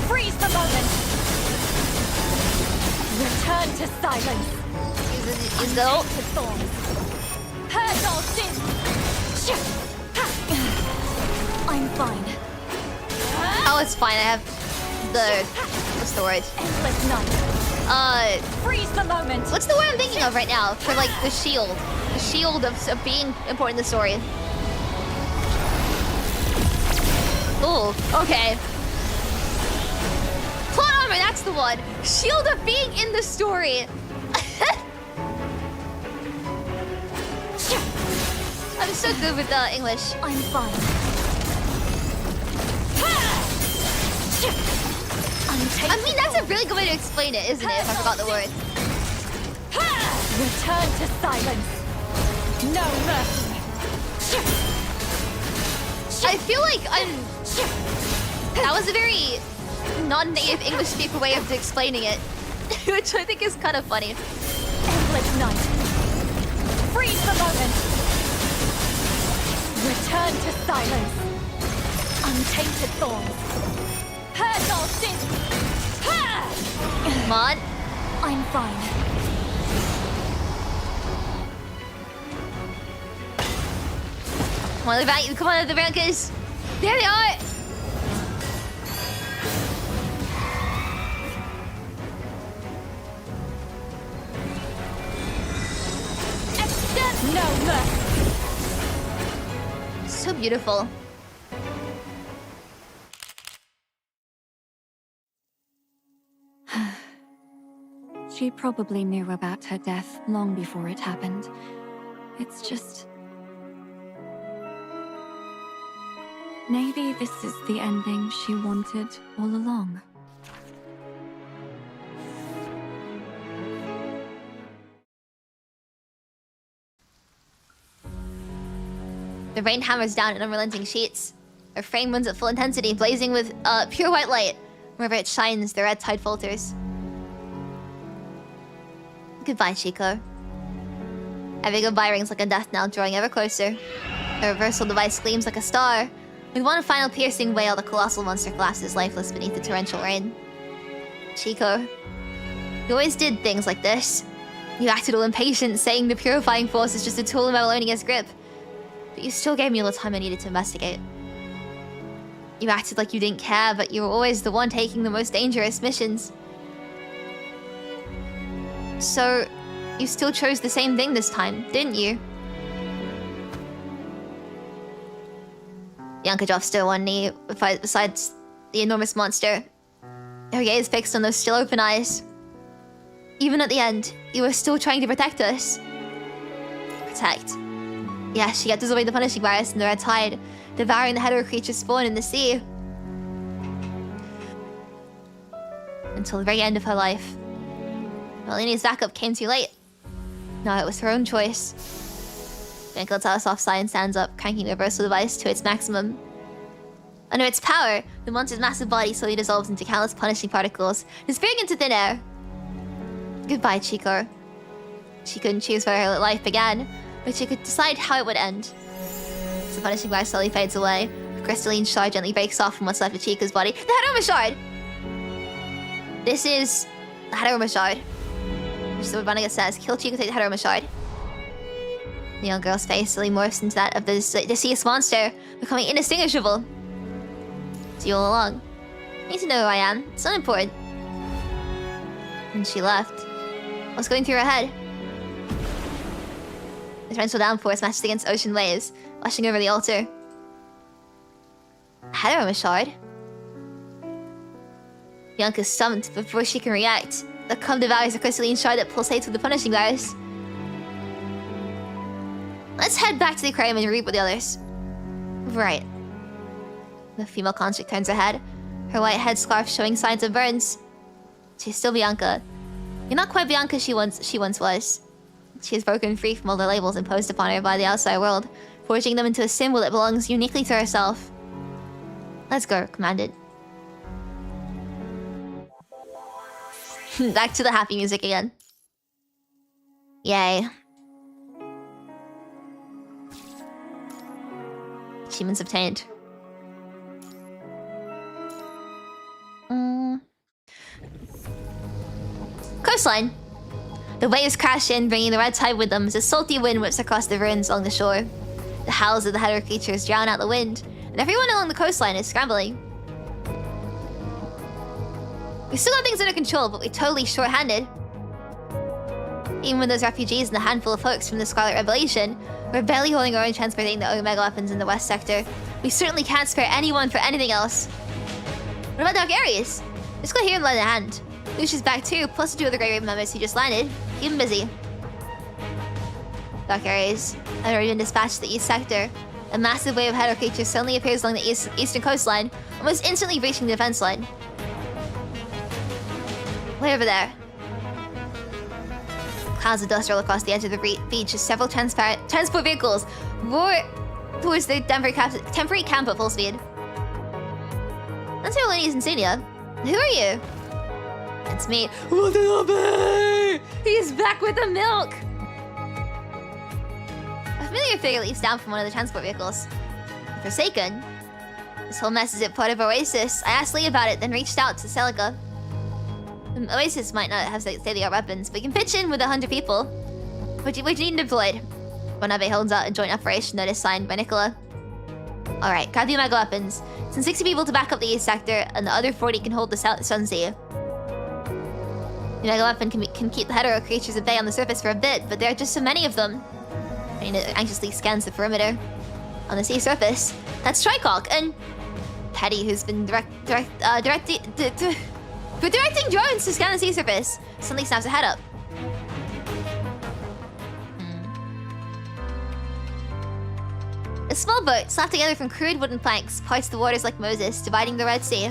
Freeze the moment. Return to silence. Use the ult. To thorns. Purge all sin. I'm fine. Oh, it's fine. I have the what's the word? Endless night. Freeze the moment. What's the word I'm thinking of right now for like the shield? The shield of being important in the story. Ooh, okay. Plot armor, that's the one. Shield of being in the story. I'm so good with English. I'm fine. I mean, that's a really good way to explain it, isn't it? If I forgot the word. Return to silence. No mercy. I feel like that was a very non-native English speaker way of explaining it, which I think is kind of funny. Endless night. Freeze the moment. Return to silence. Untainted thorns. Purge all sin. Come on. I'm fine. Come on, the Biancas. There they are. No mercy. So beautiful. She probably knew about her death long before it happened. It's just... maybe this is the ending she wanted all along. The rain hammers down in unrelenting sheets. Her frame runs at full intensity, blazing with pure white light. Wherever it shines, the red tide falters. Goodbye, Chico. Every goodbye rings like a death knell, drawing ever closer. The reversal device gleams like a star. With one final piercing wail, the colossal monster collapses lifeless beneath the torrential rain. Chico, you always did things like this. You acted all impatient, saying the purifying force is just a tool in Babylonia's grip. But you still gave me all the time I needed to investigate. You acted like you didn't care, but you were always the one taking the most dangerous missions. So, you still chose the same thing this time, didn't you? Bianca drops to one knee besides the enormous monster. Her gaze fixed on those still open eyes. Even at the end, you were still trying to protect us. Protect. Yeah, she got away the punishing virus in the red tide, devouring the hetero creatures spawned in the sea. Until the very end of her life. Melania's backup came too late. No, it was her own choice. Bianca lets out a soft sigh and stands up, cranking the reversal device to its maximum. Under its power, the monster's massive body slowly dissolves into countless punishing particles, disappearing into thin air. Goodbye, Chico. She couldn't choose where her life began, but she could decide how it would end. As the punishing virus slowly fades away, her crystalline shard gently breaks off from what's left of Chica's body. The Heteroma shard! This is the Heteroma shard. Which is what Bianca says. Kill Chica, take the Heteroma shard. The young girl's face slowly morphs into that of the deceased monster, becoming indistinguishable. It's you all along. You need to know who I am. It's not important. And she left. What's going through her head? The torrential downpour smashes against ocean waves, washing over the altar. Heteroma shard? Bianca's stumped before she can react. The cub devours the crystalline shard that pulsates with the punishing virus. Let's head back to the aquarium and read with the others. Right. The female construct turns her head, her white headscarf showing signs of burns. She's still Bianca. You're not quite Bianca she once was. She has broken free from all the labels imposed upon her by the outside world, forging them into a symbol that belongs uniquely to herself. Let's go, commanded. Back to the happy music again. Yay. Achievements obtained. Coastline. The waves crash in, bringing the red tide with them as a salty wind whips across the ruins along the shore. The howls of the hetero creatures drown out the wind, and everyone along the coastline is scrambling. We still got things under control, but we're totally short-handed. Even with those refugees and a handful of folks from the Scarlet Revelation, we're barely holding our own transporting the Omega weapons in the West Sector. We certainly can't spare anyone for anything else. What about Dark Ares? Just go here and lend a hand. Lucius back too, plus the 2 other Grey Raven members who just landed. Keep them busy. Dark Ares had already been dispatched to the East Sector. A massive wave of hetero creatures suddenly appears along the eastern coastline, almost instantly breaching the defense line. Way over there. Clouds of dust roll across the edge of the beach as several transport vehicles roar towards the temporary camp at full speed. That's your lady's insignia. Who are you? It's me. He's back with the milk! A familiar figure leaps down from one of the transport vehicles. Forsaken? This whole mess is a part of Oasis. I asked Lee about it, then reached out to Celica. Oasis might not have state-of-the-art weapons, but we can pitch in with 100 people. What do you need deployed? Wanabe holds out a joint operation notice signed by Nicola. Alright, grab the Omega weapons. Send 60 people to back up the East Sector, and the other 40 can hold the Sunsea. The Omega weapon can keep the hetero creatures at bay on the surface for a bit, but there are just so many of them. I mean, it anxiously scans the perimeter. On the sea surface, that's Tricock, and Petty, who's been directing drones to scan the sea surface, suddenly snaps her head up. A small boat, slapped together from crude wooden planks, parts the waters like Moses, dividing the Red Sea.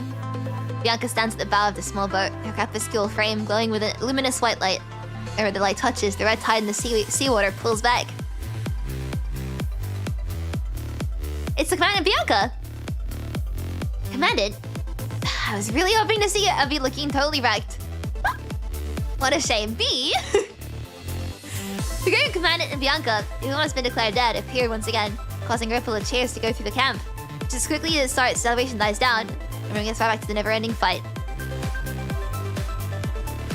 Bianca stands at the bow of the small boat, her crepuscule frame glowing with a luminous white light. Wherever the light touches, the red tide in the seawater pulls back. It's the Commandant Bianca! Commandant? I was really hoping to see it. I'd be looking totally wrecked. What a shame. B! The Great Commandant and Bianca, who has been declared dead, appeared once again, causing a ripple of cheers to go through the camp. Just as quickly as it starts, celebration dies down, and bringing us right back to the never-ending fight.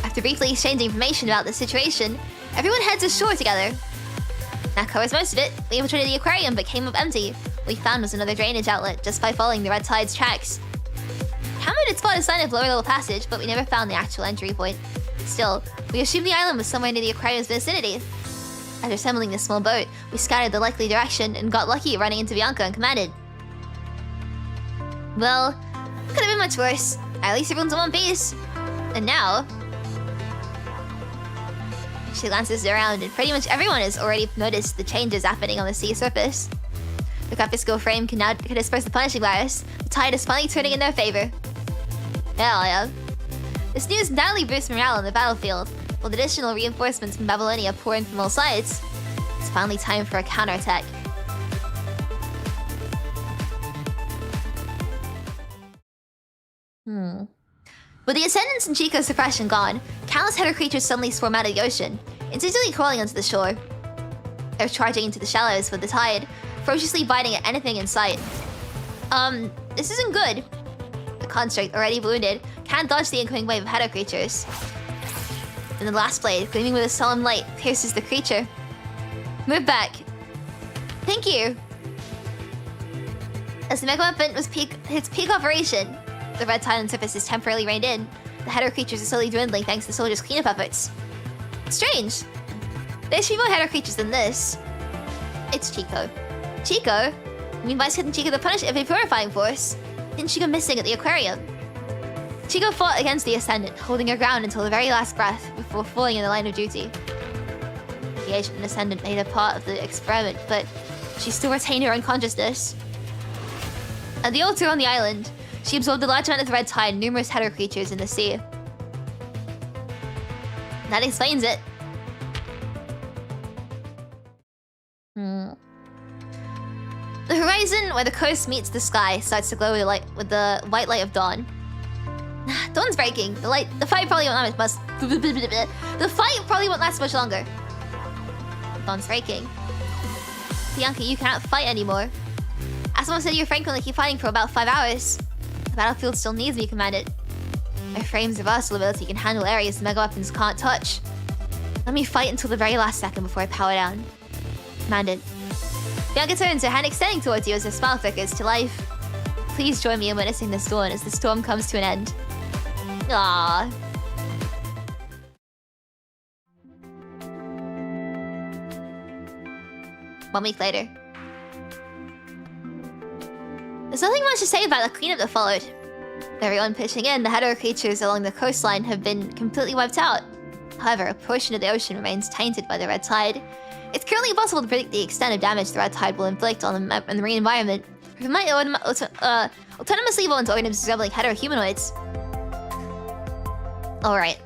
After briefly exchanging information about the situation, everyone heads ashore together. That covers most of it. We infiltrated the aquarium but came up empty. What we found was another drainage outlet just by following the red tide's tracks. Cameron did spot a sign of lower-level passage, but we never found the actual entry point. Still, we assumed the island was somewhere near the aquarium's vicinity. After assembling this small boat, we scattered the likely direction and got lucky running into Bianca and Commanded. Well, could have been much worse. At least everyone's in one piece. And now... She glances around, and pretty much everyone has already noticed the changes happening on the sea surface. The Crepuscule frame can disperse the punishing virus. The tide is finally turning in their favor. Hell yeah. This news undoubtedly boosts morale on the battlefield. With additional reinforcements from Babylonia pour in from all sides, it's finally time for a counterattack. With the Ascendants and Chico's suppression gone, countless hetero creatures suddenly swarm out of the ocean, instantly crawling onto the shore. They're charging into the shallows with the tide, ferociously biting at anything in sight. This isn't good. The construct, already wounded, can't dodge the incoming wave of Hero creatures. And the last blade, gleaming with a solemn light, pierces the creature. Move back. Thank you. As the mega weapon hits peak operation, the red tide on the surface is temporarily reined in. The Hero creatures are slowly dwindling thanks to the soldiers' cleanup efforts. Strange. There's few more Hero creatures than this. It's Chico. Chico? You mean Vice hitting Chico to punish a purifying force? Didn't she go missing at the aquarium? Chico fought against the Ascendant, holding her ground until the very last breath before falling in the line of duty. The Agent and Ascendant made her part of the experiment, but she still retained her unconsciousness. At the altar on the island, she absorbed a large amount of the red tide and numerous Hero creatures in the sea. That explains it. The horizon, where the coast meets the sky, starts to glow with the white light of dawn. Dawn's breaking. The fight probably won't last much longer. Dawn's breaking. Bianca, you cannot fight anymore. As someone said, you're frequently keep fighting for about 5 hours. The battlefield still needs me, Commandant. My frame's reversal ability can handle areas the mega weapons can't touch. Let me fight until the very last second before I power down. Commandant. Bianca turns, her hand extending towards you as her smile flickers to life. Please join me in witnessing this dawn as the storm comes to an end. Aww. One week later. There's nothing much to say about the cleanup that followed. With everyone pitching in, the Hero creatures along the coastline have been completely wiped out. However, a portion of the ocean remains tainted by the red tide. It's currently impossible to predict the extent of damage the red tide will inflict on the marine environment. It might autonomously evolve into organisms resembling Hero humanoids. Alright.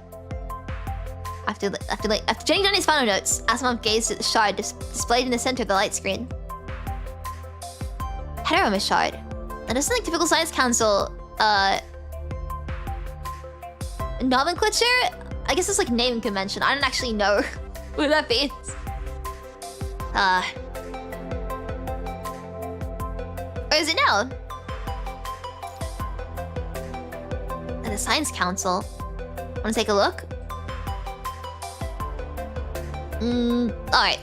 After jotting down his final notes, Asimov gazed at the shard displayed in the center of the light screen. Heteroma shard. That isn't like typical Science Council, nomenclature? I guess it's like naming convention. I don't actually know what that means. Or is it now? At the Science Council. Wanna take a look? Alright.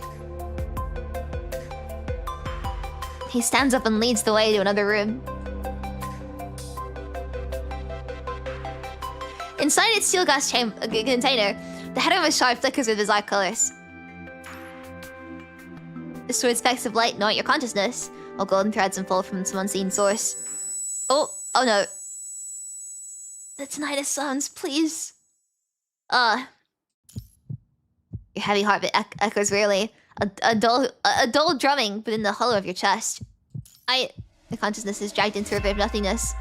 He stands up and leads the way to another room. Inside its steel glass container, the head of a shard flickers with bizarre colors. The sword specks of light gnaw at your consciousness, while golden threads unfold from some unseen source. Oh no. The tinnitus sounds, please. Your heavy heartbeat echoes rarely. A dull drumming within the hollow of your chest. The consciousness is dragged into a bit of nothingness,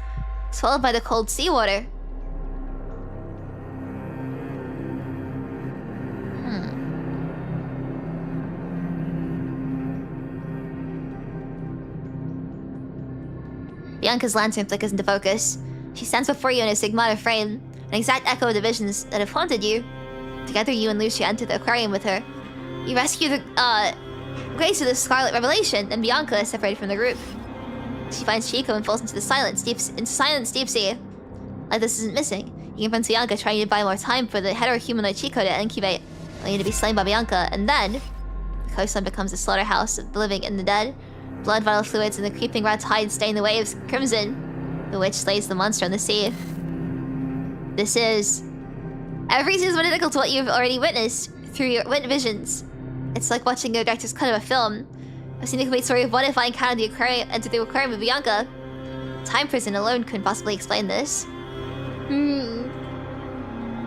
swallowed by the cold seawater. Bianca's lantern flickers into focus. She stands before you in a stigmata frame, an exact echo of the visions that have haunted you. Together, you and Lucia enter the aquarium with her. You rescue the Grace of the Scarlet Revelation, and Bianca is separated from the group. She finds Chico and falls into silence deep sea. Like this isn't missing. You confront Bianca, trying to buy more time for the hetero-humanoid Chico to incubate, only to be slain by Bianca, and then the coastline becomes a slaughterhouse of the living and the dead. Blood, vital fluids, and the creeping red tide stain the waves crimson. The witch slays the monster on the sea. This is every season identical to what you've already witnessed through your visions. It's like watching the director's cut of a film. I've seen the complete story of what if I encountered the aquarium with Bianca. Time prison alone couldn't possibly explain this.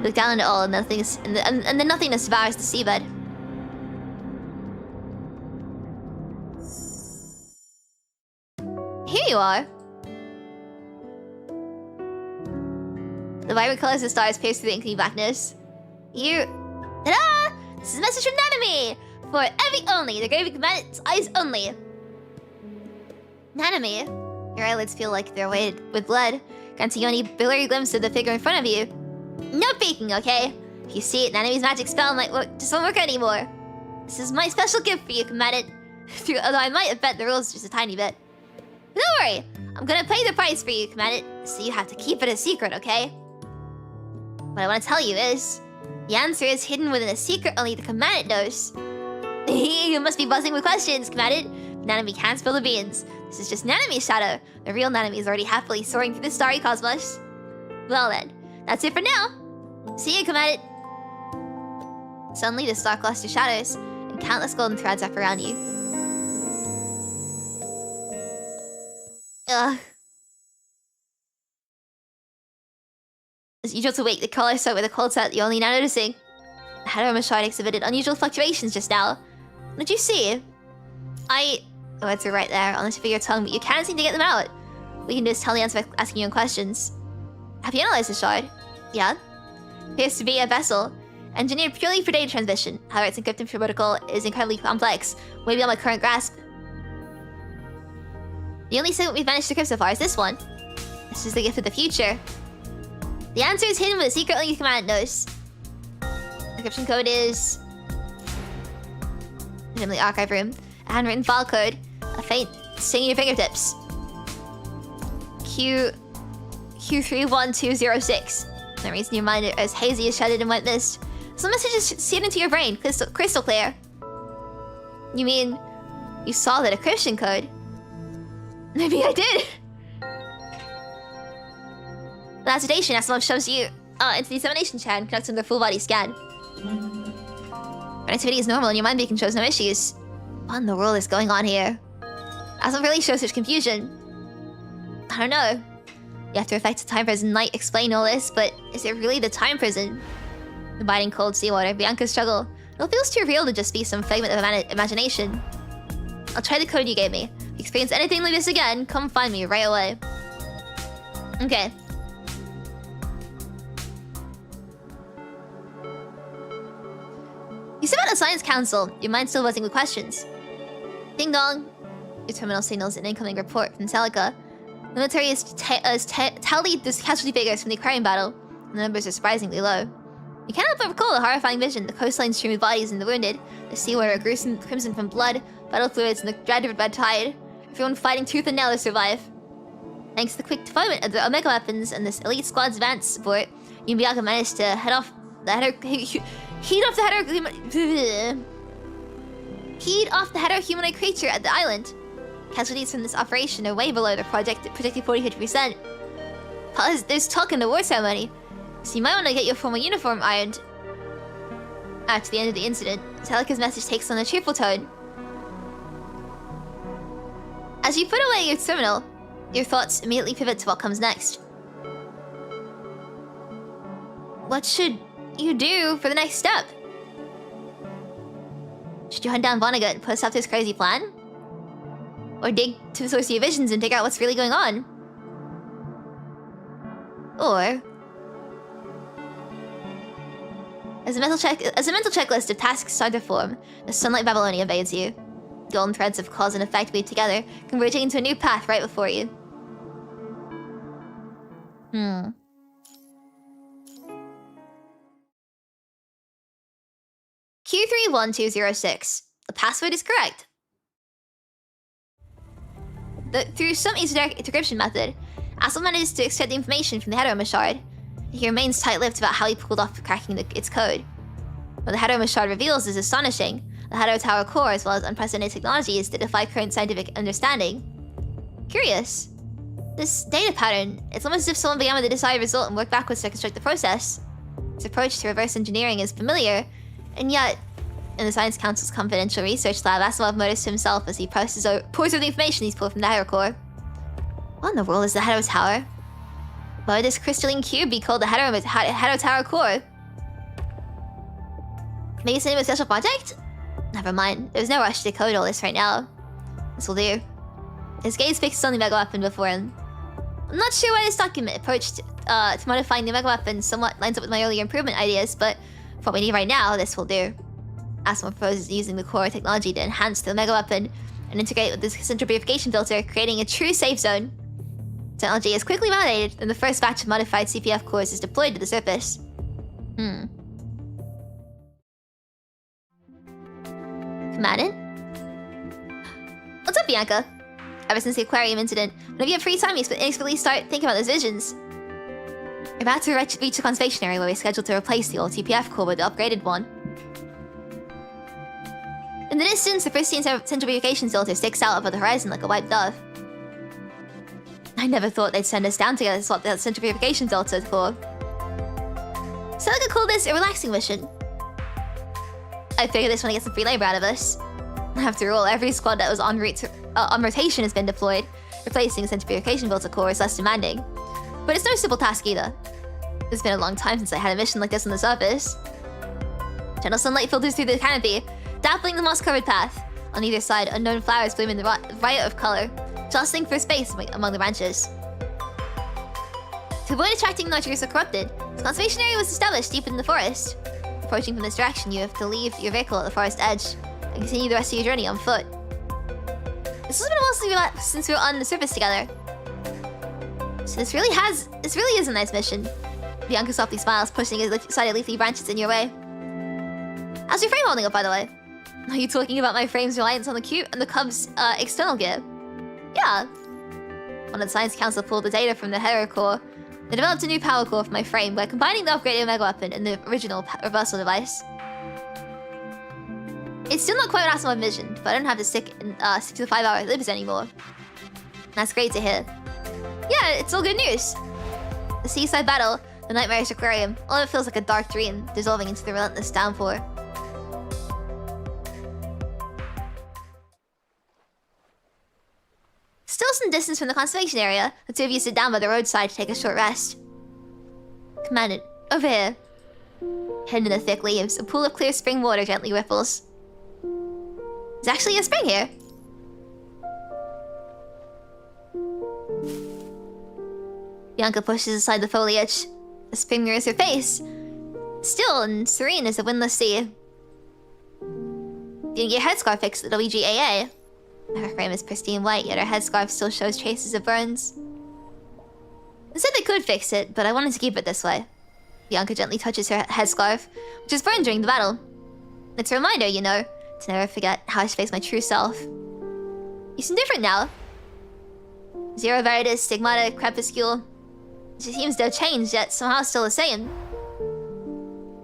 Look down at it all, and the nothingness devours the seabed. Here you are. The vibrant colors of stars pierce through the inky blackness. Ta-da! This is a message from Nanami! For Evie only, the gravy commandant's eyes only. Nanami, your eyelids feel like they're weighted with blood, granting you only a blurry glimpse of the figure in front of you. No peeking, okay? If you see it, Nanami's magic spell just won't work anymore. This is my special gift for you, commandant. Although I might have bent the rules just a tiny bit. But don't worry, I'm gonna pay the price for you, Commandant, so you have to keep it a secret, okay? What I want to tell you is, the answer is hidden within a secret only the Commandant knows. You must be buzzing with questions, Commandant. Nanami can't spill the beans. This is just Nanami's shadow. The real Nanami is already happily soaring through the starry cosmos. Well then, that's it for now. See you, Commandant. Suddenly, the star-cluster shadows, and countless golden threads wrap around you. Ugh. As usual to wake, the color start with a cold set you're only now noticing. The Hetero shard exhibited unusual fluctuations just now. What did you see? The words are right there on the tip of your tongue, but you can't seem to get them out. We can do is tell the answer by asking you questions. Have you analyzed the shard? Yeah. Appears to be a vessel, engineered purely for data transmission. However, its encrypted protocol is incredibly complex, way beyond my current grasp. The only segment we've managed to decrypt so far is this one. This is the gift of the future. The answer is hidden with a secret only the Commandant knows. The encryption code is... in the archive room. A handwritten file code. A faint stinging your fingertips. Q31206. The reason your mind is as hazy as shaded in white mist. Some messages seared into your brain, crystal clear. You mean you saw the decryption code? Maybe I did. The activation Asimov shows you into the examination chair and conducts another full body scan. Connectivity is normal and your mind beacon shows no issues. What in the world is going on here? Asimov really shows such confusion. I don't know. You have to affect the time prison light explain all this, but is it really the time prison? The biting cold seawater, Bianca's struggle. It feels too real to just be some figment of imagination. I'll try the code you gave me. If you experience anything like this again, come find me right away. Okay. You sit at the Science Council, your mind still buzzing with questions. Ding dong. Your terminal signals an incoming report from Celica. The military has tallied the casualty figures from the Aquarium battle, and the numbers are surprisingly low. You cannot but recall the horrifying vision, the coastline stream with bodies and the wounded, the seawater crimson from blood, vital fluids, and the dread of red tide. Everyone fighting tooth and nail to survive. Thanks to the quick deployment of the Omega weapons and this elite squad's advanced support, you and Bianca managed to heat off the hetero-humanoid creature at the island. Casualties from this operation are way below the projected 40-50%. Plus, there's talk in the war ceremony, so you might want to get your formal uniform ironed. After the end of the incident, Celica's message takes on a cheerful tone. As you put away your terminal, your thoughts immediately pivot to what comes next. What should you do for the next step? Should you hunt down Vonnegut and put a stop to his crazy plan? Or dig to the source of your visions and figure out what's really going on? Or... As a mental checklist of tasks start to form, the sunlight Babylonia invades you. Golden threads of cause and effect weave together, converging into a new path right before you. Q31206. The password is correct. Through some esoteric decryption method, Asimov managed to extract the information from the Hetero shard. He remains tight-lipped about how he pulled off cracking its code. What the Hetero shard reveals is astonishing. The Hetero Tower core, as well as unprecedented technologies that defy current scientific understanding. Curious. This data pattern, it's almost as if someone began with the desired result and worked backwards to construct the process. His approach to reverse engineering is familiar, and yet, in the Science Council's confidential research lab, Asimov murders to himself as he pours over the information he's pulled from the Hetero core. What in the world is the Hetero Tower? Why would this crystalline cube be called the Hetero Tower core? Maybe it's a special project? Never mind, there's no rush to decode all this right now. This will do. His gaze fixed on the mega weapon before him. I'm not sure why this document approach to modifying the mega weapon somewhat lines up with my earlier improvement ideas, but for what we need right now, this will do. Asimov proposes using the core technology to enhance the mega weapon and integrate with this central purification filter, creating a true safe zone. Technology is quickly validated, and the first batch of modified CPF cores is deployed to the surface. Commandant? What's up, Bianca? ever since the Aquarium incident. Whenever you have free time, you inexplicably start thinking about those visions. We're about to reach the conservation area where we're scheduled to replace the old TPF core with the upgraded one. In the distance, the pristine centrifugation filter sticks out over the horizon like a white dove. I never thought they'd send us down together to swap the centrifugation filter core. So I could call this a relaxing mission. I figured this one to get some free labor out of us. After all, every squad that was on rotation has been deployed. Replacing the centrifugation filter core is less demanding. But it's no simple task either. It's been a long time since I had a mission like this on the surface. Gentle sunlight filters through the canopy, dappling the moss-covered path. On either side, unknown flowers bloom in the riot of color, jostling for space among the branches. To avoid attracting noxious or corrupted, the conservation area was established deep in the forest. Approaching from this direction, you have to leave your vehicle at the forest edge and continue the rest of your journey on foot. This has been a while since we were on the surface together. So this really is a nice mission. Bianca softly smiles, pushing excited leafy branches in your way. How's your frame holding up, by the way? Are you talking about my frame's reliance on the Cub's external gear? Yeah. One of the Science Council pulled the data from the Hero core. They developed a new power core for my frame by combining the upgraded Omega weapon and the original reversal device. It's still not quite what I envisioned, but I don't have to stick to the 5-hour libs anymore. That's great to hear. Yeah, it's all good news. The seaside battle, the nightmarish aquarium, all of it feels like a dark dream, dissolving into the relentless downpour. Still some distance from the conservation area, the two of you sit down by the roadside to take a short rest. Commandant, over here. Hidden in the thick leaves, a pool of clear spring water gently ripples. There's actually a spring here. Bianca pushes aside the foliage. The spring mirrors her face, still and serene as a windless sea. Getting your headscarf fixed at the WGAA. Her frame is pristine white, yet her headscarf still shows traces of burns. They said they could fix it, but I wanted to keep it this way. Bianca gently touches her headscarf, which is burned during the battle. It's a reminder, you know, to never forget how I face my true self. You seem different now. Zero Veritas, Stigmata, Crepuscule. She seems to have changed, yet somehow still the same.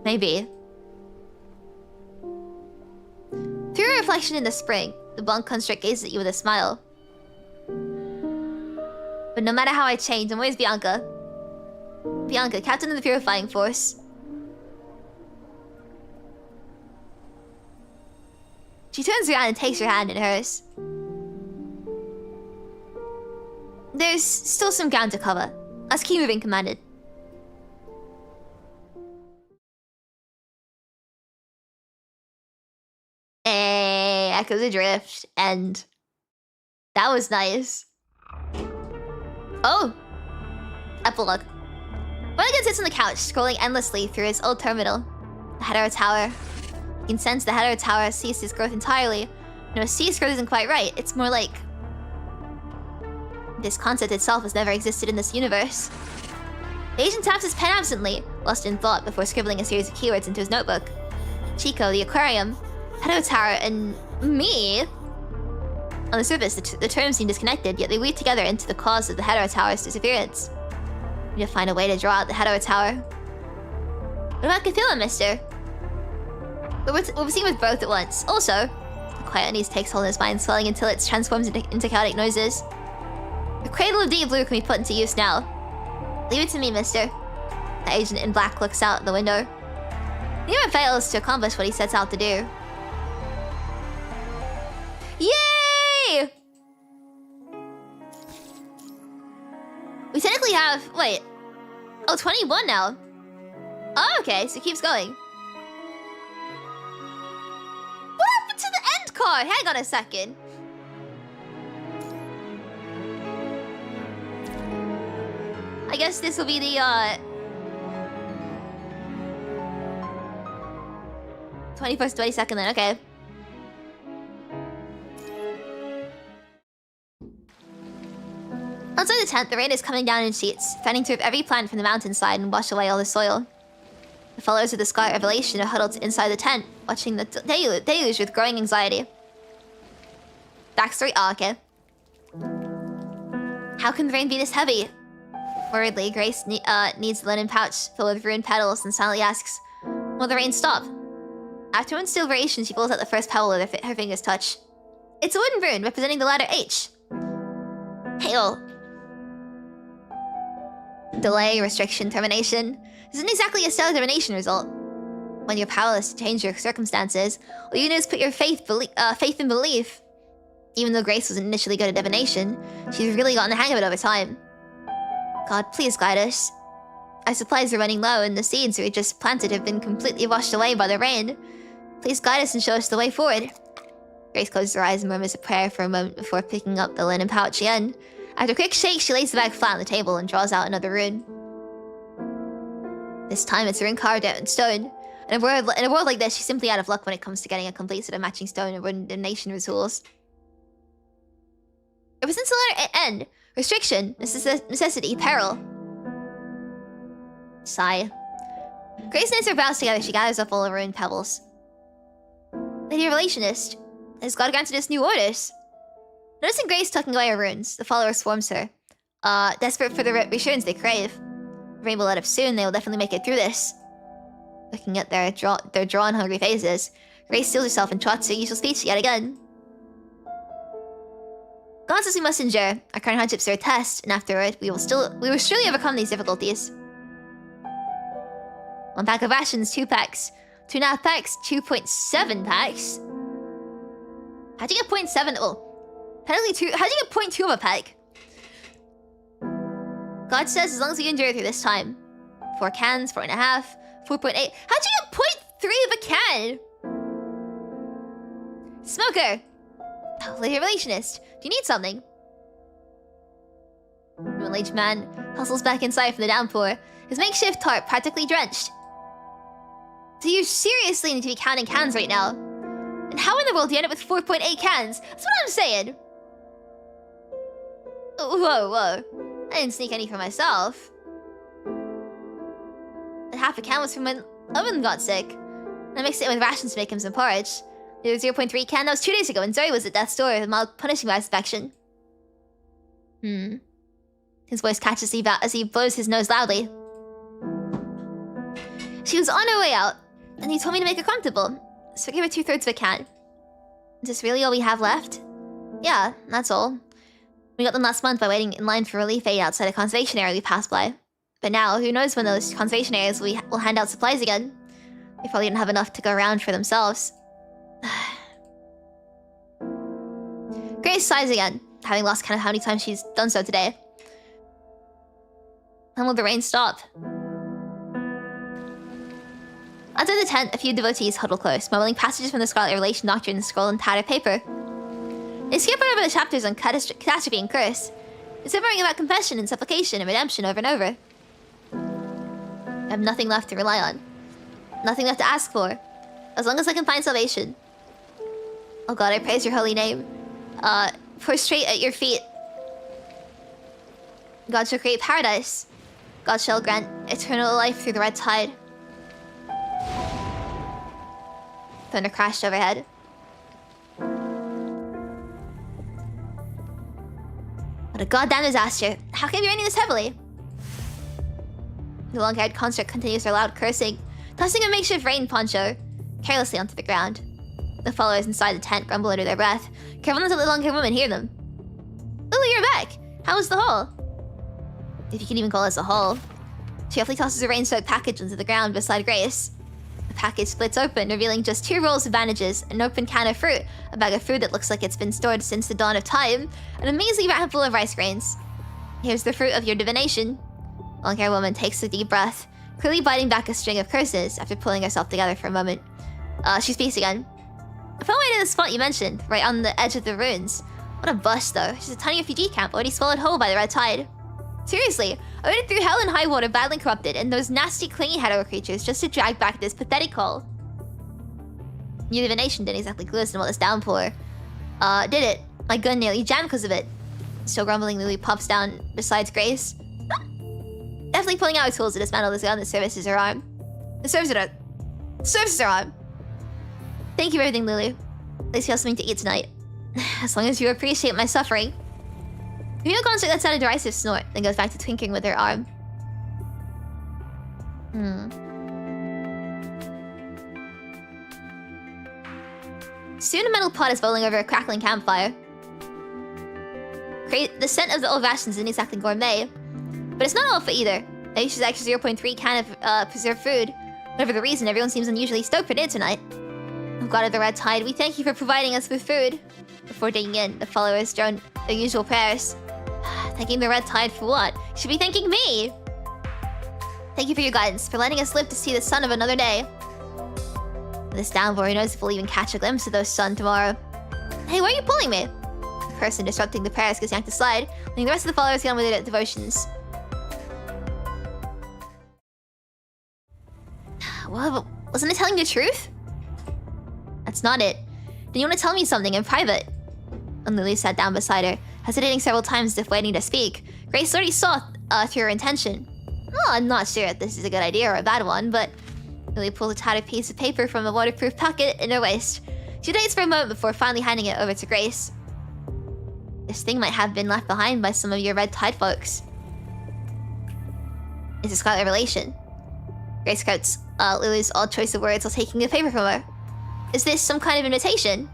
Maybe. Through a reflection in the spring, the blonde construct gazes at you with a smile. But no matter how I change, I'm always Bianca. Bianca, captain of the Purifying Force. She turns around and takes your hand in hers. There's still some ground to cover. Let's keep moving, Commandant. Hey, Echoes Adrift, and that was nice. Oh! Epilogue. Willigan sits on the couch, scrolling endlessly through his old terminal. The Hetero Tower. You can sense the Hetero Tower has ceased its growth entirely. No, ceased growth isn't quite right. It's more like this concept itself has never existed in this universe. The agent taps his pen absently, lost in thought before scribbling a series of keywords into his notebook. Chico, the Aquarium, Hetero Tower, and me. On the surface, the terms seem disconnected, yet they weave together into the cause of the Hetero Tower's disappearance. We need to find a way to draw out the Hetero Tower. What about Cthulhu, mister? We'll see with both at once. Also, the quiet unease takes hold in his mind, swelling until it transforms into chaotic noises. The cradle of deep blue can be put into use now. Leave it to me, mister. The agent in black looks out the window. He never fails to accomplish what he sets out to do. Yay! We technically have... Wait. Oh, 21 now. Oh, okay, so it keeps going. What happened to the end card? Hang on a second. I guess this will be the, 21st, 22nd then, okay. Outside the tent, the rain is coming down in sheets, fanning through every plant from the mountainside and wash away all the soil. The followers of the Scarlet Revelation are huddled inside the tent, watching the deluge with growing anxiety. Backstory, okay. How can the rain be this heavy? Worriedly, Grace needs the linen pouch filled with ruined petals and silently asks, will the rain stop? After one deliberation, she pulls out the first pebble that her fingers touch. It's a wooden rune representing the letter H. Hail. Delay, restriction, termination. This isn't exactly a stellar divination result. When you're powerless to change your circumstances, all you do is put your faith in belief. Even though Grace was initially good at divination, she's really gotten the hang of it over time. God, please guide us. Our supplies are running low, and the seeds we just planted have been completely washed away by the rain. Please guide us and show us the way forward. Grace closes her eyes and murmurs a prayer for a moment before picking up the linen pouch again. After a quick shake, she lays the bag flat on the table and draws out another rune. This time, it's a rune carved out in stone. In a world like this, she's simply out of luck when it comes to getting a complete set of matching stone and wooden divination rituals. It was since the letter N. Restriction, necessity, peril. Sigh. Grace knits her brows together. She gathers up all the ruined pebbles. Lady Relationist, has God granted us new orders? Noticing Grace tucking away her runes, the follower swarms her. Desperate for the reassurance they crave. The rain will let up soon. They will definitely make it through this. Looking at their drawn, hungry faces, Grace steels herself and trots her usual speech yet again. Gods as we must endure, our current hardships are a test, and afterward, we will surely overcome these difficulties. 1 pack of rations, 2 packs. 2.5 packs, 2.7 packs. How'd you get 0.7? Oh, penalty 2. How'd you get 0.2 of a pack? God says as long as we endure through this time. 4 cans, 4.5, 4.8. How'd you get 0.3 of a can? Smoker! Oh, Lady Relationist, do you need something? The middle-aged man hustles back inside from the downpour, his makeshift tarp practically drenched. Do you seriously need to be counting cans right now? And how in the world do you end up with 4.8 cans? That's what I'm saying! Whoa. I didn't sneak any for myself. And half a can was from when Owen got sick. And I mixed it with rations to make him some porridge. There was 0.3 can. That was 2 days ago when Zoe was at death's door with a mild punishing by inspection. His voice catches as he blows his nose loudly. She was on her way out, and he told me to make her comfortable. So I gave her 2/3 of a can. Is this really all we have left? Yeah, that's all. We got them last month by waiting in line for relief aid outside a conservation area we passed by. But now, who knows when those conservation areas will hand out supplies again. They probably didn't have enough to go around for themselves. Grace sighs again, having lost count of how many times she's done so today. When will the rain stop? Outside the tent, a few devotees huddle close, mumbling passages from the Scarlet Revelation Doctrine scrolled on tattered paper. They skip right over the chapters on catastrophe and curse, whispering about confession and supplication and redemption over and over. I have nothing left to rely on. Nothing left to ask for. As long as I can find salvation. Oh God, I praise your holy name. Prostrate at your feet. God shall create paradise. God shall grant eternal life through the red tide. Thunder crashed overhead. What a goddamn disaster. How can it be raining this heavily? The long-haired construct continues her loud cursing, tossing a makeshift rain poncho carelessly onto the ground. The followers inside the tent grumble under their breath, careful not to let the long-haired woman hear them. Lulu, you're back! How was the haul? If you can even call this a haul. She roughly tosses a rain-soaked package onto the ground beside Grace. The package splits open, revealing just 2 rolls of bandages, an open can of fruit, a bag of food that looks like it's been stored since the dawn of time, and a measly handful of rice grains. Here's the fruit of your divination. The long-haired woman takes a deep breath, clearly biting back a string of curses after pulling herself together for a moment. She speaks again. I found my way to the spot you mentioned, right on the edge of the ruins. What a bust, though. She's a tiny refugee camp already swallowed whole by the red tide. Seriously, I went through hell and high water, badly corrupted, and those nasty, clingy hetero creatures just to drag back this pathetic haul. New divination didn't exactly glue us in all this downpour. Did it? My gun nearly jammed because of it. Still grumbling, Lulu pops down beside Grace. Definitely pulling out her tools to dismantle this gun that services her arm. Services her arm! Thank you for everything, Lulu. At least you have something to eat tonight. As long as you appreciate my suffering. Review a concert lets out a derisive snort, then goes back to twinkling with her arm. Soon a metal pot is boiling over a crackling campfire. The scent of the old rations isn't exactly gourmet, but it's not all for either. Aisha's extra 0.3 can of preserved food. Whatever the reason, everyone seems unusually stoked for dinner tonight. Oh God of the Red Tide, we thank you for providing us with food. Before digging in, the followers droned their usual prayers. Thanking the Red Tide for what? You should be thanking me! Thank you for your guidance, for letting us live to see the sun of another day. This downpour, who knows if we'll even catch a glimpse of the sun tomorrow. Hey, why are you pulling me? The person disrupting the prayers gets yanked aside, letting the rest of the followers get on with their devotions. Well, wasn't I telling the truth? That's not it. Then you want to tell me something in private? When Lulu sat down beside her, hesitating several times as if waiting to speak, Grace already saw through her intention. Well, I'm not sure if this is a good idea or a bad one, but Lily pulled a tattered piece of paper from a waterproof pocket in her waist. She dates for a moment before finally handing it over to Grace. This thing might have been left behind by some of your Red Tide folks. It's a Scarlet Revelation. Grace scouts Lulu's odd choice of words while taking the paper from her. Is this some kind of invitation?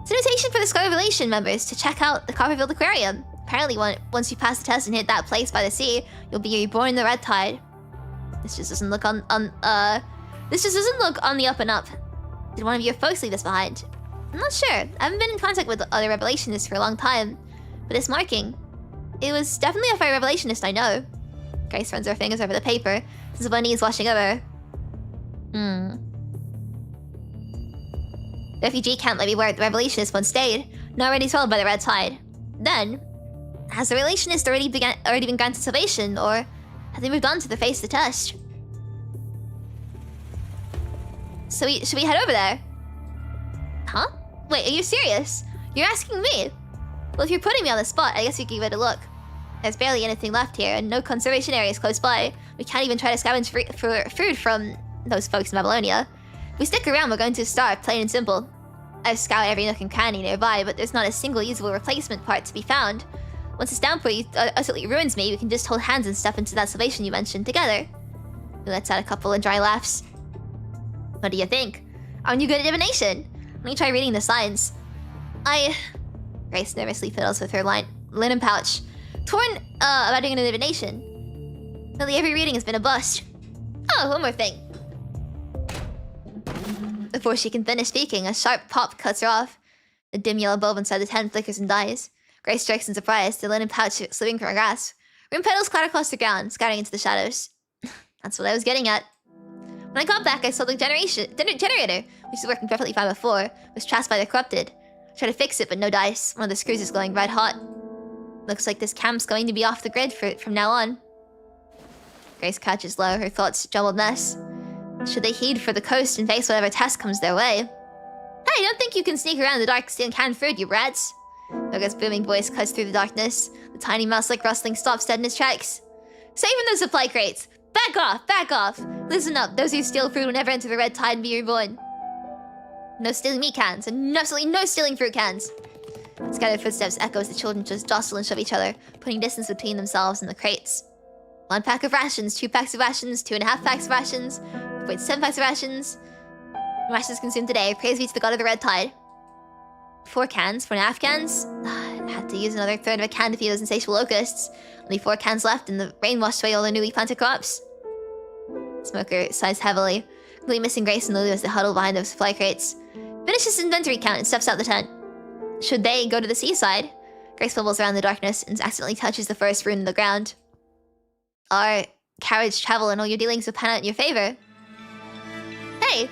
It's an invitation for the Scarlet Revelation members to check out the Copperfield Aquarium. Apparently, once you pass the test and hit that place by the sea, you'll be reborn in the Red Tide. This just doesn't look on the up and up. Did one of your folks leave this behind? I'm not sure. I haven't been in contact with other Revelationists for a long time. But this marking, it was definitely a fire Revelationist I know. Grace runs her fingers over the paper, since the bunny is washing over. The refugee camp might be where the Revelationist once stayed, not already swallowed by the Red Tide. Then, has the Relationist already been granted salvation, or have they moved on to the face of the test? So should we head over there? Huh? Wait, are you serious? You're asking me? Well, if you're putting me on the spot, I guess we could give it a look. There's barely anything left here, and no conservation areas close by. We can't even try to scavenge for food from those folks in Babylonia. If we stick around, we're going to starve, plain and simple. I've scoured every nook and cranny nearby, but there's not a single usable replacement part to be found. Once this downpour utterly ruins me, we can just hold hands and step into that salvation you mentioned together. We lets out a couple of dry laughs. What do you think? Aren't you good at divination? Let me try reading the signs. Grace nervously fiddles with her linen pouch. Torn about doing a divination. Nearly every reading has been a bust. Oh, one more thing. Before she can finish speaking, a sharp pop cuts her off. The dim yellow bulb inside the tent flickers and dies. Grace strikes in surprise, the linen pouch slipping from her grasp. Room petals clatter across the ground, scattering into the shadows. That's what I was getting at. When I got back, I saw the generator, which was working perfectly fine before, was trashed by the corrupted. I tried to fix it, but no dice. One of the screws is glowing red hot. Looks like this camp's going to be off the grid from now on. Grace crouches low, her thoughts a jumbled mess. Should they heed for the coast and face whatever test comes their way? Hey, don't think you can sneak around in the dark stealing canned food, you rats! Loga's booming voice cuts through the darkness. The tiny mouse-like rustling stops dead in his tracks. Saving those supply crates! Back off! Back off! Listen up, those who steal fruit will never enter the Red Tide and be reborn. No stealing meat cans, and absolutely no stealing fruit cans! Scattered footsteps echo as the children just jostle and shove each other, putting distance between themselves and the crates. 1 pack of rations, 2 packs of rations, 2.5 packs of rations, 7 packs of rations. Rations consumed today, praise be to the god of the Red Tide. 4 cans, 4.5 cans? I had to use another third of a can to feed those insatiable locusts. Only 4 cans left, and the rain washed away all the newly planted crops. Smoker sighs heavily, completely missing Grace and Lulu as they huddle behind the supply crates. Finishes his inventory count and steps out the tent. Should they go to the seaside? Grace bubbles around the darkness and accidentally touches the first rune in the ground. Our carriage travel and all your dealings will pan out in your favor. Hey!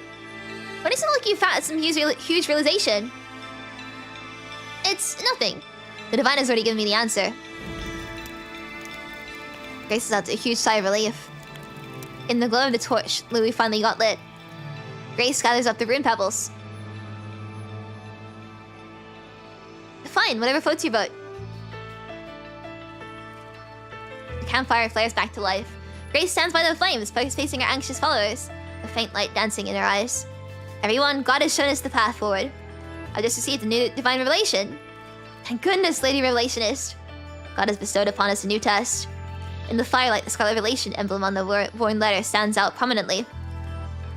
Why does it look like you've had some huge realization? It's nothing. The divine has already given me the answer. Grace is out to a huge sigh of relief. In the glow of the torch, Lulu finally got lit. Grace gathers up the rune pebbles. Fine, whatever floats your boat. The campfire flares back to life. Grace stands by the flames, facing her anxious followers, a faint light dancing in her eyes. Everyone, God has shown us the path forward. I've just received a new divine revelation. Thank goodness, Lady Revelationist. God has bestowed upon us a new test. In the firelight, the Scarlet Revelation emblem on the worn letter stands out prominently.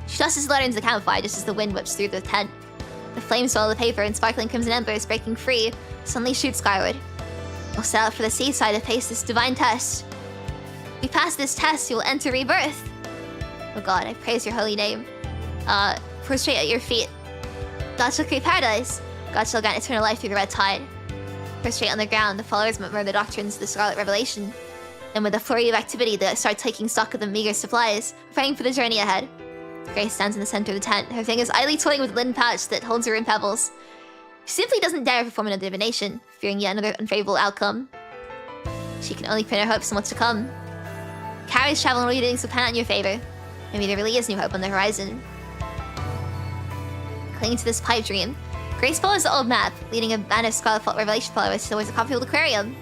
She tosses the letter into the campfire just as the wind whips through the tent. The flames swallow the paper and sparkling crimson embers, breaking free, suddenly shoot skyward. We'll set out for the seaside to face this divine test. If we pass this test, you will enter rebirth. Oh God, I praise your holy name. Prostrate at your feet. God shall create paradise. God shall grant eternal life through the red tide. Prostrate on the ground, the followers murmur the doctrines of the Scarlet Revelation. Then with a flurry of activity, they start taking stock of the meager supplies, praying for the journey ahead. Grace stands in the center of the tent, her fingers idly toying with the linen pouch that holds her rune pebbles. She simply doesn't dare perform another divination, fearing yet another unfavorable outcome. She can only pin her hopes on what's to come. Carries travel and readings will pan out in your favor. Maybe there really is new hope on the horizon. Clinging to this pipe dream, Grace follows the old map, leading a band of Scarlet Revelation followers towards the Confronting Aquarium,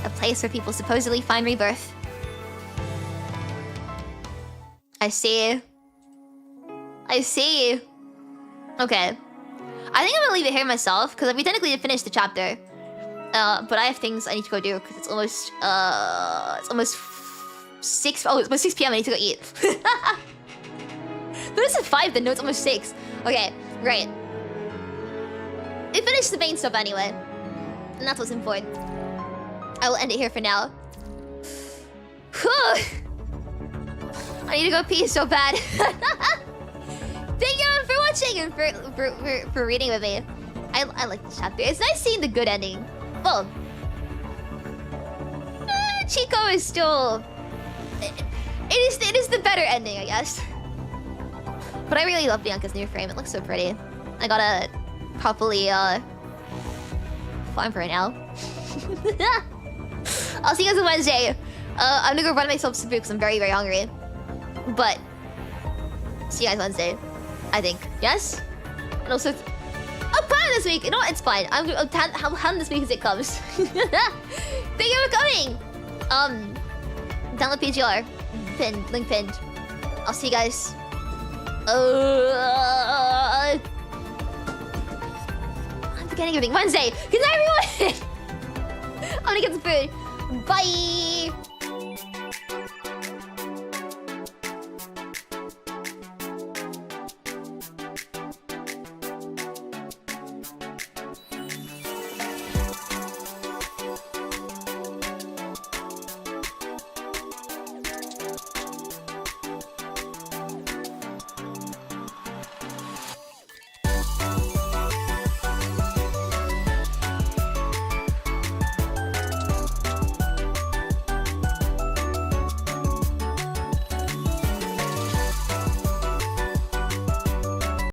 a place where people supposedly find rebirth. I see. I see. Okay. I think I'm gonna leave it here myself, because we technically did finish the chapter. But I have things I need to go do, because it's almost 6... Oh, it's almost 6 p.m. I need to go eat. But this is 5 then. No, it's almost 6. Okay, great. We finished the main stuff anyway. And that's what's important. I will end it here for now. Whew. I need to go pee so bad. Thank you everyone for watching and for reading with me. I like this chapter. It's nice seeing the good ending. Well, Chico is still... It is the better ending, I guess. But I really love Bianca's new frame. It looks so pretty. I gotta properly farm for it now. I'll see you guys on Wednesday. I'm gonna go run myself some food because I'm very, very hungry. But see you guys Wednesday, I think. Yes? And also, I'm planning this week. You know what? It's fine. I'll handle this week as it comes. Thank you for coming. Download PGR. Pinned. Link pinned. I'll see you guys. I'm forgetting everything. Wednesday. Good night, everyone. I'm gonna get some food. Bye.